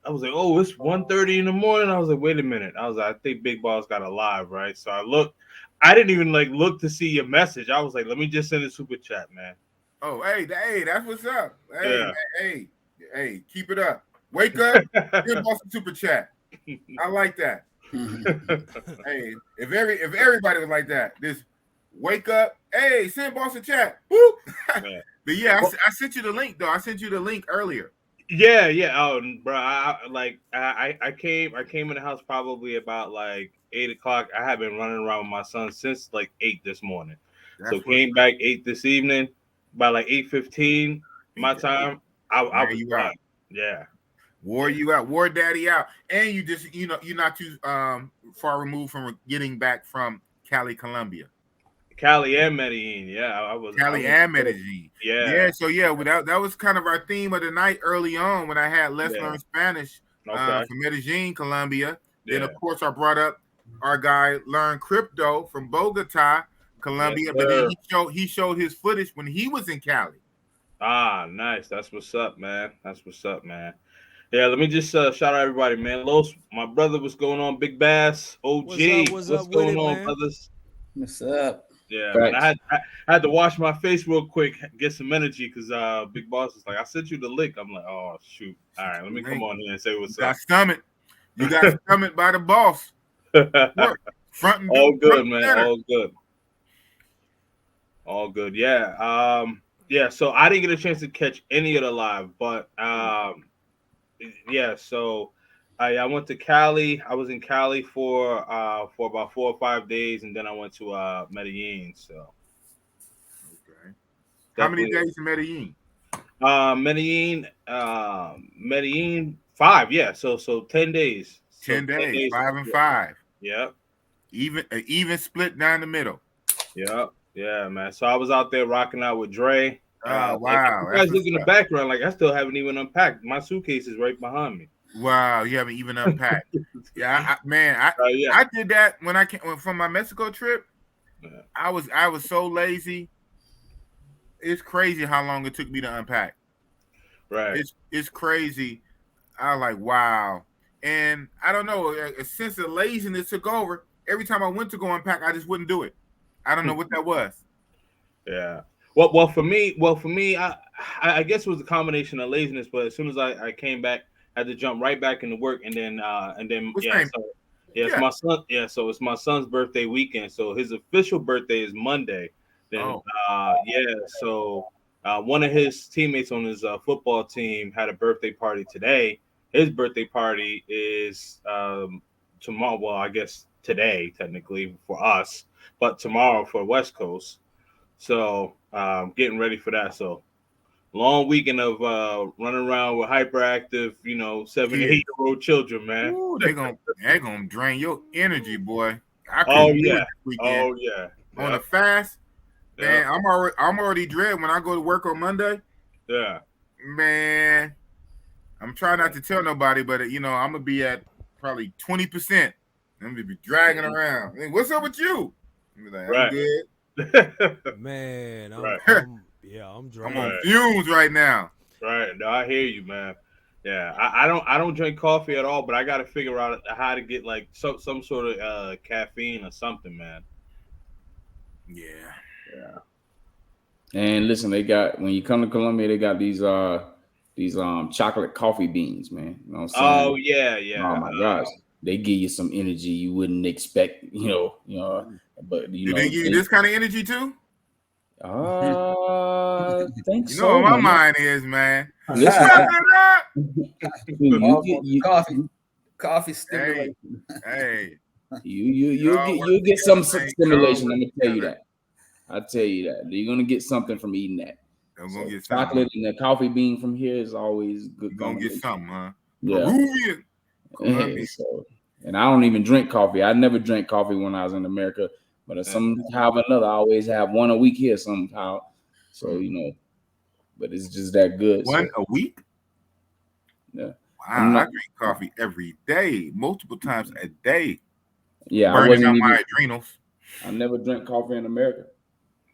I was like, oh, it's 1:30 in the morning. I was like, wait a minute. I was like, I think Big Boss got a live, right? So I looked. I didn't even like look to see your message. I was like, let me just send a super chat, man. Oh, hey, that's what's up. Hey, Yeah. man, hey, keep it up. Wake up, give us a super chat. I like that. Hey, if everybody was like that, this wake up, hey, send boss a chat. Whoop. But yeah, I sent you the link though. I sent you the link earlier. Yeah. Oh, bro, I came in the house probably about like 8 o'clock. I have been running around with my son since like 8 this morning. So came back 8 this evening. By like 8:15 my time, I was done. Yeah. Wore daddy out, and you just you're not too far removed from getting back from Cali, Colombia. Cali and Medellin, yeah, I was Cali and Medellin, yeah. So yeah, that was kind of our theme of the night early on when I had Let's Learn Spanish from Medellin, Colombia. Then of course I brought up our guy Learn Crypto from Bogota, Colombia, but then he showed his footage when he was in Cali. Ah, nice. That's what's up, man. Yeah, let me just shout out everybody, man. Los, my brother, what's going on? Big Bass, OG, what's going on, brothers? What's up? Yeah, man, I had to wash my face real quick, get some energy, because Big Boss is like, I sent you the link. I'm like, oh shoot. All right, let me come on here and say what's up. You got stomach by the boss. Front and all good, man. All good. All good. Yeah. Yeah. So I didn't get a chance to catch any of the live, but yeah. So I went to Cali. I was in Cali for about 4 or 5 days, and then I went to Medellin. So okay. How many days in Medellin? Medellin 5. Yeah. So 10 days. 10 days. 5 and 5. Yeah. Even split down the middle. Yeah. Yeah, man. So I was out there rocking out with Dre. Oh, wow. Like, you guys look in the background, like I still haven't even unpacked. My suitcase is right behind me. Wow, you haven't even unpacked. Yeah, I did that when I came from my Mexico trip. Yeah. I was so lazy. It's crazy how long it took me to unpack. Right. It's crazy. I was like, wow. And I don't know, a sense of laziness took over. Every time I went to go unpack, I just wouldn't do it. I don't know what that was. Yeah. Well, for me, I guess it was a combination of laziness. But as soon as I came back, I had to jump right back into work, and then it's my son. Yeah, so it's my son's birthday weekend. So his official birthday is Monday. Then so one of his teammates on his football team had a birthday party today. His birthday party is tomorrow. Well, I guess today technically for us, but tomorrow for West Coast. So getting ready for that. So long weekend of running around with hyperactive, 7 to 8-year-old children, man. Ooh, they're gonna drain your energy, boy. Oh yeah. On a fast, man. I'm already dread when I go to work on Monday. Yeah. Man, I'm trying not to tell nobody, but I'm gonna be at probably 20%. I'm gonna be dragging around. Hey, what's up with you? I'm like, I'm good. Man, I'm I'm on fumes right now. Right. No, I hear you, man. Yeah, I don't drink coffee at all, but I got to figure out how to get like some sort of caffeine or something, man. Yeah. And listen, they got, when you come to Colombia, they got these chocolate coffee beans, man. You know what I'm saying? Oh yeah. Oh my gosh, they give you some energy you wouldn't expect. But do they give you this kind of energy too? Think you so. Know what my mind is, man. Listen, you coffee stimulation. Hey, you'll get some stimulation. Let me tell you that. I tell you that you're gonna get something from eating that. I'm gonna get chocolate and the coffee bean from here is always good. You're gonna get something, huh? Yeah. And I don't even drink coffee. I never drank coffee when I was in America, but somehow or another, I always have one a week here somehow. So but it's just that good. One a week? Yeah. Wow, I drink coffee every day, multiple times a day. Yeah, burning out my adrenals. I never drank coffee in America.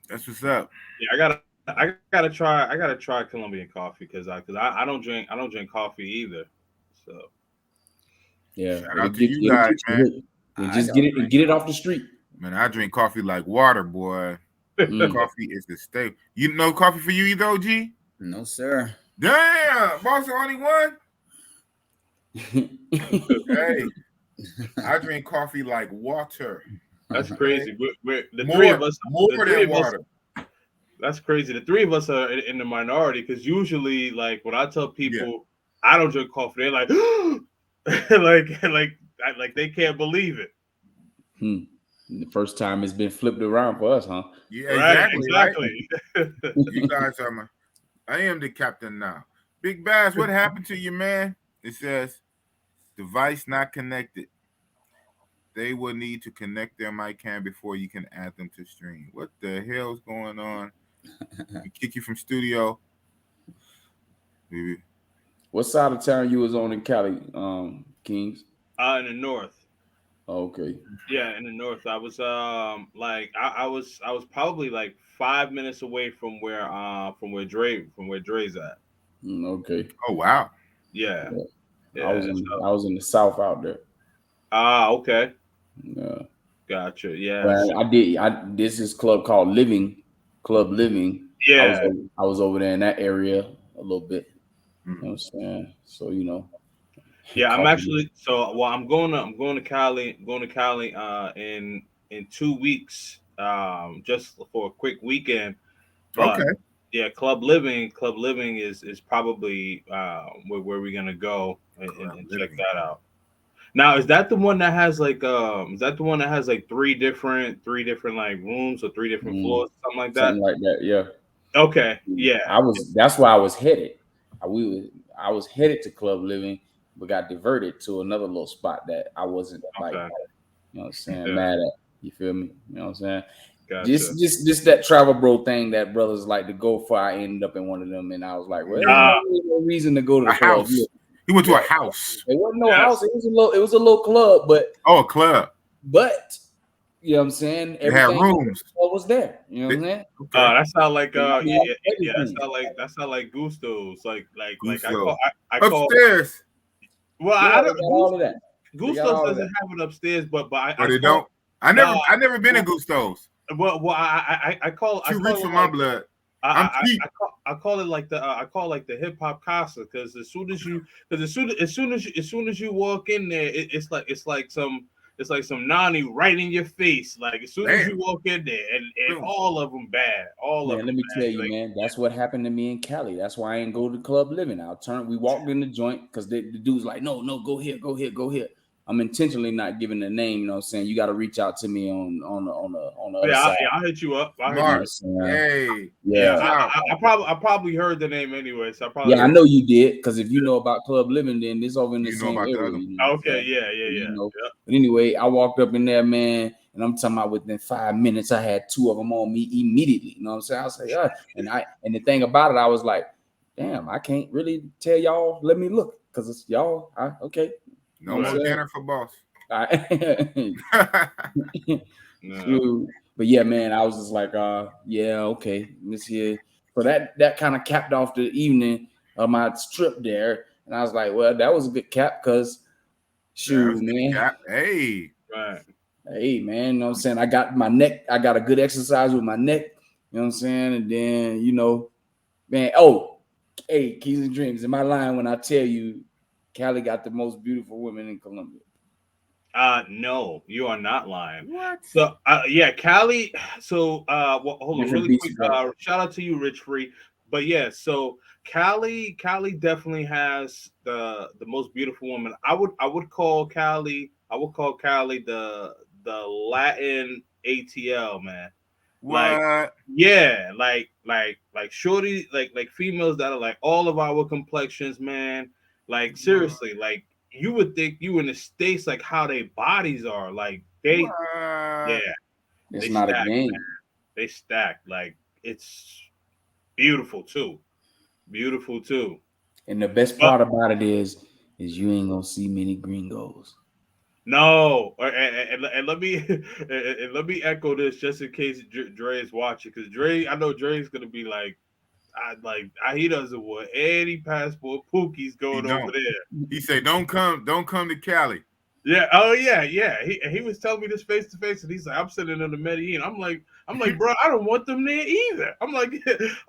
That's what's up. Yeah, I gotta try Colombian coffee because I don't drink coffee either. So Yeah, Shout out to you guys, man. Just get it off the street. Man, I drink coffee like water, boy. Coffee is the staple. You know coffee for you either, OG? No, sir. Damn, boss, the only one. Hey, I drink coffee like water. That's crazy. We're the more, three of us. More than water. That's crazy. The three of us are in the minority because usually, like when I tell people I don't drink coffee, they're like, like they can't believe it. The first time it's been flipped around for us, huh? Yeah, exactly. Right? You guys are I am the captain now. Big Bass, what happened to you, man? It says device not connected. They will need to connect their mic cam before you can add them to stream. What the hell's going on? We kick you from studio. Maybe. What side of town you was on in Cali, Kings? In the north. Okay. Yeah, in the north. I was I was probably like 5 minutes away from where Dre's at. Okay. Oh wow. Yeah. I was in the south out there. Okay. Yeah. Gotcha. Yeah. Well, this is club called Club Living. Yeah. I was over there in that area a little bit. You know what I'm saying? So, you know. Yeah, I'm actually I'm going to Cali. I'm going to Cali in 2 weeks. Just for a quick weekend. But yeah, Club Living is probably where we're gonna go and check that out. Now, is that the one that has like three different like rooms or three different floors, something like that? Something like that, yeah. Okay, yeah. That's why I was headed. I was headed to Club Living, but got diverted to another little spot that I wasn't like, you know what I'm saying, mad at. You feel me? You know what I'm saying? Gotcha. Just that travel bro thing that brothers like to go for. I ended up in one of them, and I was like, well, there's no reason to go to the club. He went to a house. It wasn't no house. It was a little club, but a club. But you know what I'm saying? Everything had rooms. Was there. You know what I'm saying? That sound like that sound like Gusto's. Like I call upstairs. Well, I don't all of that. Gusto's doesn't have it upstairs, but I don't. I never been to Gusto's. Well, I call too rich for like, my blood. I call it like the hip hop casa because as soon as you walk in there, it's like some Nani right in your face. Like as soon as you walk in there, and all of them bad. All of them. Let me tell you, man, that's what happened to me in Cali. That's why I ain't go to Club Living. We walked in the joint because the dude's like, no, go here. I'm intentionally not giving the name. You know what I'm saying? You got to reach out to me on the other side. I'll hit you up. Hey. Yeah. I probably heard the name anyway. So I know you did because if you know about Club Living, then this over in the same area. Okay. Yeah. But anyway, I walked up in there, man, and I'm talking about within 5 minutes, I had two of them on me immediately. You know what I'm saying? I was like, and the thing about it, I was like, damn, I can't really tell y'all. Let me look because it's y'all. Okay. No more dinner for boss. No. But yeah, man, I was just like, okay, this here. So that kind of capped off the evening of my trip there, and I was like, well, that was a good cap because, man, hey, man, you know what I'm saying? I got my neck. I got a good exercise with my neck. You know what I'm saying? And then man. Hey, Keys and Dreams. Am I lying when I tell you? Cali got the most beautiful women in Colombia. No, you are not lying. What? So, Cali. So, hold on, really quick. Shout out to you, Rich Free. But yeah, so Cali definitely has the most beautiful woman. I would call Cali the Latin ATL, man. What? Like shorty, like females that are like all of our complexions, man. Like seriously, like you would think you in the States, like how their bodies are, like they, it's not a game. Man. They stack, like it's beautiful too. And the best part about it is you ain't gonna see many gringos. No, and let me echo this just in case Dre is watching, because I know Dre's gonna be like, he doesn't want any passport pookies going over there. He said, "Don't come to Cali." Yeah. Oh yeah. He was telling me this face to face, and he's like, "I'm sitting in the Medellin." I'm like, bro, I don't want them there either. I'm like,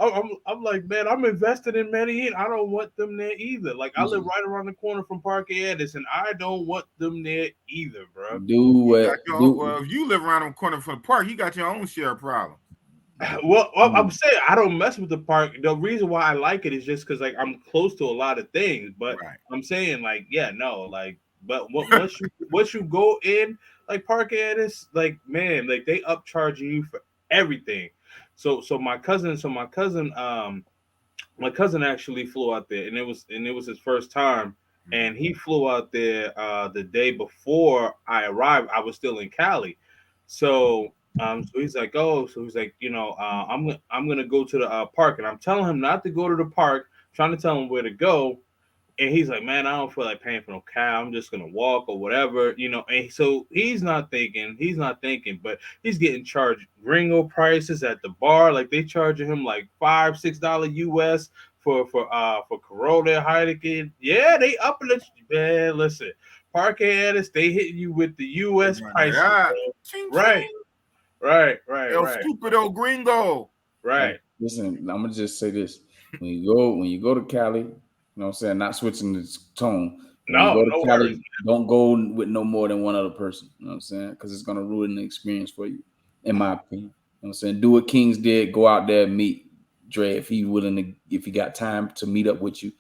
I'm like, man, I'm invested in Medellin. I don't want them there either. Like, I live right around the corner from Parque Edis, and I don't want them there either, bro. Well, if you live around the corner from the park, you got your own share of problems. Well, I'm saying I don't mess with the park. The reason why I like it is just because like I'm close to a lot of things. But I'm saying like, but once you go in like Park Edis, like man, like they upcharging you for everything. So my cousin actually flew out there, and it was his first time, and he flew out there the day before I arrived. I was still in Cali, so he's like, I'm gonna go to the park, and I'm telling him not to go to the park, trying to tell him where to go. And he's like, man, I don't feel like paying for no cab. I'm just gonna walk or whatever, And so he's not thinking, but he's getting charged gringo prices at the bar. Like they charging him like $5-6 US for Corona, Heineken. Yeah, they upping it. Man, listen, Parque Edis, they hitting you with the US prices. Right. El stupido gringo. Right. Listen, I'm gonna just say this: when you go to Cali, you know what I'm saying, not switching the tone. When you go to Cali, worries. Don't go with no more than one other person. You know what I'm saying? Because it's gonna ruin the experience for you, in my opinion. You know what I'm saying? Do what Kings did. Go out there and meet Dre if he got time to meet up with you. You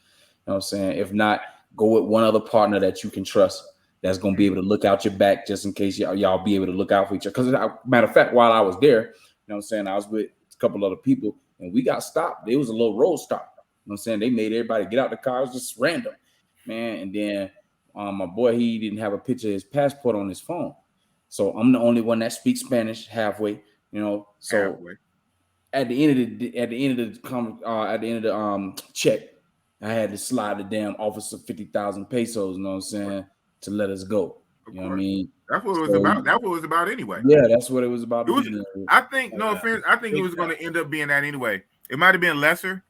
know what I'm saying? If not, go with one other partner that you can trust. That's gonna be able to look out your back just in case y'all be able to look out for each other. Because matter of fact, while I was there, you know what I'm saying, I was with a couple other people and we got stopped. There was a little road stop. You know what I'm saying? They made everybody get out the car. It was just random, man. And then my boy, he didn't have a picture of his passport on his phone. So I'm the only one that speaks Spanish halfway, So at the end of the check, I had to slide the damn officer 50,000 pesos, you know what I'm saying, to let us go. You know what I mean? That's what it was about. That's what it was about anyway. Yeah, that's what it was about. I think, no offense, I think it was going to end up being that anyway. It might have been lesser,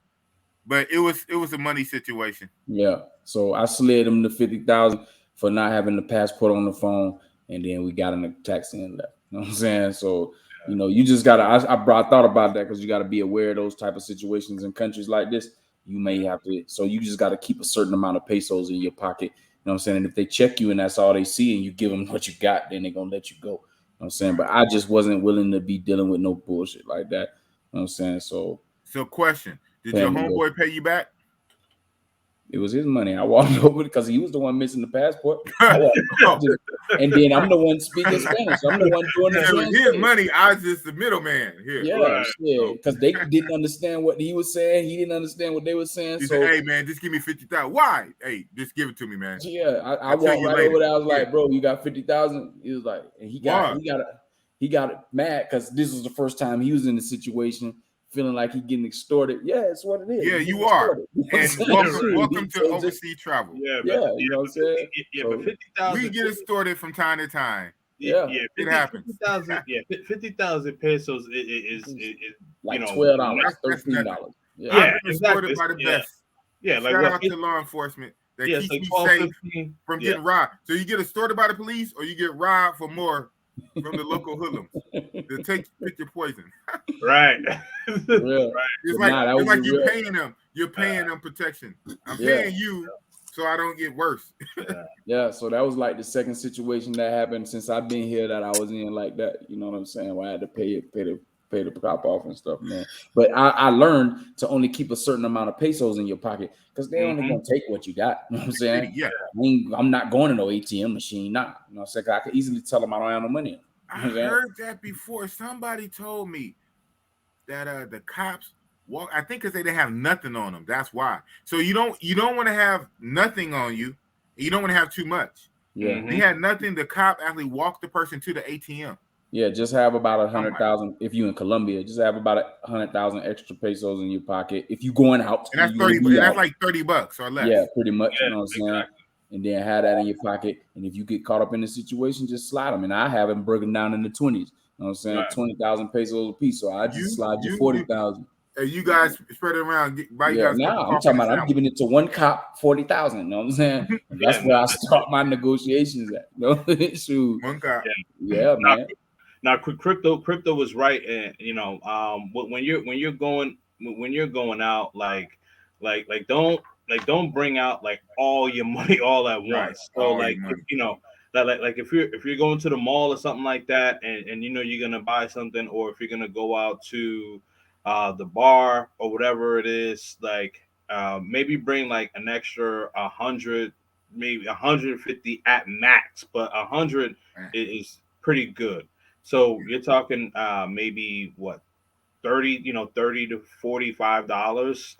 but it was a money situation. Yeah. So I slid him the 50,000 for not having the passport on the phone, and then we got in the taxi and left. You know what I'm saying? So you just gotta. I thought about that because you got to be aware of those type of situations in countries like this. You may have to. So you just got to keep a certain amount of pesos in your pocket. You know what I'm saying? And if they check you and that's all they see and you give them what you got, then they're going to let you go. You know what I'm saying? But I just wasn't willing to be dealing with no bullshit like that. You know what I'm saying? So question, did your homeboy pay you back? It was his money. I walked over because he was the one missing the passport. And then I'm the one speaking Spanish. I'm the one doing the translation. His money, I was just the middleman here. Yeah, because they didn't understand what he was saying. He didn't understand what they were saying. He said, "Hey man, just give me 50,000." Why? Hey, just give it to me, man. Yeah, I walked right over there. I was like, "Bro, you got 50,000?" He was like, and he got mad because this was the first time he was in the situation. Feeling like he getting extorted. Yeah, it's what it is. Yeah, you are. And welcome to overseas travel. Yeah, you know what I'm saying? But 50,000. We get extorted from time to time. It happens. 50,000 pesos is like $12, $13. Yeah, extorted by the best. Yeah, like shout out to law enforcement that keeps me safe from getting robbed. So you get extorted by the police, or you get robbed for more from the local hoodlums to pick your poison. Right. It's like you're paying them. You're paying them protection. I'm paying you so I don't get worse. So that was like the second situation that happened since I've been here that I was in like that. You know what I'm saying? Where I had to pay the cop off and stuff, man. But I learned to only keep a certain amount of pesos in your pocket because they're only gonna take what you got. You know what I'm saying? Yeah. I'm not going to no ATM machine. Nah. You know what I'm saying? I could easily tell them I don't have no money. I heard that before. Somebody told me that the cops walk. I think because they didn't have nothing on them. That's why. So you don't want to have nothing on you. You don't want to have too much. Yeah. They had nothing. The cop actually walked the person to the ATM. Yeah, just have about 100,000. If you in Colombia, just have about 100,000 extra pesos in your pocket. If you going out, and that's 30. That's like $30 or less. Yeah, pretty much. You know what I'm saying? And then have that in your pocket. And if you get caught up in the situation, just slide them. And I have them broken down in the 20s. You know what I'm saying? 20,000 pesos a piece. So I just slide you 40,000. You guys spread it around. Now I'm talking about I'm giving it to one cop 40,000. You know what I'm saying? And that's where I start my negotiations at. No, one cop. Yeah, man. Now, crypto was right, and when you're going out, don't bring out like all your money all at once. So like if you're going to the mall or something like that, and you're gonna buy something, or if you're gonna go out to the bar or whatever it is, like maybe bring like an extra 100, maybe 150 at max, but 100 is pretty good. So you're talking maybe what 30 to $45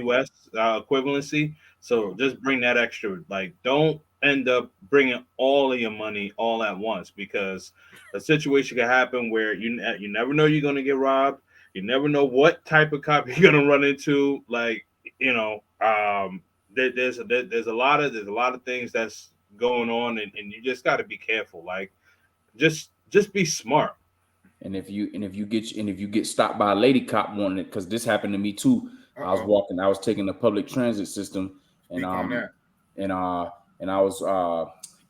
US equivalency. So just bring that extra. Like, don't end up bringing all of your money all at once, because a situation can happen where you never know you're going to get robbed. You never know what type of cop you're going to run into. Like, there's a lot of things that's going on, and you just got to be careful. Like, just be smart. And if you get stopped by a lady cop wanting it, because this happened to me too. I was taking the public transit system, and I was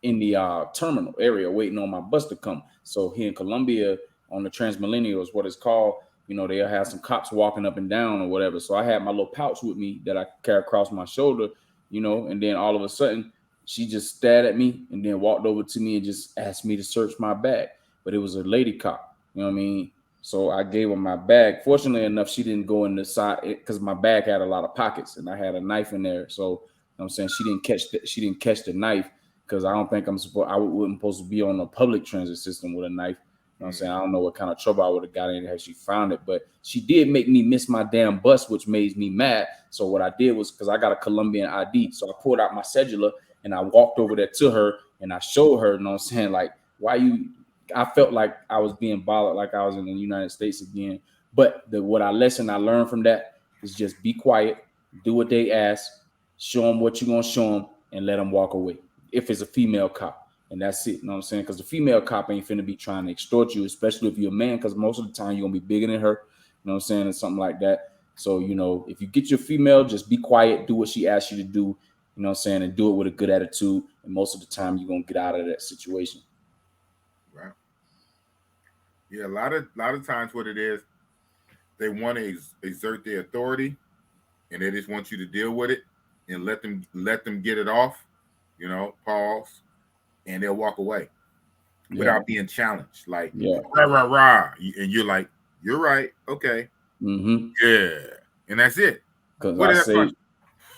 in the terminal area waiting on my bus to come. So here in Columbia on the Transmillennial is what it's called. They'll have some cops walking up and down or whatever. So I had my little pouch with me that I carry across my shoulder, and then all of a sudden she just stared at me and then walked over to me and just asked me to search my bag. But it was a lady cop. You know what I mean? So I gave her my bag. Fortunately enough, she didn't go in the side because my bag had a lot of pockets and I had a knife in there. So you know what I'm saying, she didn't catch the knife, because I don't think I wasn't supposed to be on a public transit system with a knife. You know what I'm saying? I don't know what kind of trouble I would have got in had she found it, but she did make me miss my damn bus, which made me mad. So what I did was, because I got a Colombian ID, so I pulled out my cedula and I walked over there to her and I showed her, you know what I'm saying, like, I felt like I was being bothered, like I was in the United States again. But lesson I learned from that is just be quiet, do what they ask, show them what you're going to show them, and let them walk away. If it's a female cop, and that's it. You know what I'm saying? Because the female cop ain't finna be trying to extort you, especially if you're a man, because most of the time you're going to be bigger than her. You know what I'm saying? And something like that. So, if you get your female, just be quiet, do what she asks you to do, you know what I'm saying, and do it with a good attitude. And most of the time you're going to get out of that situation. Right. Yeah, a lot of times what it is, they want to exert their authority, and they just want you to deal with it and let them get it off, pause, and they'll walk away without being challenged. Like, rah, rah, rah. And you're like, you're right. Okay. Mm-hmm. Yeah. And that's it. Because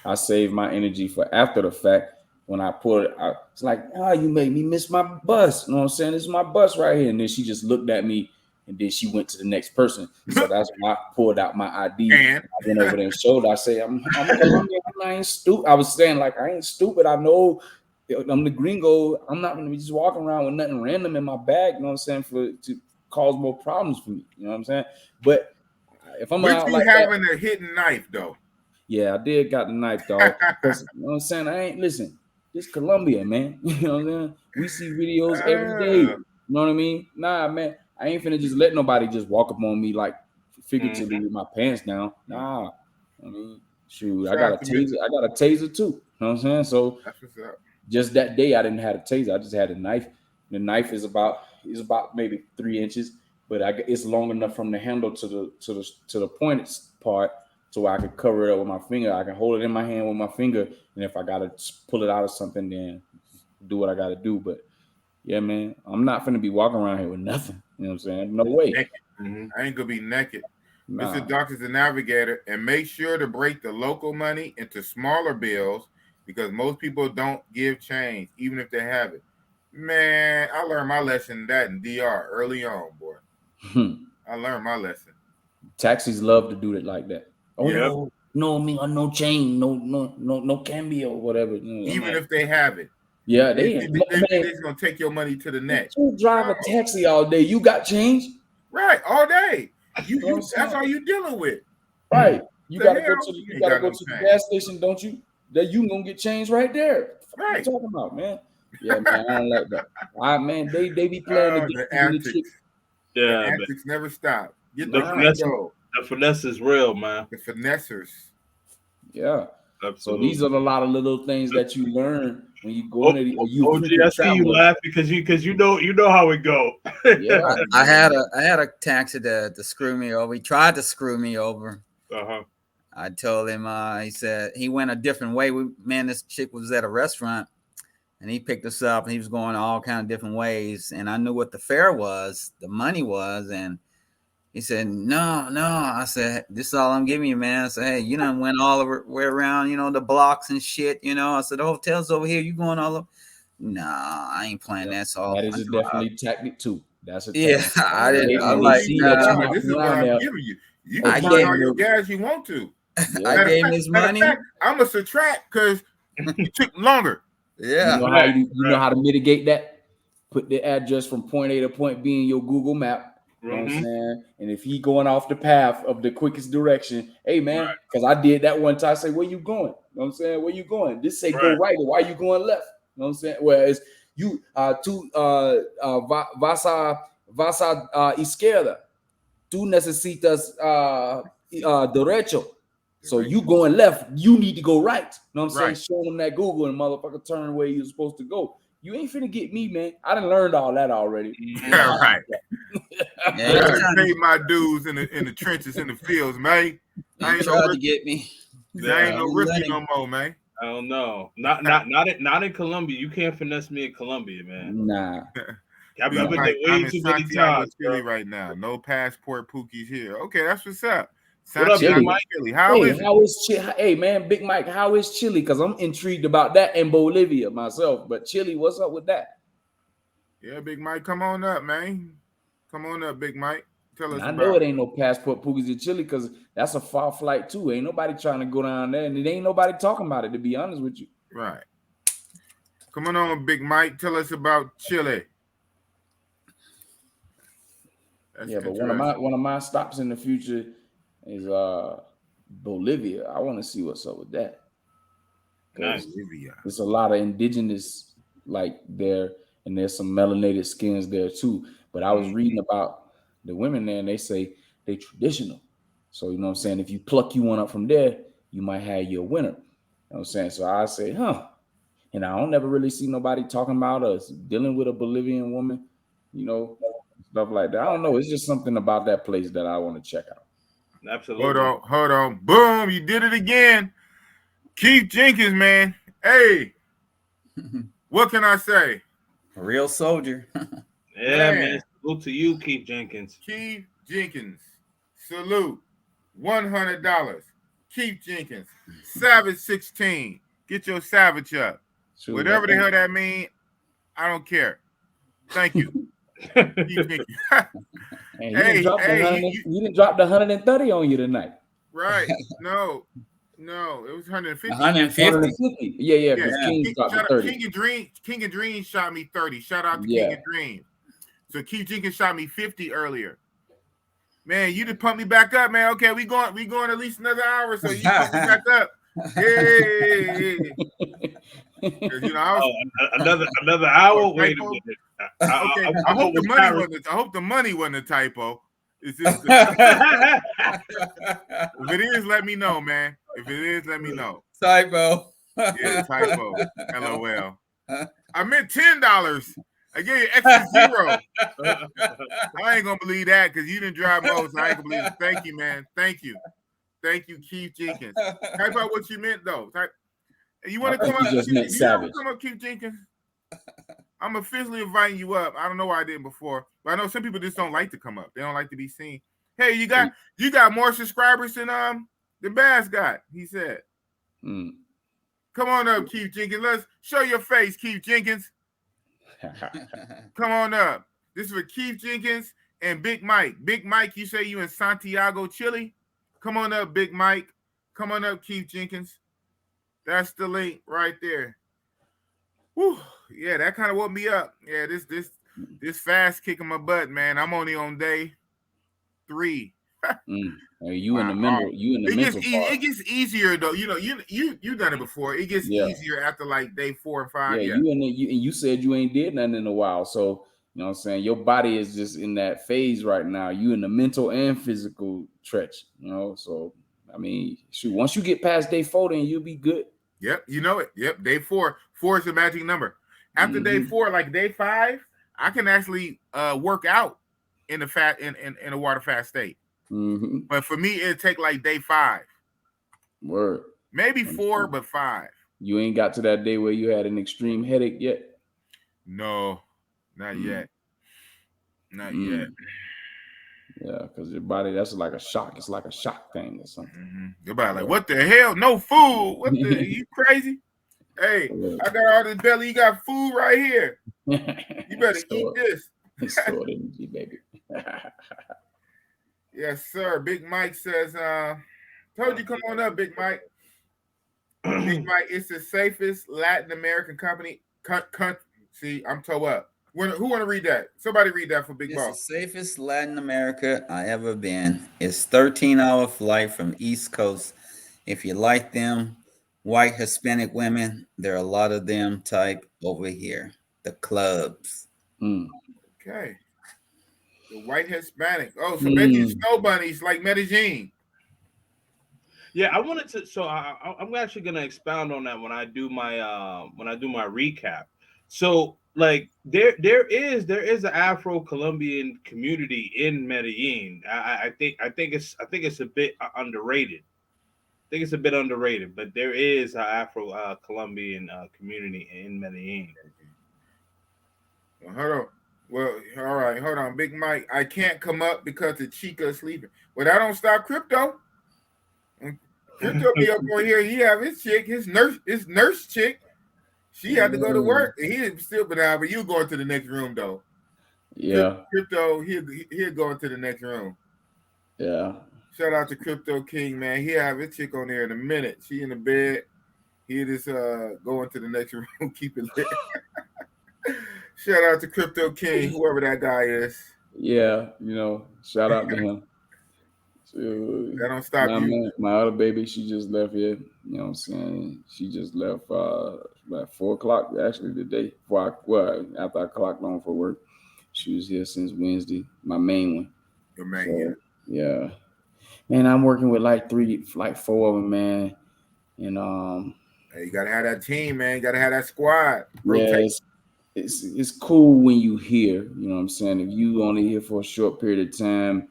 I save my energy for after the fact. When I pulled it out, it's like, you made me miss my bus. You know what I'm saying? This is my bus right here. And then she just looked at me, and then she went to the next person. So that's when I pulled out my ID. And I went over there and showed her. I say, I'm Colombian. I ain't stupid. I was saying, like, I ain't stupid. I know I'm the gringo. I'm not going to be just walking around with nothing random in my bag, you know what I'm saying, to cause more problems for me. You know what I'm saying? But if I'm out like having a hidden knife, though. Yeah, I did got the knife, dog. You know what I'm saying? This Colombia, man. You know what I'm saying? We see videos every day. You know what I mean? Nah, man. I ain't finna just let nobody just walk up on me like figuratively with my pants down. Nah. I mean, shoot, I got a taser. I got a taser too. You know what I'm saying? So that's what's up. Just that day I didn't have a taser. I just had a knife. The knife is about maybe 3 inches, but it's long enough from the handle to the pointed part, so I can cover it up with my finger. I can hold it in my hand with my finger, and if I gotta pull it out of something, then do what I gotta do. But yeah, man, I'm not gonna be walking around here with nothing. You know what I'm saying? No way. Mm-hmm. I ain't gonna be naked. Nah. Mr. Doctor's a navigator, and make sure to break the local money into smaller bills, because most people don't give change, even if they have it. Man, I learned my lesson that in DR early on, boy. I learned my lesson. Taxis love to do it like that. Oh, no chain, no cambio, whatever. Even if they have it. Yeah, they're gonna take your money to the neck. You drive a taxi all day, you got change? Right, all day. You that's all you dealing with. Right. You gotta go to the gas station, don't you? That you gonna get change right there. Right. What you talking about, man? Yeah, man, I don't like that. Man, they be playing the antics. Yeah, the antics never stop. The finesse is real, man. The finessers. Yeah. Absolutely. So these are a lot of little things that you learn when you go into the. OG, I see you laugh because you know how it go. Yeah. I had a taxi to screw me over. He tried to screw me over. I told him, he said he went a different way. This chick was at a restaurant and he picked us up and he was going all kind of different ways. And I knew what the fare was, the money was. And he said, no. I said, this is all I'm giving you, man. I said, hey, you done went all the way around, the blocks and shit, I said, the hotel's over here. You going all over? Nah, I ain't playing that. So that is definitely tactic too. That's a tactic. Yeah, I didn't. I'm like, this is what I'm giving you. You can burn all your gas you want to. Yeah. I gave him his money. I'm gonna subtract because it took longer. Yeah. You know how to mitigate that? Put the address from point A to point B in your Google map. You know what I'm saying? And if he going off the path of the quickest direction, hey man, because I did that one time. I say, where you going? You know what I'm saying? Where you going? This say go right, why you going left? You know what I'm saying? Whereas you vas a izquierda. Tú necesitas derecho. So you going left, you need to go right. You know what I'm saying? Show them that Google and motherfucker turn where you're supposed to go. You ain't finna get me, man. I done learned all that already. Yeah, right. I paid my dues in the trenches in the fields, man. I ain't no to get me. There ain't no rookie no more, man. I don't know. Not in Colombia. You can't finesse me in Colombia, man. Nah. I've been way too many times. Chile right now. No passport pookies here. Okay, that's what's up. What up, Big Mike? How is Chile? Hey, man, Big Mike, how is Chile? Because I'm intrigued about that in Bolivia myself. But Chile, what's up with that? Yeah, Big Mike, come on up, man. Come on up, Big Mike. Tell us. I know it ain't no passport pookies in Chile because that's a far flight too. Ain't nobody trying to go down there, and it ain't nobody talking about it. To be honest with you, right? Come on, Big Mike. Tell us about Chile. But one of my stops in the future is Bolivia. I want to see what's up with that. Nice. There's a lot of indigenous there, and there's some melanated skins there too. But I was reading about the women there, and they say they traditional. So you know what I'm saying? If you pluck you one up from there, you might have your winner. You know what I'm saying? So I say, and I don't never really see nobody talking about us dealing with a Bolivian woman, stuff like that. I don't know. It's just something about that place that I want to check out. Absolutely. Hold on. Boom, you did it again. Keith Jenkins, man. Hey, what can I say? A real soldier. Yeah, man. Salute to you, Keith Jenkins. Keith Jenkins. Salute. $100. Keith Jenkins. Savage 16. Get your savage up. Sure, whatever the hell that mean, I don't care. Thank you. Keith Jenkins. Hey, you didn't drop the 130 on you tonight. Right. No, it was 150. 150. Yeah. King of Dreams shot me 30. Shout out to King of Dreams. So Keith Jenkins shot me 50 earlier. Man, you just pumped me back up, man. Okay, we going at least another hour, so you pump me back up. Yeah. Another hour. Wait a minute. I hope the money wasn't a typo. It's just if it is, let me know, man. If it is, let me know. Typo. Yeah, typo. LOL. I meant $10. I gave you extra $0. I ain't gonna believe that because you didn't drive most. I ain't gonna believe it. Thank you, man. Thank you, Keith Jenkins. Type out what you meant though. You want to come up? Come up, Keith Jenkins. I'm officially inviting you up. I don't know why I didn't before, but I know some people just don't like to come up. They don't like to be seen. Hey, you got more subscribers than Bass got. He said. Come on up, Keith Jenkins. Let's show your face, Keith Jenkins. Come on up. This is for Keith Jenkins and Big Mike. Big Mike, you say you in Santiago, Chile? Come on up, Big Mike. Come on up, Keith Jenkins. That's the link right there. Whew. Yeah, that kind of woke me up. Yeah, this fast kicking my butt, man. I'm only on day 3. You in the middle. You in the middle. It gets easier though. You done it before. It gets easier after like day 4 or 5. Yeah, you said you ain't did nothing in a while. So You know what I'm saying? Your body is just in that phase right now. You in the mental and physical stretch, you know. So I mean, shoot, once you get past day 4, then you'll be good. Yep, you know it. Yep, day 4. 4 is the magic number. After day 4, like day 5, I can actually work out in a water fast state. But for me, it'd take like day 5. Word. Maybe 4, but 5. You ain't got to that day where you had an extreme headache yet? No, not yet. Not yet. Yeah, because your body, that's like a shock. It's like a shock thing or something. Your body like, what the hell? No food. What the? You crazy? Hey, I got all this belly. You got food right here. You better eat this. Stored energy, baby. Yes, sir. Big Mike says, told you come on up, Big Mike. Big Mike, it's the safest Latin American company. See, I'm toe up. Who want to read that? Somebody read that for Big Boss. It's the safest Latin America I ever been. It's 13-hour flight from East Coast. If you like them white Hispanic women, there are a lot of them type over here. The clubs. Okay. The white Hispanic. Oh, so basically snow bunnies like Medellin. Yeah, I wanted to. So I'm actually gonna expound on that when I do my recap. So like there is an Afro-Colombian community in Medellin. I think it's a bit underrated. I think it's a bit underrated, but there is an Afro-Colombian community in Medellin. Well, hold on. Well, all right, hold on, Big Mike. I can't come up because the Chica is sleeping. Well, that don't stop Crypto. Crypto be up on here. He have his chick, his nurse chick. She had to go to work, and he still been out. But you going to the next room though. Yeah. Crypto, he'll go into the next room. Yeah. Shout out to Crypto King, man. He have his chick on there in a minute. She in the bed. He just go into the next room, keep it lit. Shout out to Crypto King, whoever that guy is. Yeah, shout out to him. That don't stop you. Man, my other baby, she just left here. You know what I'm saying? She just left about 4 o'clock actually today. After I clocked on for work. She was here since Wednesday. My main one. Your main, yeah. Man, I'm working with like 4 of them, man. And hey, you gotta have that team, man. You gotta have that squad. Rotate. Yeah, it's cool when you here. You know what I'm saying? If you only here for a short period of time.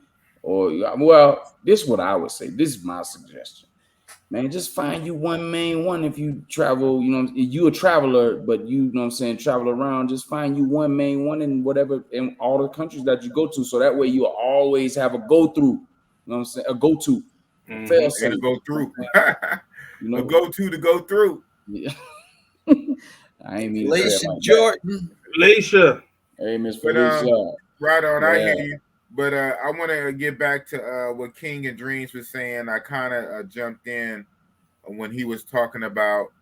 This is what I would say. This is my suggestion. Man, just find you one main one if you travel, you a traveler, but you know what I'm saying, travel around, just find you one main one in all the countries that you go to. So that way you'll always have a go-through. You know what I'm saying? A go-to. And a go-through. A go-to to go through. Yeah. I ain't mean Felicia Jordan. Felicia. Hey, Miss Felicia. Right on, I hear you. But I want to get back to what King and Dreams was saying. I kind of jumped in when he was talking about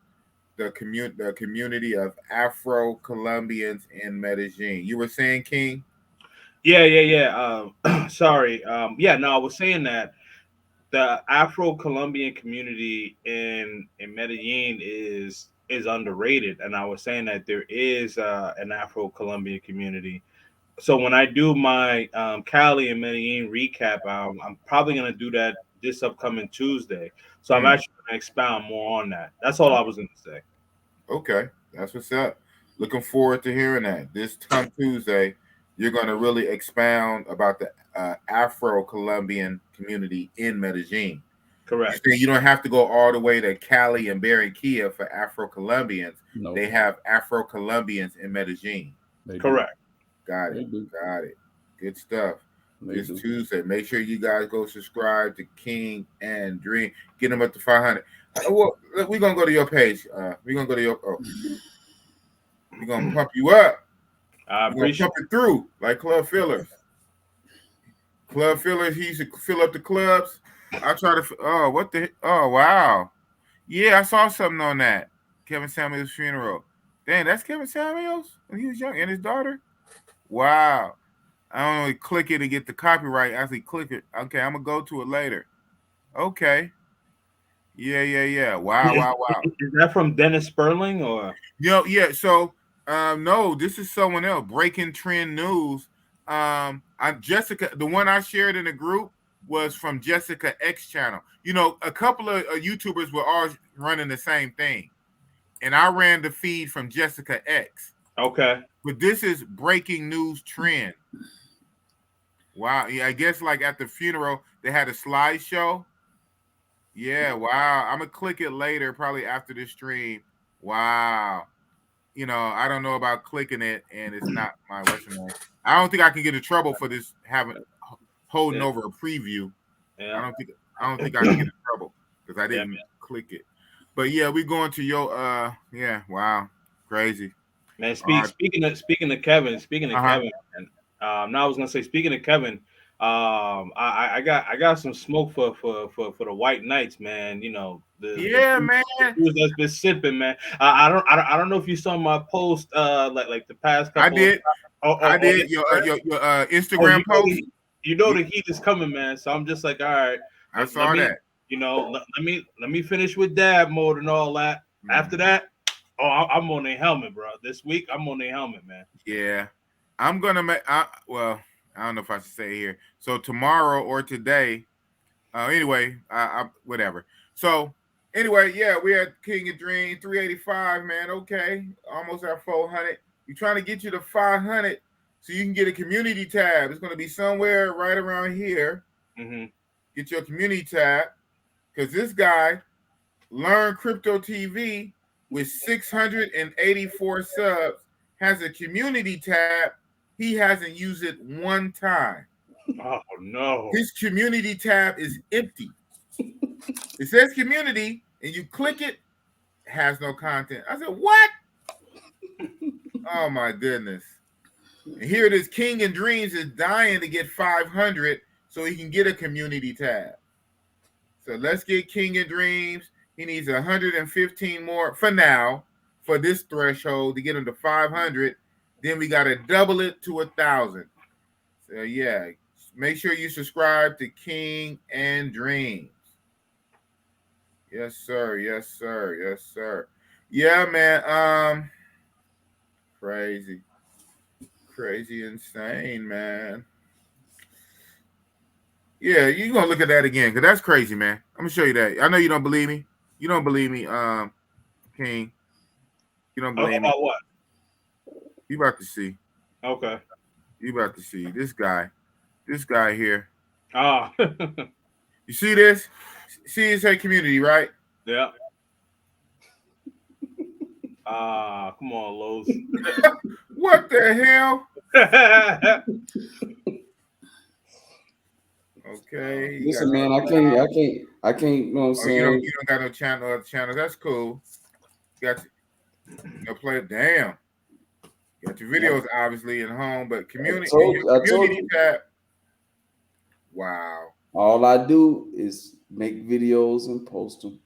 the community of Afro-Colombians in Medellin. You were saying, King? Yeah. Sorry. I was saying that the Afro-Colombian community in Medellin is underrated, and I was saying that there is an Afro-Colombian community. So when I do my Cali and Medellin recap, I'm probably going to do that this upcoming Tuesday. So I'm actually going to expound more on that. That's all I was going to say. Okay, that's what's up. Looking forward to hearing that. This time Tuesday, you're going to really expound about the Afro-Colombian community in Medellin. Correct. You don't have to go all the way to Cali and Barranquilla for Afro-Colombians. No. They have Afro-Colombians in Medellin. Correct. Got it. Good stuff. This Tuesday. Make sure you guys go subscribe to King and Dream. Get them up to 500. Well, we're gonna go to your page. We're gonna go to your. We're gonna pump you up. I appreciate pump it through like club fillers. Club fillers. He used to fill up the clubs. I try to. Oh wow. Yeah, I saw something on that. Kevin Samuels' funeral. Dang, that's Kevin Samuels when he was young, and his daughter. Wow. I only click it and get the copyright. Actually click it. Okay, I'm gonna go to it later. Okay. Yeah. Wow. Is that from Dennis Sperling or? Yeah. So No, this is someone else. Breaking trend news. Jessica, the one I shared in the group was from Jessica X channel. You know, a couple of YouTubers were all running the same thing, and I ran the feed from Jessica X. Okay. But this is breaking news trend. Wow. Yeah, I guess like at the funeral they had a slideshow. Yeah. Wow. I'm gonna click it later, probably after the stream. Wow. You know, I don't know about clicking it, and it's not my what's your name. I don't think I can get in trouble for this holding over a preview. Yeah. I don't think I can get in trouble because I didn't man. click it. But yeah, we going to your yeah, wow, crazy. Man, speaking of Kevin, Kevin, man, now I was gonna say, speaking of Kevin, I got some smoke for the White Knights, man. You know, man, that's been sipping, man. I don't know if you saw my post, like the past couple. I did. I did your Instagram post. You know the heat is coming, man. So I'm just like, all right. I saw that. You know, let me finish with dab mode and all that. After that, I'm on a helmet, bro. This week I'm on a helmet, man. Yeah, I'm gonna make. Well, I don't know if I should say it here. So tomorrow or today. Anyway, whatever. So anyway, yeah, we had King of Dream 385, man. Okay, almost at 400. We're trying to get you to 500 so you can get a community tab. It's going to be somewhere right around here. Mm-hmm. Get your community tab because this guy Learn Crypto TV with 684 subs has a community tab. He hasn't used it one time. Oh no! His community tab is empty. It says community, and you click it, has no content. I said, what? Oh my goodness. And here it is. King and Dreams is dying to get 500 so he can get a community tab. So let's get King and Dreams. He needs 115 more for now for this threshold to get him to 500. Then we got to double it to 1,000. So yeah, make sure you subscribe to King and Dreams. Yes, sir. Yes, sir. Yes, sir. Yeah, man. Crazy, insane, man. Yeah, you're gonna look at that again because that's crazy, man. I'm gonna show you that. I know you don't believe me. You don't believe me, King. You don't believe me. About what? You about to see. Okay. You about to see this guy. This guy here. Ah. You see this? See his community, right? Yeah. Come on, Lowe's. What the hell? Okay. Listen, man, I can't. You know what I'm saying? You don't got no other channel. That's cool. You got play it. Damn. You got your videos obviously at home, but community tab. Wow. All I do is make videos and post them.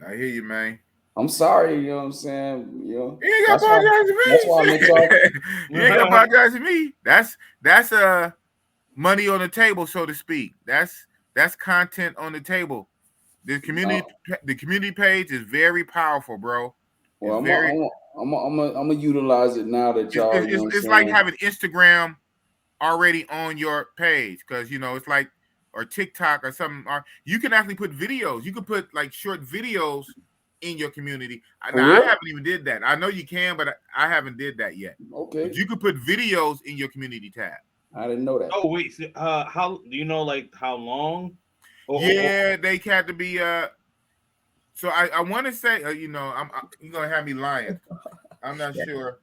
I hear you, man. I'm sorry, you know what I'm saying? You know, you ain't got to apologize to me. That's why I make you ain't got to apologize to me. That's money on the table, so to speak. That's content on the table. The community page is very powerful, bro. Well, I'm gonna utilize it now that y'all. It's like having Instagram already on your page because you know it's like or TikTok or something. Or you can actually put videos. You can put like short videos in your community. Now, I haven't even did that. I know you can, but I haven't did that yet. Okay. But you could put videos in your community tab. I didn't know that. Oh wait, how do you know like how long? They had to be. So I want to say, you know, you're gonna have me lying. I'm not sure.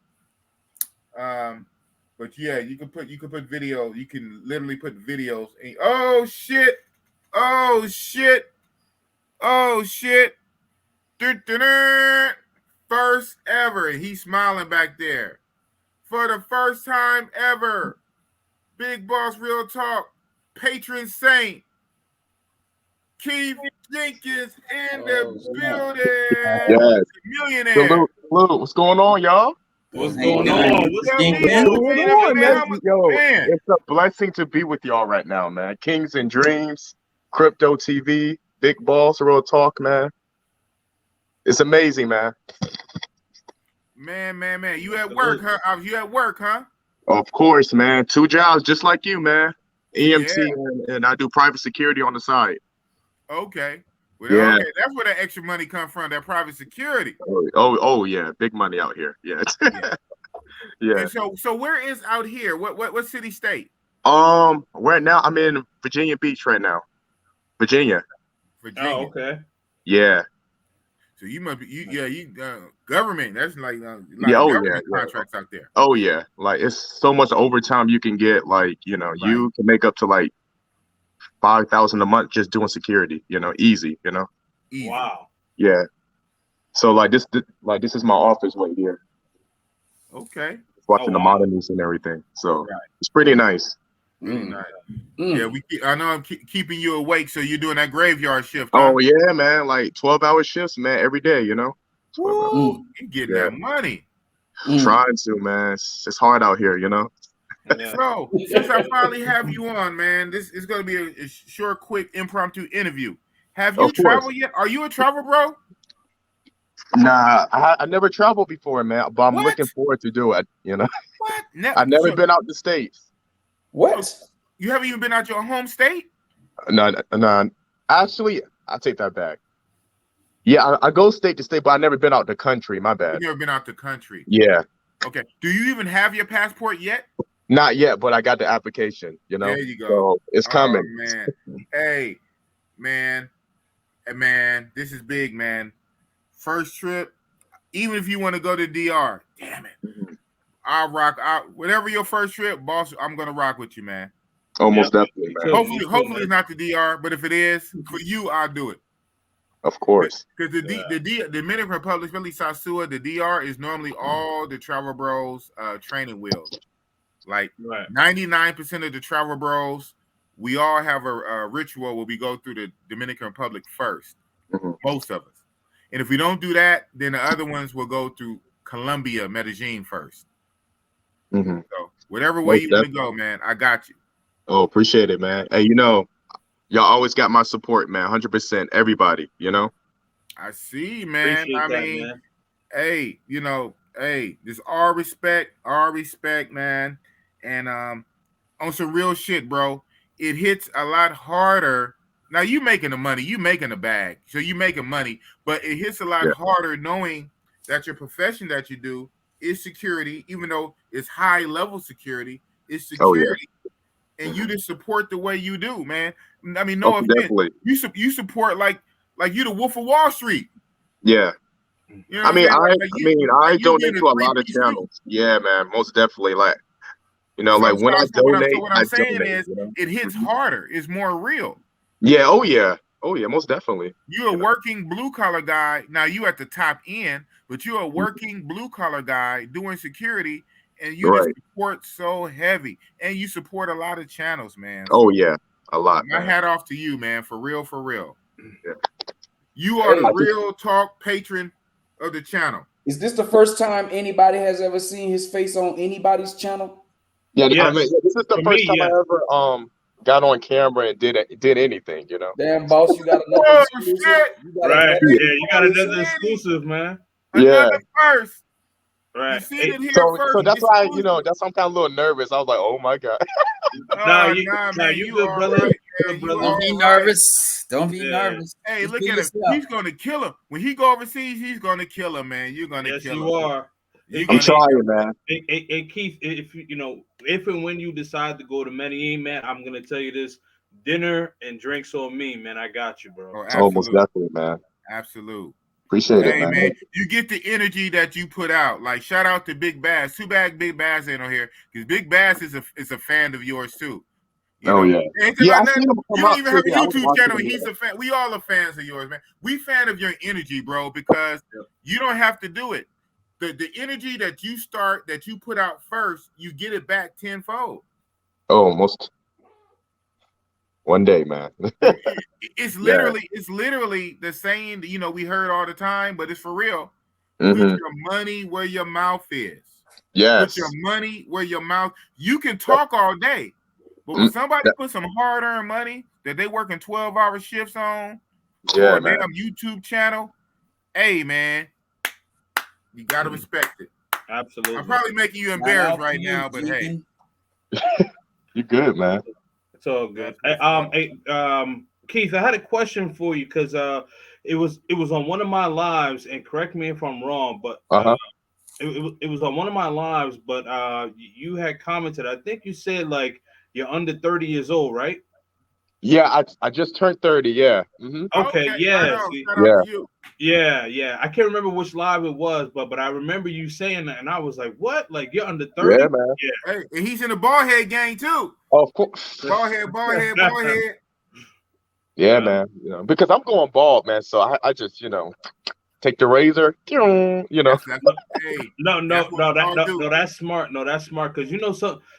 But yeah, you can put video. You can literally put videos. Oh shit! Oh shit! Oh shit! First ever. He's smiling back there. For the first time ever. Big Boss Real Talk. Patron Saint. Keith Jenkins in the building. Yes. Millionaire. Salute. What's going on, y'all? What's going on? Yo, it's a blessing to be with y'all right now, man. Kings and Dreams, Crypto TV, Big Boss Real Talk, man. It's amazing, man. Man. You at work, huh? You at work, huh? Of course, man. 2 jobs just like you, man. EMT and I do private security on the side. Okay. Well, yeah. Okay, that's where that extra money comes from, that private security. Oh yeah, big money out here. Yeah. Yeah. And so where is out here? What city, state? Right now I'm in Virginia Beach right now. Virginia. Oh, okay. Yeah. So you must be government. That's like government contracts out there. Oh yeah, like it's so much overtime you can get. Like you can make up to like 5,000 a month just doing security. Easy. Easy. Wow. Yeah. So like this is my office right here. Okay. Watching the monitors and everything. So it's pretty nice. Nice. Yeah, I know I'm keeping you awake, so you're doing that graveyard shift. Huh? Oh yeah, man, like 12-hour shifts, man, every day. You getting that money. Trying to, man. It's hard out here. So since I finally have you on, man, this is going to be a short, quick, impromptu interview. Have you traveled yet? Are you a travel bro? Nah, I never traveled before, man. But I'm looking forward to do it. What? I've never been out the States. What? You haven't even been out your home state? No. Actually, I take that back. Yeah, I go state to state, but I've never been out the country. My bad. You've never been out the country? Yeah. Okay. Do you even have your passport yet? Not yet, but I got the application. There you go. So it's coming. Man. Hey, man, this is big, man. First trip, even if you want to go to DR, damn it. I'll rock out. Whatever your first trip, boss, I'm gonna rock with you, man. Almost definitely, man. Hopefully it's not the DR, but if it is, for you, I'll do it. Of course. Because the Dominican Republic, especially Sosua, the DR is normally all the travel bros training wheels. Like 99% of the travel bros, we all have a ritual where we go through the Dominican Republic first. Most of us. And if we don't do that, then the other ones will go through Colombia, Medellin first. So whatever way you want to go, man, I got you. Oh, appreciate it, man. Hey, y'all always got my support, man. 100%. Everybody, I see, man. Man. Hey, just all respect, man. And on some real shit, bro, it hits a lot harder. Now you making the money, you making the bag, so you making money, but it hits a lot harder knowing that your profession that you do is security, even though it's high level security, it's security. And you just support the way you do, man. I mean, no offense. Definitely. You support like you the Wolf of Wall Street. Yeah. I donate to a lot of channels. Suit. Yeah, man, most definitely. Like, when I donate, what I'm saying is it hits harder. It's more real. Yeah. Oh yeah, most definitely. You're a working blue collar guy. Now you at the top end, but you're a working blue collar guy doing security, and you just support so heavy, and you support a lot of channels, man. Oh yeah, a lot. My hat off to you, man. For real. Yeah. You are the real talk patron of the channel. Is this the first time anybody has ever seen his face on anybody's channel? Yeah, I mean, this is the first time I ever got on camera and did anything, Damn, boss, you got another exclusive. You got another exclusive, man. Another first. Right. You see it here first. So that's why, that's why I'm kind of a little nervous. I was like, oh my God. You good, brother. Right. Don't be nervous. Don't be nervous. Hey, just look at him. He's going to kill him. When he go overseas, he's going to kill him, man. You're going to kill him. Yes, you are. I'm trying, man. Hey, Keith, if and when you decide to go to Medellin, man, I'm going to tell you this. Dinner and drinks on me, man. I got you, bro. Almost definitely, man. Absolute. Appreciate it, man. You get the energy that you put out. Like, shout out to Big Bass. Too bad Big Bass ain't on here, because Big Bass is a fan of yours too. Yeah. I seen him you don't even have a YouTube channel. He's a fan. We all are fans of yours, man. We fan of your energy, bro, because you don't have to do it. The energy that you put out first, you get it back tenfold. Almost. One day, man. It's literally the saying that, we heard all the time, but it's for real. Put your money where your mouth is. Yes. Put your money where your mouth. You can talk all day, but when somebody puts some hard-earned money that they working 12-hour shifts on, for a damn YouTube channel, hey man, You gotta respect it. Absolutely. I'm probably making you embarrassed right now, but hey. You good, man. It's all good. Keith, I had a question for you because it was on one of my lives, and correct me if I'm wrong, but it was on one of my lives, but you had commented. I think you said like you're under 30 years old, right? Yeah, I just turned 30. Yeah. Mm-hmm. Okay. Yeah. Right on. See, Shout out to you. Yeah. I can't remember which live it was, but I remember you saying that, and I was like, "What? Like you're under 30?" Yeah, man. Yeah. Hey, and he's in the ball head gang too. Oh, of course. Ball head. Yeah, man. You know, because I'm going bald, man. So I just, take the razor. Hey, That's smart. No, that's smart because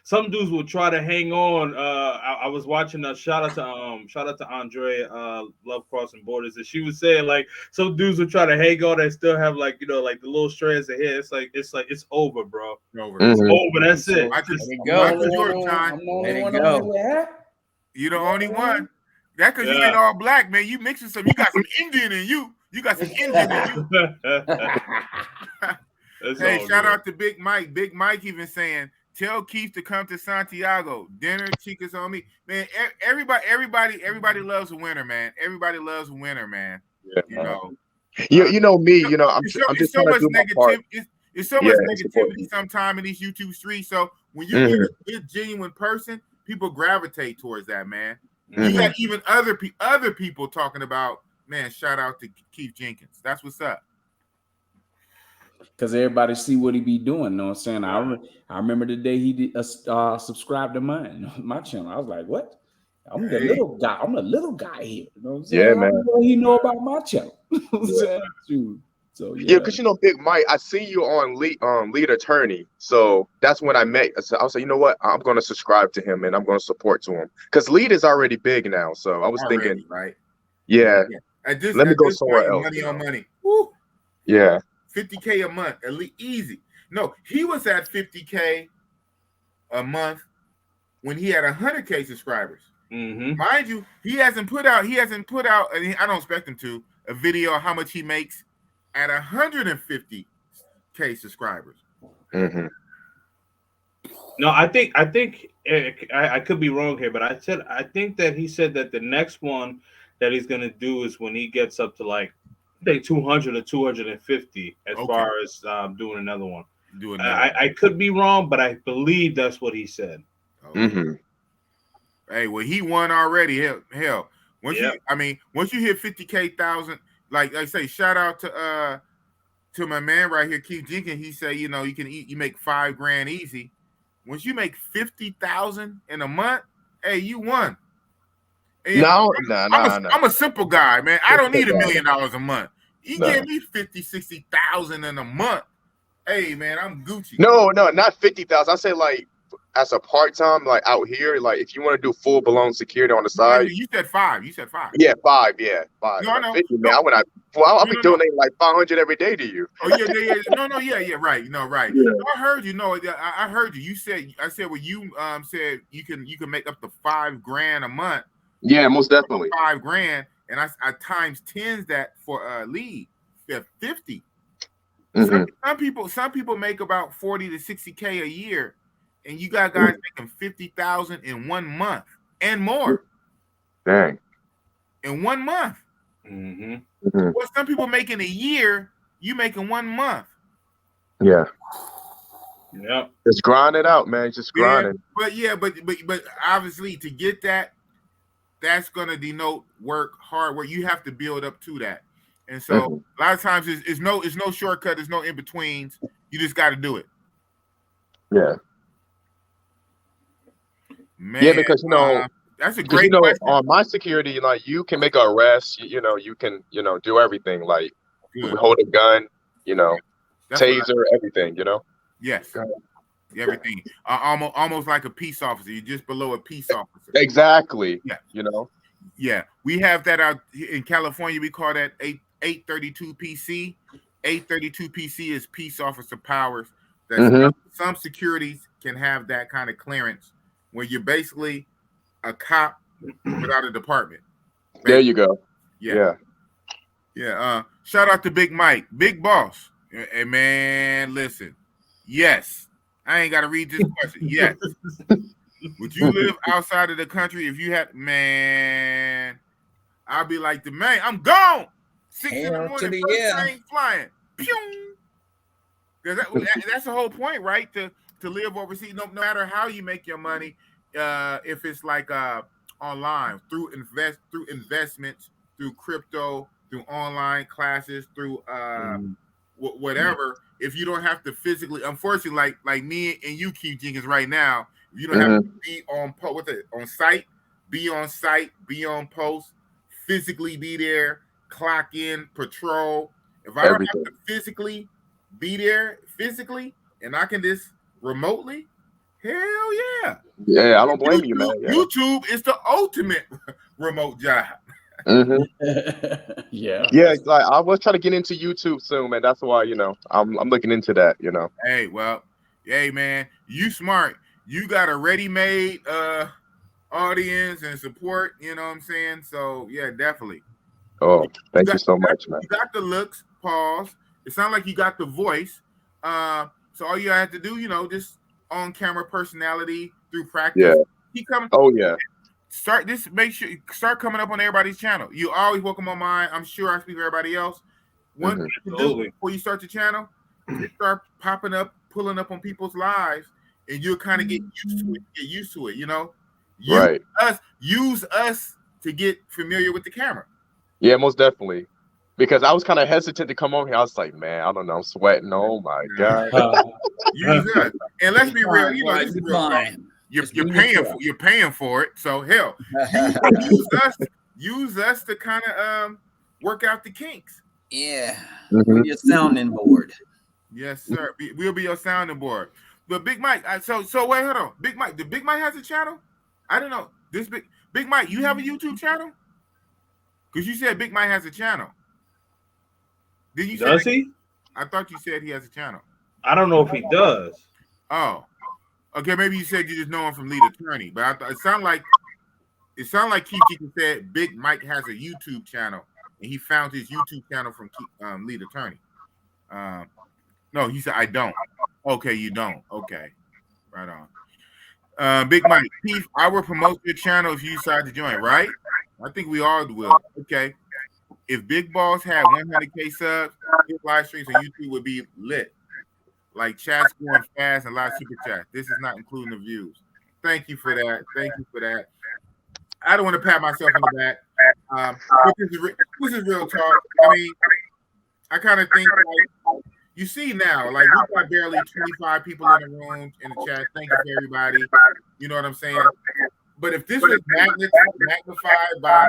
some dudes will try to hang on. I was watching a shout out to Andrea Love Crossing Borders, and she was saying like some dudes will try to hang on and still have like the little strands of hair. It's over, bro. Over. It's over. That's it. You the only one. That because you ain't all black, man. You mixing some. You got some Indian in you. You got some Indian in you. Hey, shout out to Big Mike. Big Mike even saying, tell Keith to come to Santiago. Dinner, chicas on me. Man, everybody loves a winner, man. Everybody loves a winner, man. Yeah, you know me. I'm just so trying much to do my negativity. part. It's so much negativity sometimes in these YouTube streets. So when you get a good, genuine person, people gravitate towards that, man. You got even other people talking about, man, shout out to Keith Jenkins. That's what's up. Because everybody see what he be doing. You know what I'm saying? I remember the day he did subscribe to my channel. I was like, what? I'm the little guy. I'm the little guy here. You know what I'm saying? Yeah, man. How he know about my channel? So yeah, because Big Mike, I see you on Lead Attorney, so that's when I met. So I was like, you know what, I'm going to subscribe to him and I'm going to support to him because Lead is already big now. So I was thinking, right? Yeah. Let me go somewhere else. Money on money. Woo. Yeah. $50K a month, at least easy. No, he was at $50K a month when he had 100K subscribers. Mind you, he hasn't put out, and I don't expect him to, a video of how much he makes at 150K subscribers. No, I think I could be wrong here, but I think that he said that the next one that he's gonna do is when he gets up to like I think 200 or 250 as far as doing another one. I could be wrong, but I believe that's what he said. Hey, well, he won already. Hell, once you hit 50,000, like I say, shout out to my man right here, Keith Jenkins. He say, you make $5,000 easy. Once you make 50,000 in a month, hey, you won. And I'm a simple guy, man. I don't need $1 million a month. You give me 50,000, 60,000 in a month. Hey, man, I'm Gucci. No, not 50,000. I say like as a part-time, like out here, like if you want to do full-blown security on the side. You said 5. Yeah, 5. Yeah, 5. No, I know. 50, man. I'll be donating like 500 every day to you. Oh yeah. No, yeah, right. No, right. Yeah. I heard you. No, I heard you. You said well, you said you can make up to $5,000 a month. Yeah, most definitely. $5,000, and I times 10s that for lead. They're 50. Some people make about 40 to 60K a year, and you got guys making 50,000 in 1 month and more. Dang. In 1 month. What some people make in a year, you make in 1 month. Yeah. Yep. Just grind it out, man. Just grind it. But obviously to get that, that's gonna denote hard work. You have to build up to that. And so a lot of times it's no shortcut, there's no in-betweens. You just gotta do it. Yeah. Man, yeah, because that's a great question. On my security, like you can make an arrest, you can do everything, like hold a gun, taser, everything, Yes. Everything. Almost like a peace officer. You're just below a peace officer. Exactly. Yeah. Yeah. We have that out in California. We call that 832 PC. 832 PC is peace officer powers. Some securities can have that kind of clearance where you're basically a cop without a department. There you go. Yeah. Shout out to Big Mike, Big Boss. Hey man, listen. Yes, I ain't got to read this question. Yes. Would you live outside of the country if you had? Man, I'll be like the man. I'm gone. 6 in the morning, first plane flying. Pew. Because that's the whole point, right? To live overseas, no matter how you make your money, if it's like online through investments, through crypto, through online classes, through whatever. If you don't have to physically, unfortunately, like me and you, Keith Jenkins, right now, if you don't have to be on site, be on site, be on post, physically be there, clock in, patrol. If I don't have to physically be there and I can just remotely, hell yeah. Yeah, I don't blame you, man. Yeah. YouTube is the ultimate remote job. Yeah. Like I was trying to get into YouTube soon, man. That's why, I'm looking into that, Hey, well, hey man, you smart. You got a ready-made audience and support, you know what I'm saying? So yeah, definitely. Oh, thank you so much, man. You got the looks, pause. It sounds like you got the voice. So all you have to do, just on camera personality through practice. Yeah. Keep coming. Oh yeah. Make sure you start coming up on everybody's channel. You always welcome on mine. I'm sure I speak for everybody else. One thing you can do before you start the channel, just start popping up, pulling up on people's lives, and you'll kind of get used to it, Use us to get familiar with the camera. Yeah, most definitely. Because I was kind of hesitant to come on here. I was like, man, I don't know, I'm sweating. Oh my God. Use us. And let's be real, this is real talk. You're paying for it. So hell, use us to kind of work out the kinks. Yeah. Your sounding board. Yes, sir. We'll be your sounding board. But Big Mike, so wait, hold on. Big Mike, Big Mike has a channel? I don't know. This Big Mike, you have a YouTube channel? Because you said Big Mike has a channel. Did you? Does he? I thought you said he has a channel. I don't know if he does. Oh, okay. Maybe you said you just know him from Lead Attorney, but I thought it sounded like Keith said Big Mike has a YouTube channel, and he found his YouTube channel from Lead Attorney. No, he said I don't. Okay, you don't. Okay, right on. Big Mike, Keith, I will promote your channel if you decide to join. Right? I think we all will. Okay. If Big Boss had 100K subs, his live streams on YouTube would be lit. Like chat's going fast and a lot of super chat. This is not including the views. Thank you for that. Thank you for that. I don't want to pat myself on the back. But this is real talk. I mean, I kind of think like you see now, like we've got barely 25 people in the room in the chat. Thank you for everybody. You know what I'm saying? But if this was magnified by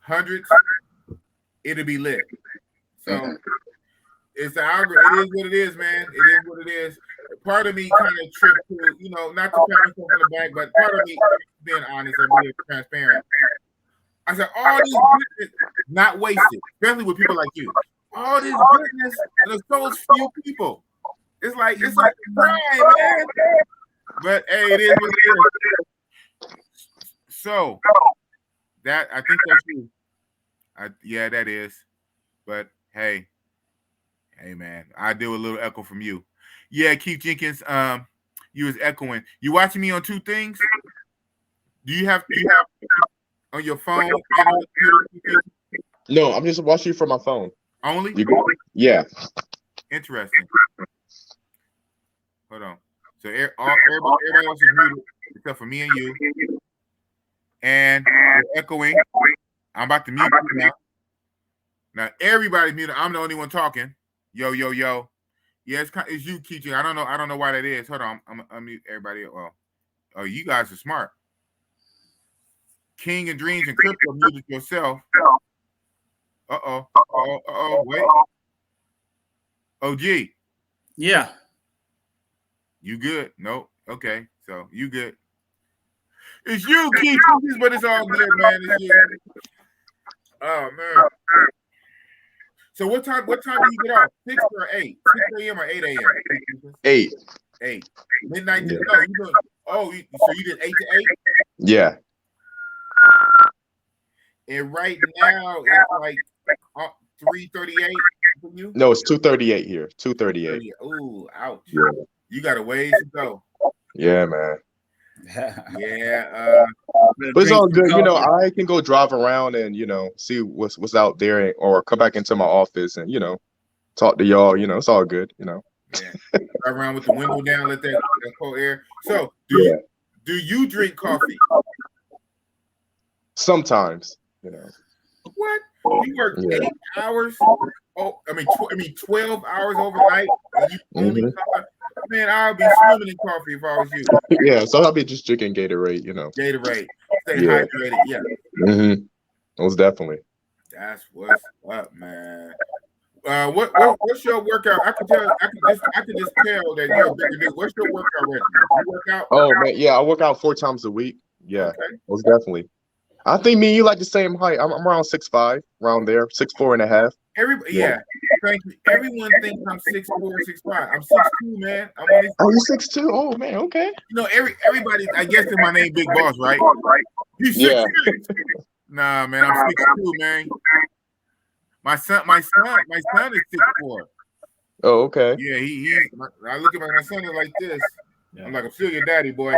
hundreds, it'll be lit. So it's the algorithm. It is what it is, man. It is what it is. Part of me kind of tripped to, not to pat myself on the back, but part of me, being honest and being transparent, I said, all this goodness not wasted, especially with people like you. All this goodness and there's so few people. It's like a crime, man. But hey, it is what it is. So that I think that's you. Yeah, that is. But hey, man, I do a little echo from you. Yeah, Keith Jenkins, you was echoing. You watching me on two things? Do you have on your phone? No, I'm just watching you from my phone. Only? Yeah. Interesting. Hold on. So everybody else is muted except for me and you. And you're echoing. I'm about to mute you now. Now everybody's muted. I'm the only one talking. Yo. Yeah, it's you, Keith. I don't know why that is. Hold on. I'm gonna mute everybody. Well, oh, you guys are smart. King and Dreams and Crypto muted yourself. Wait. OG. Yeah. You good? Nope. Okay. So you good. It's you, Keith, but it's all good, man. It's you. Oh man. So what time do you get off? 6 or 8? 6 a.m. or 8 a.m.? 8. 8. Midnight. Yeah. So you did 8 to 8? Yeah. And right now it's like 3:38. for you? No, it's 238 here. 238. Ooh, ouch. Yeah. You got a ways to go. Yeah, man. Yeah. But it's all good. You know, I can go drive around and, you know, see what's out there, or come back into my office and, you know, talk to y'all. You know, it's all good. You know. Yeah. Drive around with the window down, let that cold air. So, do you drink coffee? Sometimes, you know. What? You work 8 hours? Oh, I mean 12 hours overnight, and you only man, I'll be swimming in coffee if I was you. Yeah, so I'll be just drinking Gatorade, you know. Gatorade. Stay hydrated, yeah. Most definitely. That's what's up, man. What's your workout? I could just tell that you're a bigger dude. What's your workout regimen? You work out? Oh man, yeah, I work out 4 times a week. Yeah, most definitely. I think me and you like the same height. I'm around 6'5", around there, 6'4.5". Everybody, thank you. Everyone thinks I'm 6'4", 6'5". I'm 6'2", man. I'm only. Oh, you 6'2"? Oh man, okay. You know, everybody. I guess in my name, Big Boss, right? You 6'6". Nah, man, I'm 6'2", man. My son is 6'4". Oh, okay. Yeah, I look at my son is like this. I'm like, I'm still your daddy, boy.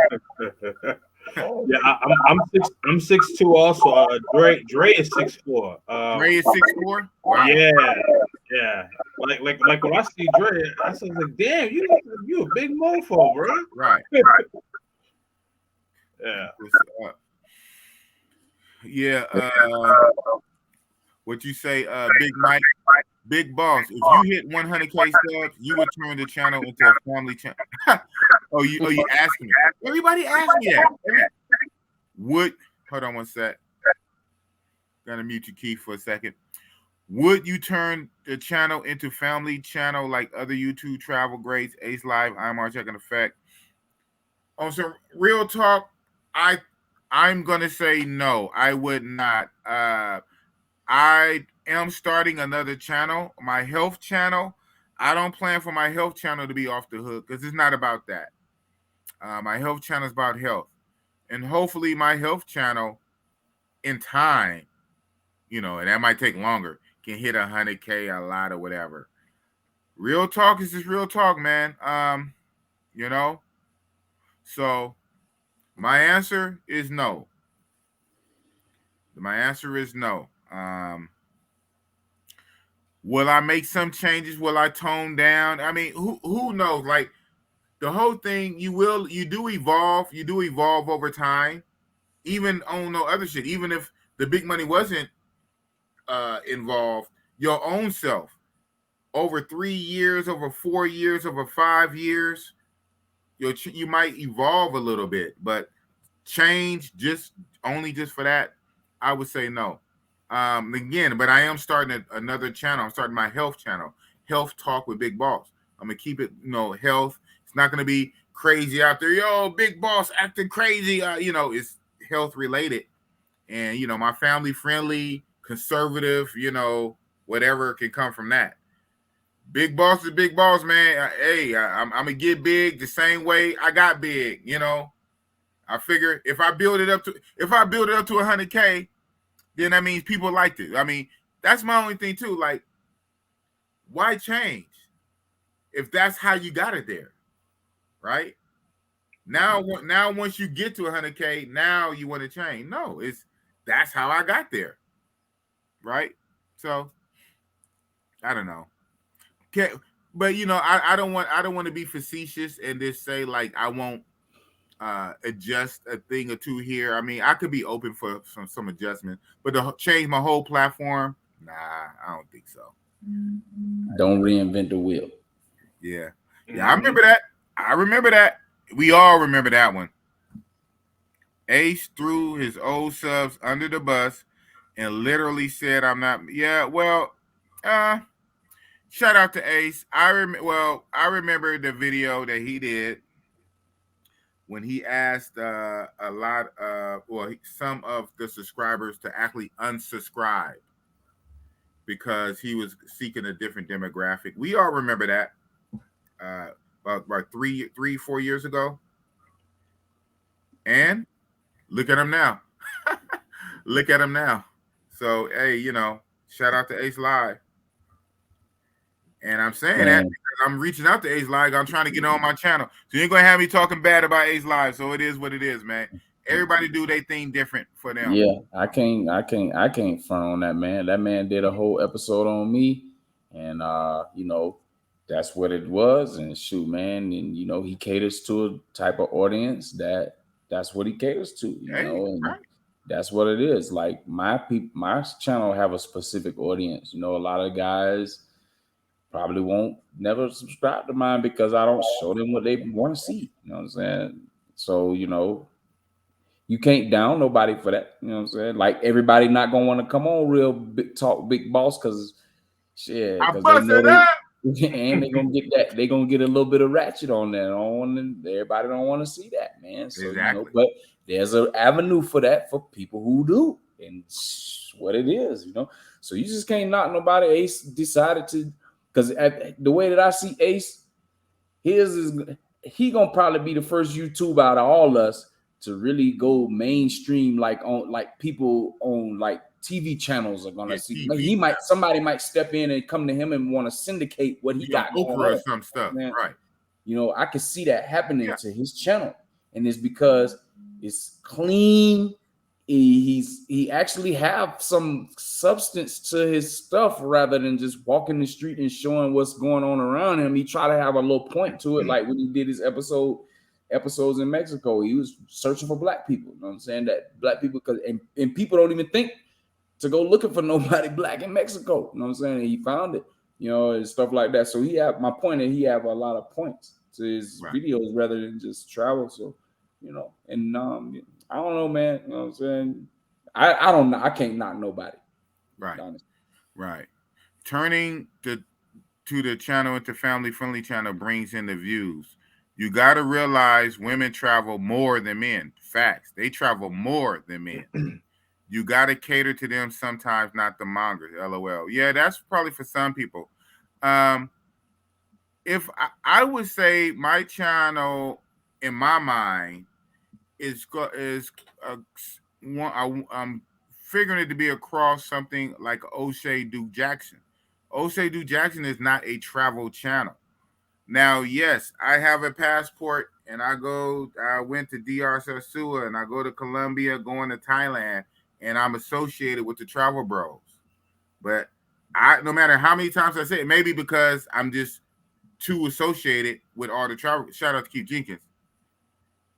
Yeah, I'm 6'2" also. Dre is 6'4". Dre is 6'4"? Wow. Yeah. Like when I see Dre, I was like, damn, you a big mofo, bro. Right. Yeah. Yeah. What you say, Big Mike, Big Boss? If you hit 100K subs, you would turn the channel into a family channel. Oh, you asking me? Everybody ask me that. Hold on one sec. Gotta mute your key for a second. Would you turn the channel into family channel like other YouTube travel greats, Ace Live, IMR Check and Effect? On some real talk, I'm gonna say no. I would not. I am starting another channel, my health channel. I don't plan for my health channel to be off the hook because it's not about that. My health channel is about health, and hopefully my health channel in time, you know, and that might take longer, can hit 100K, a lot or whatever. Real talk is just real talk, man. You know, so my answer is no. My answer is no. Will I make some changes? Will I tone down? I mean, who knows? Like the whole thing, you do evolve. You do evolve over time. Even on no other shit. Even if the big money wasn't involved, your own self over 3 years, over 4 years, over 5 years, you might evolve a little bit, but change just for that, I would say no. Again, but I am starting another channel. I'm starting my health channel, Health Talk with Big Boss. I'm gonna keep it, health. It's not gonna be crazy out there. Yo, Big Boss acting crazy. It's health related, and my family friendly, conservative. Whatever can come from that. Big Boss is Big Boss, man. Hey, I'm gonna get big the same way I got big. I figure if I build it up to 100K, then that means people liked it. I mean, that's my only thing too. Like, why change if that's how you got it there, right? Now once you get to 100K, now you want to change. No, that's how I got there, right? So I don't know. Okay, but I don't want to be facetious and just say like I won't adjust a thing or two here. I mean, I could be open for some adjustment, but to change my whole platform, nah, I don't think so. Don't reinvent the wheel. Yeah, I remember that. We all remember that one. Ace threw his old subs under the bus and literally said, "I'm not." Yeah, well, shout out to Ace. I remember the video that he did when he asked some of the subscribers to actually unsubscribe because he was seeking a different demographic. We all remember that about 4 years ago. And look at him now. Look at him now. So, hey, shout out to Ace Live. And I'm saying that because I'm reaching out to Ace Live. I'm trying to get on my channel. So you ain't gonna have me talking bad about Ace Live. So it is what it is, man. Everybody do their thing different for them. Yeah, I can't front on that man. That man did a whole episode on me, and you know, that's what it was. And shoot, man, and you know, he caters to a type of audience that's what he caters to, you know, and that's what it is. Like my channel have a specific audience. You know, a lot of guys probably won't never subscribe to mine because I don't show them what they want to see. You know what I'm saying? So, you know, you can't down nobody for that. You know what I'm saying? Like everybody not gonna want to come on real big talk big boss because shit, because they know and they're gonna get that, they're gonna get a little bit of ratchet on that on, and everybody don't want to see that, man. So you know, but there's an avenue for that for people who do, and it's what it is, you know. So you just can't knock nobody. Ace decided to, because the way that I see Ace, he gonna probably be the first YouTuber out of all us to really go mainstream, like on like people on like TV channels are gonna see. Like somebody might step in and come to him and want to syndicate what he got going on. Or some stuff, right? You know, I could see that happening to his channel, and it's because it's clean. He actually have some substance to his stuff rather than just walking the street and showing what's going on around him. He try to have a little point to it, like when he did his episodes in Mexico. He was searching for black people. You know what I'm saying? That black people, because and people don't even think to go looking for nobody black in Mexico. You know what I'm saying? And he found it, you know, and stuff like that. So he have my point is he have a lot of points to his videos rather than just travel. So, you know, and I don't know, man. You know what I'm saying? I don't know. I can't knock nobody. Right. Right. Turning to the channel into family friendly channel brings in the views. You got to realize women travel more than men. Facts. They travel more than men. You got to cater to them sometimes, not the mongers. LOL. Yeah, that's probably for some people. If I would say my channel, in my mind, I'm figuring it to be across something like O'Shea Duke Jackson. O'Shea Duke Jackson is not a travel channel. Now, yes, I have a passport and I went to DR Sasua and I go to Colombia, going to Thailand, and I'm associated with the travel bros. But no matter how many times I say it, maybe because I'm just too associated with all the travel. Shout out to Keith Jenkins.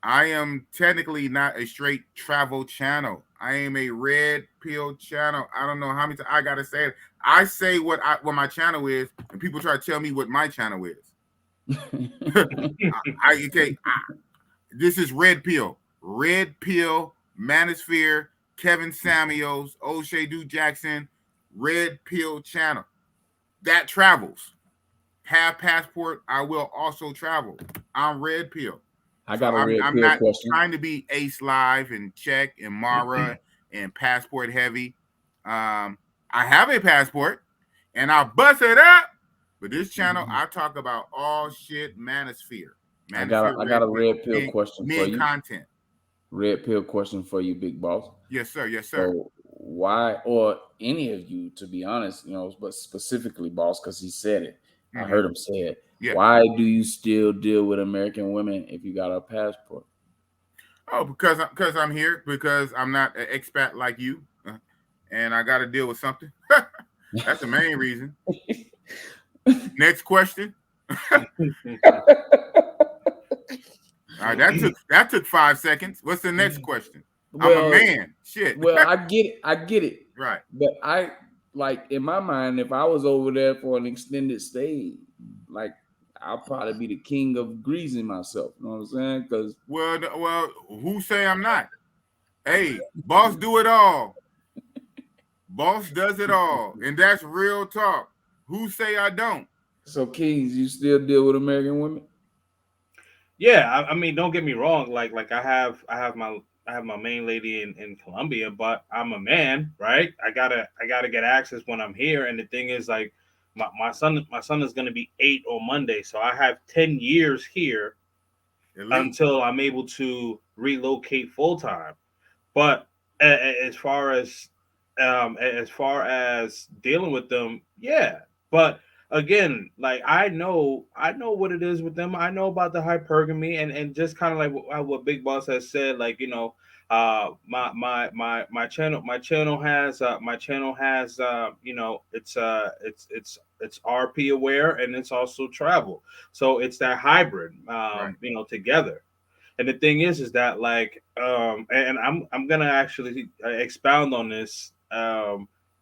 I am technically not a straight travel channel. I am a red pill channel. I don't know how many times I gotta say it. I say what my channel is, and people try to tell me what my channel is. This is red pill, Manosphere, Kevin Samuels, O'Shea Duke Jackson, red pill channel that travels. Have passport. I will also travel. I'm red pill. I got a red pill not question. Trying to be Ace Live and Check and Mara and passport heavy. I have a passport and I bust it up. But this channel, I talk about all shit Manosphere. I got a red pill question for you. Content. Red pill question for you, big boss. Yes, sir. Yes, sir. So why, or any of you, to be honest, you know, but specifically boss, because he said it. I heard him say it. Yeah. Why do you still deal with American women if you got a passport? Oh, because I'm here, because I'm not an expat like you, and I got to deal with something. That's the main reason. Next question. All right, that took 5 seconds. What's the next question? Well, I'm a man. Shit. Well, I get it. Right. But like in my mind, if I was over there for an extended stay, like I'll probably be the king of greasing myself. You know what I'm saying? Because well, who say I'm not? Hey, boss do it all. Boss does it all, and that's real talk. Who say I don't? So, Kings, you still deal with American women? Yeah, I mean, don't get me wrong. Like I have my main lady in Colombia, but I'm a man, right? I gotta get access when I'm here. And the thing is, like, my son is gonna be 8 on Monday, so I have 10 years here until I'm able to relocate full time. But as far as dealing with them, yeah. But again, like I know what it is with them. I know about the hypergamy and just kind of like what Big Boss has said, like, you know, my channel has you know, it's RP aware and it's also travel. So it's that hybrid, you know, together. And the thing is that like, and I'm gonna actually expound on this.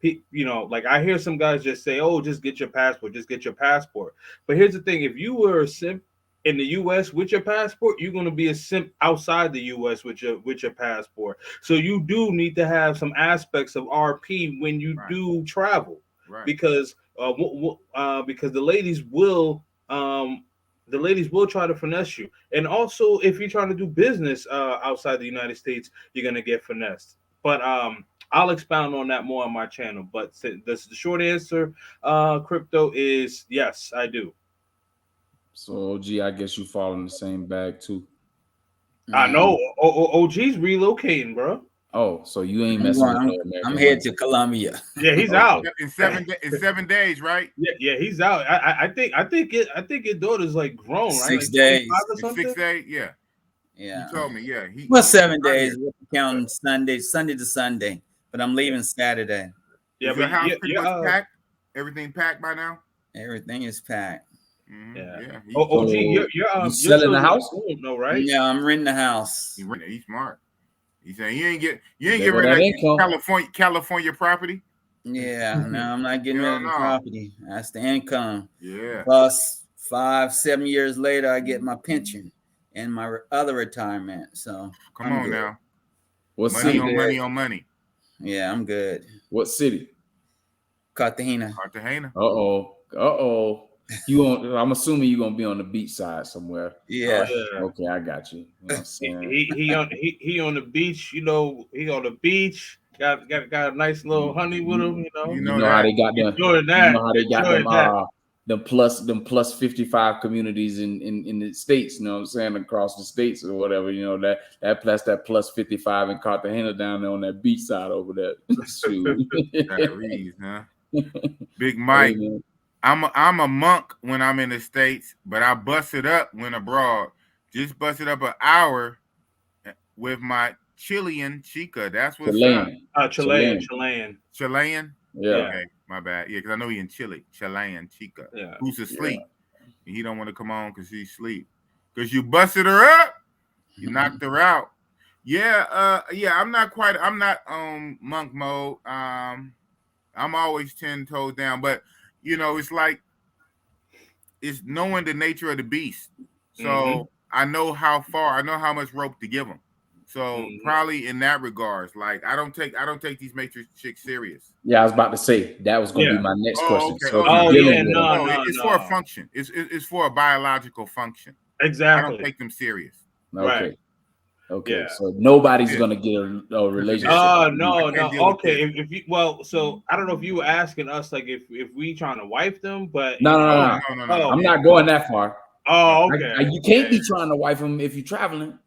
You know, like I hear some guys just say, "Oh, just get your passport, just get your passport." But here's the thing: if you were a simp in the U.S. with your passport, you're gonna be a simp outside the U.S. with your passport. So you do need to have some aspects of RP when you do travel, because because the ladies will try to finesse you. And also, if you're trying to do business outside the United States, you're gonna get finessed. But I'll expound on that more on my channel. But the short answer, crypto, is yes, I do. So OG, I guess you fall in the same bag too. I know. OG's relocating, bro. Oh, so you ain't messing with no American. I'm headed to Colombia. Yeah, he's out in 7 days, right? Yeah, he's out. I think his daughter's like grown, right? 6 like days. Or something? 6 days, yeah. Yeah. He told me, yeah. Well, 7 days. We're counting Sunday to Sunday, but I'm leaving Saturday. Yeah, is your house pretty much packed? Everything packed by now? Everything is packed. Yeah. OG, you're selling the house? No, right? Yeah, I'm renting the house. He's smart. He's saying you ain't getting rid of that California property. Yeah, no, I'm not getting rid of the property. That's the income. Yeah. Plus 5-7 years later, I get my pension and my other retirement. So come on now. What money city? on money on money. Yeah, I'm good. What city? Cartagena. Uh-oh. I'm assuming you're gonna be on the beach side somewhere. Yeah. Okay, I got you. You know what I'm saying? he on the beach, you know, he on the beach, got a nice little honey with him, You know how they got them. You know how they got them plus 55 communities in the states, you know what I'm saying, across the states or whatever, you know, that plus 55 in Cartagena down there on that beach side over there. That reads, huh? Big Mike. I'm a monk when I'm in the States, but I bust it up when abroad. Just busted up an hour with my Chilean chica. That's what's Chilean. Chilean? Yeah. Okay, my bad. Yeah, because I know he in Chile. Chilean chica. Yeah. Who's asleep. Yeah. He don't want to come on because she's asleep. Because you busted her up. You knocked her out. Yeah, I'm not monk mode. I'm always 10 toes down, but you know, it's like it's knowing the nature of the beast. So I know how much rope to give them. So probably in that regards, like I don't take these matrix chicks serious. Yeah, I was about to say that was gonna be my next question. Okay. So it's for a function. It's for a biological function. Exactly. I don't take them serious. Okay. Okay, so nobody's gonna get a relationship. No. Okay, if you so I don't know if you were asking us like if we trying to wife them, but no. I'm not going that far. Oh, okay. You can't be trying to wife them if you're traveling.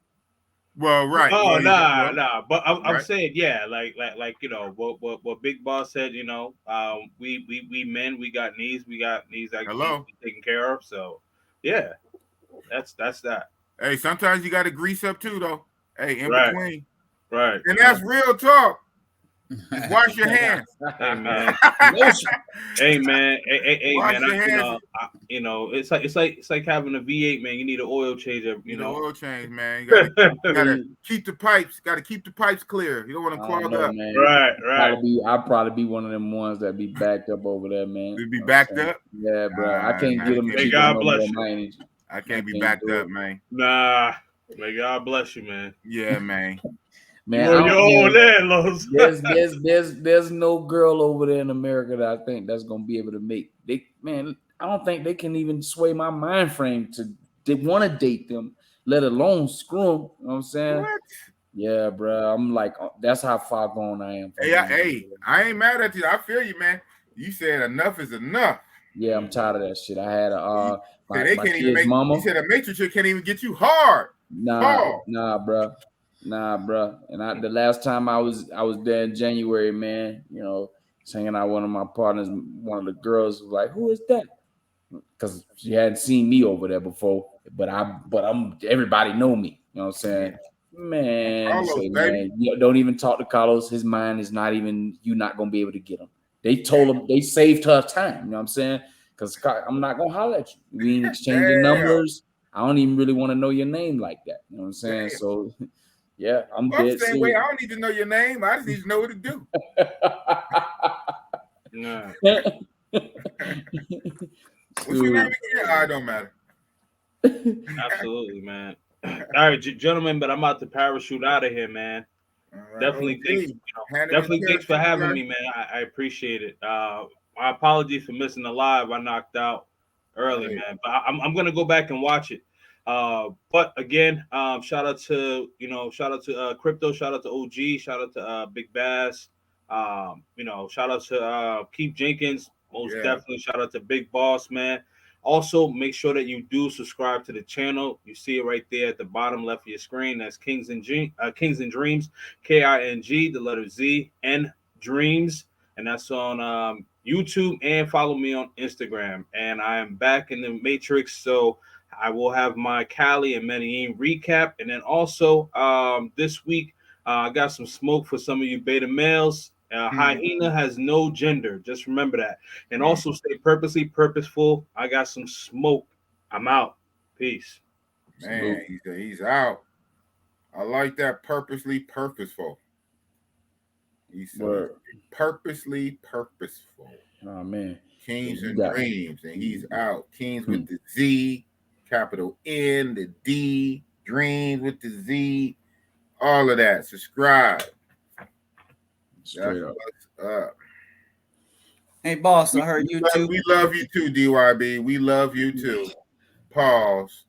Well, right. Oh, nah. But I'm saying, yeah, like you know what Big Boss said. You know, we men, we got needs that can be taken care of. So, yeah, that's that. Hey, sometimes you got to grease up too, though. Hey, in between. Right. And that's real talk. Just wash your hands. Hey man. Hey man. You know, it's like having a V8, man. You need an oil change. You know, oil change, man. You gotta keep the pipes. Got to keep the pipes clear. You don't want to clog up. Man. Right. I'll probably be one of them ones that be backed up over there, man. You be backed up? Yeah, bro. I can't get them. May God bless you. I can't be backed up, man. Nah. May God bless you, man. Yeah, man. Man, there's no girl over there in America that I think that's gonna be able to make. I don't think they can even sway my mind frame to want to date them, let alone screw them. You know what I'm saying? What? Yeah, bro. I'm like, that's how far gone I am. Hey, I ain't mad at you. I feel you, man. You said enough is enough. Yeah, I'm tired of that shit. I had my kid's mama. You said a matrix can't even get you hard. Nah, bro. And the last time I was there in January, man, you know, hanging out with one of my partners, one of the girls was like, "Who is that?" because she hadn't seen me over there before. But I'm everybody know me. You know what I'm saying? Yeah. Man, Carlos, say, baby. man, don't even talk to Carlos. His mind is not even, you're not gonna be able to get him. They told him, they saved her time. You know what I'm saying? Because I'm not gonna holler at you. We ain't exchanging numbers. I don't even really want to know your name like that. You know what I'm saying? Damn. So yeah, I'm Well, dead the same way. serious. I don't need to know your name. I just need to know what to do. Nah. What's your name again? I don't matter. Absolutely, man. All right, gentlemen, but I'm about to parachute out of here, man. Right, definitely thanks, definitely thanks for having me, man. I appreciate it. My apologies for missing the live. I knocked out early, man, but I'm gonna go back and watch it. But again, shout out to Crypto, shout out to OG, shout out to Big Bass, shout out to Keith Jenkins, most definitely shout out to Big Boss, man. Also, make sure that you do subscribe to the channel. You see it right there at the bottom left of your screen. That's Kings and Dreams, KING, the letter Z, and Dreams. And that's on YouTube. And follow me on Instagram. And I am back in the Matrix. So I will have my Cali and Medellin recap. And then also this week, I got some smoke for some of you beta males. Hyena has no gender. Just remember that. And also stay purposeful. I got some smoke. I'm out. Peace. Man, he's out. I like that. Purposely purposeful. He's purposely purposeful. Oh man. Kings and Dreams. And he's out. Kings with the Z, capital N, the D, Dreams with the Z, all of that. Subscribe. Straight up. Hey, boss, I heard you too. We love you too, DYB. We love you too. Pause.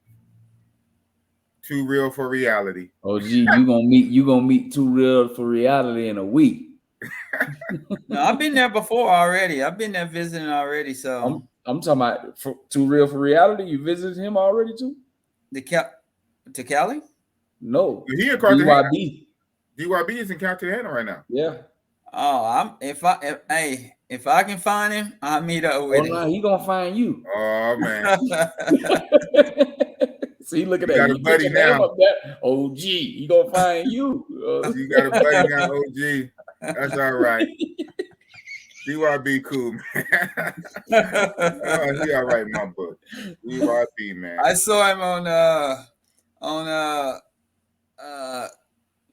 Too real for reality. Oh, gee, you gonna meet Too Real for Reality in a week. No, I've been there before already. I've been there visiting already. So I'm talking about Too Real for Reality. You visited him already too? To Cali? No, he in Cartagena. DYB is in Cartagena right now. Yeah. Oh, if I can find him, I'll meet up with him. No, he gonna find you. Oh man. See, look at that. You got a buddy now. OG, he gonna find you. You got a buddy now, OG. That's all right. DYB cool, man. He all right in my book. DYB, man. I saw him on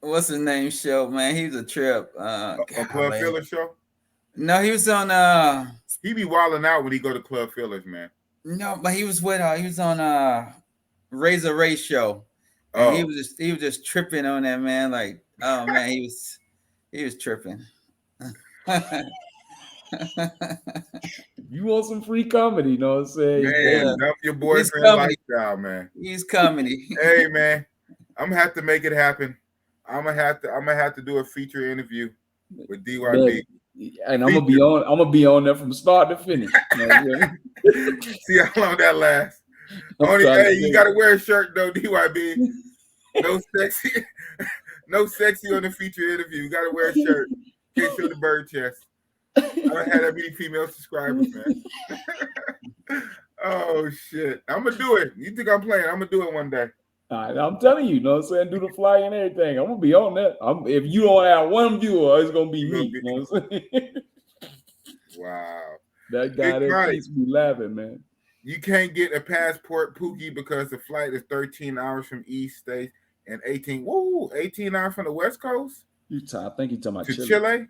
what's his name show, man. He was a trip. A Club Filler show? No, he was on he be wilding out when he go to Club Fillers, man. No, but he was on Razor Ray show. And he was just tripping on that, man. Like, oh man, he was tripping. You want some free comedy, you know what I'm saying? Man, dump your boyfriend lifestyle, man. He's comedy. Hey man, I'm gonna have to make it happen. I'm gonna have to do a feature interview with DYB. And I'm gonna be on there from start to finish. You know See how long that lasts. Hey, you gotta wear a shirt though, DYB. No sexy on the feature interview. You gotta wear a shirt. Can't show the bird chest. I don't have that many female subscribers, man. Oh shit. I'm gonna do it. You think I'm playing? I'm gonna do it one day. I'm telling you, know what I'm saying? Do the fly and everything. I'm gonna be on that. If you don't have one viewer, it's gonna be me. You know what I'm saying? Wow. That guy that makes me laughing, man. You can't get a passport, Pookie, because the flight is 13 hours from East States and 18 hours from the West Coast? I think you're talking about Chile?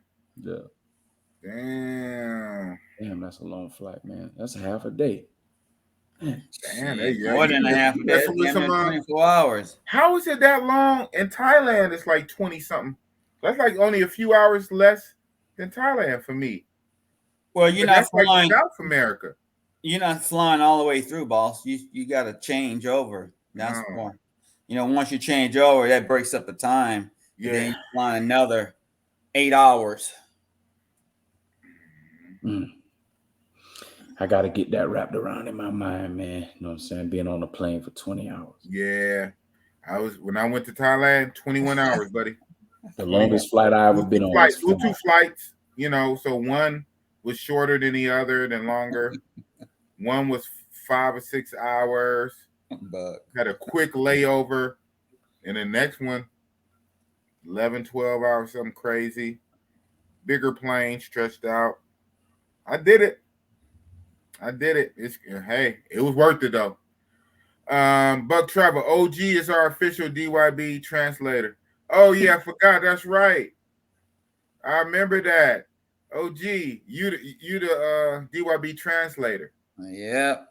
Yeah. Damn, that's a long flight, man. That's a half a day. Damn, more than a half a day. 24 hours. How is it that long? In Thailand, it's like 20 something. That's like only a few hours less than Thailand for me. Well, you're not flying like South America. You're not flying all the way through, boss. You got to change over. That's more. Once you change over, that breaks up the time. Yeah. Then you're flying another 8 hours. I got to get that wrapped around in my mind, man. You know what I'm saying? Being on a plane for 20 hours. Yeah. When I went to Thailand, 21 hours, buddy. The longest flight I ever been on. Two flights, so one was shorter than the other, then longer. One was 5 or 6 hours. Had a quick layover, and the next one, 11, 12 hours, something crazy. Bigger plane, stretched out. I did it. Hey, it was worth it though. Buck Travel, OG is our official DYB translator. Oh yeah, I forgot. That's right. I remember that. OG, you the DYB translator. Yeah.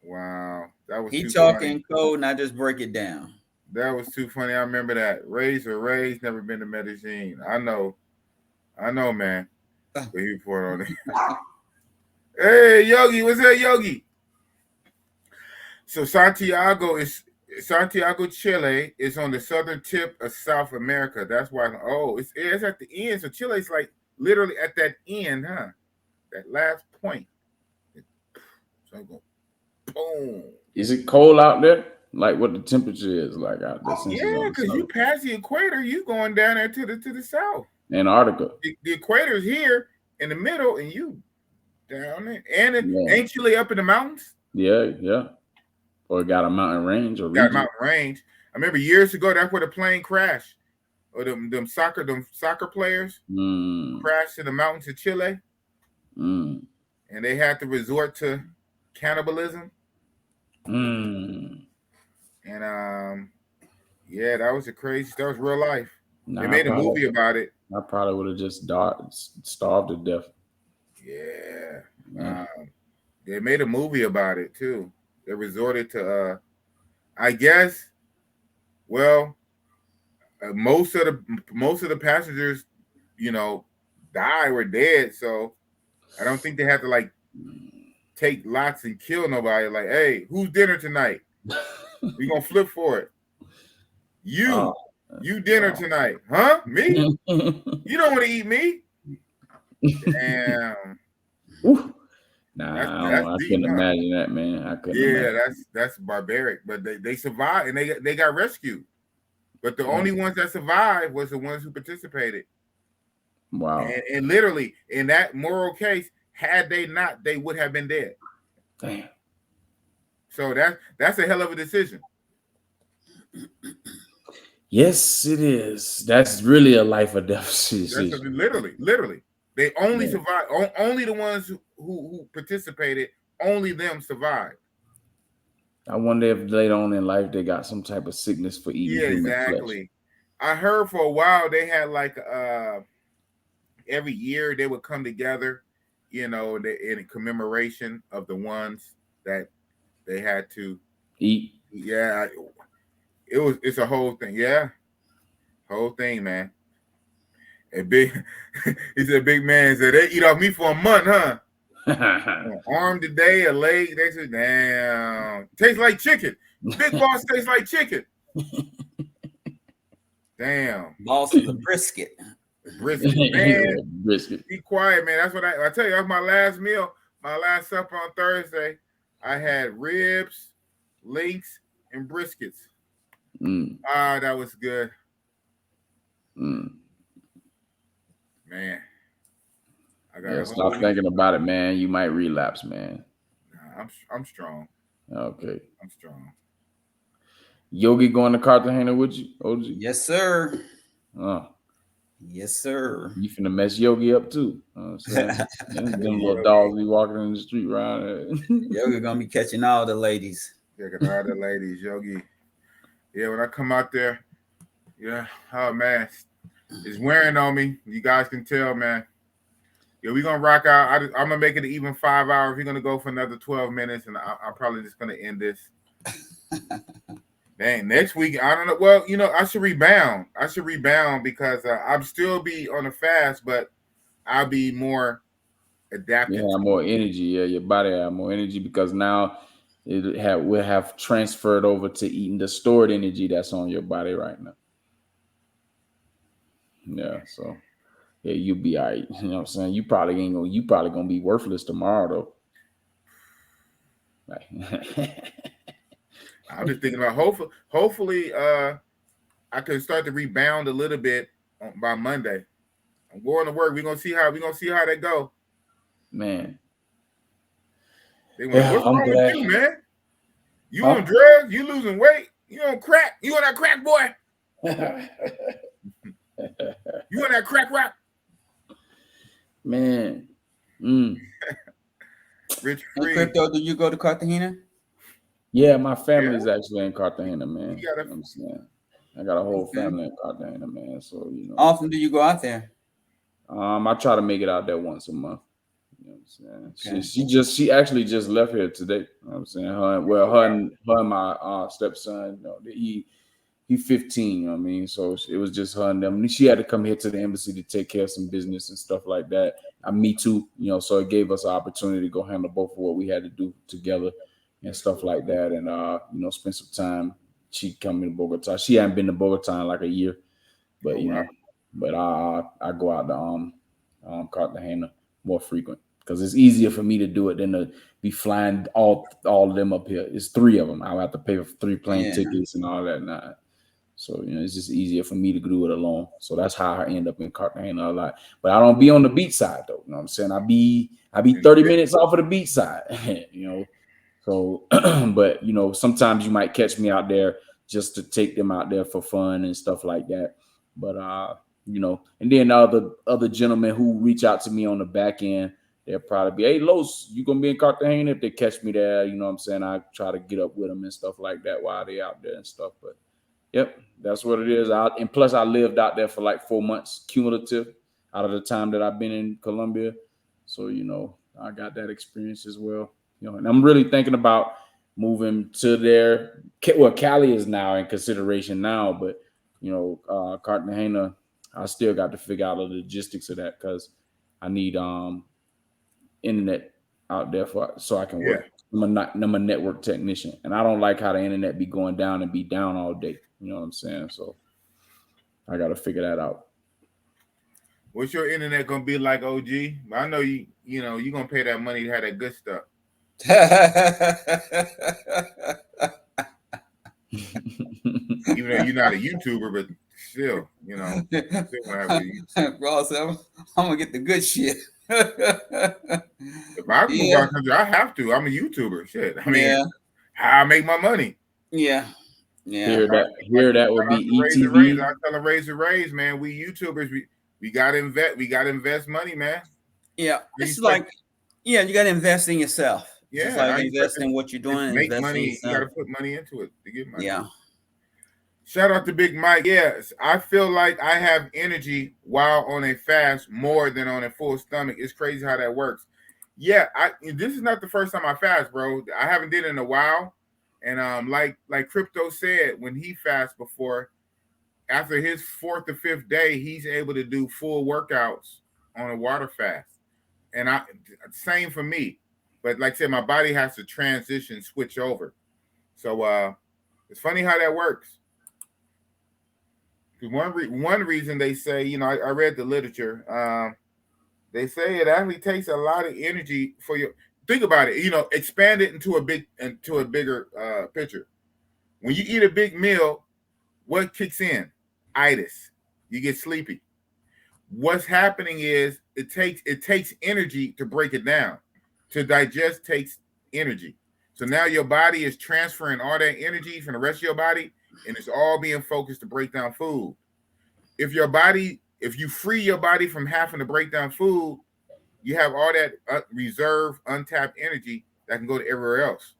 Wow, that was he too talking funny. code, and I just break it down. That was too funny. I remember that. Ray's never been to Medellin. I know, man. But he put on it. Hey, Yogi, what's that, Yogi? So Santiago, Chile is on the southern tip of South America. That's why. Oh, it's at the end. So Chile's like literally at that end, huh? That last point. So go, boom. Is it cold out there? Like what the temperature is like out there? Yeah, because you pass the equator, you going down there to the south. Antarctica. The equator's here in the middle, and you down there. And ain't Chile up in the mountains? Yeah. Or got a mountain range or region. Got a mountain range. I remember years ago, that's where the plane crashed. Or them soccer players crashed in the mountains of Chile. And they had to resort to cannibalism. And yeah, that was that was real life. They made a movie about it. I probably would have just starved to death. Yeah. They made a movie about it too. They resorted to I guess, well, most of the passengers, died or dead. So I don't think they had to like take lots and kill nobody. Like, hey, who's dinner tonight? We gonna flip for it. You dinner tonight, huh? Me? You don't want to eat me? Damn. Nah, I couldn't imagine that, man. I couldn't. Yeah, that's barbaric. But they survived and they got rescued. But the only ones that survived was the ones who participated. Wow. And literally in that moral case, had they not, they would have been dead. Damn. So that's a hell of a decision. Yes, it is. That's really a life or death decision. Literally. They only survived. Only the ones who participated, only them survived. I wonder if later on in life they got some type of sickness for eating human exactly. flesh. I heard for a while they had like every year they would come together, in commemoration of the ones that they had to eat. Yeah, it's a whole thing. Yeah, whole thing, man. He said, big man said, they eat off me for a month, huh? An arm today, a leg. They said, damn. Tastes like chicken. Big boss tastes like chicken. Damn. Boss is a brisket. Brisket, man. Brisket. Be quiet, man. That's what I tell you. That's my last meal. My last supper on Thursday. I had ribs, links, and briskets. That was good. Man, I gotta stop thinking about it, man. You might relapse, man. Nah, I'm strong. Okay, I'm strong. Yogi going to Cartagena with you, OG? Yes, sir. Oh, yes, sir. You finna mess Yogi up too. Them little dogs be walking in the street around. Yogi gonna be catching all the ladies. Catching all the ladies, Yogi. Yeah, when I come out there, oh man. It's wearing on me. You guys can tell, man. Yeah, we're gonna rock out. I'm gonna make it an even 5 hours. We're gonna go for another 12 minutes, and I'm probably just gonna end this. Dang, next week I don't know. Well, I should rebound. Because I'll still be on a fast, but I'll be more adapted. Yeah, more energy. Yeah, your body have more energy because now will have transferred over to eating the stored energy that's on your body right now. Yeah, so yeah, you'll be all right. You know what I'm saying? You probably gonna be worthless tomorrow though. I'm just thinking about hopefully I can start to rebound a little bit by Monday. I'm going to work. We're gonna see how that go. Man. They went, what's wrong with you, man? You on drugs? You losing weight? You on crack? You on that crack, boy? You on that crack rock? Man. Rich Free. Crypto, do you go to Cartagena? Yeah, my family's actually in Cartagena, man. You know what I'm saying? I got a whole family in Cartagena, man. So, you know. How often do you go out there? I try to make it out there once a month. You know what I'm saying? Okay. She actually just left here today. You know what I'm saying? Her and my stepson, you know, he 15, you know what I mean? So it was just her and them. She had to come here to the embassy to take care of some business and stuff like that. Me too, you know, so it gave us an opportunity to go handle both of what we had to do together and stuff like that. And, you know, spend some time. She come to Bogota. She hadn't been to Bogota in like a year, but, you know, but I go out to Cartagena more frequent because it's easier for me to do it than to be flying all of them up here. It's 3 of them. I'll have to pay for 3 plane tickets and all that. Nah. So, you know, it's just easier for me to do it alone. So that's how I end up in Cartagena a lot. But I don't be on the beach side, though. You know what I'm saying? I be 30 minutes off of the beach side, you know. So, but, you know, sometimes you might catch me out there just to take them out there for fun and stuff like that. But, you know, and then other gentlemen who reach out to me on the back end, they'll probably be, hey, Los, you going to be in Cartagena? If they catch me there, you know what I'm saying? I try to get up with them and stuff like that while they out there and stuff. But, yep, that's what it is. And plus, I lived out there for like 4 months cumulative out of the time that I've been in Colombia. So, you know, I got that experience as well. You know, and I'm really thinking about moving to there. Well, Cali is now in consideration now, but, you know, Cartagena, I still got to figure out the logistics of that because I need internet out there so I can work. I'm a network technician, and I don't like how the internet be going down and be down all day. You know what I'm saying? So I got to figure that out. What's your internet gonna be like, OG? I know you know you're gonna pay that money to have that good stuff. Even though you're not a YouTuber, but still, you know, Ross, I'm gonna get the good shit. If I move out country, I have to. I'm a YouTuber. Shit. I mean, how I make my money. Yeah. Here that would be ETV. I tell them raise, man. We YouTubers, we gotta invest. We gotta invest money, man. Yeah, it's like, you gotta invest in yourself. Yeah, just like invest in what you're doing. Make money. You gotta put money into it to get money. Yeah. Shout out to Big Mike. Yes, I feel like I have energy while on a fast more than on a full stomach. It's crazy how that works. Yeah, this is not the first time I fast, bro. I haven't did it in a while. And like Crypto said, when he fasts before, after his 4th or 5th day, he's able to do full workouts on a water fast. And same for me. But like I said, my body has to switch over. So it's funny how that works. One reason they say, you know, I read the literature. They say it actually takes a lot of energy for you. Think about it. You know, expand it into a bigger picture. When you eat a big meal, what kicks in? Itis. You get sleepy. What's happening is it takes energy to break it down. To digest takes energy. So now your body is transferring all that energy from the rest of your body, and it's all being focused to break down food. If you free your body from having to break down food, you have all that reserve, untapped energy that can go to everywhere else.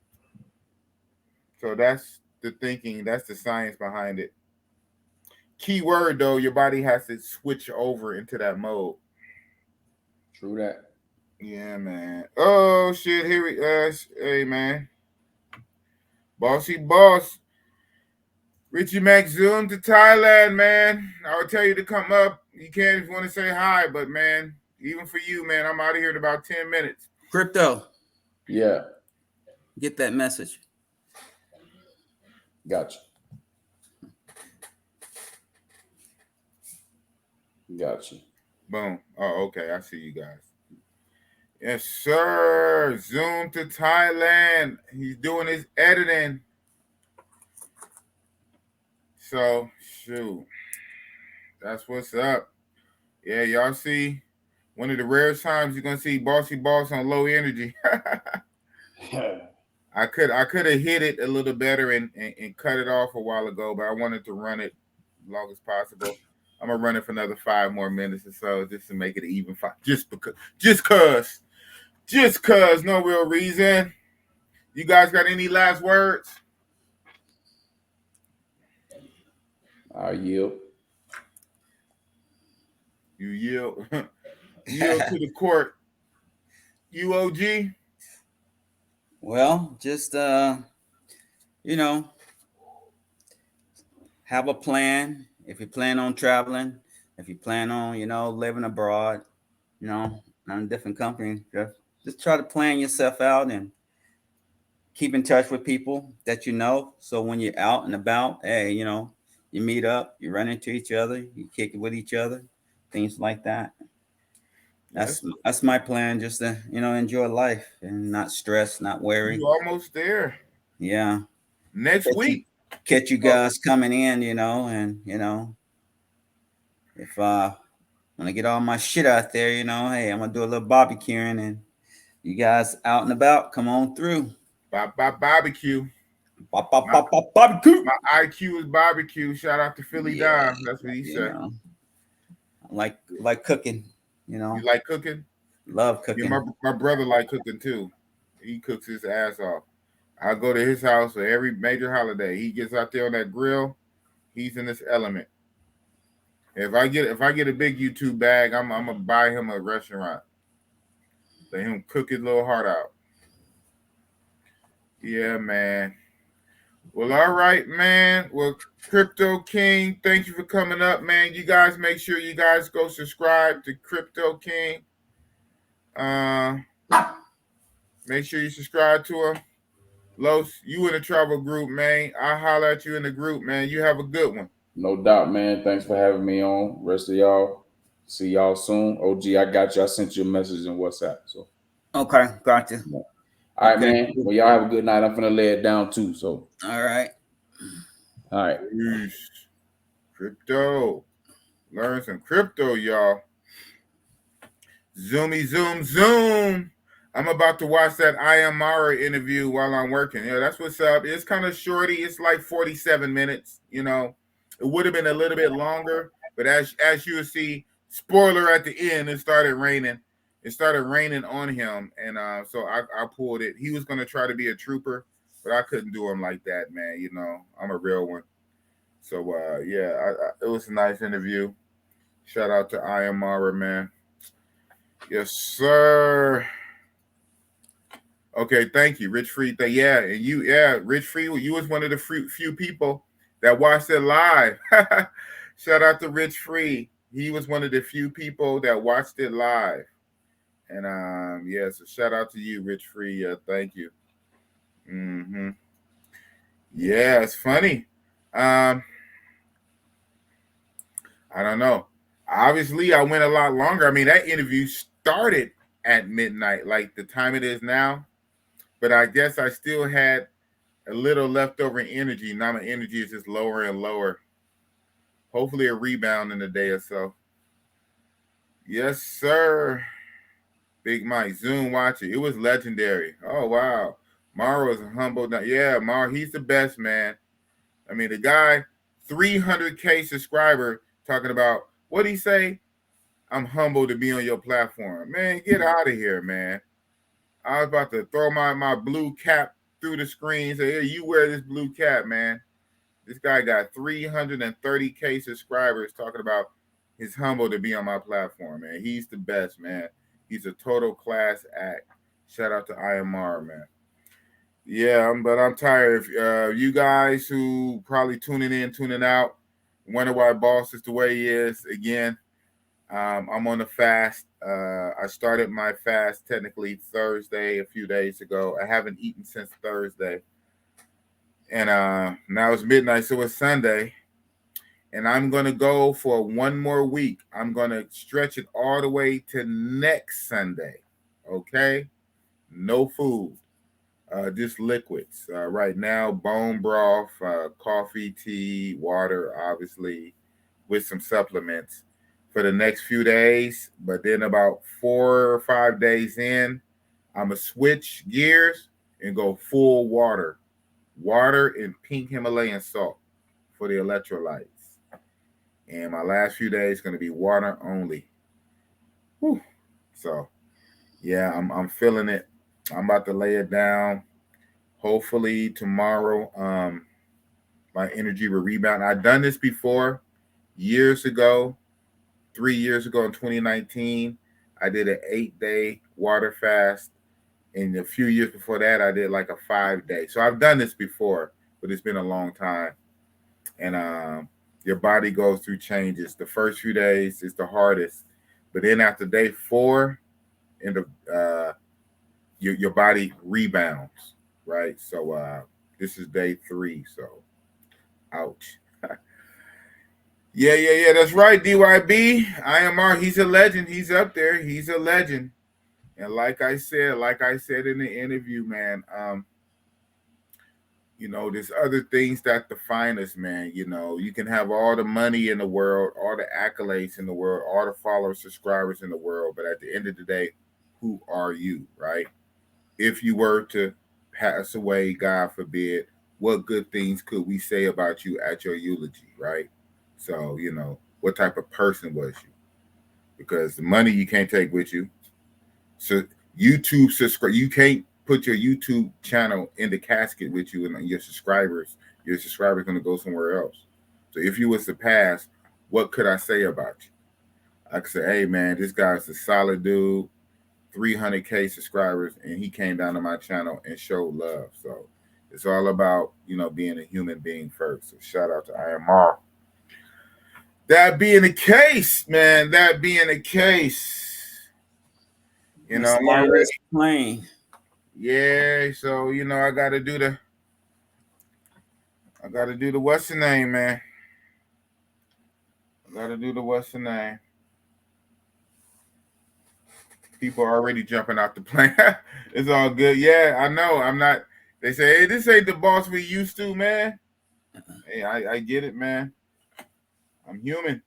So that's the thinking. That's the science behind it. Key word, though, your body has to switch over into that mode. True that. Yeah, man. Oh, shit. Here we hey, man. Bossy boss. Richie Mac, zoom to Thailand, man. I would tell you to come up. You can if you want to say hi, but, man, even for you, man, I'm out of here in about 10 minutes. Crypto. Yeah. Get that message. Gotcha. Boom. Oh, okay. I see you guys. Yes, sir. Zoom to Thailand. He's doing his editing. So, shoot. That's what's up. Yeah, y'all see one of the rare times you're going to see Bossy Boss on low energy. I could have hit it a little better and cut it off a while ago, but I wanted to run it as long as possible. I'm gonna run it for another 5 more minutes or so, just to make it even. Just cause, no real reason. You guys got any last words? I yield. You yield. Yield to the court. UOG. Well, just have a plan. If you plan on traveling, if you plan on, living abroad, in a different company, just try to plan yourself out and keep in touch with people that you know. So when you're out and about, hey, you meet up, you run into each other, you kick it with each other, things like that. That's my plan, just to enjoy life and not stress, not worry. You almost there. Yeah. Next week. Catch you guys coming in, and if when I get all my shit out there, hey, I'm gonna do a little barbecuing, and you guys out and about, come on through. Barbecue. Barbecue. My IQ is barbecue. Shout out to Philly Dime. That's what he said. I like cooking. You like cooking? Love cooking. Yeah, my brother like cooking too. He cooks his ass off. I go to his house for every major holiday. He gets out there on that grill. He's in his element. If I get a big YouTube bag, I'm gonna buy him a restaurant. Let him cook his little heart out. Yeah, man. Well, all right, man. Well, Crypto King, thank you for coming up, man. You guys make sure you guys go subscribe to Crypto King. Make sure you subscribe to him. Los, you in the travel group, man. I'll holler at you in the group, man. You have a good one. No doubt, man. Thanks for having me on. Rest of y'all, see y'all soon. OG, I got you. I sent you a message in WhatsApp. So okay, gotcha. All right, man. Well, y'all have a good night. I'm gonna lay it down too. So all right. Peace. Crypto. Learn some crypto, y'all. Zoomy zoom zoom. I'm about to watch that I Am Mara interview while I'm working. Yeah, that's what's up. It's kind of shorty. It's like 47 minutes. It would have been a little bit longer, but as you see, spoiler at the end, it started raining. It started raining on him, and so I pulled it. He was gonna try to be a trooper, but I couldn't do him like that, man. I'm a real one. So yeah, it was a nice interview. Shout out to I Am Mara, man. Yes, sir. Okay, thank you, Rich Free. And Rich Free, you was one of the few people that watched it live. Shout out to Rich Free. He was one of the few people that watched it live. And so shout out to you, Rich Free. Thank you. Yeah, it's funny. I don't know. Obviously, I went a lot longer. I mean, that interview started at midnight, like the time it is now. But I guess I still had a little leftover energy. Now my energy is just lower and lower. Hopefully a rebound in a day or so. Yes, sir. Big Mike, Zoom watch it. It was legendary. Oh, wow. Mara was humble. Yeah, Mara, he's the best, man. I mean, the guy, 300K subscriber, talking about, what'd he say? I'm humbled to be on your platform. Man, get out of here, man. I was about to throw my blue cap through the screen and say, hey, you wear this blue cap, man. This guy got 330K subscribers talking about he's humble to be on my platform, man. He's the best, man. He's a total class act. Shout out to IMR, man. Yeah, but I'm tired of you guys who probably tuning in, tuning out, wonder why Boss is the way he is. Again, I'm on a fast. I started my fast technically Thursday, a few days ago. I haven't eaten since Thursday. And now it's midnight, so it's Sunday. And I'm going to go for one more week. I'm going to stretch it all the way to next Sunday. Okay? No food. Just liquids. Right now, bone broth, coffee, tea, water, obviously, with some supplements for the next few days. But then about 4 or 5 days in, I'm going to switch gears and go full water and pink Himalayan salt for the electrolytes. And my last few days going to be water only. Whew. So, yeah, I'm feeling it. I'm about to lay it down. Hopefully tomorrow, my energy will rebound. I've done this before years ago, 3 years ago in 2019. I did an 8-day water fast. And a few years before that, I did like a 5-day. So I've done this before, but it's been a long time. And your body goes through changes. The first few days is the hardest, but then after day 4, your body rebounds, right? So this is day 3. So, ouch. Yeah. That's right, DYB. IMR. He's a legend. He's up there. He's a legend. And like I said in the interview, man, there's other things that define us, man. You can have all the money in the world, all the accolades in the world, all the followers, subscribers in the world, but at the end of the day, who are you, right? If you were to pass away, God forbid, what good things could we say about you at your eulogy, right? So, what type of person was you? Because the money you can't take with you. So YouTube subscribe, you can't put your YouTube channel in the casket with you and your subscribers. Your subscribers going to go somewhere else. So if you was to pass, what could I say about you? I could say, hey man, this guy's a solid dude, 300K subscribers, and he came down to my channel and showed love. So it's all about, being a human being first. So shout out to IMR. That being the case, man, I'm already playing. Yeah, so I gotta do the what's the name, man. I gotta do the what's the name. People are already jumping out the plane. It's all good. Yeah, I know. I'm not. They say, hey, this ain't the boss we used to, man. Hey, I get it, man. I'm human.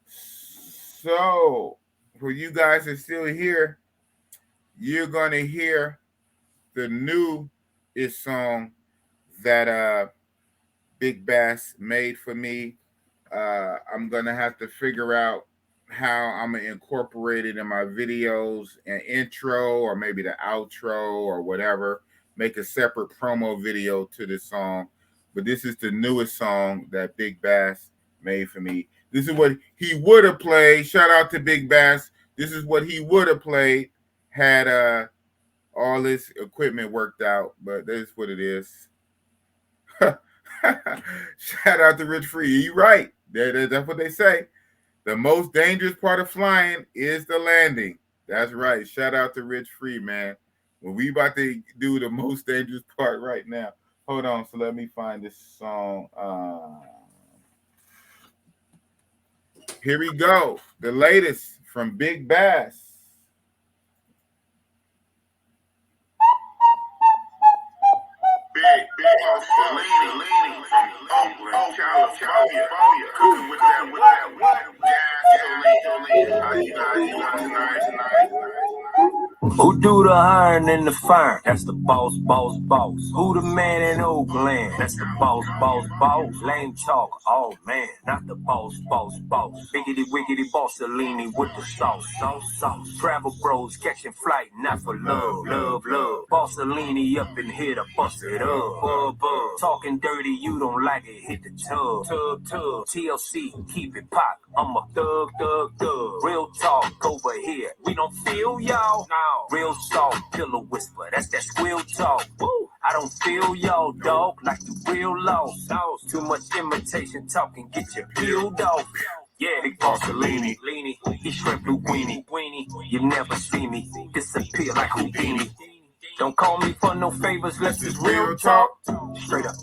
So, for you guys that are still here, you're gonna hear the newest song that Big Bass made for me. I'm gonna have to figure out how I'm gonna incorporate it in my videos and intro, or maybe the outro or whatever. Make a separate promo video to this song. But this is the newest song that Big Bass made for me. This is what he would have played. Shout out to Big Bass. This is what he would have played had all this equipment worked out. But this is what it is. Shout out to Rich Free. You're right. That's what they say. The most dangerous part of flying is the landing. That's right. Shout out to Rich Free, man. Well, we about to do the most dangerous part right now. Hold on. So let me find this song. Here we go. The latest from Big Bass. Big leaning from Oakland, California. Cooking with that gasoline. How you guys doing tonight? Who do the hiring and the firing? That's the boss. Who the man in Oakland? That's the boss. Lame talk, oh man, not the boss. Biggity wiggity Bossalini with the sauce. Travel bros catching flight, not for love. Bossalini up in here to bust it up. Talking dirty, you don't like it, hit the tub. TLC, keep it pop. I'm a thug. Real talk over here. We don't feel y'all. No. Real soft, pillow whisper. That's that squeal talk. Woo. I don't feel y'all, dog. Like you real lost. Too much imitation talking, get you peeled off. Yeah, big Bossalini. He shrimp blue weenie. You never see me disappear like Houdini. Don't call me for no favors, let's just real talk. Straight up,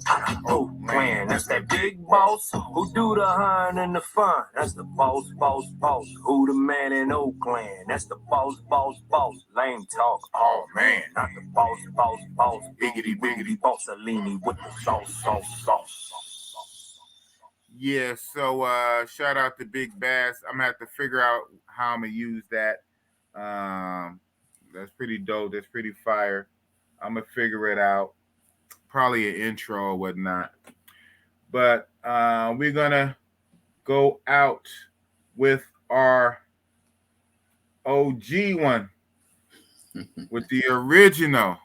oh man, that's that big boss. Who do the hiring and the fun? That's the boss. Who the man in Oakland? That's the boss. Lame talk, oh man, not the boss. Biggity Bossalini with the sauce. Yeah, so shout out to Big Bass. I'm gonna have to figure out how I'm gonna use that. That's pretty dope. That's pretty fire. I'm gonna figure it out. Probably an intro or whatnot. But we're gonna go out with our OG one, with the original.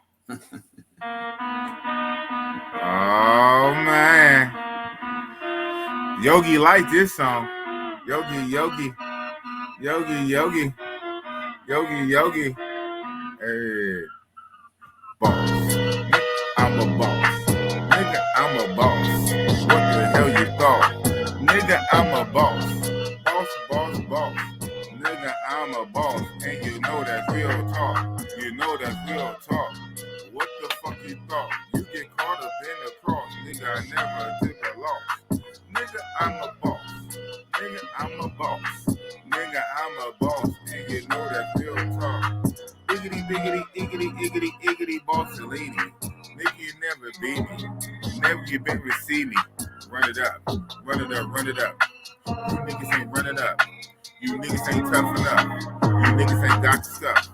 Oh man, Yogi liked this song. Yogi, Yogi, Yogi, Yogi, Yogi, Yogi. Hey, boss. I'm a boss. Nigga, I'm a boss. What the hell you thought? Nigga, I'm a boss. Boss, boss, boss. Nigga, I'm a boss. And you know that's real talk. You know that's real talk. What the fuck you thought? You get caught up in the cross. Nigga, I never took a loss. Nigga, I'm a boss. Nigga, I'm a boss. Nigga, I'm a boss. And you know that's real talk. Iggity, biggity, iggity, iggity, iggity, boss lady. Nigga, you never beat me. Never you been receive me. Run it up. Run it up. Run it up. You niggas ain't running up. You niggas ain't tough enough. You niggas ain't got your stuff.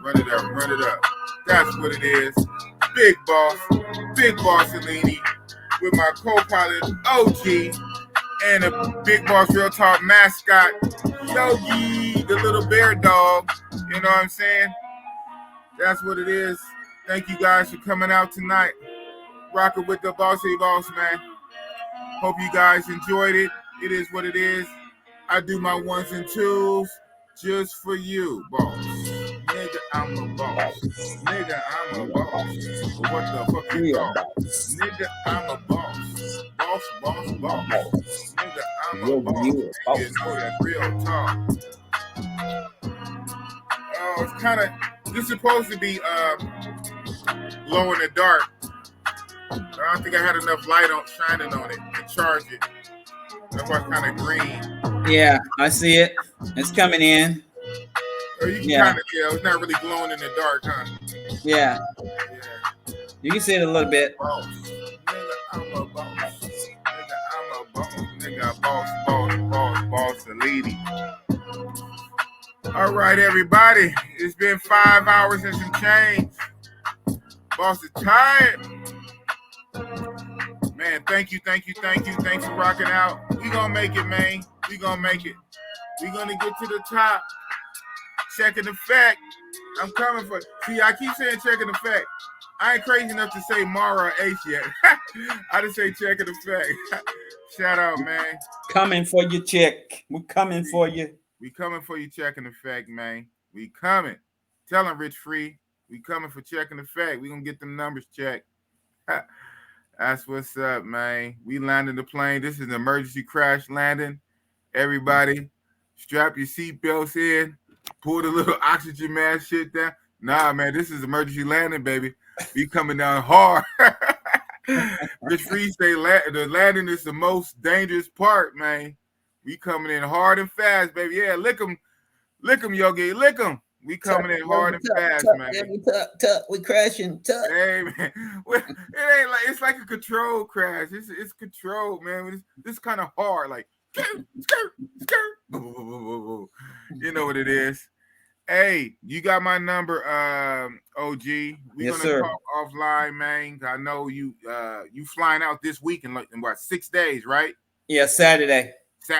Run it up. Run it up. That's what it is. Big boss. Big boss Salini. With my co-pilot OG. And a big boss real talk mascot Yogi, the little bear dog. You know what I'm saying? That's what it is. Thank you guys for coming out tonight. Rocking with the Bossy Boss, man. Hope you guys enjoyed it. It is what it is. I do my ones and twos just for you, boss. Nigga, I'm a boss. Nigga, I'm a boss. What the fuck you thought? Nigga, I'm a boss. Boss, boss, boss. Nigga, I'm a boss. And you know that's real talk. It's kind of, this is supposed to be glow in the dark. I don't think I had enough light on shining on it to charge it. That's why it's kind of green. Yeah, I see it. It's coming in. Or you can kind of, it's not really glowing in the dark, huh? Yeah. You can see it a little bit. Boss. Nigga, I'm a boss. Nigga, I'm a boss. Nigga, boss, the lady. All right, everybody. It's been 5 hours and some change. Boss is tired. Man, thank you. Thanks for rocking out. We gonna make it, man. We gonna make it. We gonna get to the top. Checking the fact. I'm coming for. See, I keep saying checking the fact. I ain't crazy enough to say Mara or Ace yet. I just say checking the fact. Shout out, man. Coming for your check. We're coming for you. We coming for you, checking the fact, man. We coming. Tell him, Rich Free. We coming for checking the fact. We gonna get them numbers checked. That's what's up, man. We landed the plane. This is an emergency crash landing. Everybody, strap your seatbelts in. Pull the little oxygen mask shit down. Nah, man, this is emergency landing, baby. We coming down hard. Rich Free say the landing is the most dangerous part, man. We coming in hard and fast, baby. Yeah, lick them, Yogi, lick them. We coming in hard and fast, man. We crashing. Hey, man, it ain't like it's like a controlled crash. It's controlled, man. This kind of hard, like skirt. You know what it is. Hey, you got my number, OG. We're gonna talk offline, man. I know you flying out this week in what 6 days, right? Yeah, Saturday.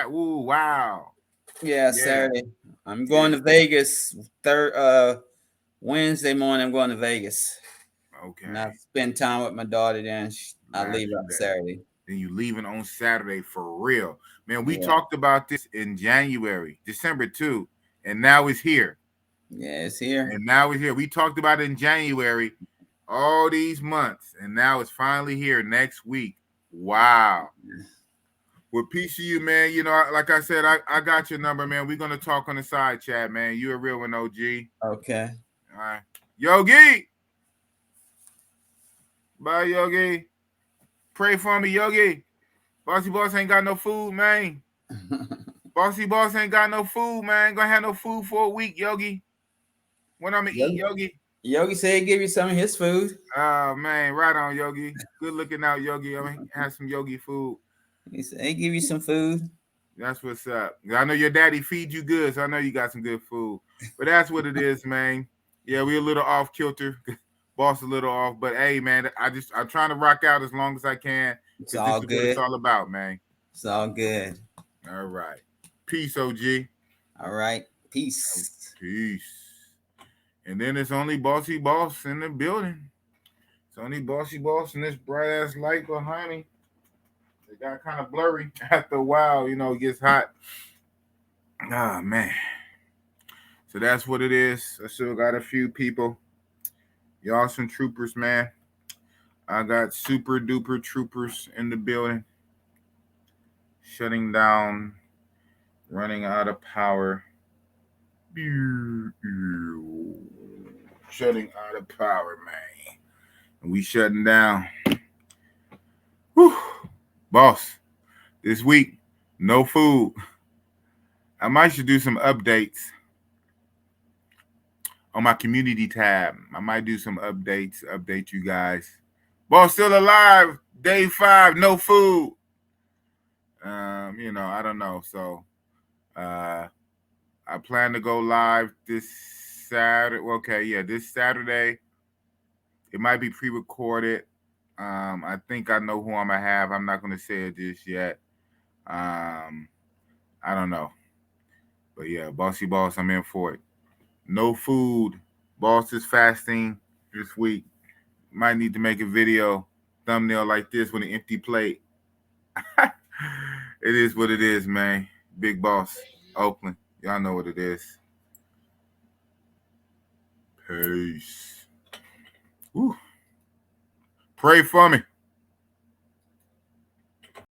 Ooh, wow. Yeah, Saturday. I'm going to Vegas. Wednesday morning, I'm going to Vegas. Okay. And I spend time with my daughter. Then I leave on Saturday. Then you leaving on Saturday for real, man. We talked about this in January, December 2, and now it's here. Yeah, it's here. And now it's here. We talked about it in January, all these months, and now it's finally here next week. Wow. Well, peace to you, man. You know, like I said, I got your number, man. We're gonna talk on the side chat, man. You a real one, OG. Okay. All right. Yogi. Bye, Yogi. Pray for me, Yogi. Bossy Boss ain't got no food, man. Bossy Boss ain't got no food, man. Ain't gonna have no food for a week, Yogi. When I'm gonna eat, Yogi? Yogi said he'd give you some of his food. Oh, man. Right on, Yogi. Good looking out, Yogi. I'm gonna have some Yogi food. He said he'd give you some food. That's what's up. I know your daddy feeds you good, so I know you got some good food. But that's what it is, man. Yeah, we're a little off kilter. boss a little off, but hey, man, I'm trying to rock out as long as I can. It's all this is good. what it's all about, man. It's all good. All right. Peace, OG. All right. Peace. Peace. And then it's only Bossy Boss in the building. It's only Bossy Boss and this bright ass light behind me. It got kind of blurry after a while, you know, it gets hot. Ah, man. So that's what it is. I still got a few people. Y'all some troopers, man. I got super duper troopers in the building. Shutting down, running out of power. Shutting out of power, man. And we shutting down. Whew. Boss, this week, no food. I might should do some updates on my community tab. I might do some updates, update you guys. Boss still alive, day 5, no food. You know, I don't know. So I plan to go live this Saturday. Okay, yeah, this Saturday. It might be pre-recorded. I think I know who I'm gonna have. I'm not gonna say it just yet. I don't know. But yeah, Bossy Boss, I'm in for it. No food. Boss is fasting this week. Might need to make a video thumbnail like this with an empty plate. It is what it is, man. Big Boss, Oakland. Y'all know what it is. Peace. Whew. Pray for me.